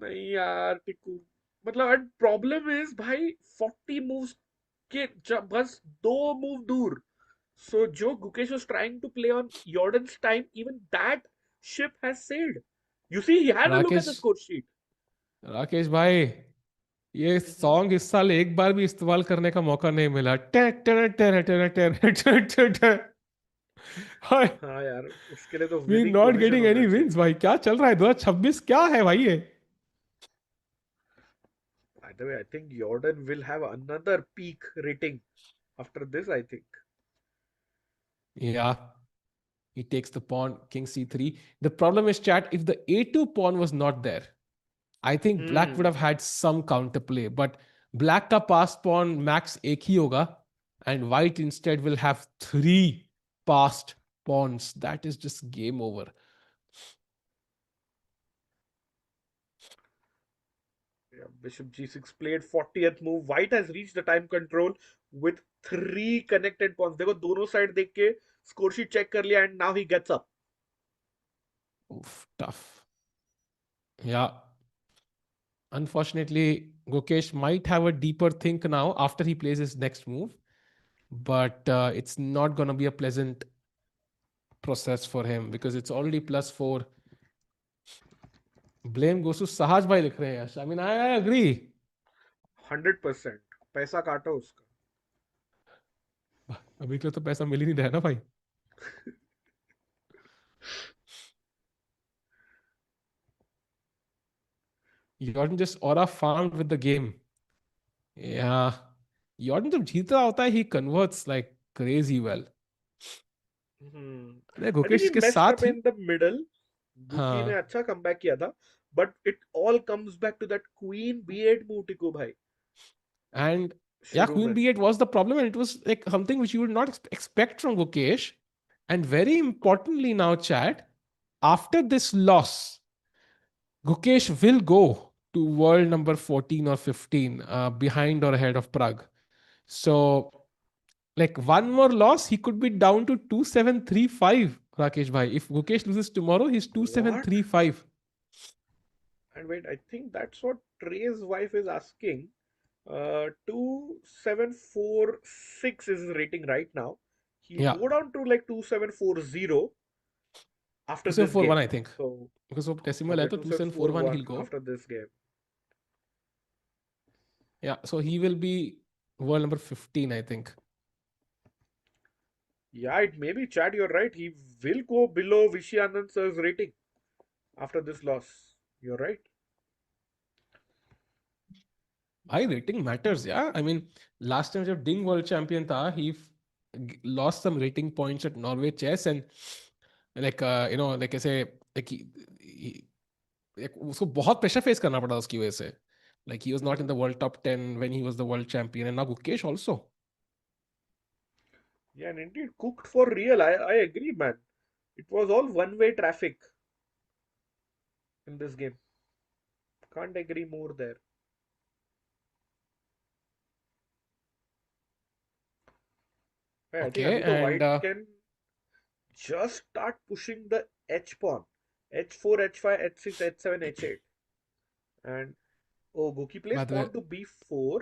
नहीं यार टिकू, मतलब एंड प्रॉब्लम इज भाई 40 मूव्स के बस 2 मूव दूर। सो जो Gukesh was trying to play on Jordan's time, even that ship has sailed. You see, he had a look at the Rakesh score sheet. Rakesh भाई, ये सॉन्ग इस साल एक बार भी इस्तेमाल करने का मौका नहीं मिला. टे टे टे टे टे टे टे टे टे. हाय, हाँ यार, उसके लिए तो we winning not position getting होना एनी चाहिए। विंस भाई. क्या चल रहा है 2026? क्या है भाई ये? By the way, I think Jordan will have another peak rating after this, I think. Yeah, he takes the pawn, king c3. The problem is, chat, if the a2 pawn was not there, I think black would Hmm. have had some counterplay. But black का pass pawn max एक ही होगा, and white instead will have three passed pawns. That is just game over. Yeah, Bishop g6 played 40th move. White has reached the time control with 3 connected pawns. देखो दोनों side देख के score sheet check कर लिया, and now he gets up. Oof, tough. Yeah. Unfortunately, Gokesh might have a deeper think now after he plays his next move, but it's not going to be a pleasant process for him because it's already +4. Blame goes to Sahaj bhai likh rahe hain. I mean, I agree. 100%. पैसा काटो उसका। अभी के लिए तो पैसा मिल ही नहीं रहा है ना भाई. Jordan just aura farmed with the game. Yeah. Jordan जब जीता होता है, he converts like crazy well. अरे I think गुकेश he के messed up साथ ही. in the middle. गुकी ने हाँ. अच्छा कमबैक किया था, but it all comes back to that queen b8 move, टिको भाई, And yeah, शुरू Queen में. B8 was the problem, and it was like something which you would not expect from Gukesh. And very importantly now, chat, after this loss, Gukesh will go to world number 14 or 15, behind or ahead of Prague. So, like one more loss, he could be down to 2735, Rakesh Bhai. If Gukesh loses tomorrow, he's What? 2735. And wait, I think that's what Trey's wife is asking. 2746 is his rating right now. He'll Yeah, go down to like 2740 after this 2741, game. I think. So, Because of decimal, hai, okay, to 2741 he'll 2741 go. after this game. Yeah, so he will be world number 15, I think. Yeah, it may be, Chad, you're right. He will go below Vishy Anand sir's rating after this loss. You're right. High rating matters, yeah. I mean, last time जब Ding world champion था, he lost some rating points at Norway chess, and like like ऐसे like like उसको बहुत pressure face करना पड़ा उसकी वजह से. Like he was not in Mhm. the world top 10 when he was the world champion, and now Gukesh also. Yeah, and indeed, cooked for real. I agree, man. It was all one-way traffic in this game. Can't agree more there. Hey, I think Okay, अभी तो and white can just start pushing the H pawn. H4, H5, H6, H7, H8. And oh, Guki plays by the way, pawn to B4,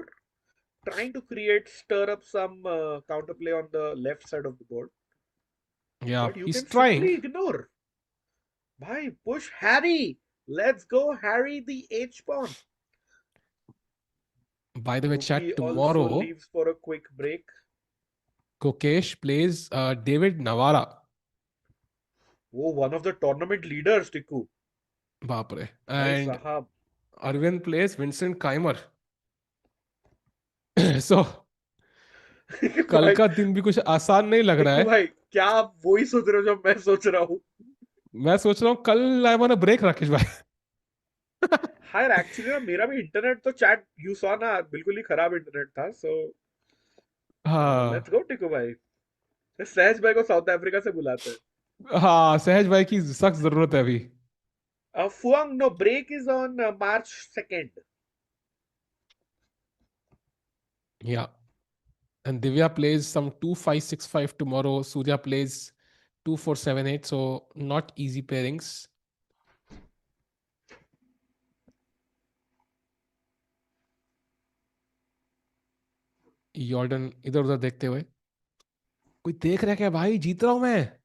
trying to stir up some counterplay on the left side of the board. yeah, But you he's can trying. simply ignore. Bhai, push Harry. Let's go, Harry the H pawn. By the way, Guki chat, also tomorrow leaves for a quick break. Gukesh plays David Navara. Oh, one of the tournament leaders, Tiku. बाप रे. Bhai And Sahab. Aravindh plays Vincent Keymer. So कल भाई का दिन भी कुछ आसान नहीं लग रहा टिकू है. भाई, क्या आप वही सोच रहे हो जो मैं सोच रहा हूँ? मैं सोच रहा हूँ कल आई वांट ब्रेक राकेश भाई. हाँ यार, एक्चुअली ना मेरा भी इंटरनेट तो चैट यू सॉ ना बिल्कुल ही खराब इंटरनेट था. सो हाँ. लेट्स गो टिकू भाई. सहज भाई को साउथ अफ्रीका से बुलाते हैं. हाँ, सहज भाई की सख्त जरूरत है अभी. फुआंग, no break is on March 2nd. Yeah. And Divya plays some 2565 tomorrow. Surya plays 2478. So not easy pairings. Jordan इधर उधर देखते हुए. कोई देख रहा है क्या भाई? जीत रहा हूं मैं.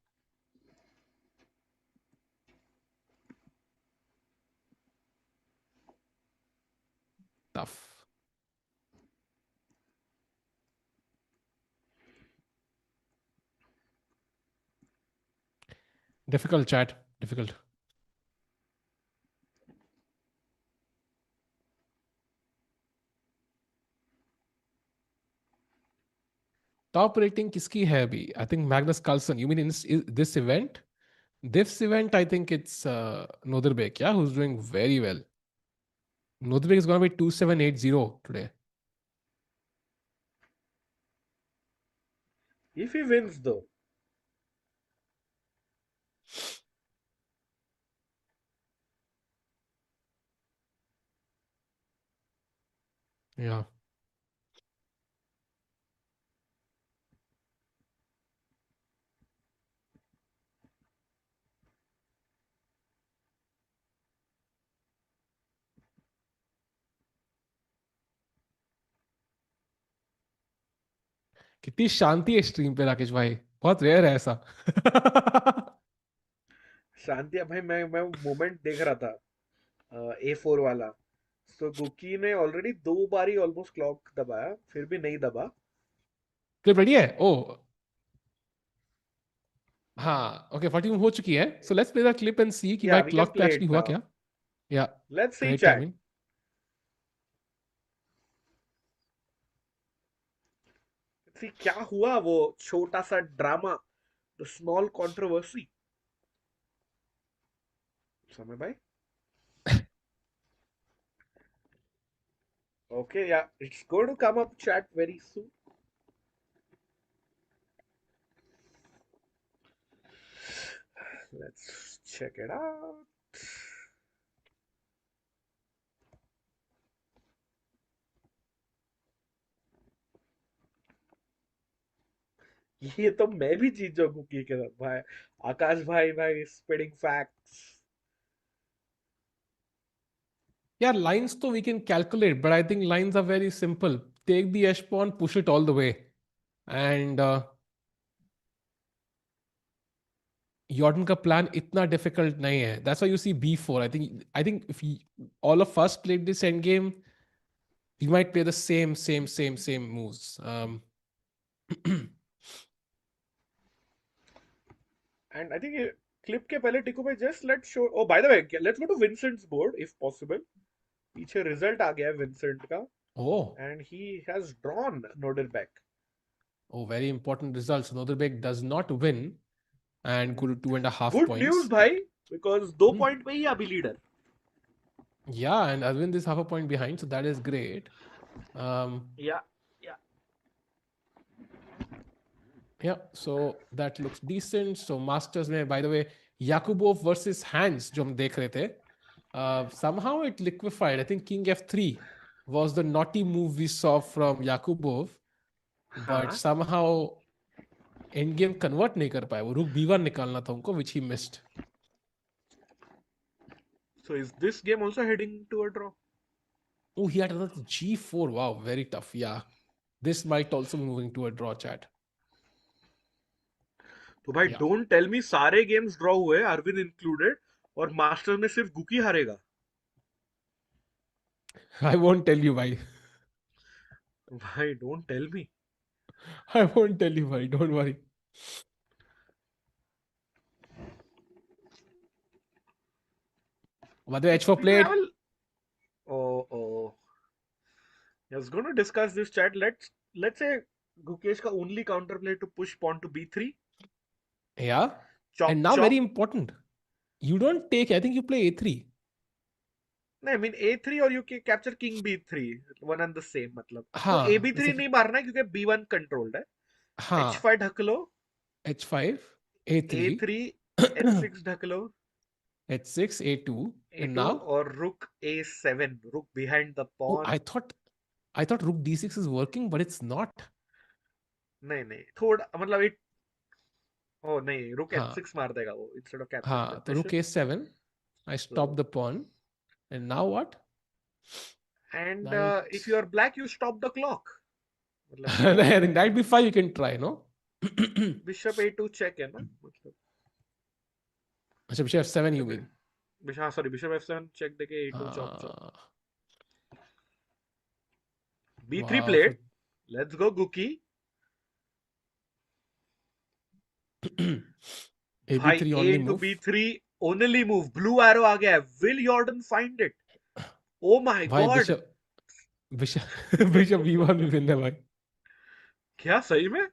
Tough. Difficult chat. Difficult. Top rating किसकी है अभी? I think Magnus Carlsen. You mean in this event? This event, I think it's Nodirbek, yeah, who's doing very well. Nodirbek is going to be 2780 today. If he wins though, Yeah. कितनी शांति है stream पे राकेश भाई. बहुत rare है ऐसा. शांति भाई, मैं moment देख रहा था A4 वाला. तो गुकी ने ऑलरेडी 2 बार ही ऑलमोस्ट क्लॉक दबाया, फिर भी नहीं दबा. क्लिप रेडी है? ओ. हाँ, okay, 40 हो चुकी है. So let's play that clip and see कि Yeah, भाई we can clock पे play actually it हुआ now. क्या. Yeah, Let's see great chat. timing. Let's see क्या हुआ वो छोटा सा ड्रामा, the small controversy. समय भाई. Okay, yeah, it's going to come up chat very soon. Let's check it out. ये तो मैं भी जीत जाऊं कुकी के साथ भाई. आकाश भाई स्प्रेडिंग फैक्ट्स. Yeah, lines तो we can calculate, but I think lines are very simple. Take the h pawn, push it all the way, and Jordan का plan इतना difficult नहीं है. That's why you see b4. I think if all of us played this endgame, we might play the same moves. And I think clip के पहले टिको में just let's show. Oh, by the way, let's go to Vincent's board if possible. पीछे result आ गया है Vincent का. Oh, And he has drawn Nodirbek. oh, very important results. Nodirbek does not win and go to 2.5 Good news points. भाई, because 2 Hmm. point में ही अभी leader. Yeah, and Aravindh is half a point behind, so that is great. Yeah, yeah. Yeah, so that looks decent. So Masters में, by the way, Yakubboev versus Hans जो हम देख रहे थे, somehow it liquefied. I think King F3 was the naughty move we saw from Yakubboev, but हाँ. somehow endgame convert नहीं कर पाया. वो रुक B1 निकालना था उनको, which he missed. So is this game also heading to a draw? Oh, he had another G4. Wow, very tough. Yeah, this might also be moving to a draw, chat. तो भाई Yeah, don't tell me सारे games draw हुए, Arvind included, और master में सिर्फ गुकी हारेगा. I won't tell you why. भाई don't tell me. I won't tell you why. Don't worry. By the way, H4 People have played. a... Oh. I was going to discuss this chat. Let's say Gukesh ka only counterplay to push pawn to b3. Yeah. Chop And now chop. very important. You don't take, I think you play A3. नहीं, I mean a3 और you can capture king b3, one and the same मतलब. तो हाँ, ab3 जैसे नहीं मारना है क्योंकि b1 controlled है. हाँ, h5 ढक लो. H5, A3, a3 h6 ढक लो. H6, A2, and a2 now, और rook a7, rook behind the oh, pawn. I thought Rook D6 is working, but it's not. नहीं थोड़ा मतलब it. Oh नहीं, rook हाँ, h6 मार देगा वो instead of capturing the हाँ, तो Rook bishop. A7. I stop So, the pawn. And now what? and Knight. if you are black, you stop the clock. मतलब I pawn think Knight B5 you can try, no? bishop a2 check है ना मतलब. अच्छा, Bishop F7 you mean? हाँ sorry, bishop f7 check देके a2 chop chop. Uh, b3 wow. played. Let's go Guki. भाई AB3 a only into move. b3 only move. Blue arrow आ गया है. Will Jordan find it? Oh my भाई god. Bishop B1 भी win है भाई. क्या सही में?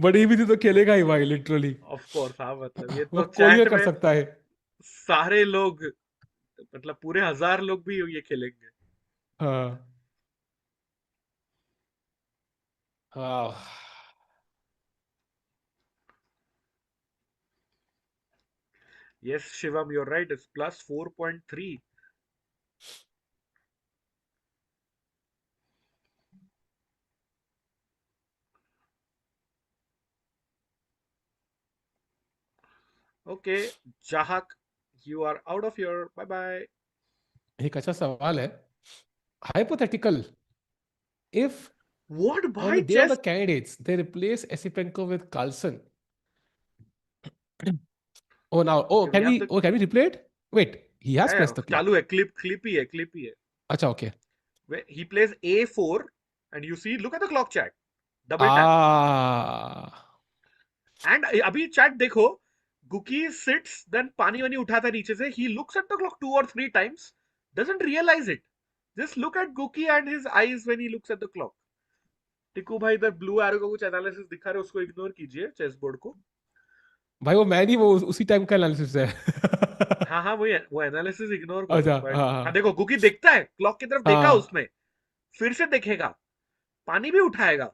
बट AB3 तो खेलेगा ही भाई, लिटरली. Of course हाँ, मतलब ये वो तो कोरियर चैट कर में सकता है. सारे लोग, मतलब पूरे 1000 लोग भी ये खेलेंगे. हाँ. हाँ. Yes, Shivam, you're right. It's plus 4.3. Okay, Jahak, you are out of here. Bye bye. एक अच्छा सवाल है. Hypothetical. If What on the by day of the chess? candidates they replace Esipenko with Carlson. Oh now, Okay, we have the. can we replay it? Wait, he has Yeah, pressed the चालू clock. है. Clip ही है. अच्छा, okay. Where he plays a4, and you see, look at the clock chat. Double tap. Ah. And अभी chat देखो, गुकी seats, then पानी वानी उठाता है नीचे से, he looks at the clock 2 or 3 times, doesn't realise it. Just look at Gukki and his eyes when he looks at the clock. Tiku भाई इधर ब्लू एरो का कुछ एनालिसिस दिखा रहे, उसको इग्नोर कीजिए चेस बोर्ड को. भाई वो मैं नहीं, वो उसी टाइम का एनालिसिस है। हाँ हाँ, वो एनालिसिस इग्नोर करो, अच्छा, बट हाँ हाँ हाँ देखो, गुकी देखता है क्लॉक की तरफ, देखा हाँ। उसने, फिर से देखेगा, पानी भी उठाएगा,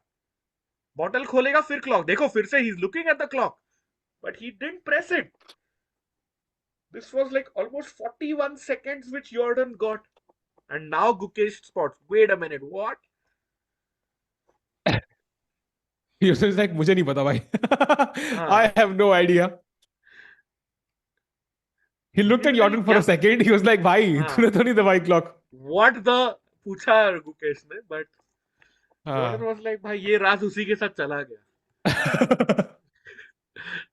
बॉटल खोलेगा, फिर क्लॉक देखो, फिर से he is looking at the clock, but he didn't press it. This was like almost 41 seconds which Jordan got. And now Gukesh spots. Wait a minute, what? Like मुझे नहीं पता भाई। हाँ, I have no idea. He looked at literally Jorden for क्या. A second, he was like भाई हाँ, तूने तो नहीं दबाई क्लॉक। what the पूछा गुकेश ने, बट जॉर्डन हाँ। वाज लाइक भाई ये राज उसी के साथ चला गया.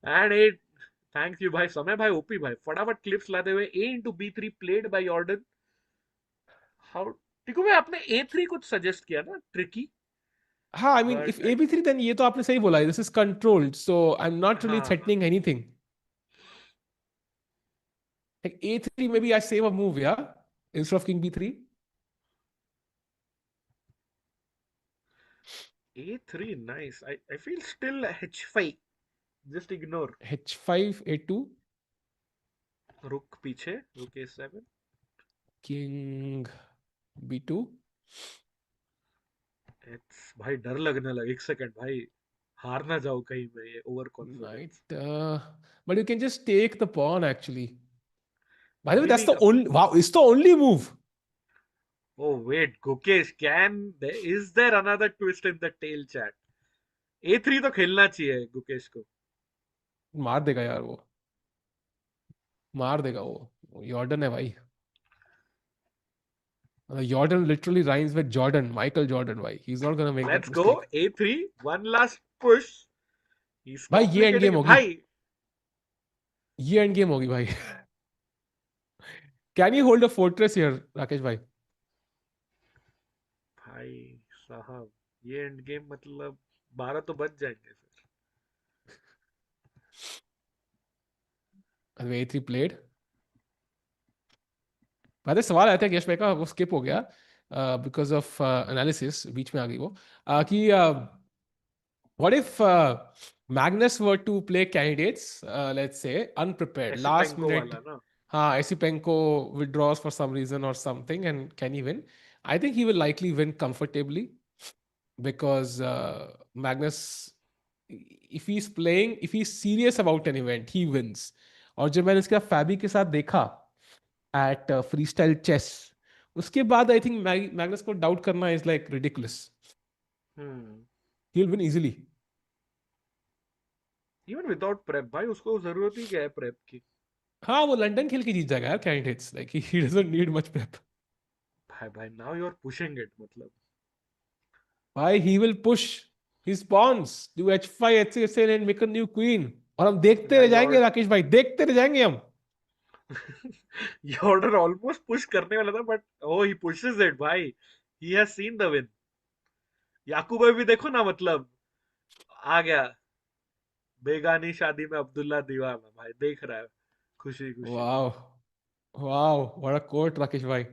एंड इट, थैंक यू भाई, समय भाई, ओपी भाई फटाफट क्लिप्स लाते हुए, ए इंटू बी3 played by Jorden. How, Tiku भाई आपने ए3 कुछ सजेस्ट किया ना, ट्रिकी, हाँ, I mean if but a b three then ये तो आपने सही बोला, this is controlled, so I am not really हाँ, threatening anything. Like a three maybe I save a move या instead of king b three. ए3 nice. I feel still h5, just ignore. H five A to, रुक पीछे, रुक ए7. King B to. भाई डर लगने लगा, एक सेकंड भाई, हार ना जाओ कहीं मैं, ये over confidence. Knight, but you can just take the pawn actually. By the way, अभी that's नहीं the कर only, सकते. wow, it's the only move. Oh wait, Gukesh, is there another twist in the tail, chat? A3 तो खेलना चाहिए गुकेश को. मार देगा यार वो, मार देगा वो यॉर्डन है भाई। Jordan literally rhymes with Jordan, Michael Jordan. Why? He's not gonna make that let's go, mistake. A3, one last push. He is भाई ये एंड गेम कॉम्प्लिकेटिंग होगी, भाई. ये एंड गेम होगी भाई। Can you hold a fortress here Rakesh भाई? भाई साहब, ये एंड गेम मतलब 12 तो बच जाएंगे फिर. वे थ्री प्लेड। पहले सवाल आया था यश भाई का, वो स्किप हो गया बिकॉज ऑफ एनालिसिस, बीच में आ गई वो, कि what if Magnus were to play candidates, let's say, unprepared, ऐसे last पेंको minute? वाला ना. Esipenko withdraws for some reason or something, and can he win? I think he will likely win comfortably because Magnus, if he's serious about an event, he wins. और जब मैंने इसका फैबी के साथ देखा एट फ्री स्टाइल चेस, उसके बाद आई think Magnus को डाउट करना is like ridiculous. Hmm. He will win easily. Even without prep भाई, उसको जरूरत ही क्या है प्रेप की. हाँ, वो लंदन खेल के जीत जाएगा यार candidates, like he doesn't need much prep. भाई भाई, now you are pushing it मतलब. भाई he will push his pawns to h5 h6 and make a new queen, और हम देखते या रह जाएंगे योर राकेश भाई, देखते रह जाएंगे हम। यॉर्डन ऑलमोस्ट पुश करने वाला था, but oh he pushes it भाई. He has seen the win. Yakub भी देखो ना, मतलब आ गया, बेगानी शादी में अब्दुल्ला दीवाना, भाई देख रहा है खुशी खुशी. वाह, वाह, व्हाट अ कोट राकेश भाई।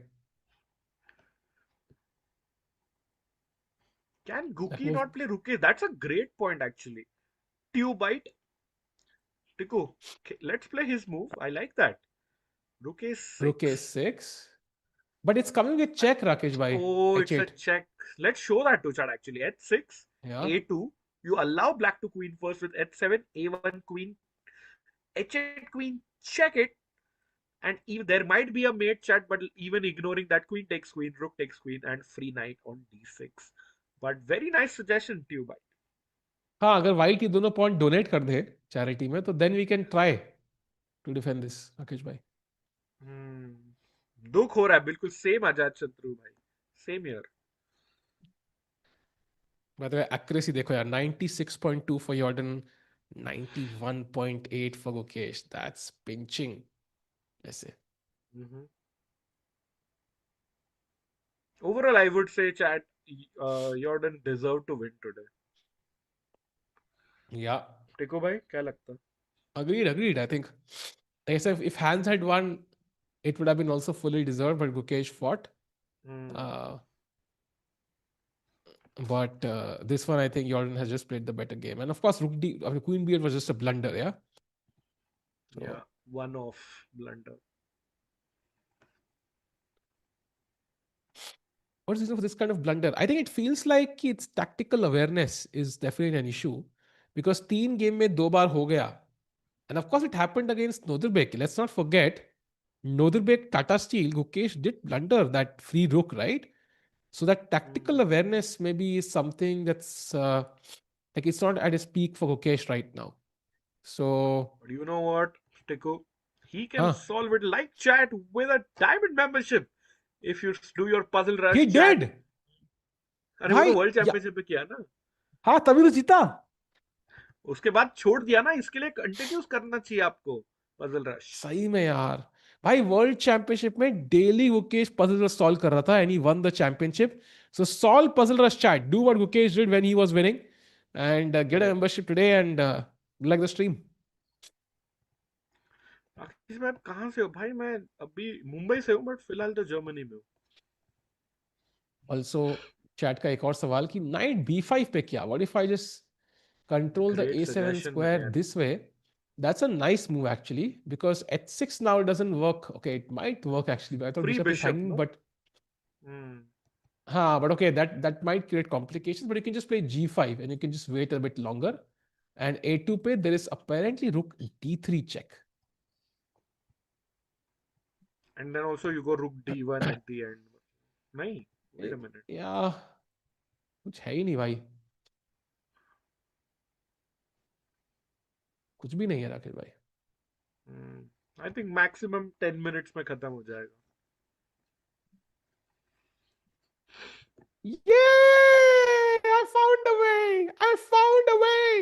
Can that Gukki move. Not play rook, that's a great point actually. Tube bite, Tiku, let's play his move, I like that. Rook rook 6. a6, but it's coming with check Rakesh भाई, Oh, it's a h8। check. Let's show that to chat actually. h6, या a2. You allow black to queen first with h7, a1 queen, h8 queen, check it. And even there might be a mate chat, but even ignoring that, queen takes queen, rook takes queen, and free knight on d6. But very nice suggestion, Tube. हाँ, अगर white ये दोनों point donate कर दे charity में, तो then we can try to defend this Rakesh भाई। दुख हो रहा है बिल्कुल, सेम आजाद शत्रु भाई, सेम ईयर. मतलब एक्यूरेसी देखो यार, 96.2 for Jordan, 91.8 for Gukesh, that's pinching ऐसे। Overall, I would say, chat, Jordan deserved to win today. या टिको भाई क्या लगता? Agreed. I think, like I said, if Hans had won, it would have been also fully deserved, but Gukesh fought. Hmm. Uh, but this one, I think Jordan has just played the better game. And of course, I mean, Queen Beard was just a blunder, yeah? Yeah, So, one off blunder. what's the reason for this kind of blunder? I think it feels like its tactical awareness is definitely an issue because teen game mein do baar ho gaya. And of course, it happened against Nodirbek. Let's not forget, Nodirbek Tata Steel, Gukesh did blunder that free rook, right? So that tactical Hmm. awareness maybe is something that's like it's not at its peak for Gukesh right now. So, But you know what, Tiku? He can huh? solve it like chat with a diamond membership. If you do your puzzle He rush chat. did. अरे वो तो भाई world या, championship में किया ना। हाँ तभी तो जीता. उसके बाद छोड़ दिया ना, इसके लिए कंटिन्यूस करना चाहिए आपको पजल रश। सही में यार. भाई वर्ल्ड चैंपियनशिप में daily Gukesh puzzle rush solve कर रहा था and he one the championship. So solve puzzle rush chat, do what Gukesh did when he was winning and get a correct. Membership today and like the stream. Rakesh मैं कहाँ से हो भाई? मैं अभी मुंबई से हूँ बट फिलहाल तो जर्मनी में हूँ। ऑल्सो चैट का एक और सवाल कि नाइट b5 पे क्या, what if I just control the great a7 suggestion square man. this way. That's a nice move actually because h6 now doesn't work. Okay, it might work actually, but I thought free bishop is bishop hanging. No. But but okay, that might create complications. But you can just play g5 and you can just wait a bit longer. And a2 pe there is apparently rook d3 check. And then also you go rook d1 at the end. नहीं, wait a minute. Yeah, कुछ है ही नहीं भाई, कुछ भी नहीं है राकेश भाई. आई थिंक मैक्सिमम 10 मिनट्स में खत्म हो जाएगा। Yay! I found a way. I found a way.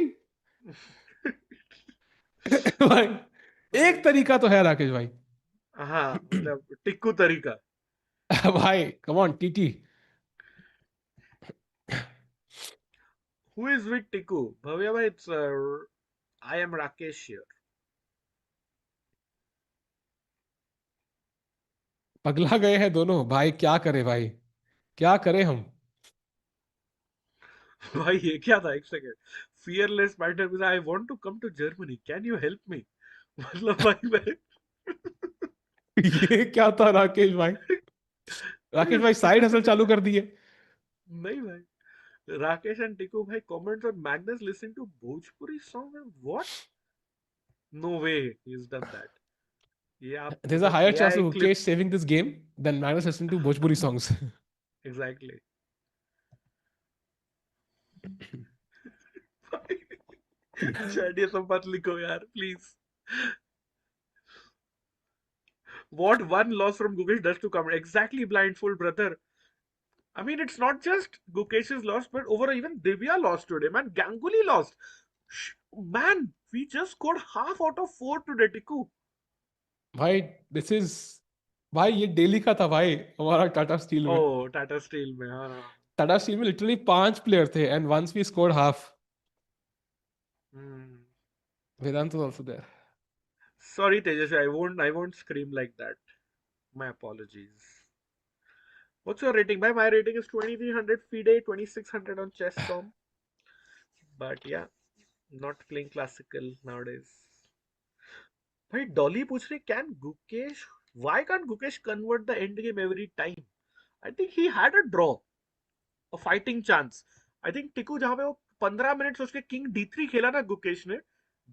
भाई एक भाई तरीका तो है राकेश भाई. हाँ, मतलब टिक्कू तरीका। भाई come on TT. Who is with Tikku? Bhavya भाई, it's I am Rakesh here. पगला गए हैं दोनों भाई, क्या करे भाई, क्या करें हम. भाई ये क्या था? एक second. Fearless fighter with I want to come to Germany, can you help me? मतलब भाई मैं ये क्या था राकेश भाई साइड हसल चालू कर दिए. नहीं भाई। राकेश एंड टिकू भाई comments on Magnus listening to Bhojpuri song, what? No way he is done that. ये आप There's a मतलब higher chance AI of clip. Mukesh saving this game than Magnus listening to Bhojpuri songs. Exactly. Chat ये सब मत लिखो यार please. What one loss from Gukesh does to come exactly, blindfold brother. I mean, it's not just Gukesh's loss, but over even Divya lost today, man. Ganguly lost. Man, we just scored half out of 4 today, Tiku. भाई this is, भाई ये daily का था भाई हमारा टाटा स्टील में. Oh, Tata Steel में हाँ। टाटा स्टील में लिटरली 5 प्लेयर थे and once we scored half. Hmm. Vedant was also there. Sorry, Tejas, I won't scream like that. My apologies. What's your rating? My rating is 2300 FIDE, 2600 on chess.com. But yeah, not playing classical nowadays. भाई डॉली पूछ रही, can Gukesh, why can't Gukesh convert the end game every time? I think he had a draw, a fighting chance. I think Tiku जहां पे वो 15 minutes उसके king d3 खेला ना गुकेश ने,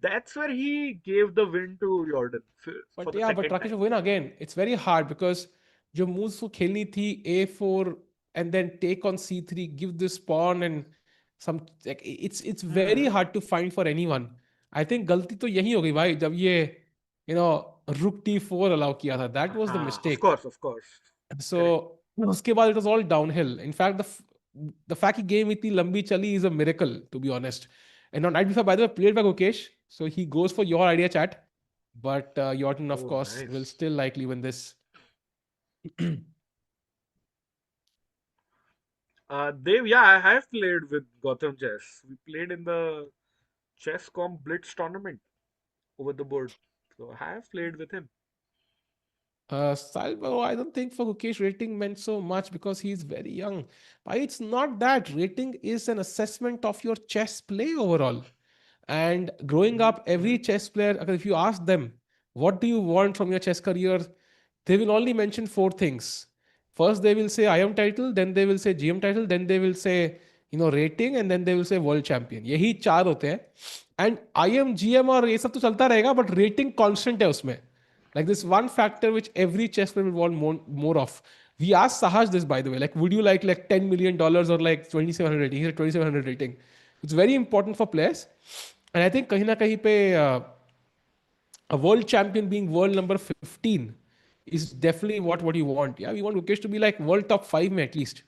that's where he gave the win to Jorden for but the या but second Rakesh time. Win again it's very hard because जो moves को खेलनी थी a4 and then take on c3, give this pawn and some, like, it's very hmm. hard to find for anyone. I think गलती तो यही हो गई भाई जब ये you know rook d4 allow किया था, that was the हाँ, of mistake. Course of course. Correct. So उसके बाद it was all downhill. In fact, the fact he game इतनी लंबी चली is a miracle, to be honest. And on night before, by the way, played by Gukesh, so he goes for your idea, chat. But Yorton, of oh course, will nice. still likely win this. Dev, yeah, I have played with Gotham Chess. We played in the Chess.com Blitz tournament over the board. So I have played with him. Salvo, I don't think for Gukesh rating meant so much because he's very young. But it's not that. Rating is an assessment of your chess play overall. And growing up, every chess player, if you ask them, what do you want from your chess career? They will only mention four things. First, they will say IM title, then they will say GM title, then they will say, rating, and then they will say world champion. यही चार होते हैं. And IM, GM और ये सब तो चलता रहेगा, but rating constant है उसमें. Like this one factor which every chess player will want more of. We asked Sahaj this, by the way. Like, would you like $10 million or like 2,700 rating? He said 2,700 rating. It's very important for players. And I think kahin na kahin pe, a world champion being world number 15 is definitely what you want. Yeah, we want Gukesh to be like world top 5 mein at least.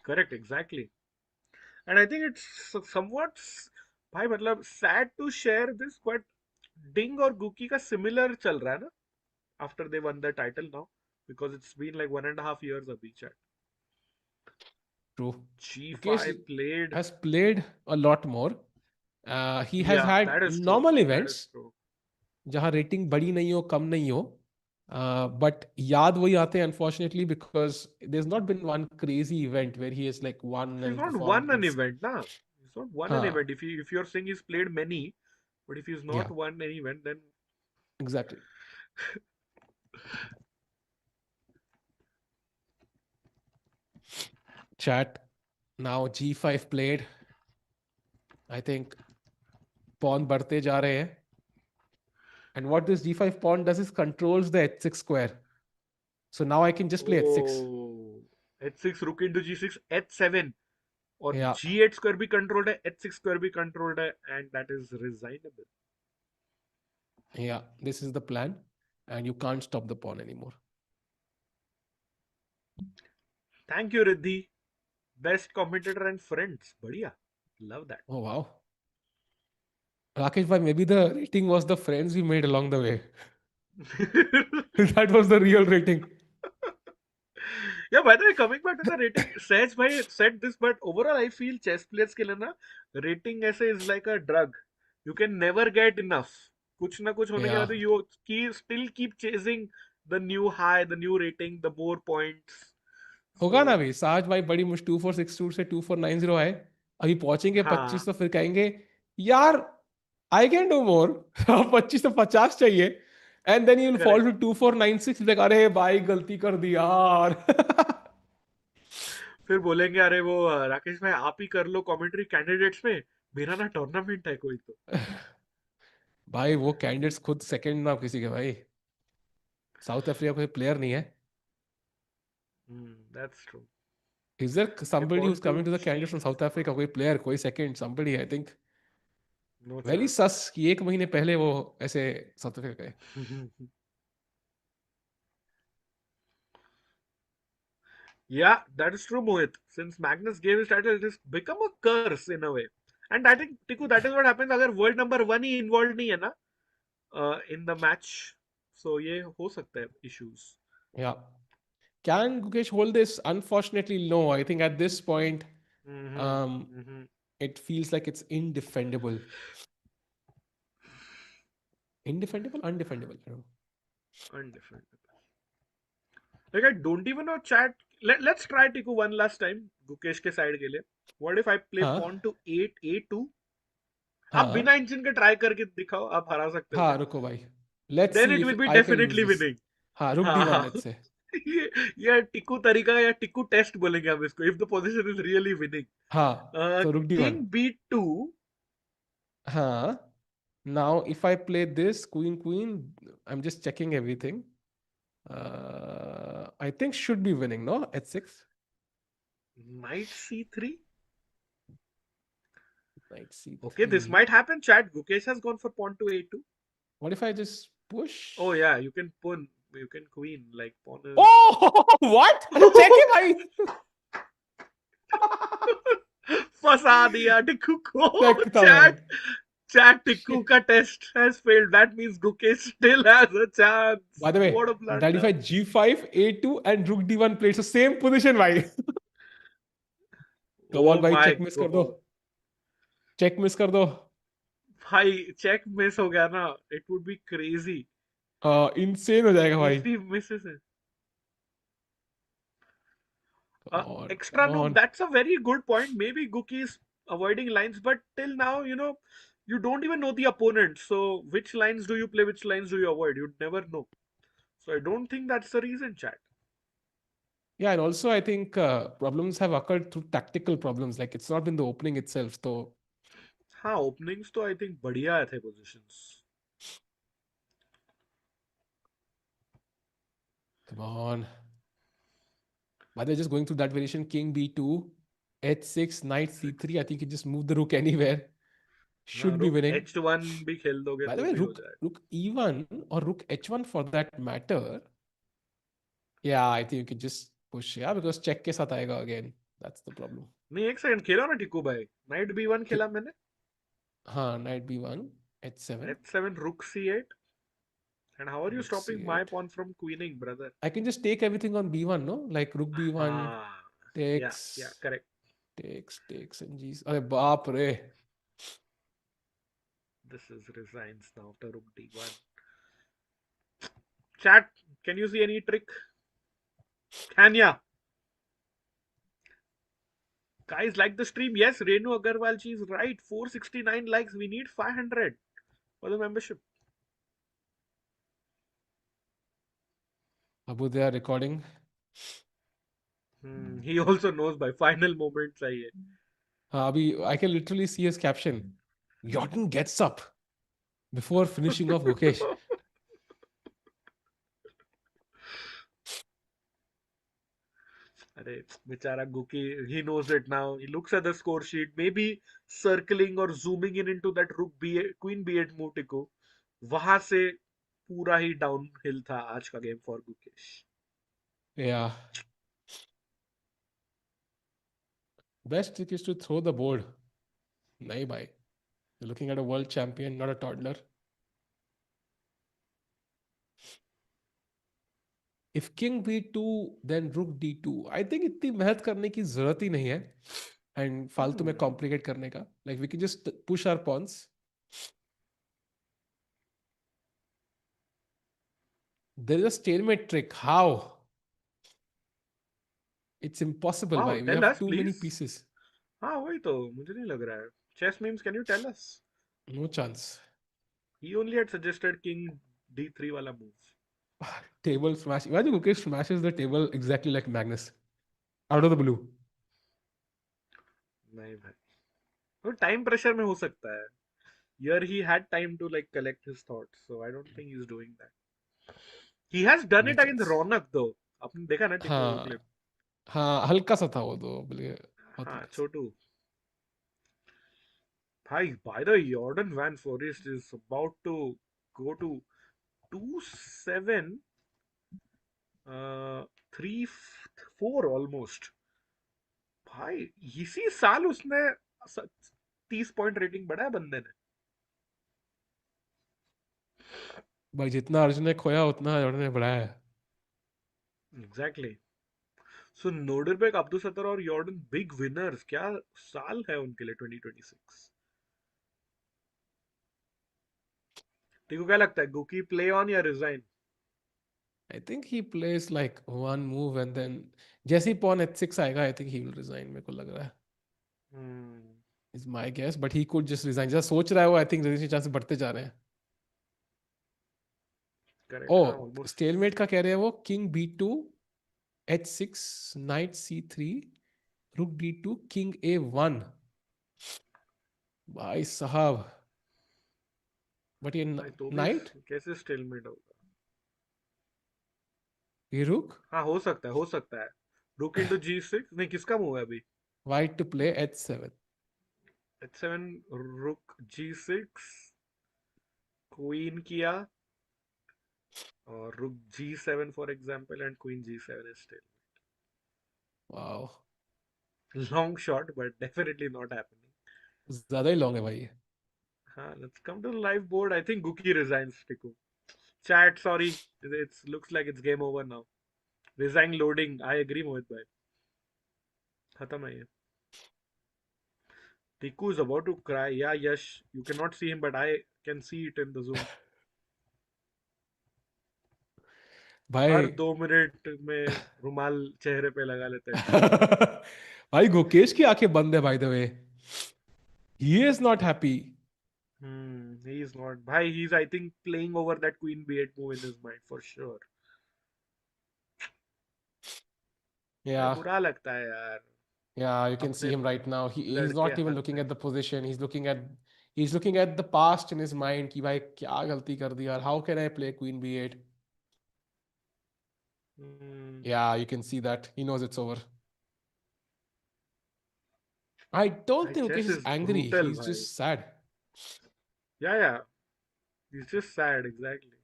Correct, exactly. And I think it's somewhat, भाई मतलब sad to share this, but Ding और Guki का similar चल रहा है ना after they won the title now, because it's been like 1.5 years अभी chat. True. G5 Gukesh played. has played a lot more. He has Yeah, had that is true. normal That events is true. जहाँ rating बड़ी नहीं हो कम नहीं हो but याद वही आते हैं unfortunately because there's not been one crazy event where he has like won He's and not performed won an event, nah. He's not won an हाँ event. If you're saying he's played many, but if he's yeah not won an event, then exactly. Chat now G5 played. I think pawn बढ़ते जा रहे हैं. And what this G5 pawn does is controls the H6 square. So now I can just play H6. oh, H6 rook into G6, H7 और Yeah, G8 square भी controlled है, H6 square भी controlled है, and that is resignable. yeah, this is the plan. And you can't stop the pawn anymore. Thank you, Riddhi. Best commentator and friends. बढ़िया. Love that. Oh wow. Rakesh bhai, maybe the rating was the friends we made along the way. That was the real rating. Yeah, by the way, coming back to the rating, Saj bhai said this, but overall I feel chess players के लिए ना rating ऐसे is like a drug. You can never get enough. कुछ ना कुछ होने के Yeah. बाद you still keep chasing the new high, the new rating, the more points. होगा ना So, अभी साज भाई बड़ी मुश्किल 2462 से 2490 आए अभी पहुंचेंगे 25 हाँ, तो फिर कहेंगे यार आई कैन डू मोर 25 तो 50 चाहिए and then you will fall correct. To 2496 like अरे भाई गलती कर दी यार. फिर बोलेंगे अरे वो राकेश भाई आप ही कर लो कमेंट्री कैंडिडेट्स में, मेरा ना टूर्नामेंट है कोई तो. भाई वो कैंडिडेट्स खुद सेकंड ना किसी के भाई साउथ अफ्रीका कोई प्लेयर नहीं है. That's true. Is there ये somebody pawn who's to coming to the candidates from South G6. Africa? कोई player, कोई second, somebody I think. No Very chance. sus कि एक महीने पहले वो ऐसे साउथ अफ्रीका गए. Yeah, that is true, Mohit. Since Magnus gave his title, it has become a curse in a way. And I think, Tiku, that is what happens अगर world number 1 ही involved नहीं है ना in the match. So ये हो सकता है issues. Yeah. Can Gukesh hold this? Unfortunately, no. I think at this point, it feels like it's indefendable. Indefendable? Undefendable? I don't know. Undefendable. Like I don't even know chat. Let's try Tiku one last time. Gukesh के side के लिए. What if I play हाँ pawn to 8 A2? आप हाँ बिना engine के try करके दिखाओ, आप हरा सकते हो हाँ क्या? रुको भाई. Let's Then see it if will be I can use definitely this. winning. हाँ रुक हाँ D1 हाँ. let's say. ये टिकू तरीका या टिकू टेस्ट बोलेंगे हम इसको. If the position is really winning. हाँ so रुक D1. King B2. हाँ. Now if I play this queen, I'm just checking everything. I think should be winning, no? H6. Knight C3. Knight C3. Okay, this might happen, chat. Gukesh has gone for pawn to A2. What if I just push? Oh yeah, you can pawn. You can queen. Like pawn is... Oh, what? Check it, bhai. फंसा दिया टिक्कू को. देखता हूँ. Chat Tikku ka test has failed. That means Gukesh still has a chance. By the way, What a blunder. that if I G5, A2 and Rook D1 played, so same position, bhai. Come on, bhai, my check miss कर दो. God. Check miss कर दो. भाई check miss हो गया ना, it would be crazy insane हो जाएगा भाई. If he misses it. Come on, Extra, come no, on. that's a very good point. Maybe Gookie is avoiding lines, but till now, you don't even know the opponent. So which lines do you play? Which lines do you avoid? You'd never know. So I don't think that's the reason, chat. Yeah, and also I think problems have occurred through tactical problems. Like it's not been the opening itself. So हाँ, openings तो I think बढ़िया थे positions. come on. By the way, just going through that variation, King B2, H6, Knight C3. I think you just move the rook anywhere. हाँ, Should be रुक winning. H1 भी खेल दोगे By the तो way, भी हो rook E1 or rook H1 for that matter. Yeah, I think you could just push. Yeah, because check के साथ आएगा again. That's the problem. नहीं, एक सेकंड खेला ना टिकू भाई. नाइट B1 खेला मैंने. हाँ, Knight B1, H7, H7, rook C8. And how are you rook stopping my C8. pawn from queening, brother? I can just take everything on B1, no? Like rook B1 हाँ, yeah, takes, correct. takes and G's. अरे बाप रे. This is resigns now after rook D1. Chat, can you see any trick? Kanya. Guys, like the stream? Yes, Renu Agarwal, she is right. 469 likes. We need 500 for the membership. Abu, they are recording. He also knows by final moment चाहिए. हाँ, अभी I can literally see his caption. Jordan gets up before finishing off Gukesh. अरे बेचारा गुकी, he knows it now. He looks at the score sheet, maybe circling or zooming in into that rook B8, queen B8 move टिको. वहां से पूरा ही downhill था आज का game for Gukesh. Yeah. Best trick is to throw the board. नहीं भाई. You're looking at a world champion, not a toddler. If king b2, then rook d2. I think इतनी मेहनत करने की जरूरत ही नहीं है. And फालतू में complicate करने का. Like we can just push our pawns. There is a stalemate trick. How? It's impossible, Wow, bhai. We tell have us too many please. pieces. हाँ वही तो मुझे नहीं लग रहा है. Chess memes, can you tell us? No chance. He only had suggested king D3 वाला move. Table smash. Imagine Mukesh smashes the table exactly like Magnus. Out of the blue. नहीं भाई, तो टाइम प्रेशर में हो सकता है. Here he had time to like collect his thoughts, so I don't think he's doing that. He has done No it against chance. Ronak though. आपने देखा ना टिको वो हाँ clip? हाँ हल्का सा था वो तो बोलिए बहुत हाँ, हल्का सा. छोटू भाई. By the way, Jordan van Foreest is about to go to 2-7, 3-4 almost. भाई इसी साल उसने 30 पॉइंट रेटिंग बढ़ाया बंदे ने. भाई जितना अर्जुन ने खोया उतना अर्जुन ने बढ़ाया है. एग्जैक्टली. सो नोडरबेक अब्दुसत्तर और यॉर्डन बिग विनर्स. क्या साल है उनके लिए 2026. तेको क्या लगता है, गुकी प्ले ऑन या resign? I think he plays like one move and then जैसे ही pawn h6 आएगा I think he will resign मेरे को लग रहा है. Is my guess, but he could just resign. जैसा सोच रहा है वो I think resignation chances बढ़ते जा रहे हैं. करेक्ट. हाँ, Oh, ऑलमोस्ट. stalemate का कह रहे हैं वो king b2, h6, knight c3, rook d2, king a1. भाई साहब. But ये भाई तो भी knight, कैसे स्टेलमेट होगा? ये rook, हाँ, हो सकता है, हो सकता है. रुक इनटू G6. नहीं, किसका मूव है अभी? white to play h7. H7, रुक G6, क्वीन किया, और रुक G7 for example, and queen G7 is still. Wow. Long shot but definitely not happening. ज्यादा ही लॉन्ग है भाई. हाँ, let's come to the live board. I think Guki resigns, Tiku. Chat, sorry. It looks like it's game over now. Resign loading. I agree, Mohit bhai. खत्म है ये. Tiku is about to cry. Yeah, Yash, you cannot see him, but I can see it in the Zoom. हर भाई 2 minute में रुमाल चेहरे पे लगा लेते हैं टिकू. भाई गुकेश की आंखें बंद है, bye the way. He is not happy. He is not. Bhai, he's I think playing over that Queen B8 move in his mind for sure. भाई या बुरा लगता है यार. Yeah, you can see अपने him right now. He's लड़के not even looking हारते at हैं. the position. He's looking at the past in his mind कि भाई क्या गलती कर दी यार. How can I play Queen B8? Hmm. Yeah, you can see that. He knows it's over. I don't भाई think Mukesh chess is is angry. brutal, He's भाई. just sad. Yeah, yeah. He's just sad, exactly.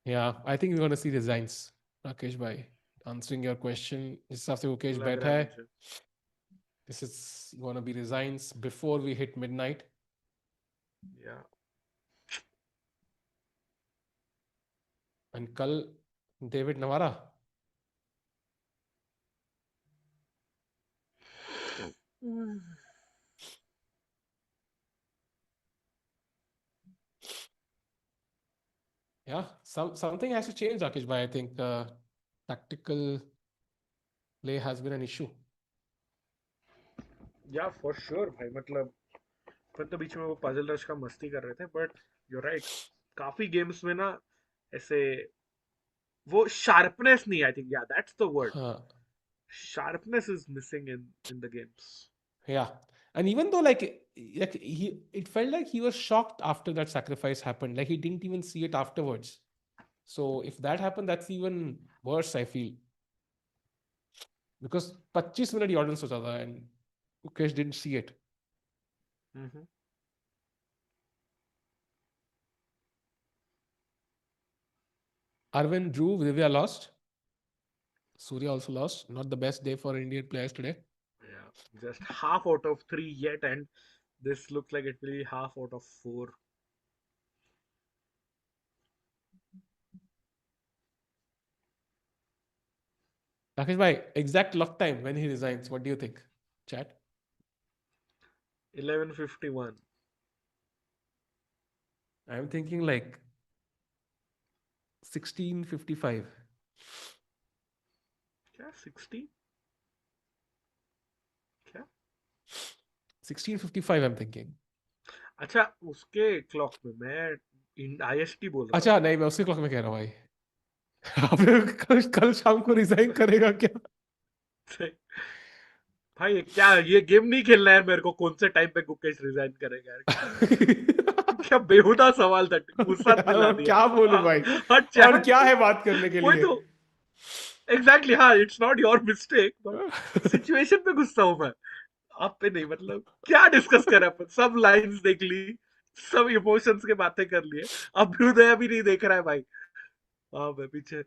Yeah, I think we're going to see resigns. Rakesh bhai, answering your question. जिस हिसाब से मुकेश लग बैठा रहा है है, मुझे. this is going to be resigns before we hit midnight. Yeah. And कल David Navara. Yeah, something has to change, Rakesh bhai. I think tactical play has been an issue. Yeah, for sure, भाई. मतलब अपन तो बीच में वो puzzle rush का मस्ती कर रहे थे, बट you're right. काफी गेम्स में ना ऐसे वो sharpness नहीं. I think, yeah, that's the word. Uh, Sharpness is missing in the games. yeah, and even though it felt like he was shocked after that sacrifice happened. Like he didn't even see it afterwards. So if that happened, that's even worse, I feel. Because 25 minute Jordan सोचा था and Mukesh didn't see it. Mm-hmm. Aravindh drew, Divya lost. Surya also lost. Not the best day for Indian players today. Yeah, just half out of 3 yet, and this looks like it will be half out of 4. Rakesh bhai, exact lock time when he resigns. What do you think? Chat. 11:51. I'm thinking like 16:55. क्या 60? क्या? 16:55 I'm thinking. अच्छा, उसके clock में मैं IST बोल रहा अच्छा नहीं, मैं उसके क्लॉक में कह रहा हूँ भाई. आपने कल शाम को रिजाइन करेगा क्या? हूँ. भाई ये गेम नहीं खेलना है मेरे को. कौन से टाइम पे गुकेश रिजाइन करेगा यार? क्या बेहुदा सवाल था. गुस्सा यार दिला और दिया. क्या बोलूं भाई? और और चैट क्या है बात करने के वही लिए? तो. एग्जैक्टली, हाँ, it's not your mistake, but situation पे गुस्सा हूं मैं. आप पे नहीं. मतलब क्या डिस्कस करें अपन? सब लाइंस देख ली, सब इमोशंस के बातें कर लिए. अभ्युदय भी नहीं देख रहा है भाई. हाँ, मैं पीछे.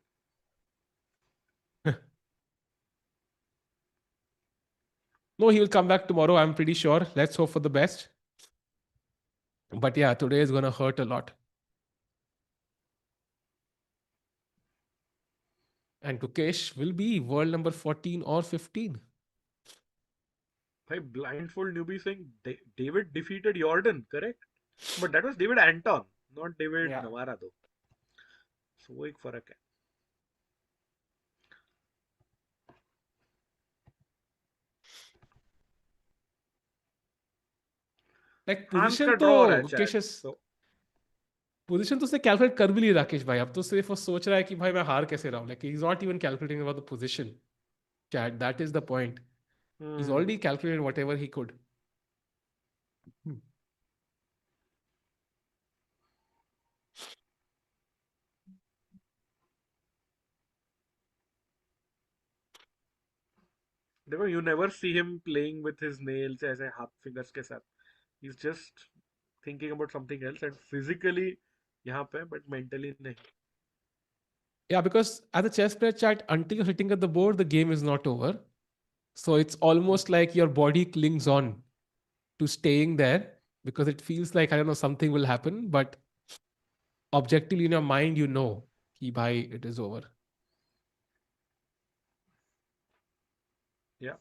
No, he will come back tomorrow. I'm pretty sure. Let's hope for the best. But yeah, today is gonna hurt a lot. And Gukesh will be world number 14 or 15. भाई blindfold newbie saying David defeated Jordan, correct? But that was David Anton, not David Yeah. Navara though. So वो एक फर्क है. Like France position का तो draw हो रहा है Gukesh चैट. is तो position तो उसने कैलकुलेट कर भी लिया राकेश भाई. अब तो सिर्फ वो सोच रहा है कि भाई मैं हार कैसे रहा हूँ. Like he's not even calculating about the position. Chat, that is the point. He's already calculated whatever he could. देखो, you never see him playing with his nails ऐसे हाथ फिंगर्स के साथ. He's just thinking about something else and physically यहाँ पे, but mentally नहीं. Yeah, because at the chess player chat, until you're hitting at the board, the game is not over. So it's almost like your body clings on to staying there because it feels like, I don't know, something will happen. But objectively in your mind, you know, कि भाई it is over. Yeah.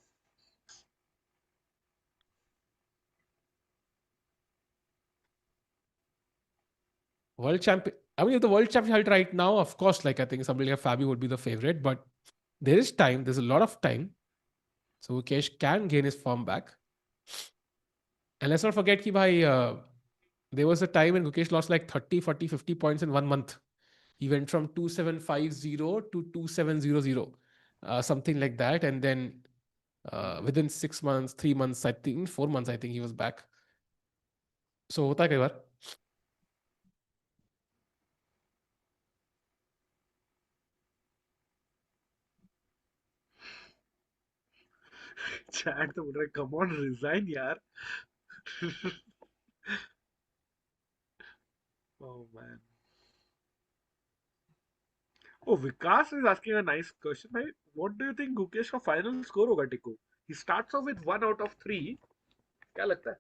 World champion. I mean, if the world champion held right now, of course, like I think somebody like Fabio would be the favorite, but there is time. There's a lot of time. So Gukesh can gain his form back. And let's not forget कि भाई there was a time when Gukesh lost like 30, 40, 50 points in 1 month. He went from 2750 to 2700, something like that. And then within 6 months, 3 months, I think 4 months, I think he was back. So होता है कई बार. Chat तो बोल रहा है come on resign यार. Oh man. Oh, Vikas is asking a nice question. भाई, what do you think Gukesh का final score होगा टिकू? He starts off with 1 out of 3. क्या लगता है?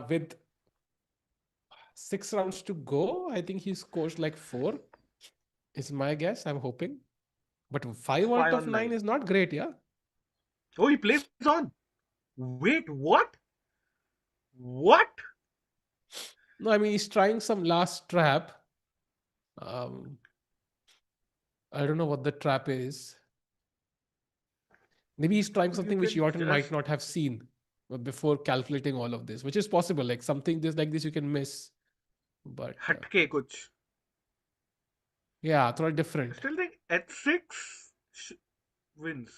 With 6 rounds to go, I think he scores like 4, is my guess. I'm hoping. But 5 out5 of on 9 9. is not great, yeah? Oh, he plays on. Wait, what? What? No, I mean, he's trying some last trap. Um, I don't know what the trap is. Maybe he's trying You something which can Jordan might just not have seen before calculating all of this, which is possible. Like something this like this you can miss. But हटके कुछ. yeah, थोड़ा I different. still think h6 wins.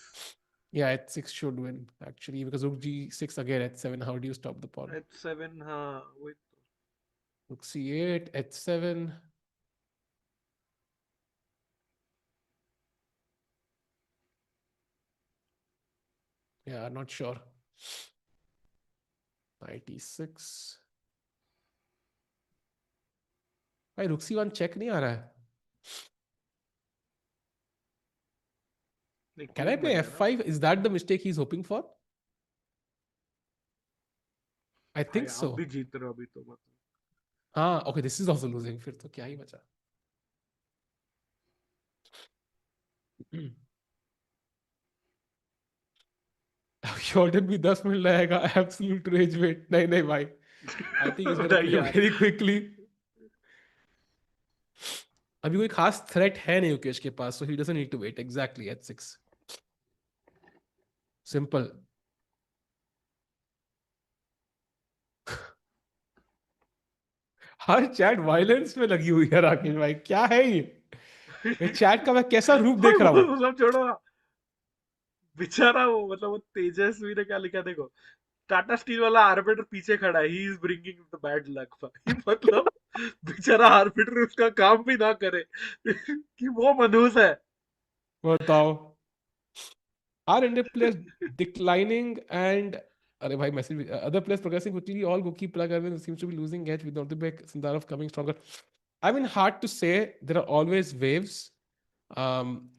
Yeah, h6 should win actually because rook g6 again h7. How do you stop the pawn? h7 हाँ वही. Rook c8, h7. Yeah, not sure. Knight e6. भाई rook c1 check नहीं आ रहा है. नहीं Can I queen play बन गया ना. f5? Is that the mistake he's hoping for? I भाई think आप भी so. जीत रहे हो अभी तो मतलब. हाँ, okay, this is also losing. फिर तो क्या ही बचा. जॉर्डन भी 10 मिनट लगेगा. Absolute rage wait. नहीं नहीं भाई. आई थिंक इज गोना नहीं प्ले यार. Very quickly. अभी कोई खास थ्रेट है नहीं युकेश के पास, so he doesn't need to wait. Exactly at 6. Simple. हर चैट वायलेंस में लगी हुई है राकेश भाई. क्या है ये चैट का मैं कैसा रूप भाई देख रहा वो हूँ. सब छोड़ो ना. बेचारा वो मतलब वो तेजस्वी ने क्या लिखा देखो. टाटा स्टील वाला आर्बिटर पीछे खड़ा है. He is bringing the bad luck. भाई मतलब बेचारा आर्बिटर उसका काम भी ना करे कि वो मनहूस है. बताओ. Are Indian players declining and भाई message other players progressing quickly? All Goki Prague Arvind seems to be losing edge with Nodirbek Sindarov coming stronger. I mean, hard to say. There are always waves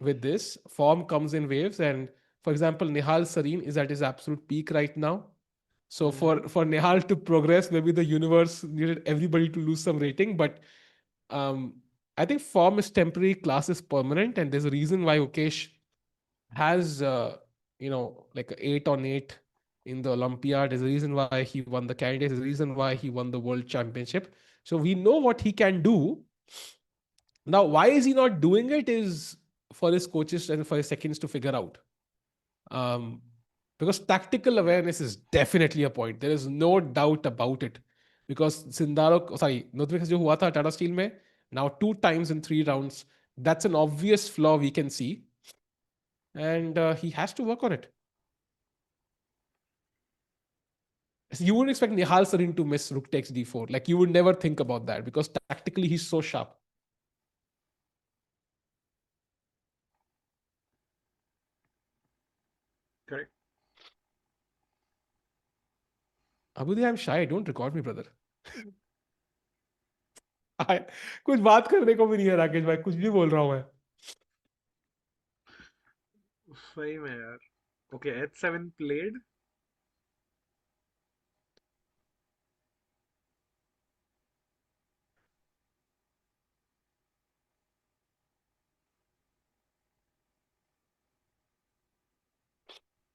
with this. Form comes in waves, and for example, Nihal Sareen is at his absolute peak right now. So for Nihal to progress, maybe the universe needed everybody to lose some rating. But um, I think form is temporary, class is permanent, and there's a reason why Ukesh has like 8 on 8 in the Olympiad. There's a reason why he won the candidates. There's a reason why he won the world championship. So we know what he can do. Now, why is he not doing it is for his coaches and for his seconds to figure out. Um, because tactical awareness is definitely a point. There is no doubt about it. Because Nodirbek जो हुआ था Tata Steel में, now 2 times in 3 rounds, that's an obvious flaw we can see. And he has to work on it. You wouldn't expect Nihal Sarin to miss rook takes d4. Like you would never think about that because tactically he's so sharp. Correct. Abudi, I'm shy. Don't record me, brother. कुछ बात करने को भी नहीं है राकेश भाई. कुछ भी बोल रहा हूँ मैं. सही में यार. Okay, h7 played.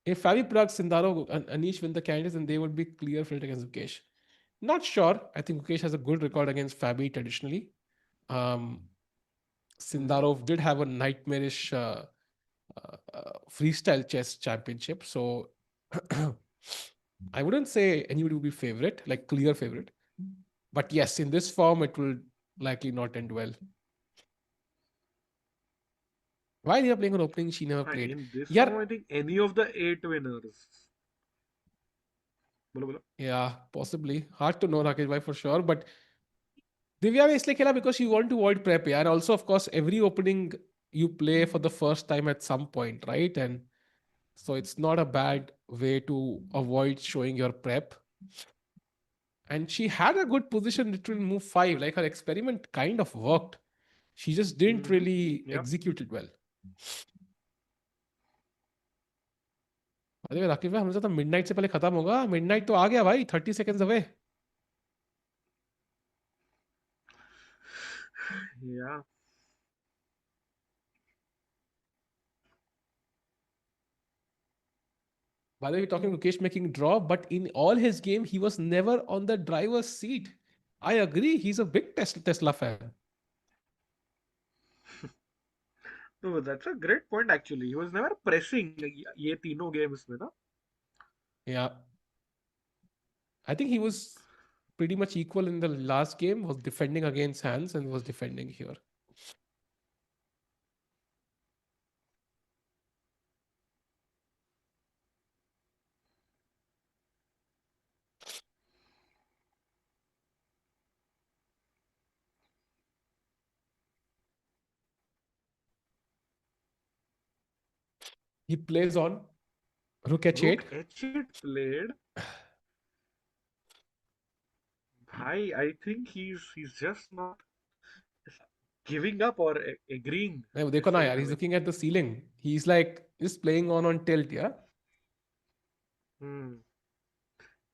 If Fabi Prague, Sindaro, and Anish win the candidates, then they would be clear favorite against Gukesh. Not sure. I think Gukesh has a good record against Fabi traditionally. Um, Mhm. Sindarov did have a nightmarish freestyle chess championship. So I wouldn't say anybody would be favorite, like clear favorite. But yes, in this form, it will likely not end well. Why they are playing an opening she never played? In this Yeah, form, I think any of the eight winners. बोलो बोलो. yeah, possibly. Hard to know Rakesh bhai for sure. But Divya ne isliye khela because you want to avoid prep. Yeah. And also, of course, every opening you play for the first time at some point, right? And so it's not a bad way to avoid showing your prep. And she had a good position between move 5. Like her experiment kind of worked. She just didn't Mhm. really Yep. execute it well. अरे राकेश भाई हमसे तो midnight से पहले खत्म होगा midnight तो आ गया भाई 30 seconds away Yeah. by the way talking Mukesh making draw but in all his game he was never on the driver's seat I agree he's a big Tesla fan No, that's a great point actually. He was never pressing ये तीनों games में ना. yeah I think he was pretty much equal in the last game was defending against Hans and was defending here he plays on rook h8 Rook H8 played. I think he's just not giving up or agreeing देखो this ना यार he's eleven. looking at the ceiling he's like just playing on tilt yeah Hmm.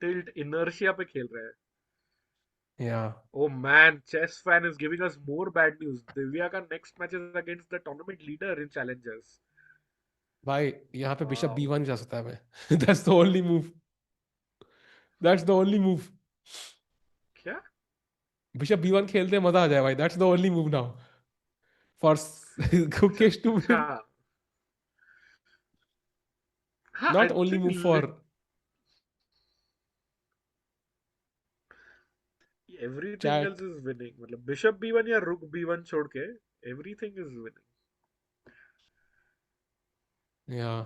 Tilt inertia पे खेल रहा है. yeah Oh man, chess fan is giving us more bad news. Divya का next match is against the tournament leader in challengers. भाई यहाँ पे bishop Wow. b1 जा सकता है मैं that's the only move that's the only move क्या? Bishop b1 खेलते हैं, मजा आ जाए भाई that's the only move now for Gukesh to अच्छा. win हाँ, I not only think move for everything else chat is winning. मतलब bishop b1 या rook b1 छोड़ के everything is winning. yeah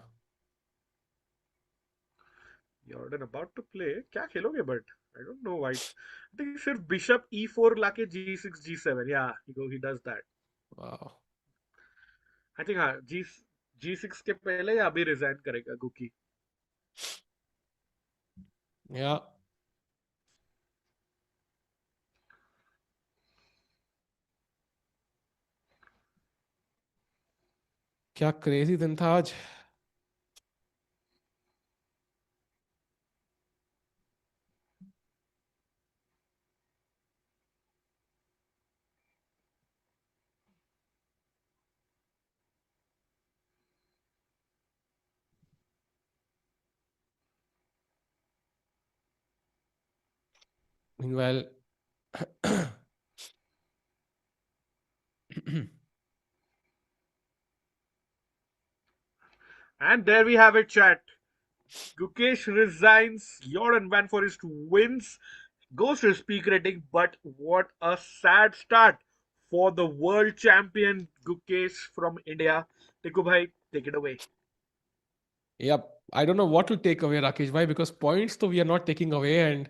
Jordan about to play. क्या खेलोगे but? I don't know why. I think सिर्फ bishop e4 लाके g6 g7. Yeah, he does that. wow I think हाँ g6 के पहले या अभी resign करेगा गुकी. yeah क्या क्रेजी दिन था आज meanwhile And there we have it, chat. Gukesh resigns. Jordan van Foreest wins. Goes to his peak rating, but what a sad start for the world champion Gukesh from India. Tiku bhai, take it away. Yep. I don't know what to take away, Rakesh bhai, because points though we are not taking away, and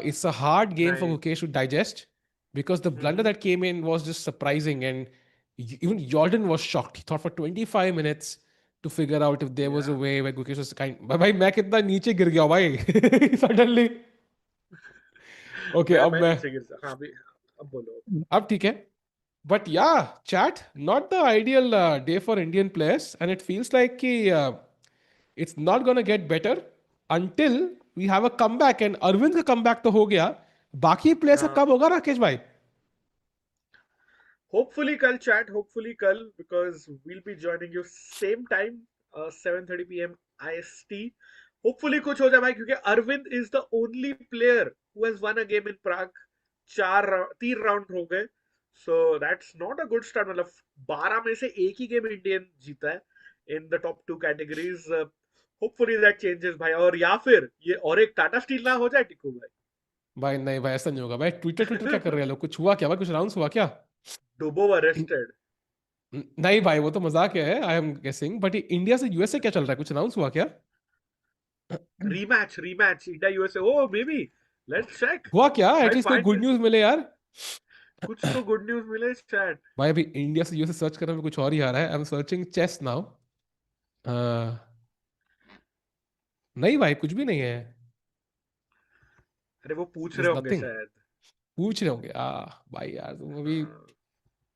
it's a hard game for Right. Mukesh to digest because the blunder Mm-hmm. that came in was just surprising, and even Jordan was shocked. He thought for 25 minutes to figure out if there was a Yeah. way where Gukesh was kind. But भाई मैं कितना नीचे गिर गया भाई suddenly. Okay, मैं नीचे गिर हाँ अभी अब बोलो. अब ठीक है. But yeah, chat, not the ideal day for Indian players, and it feels like it's not going to get better until we have a comeback. And Arvind का comeback तो हो गया. बाकी players का हाँ. कब होगा राकेश भाई? Hopefully kal chat. Hopefully kal because we'll be joining you same time 7:30 p.m. IST. Hopefully कुछ हो जाए भाई, क्योंकि Arvind is the only player who has won a game in Prague. 3 round हो गए. So that's not a good start. मतलब 12 में से एक ही गेम इंडियन जीता है in the top 2 categories. Hopefully that changes भाई. और या फिर ये और एक टाटा स्टील ना हो जाए टिकू भाई. भाई नहीं भाई, ऐसा नहीं होगा भाई. ट्विटर ट्विटर क्या कर रहे हैं लोग? कुछ हुआ क्या भाई? कुछ अनाउंस हुआ क्या? डुबो अरेस्टेड. नहीं भाई, वो तो मजाक है, I am guessing. But India से यूएसए क्या चल रहा है? कुछ अनाउंस हुआ क्या? Rematch rematch India USA. Oh baby, let's check. हुआ क्या? भाई एटलीस्ट कोई फाइंड गुड दिस. न्यूज मिले यार. कुछ तो गुड न्यूज मिले चैट. भाई अभी इंडिया से यूएसए सर्च करने में कुछ और ही आ रहा है. I am searching chess now. नहीं भाई, कुछ भी नहीं है. अरे वो पूछ There's रहे होंगे nothing. शायद. पूछ रहे होंगे. भाई यार तुम अभी. हाँ.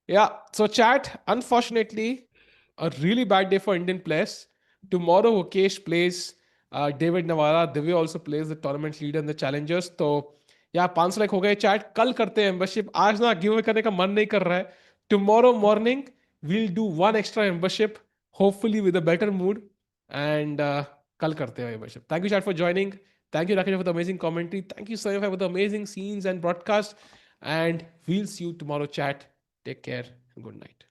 Yeah, so chat, unfortunately, a really bad day for Indian players. Tomorrow, Gukesh plays David Navara. Divya also plays the tournament leader and the challengers. तो यार 500 लाइक हो गए. चैट कल करते हैं मेंबरशिप. आज ना गिव अवे करने का मन नहीं कर रहा है. Tomorrow morning we'll do one extra membership, hopefully with a better mood. And कल करते हैं membership. Thank you chat for joining. Thank you Rakesh for the amazing commentary. Thank you Saif for the amazing scenes and broadcast. And we'll see you tomorrow chat. Take care and good night.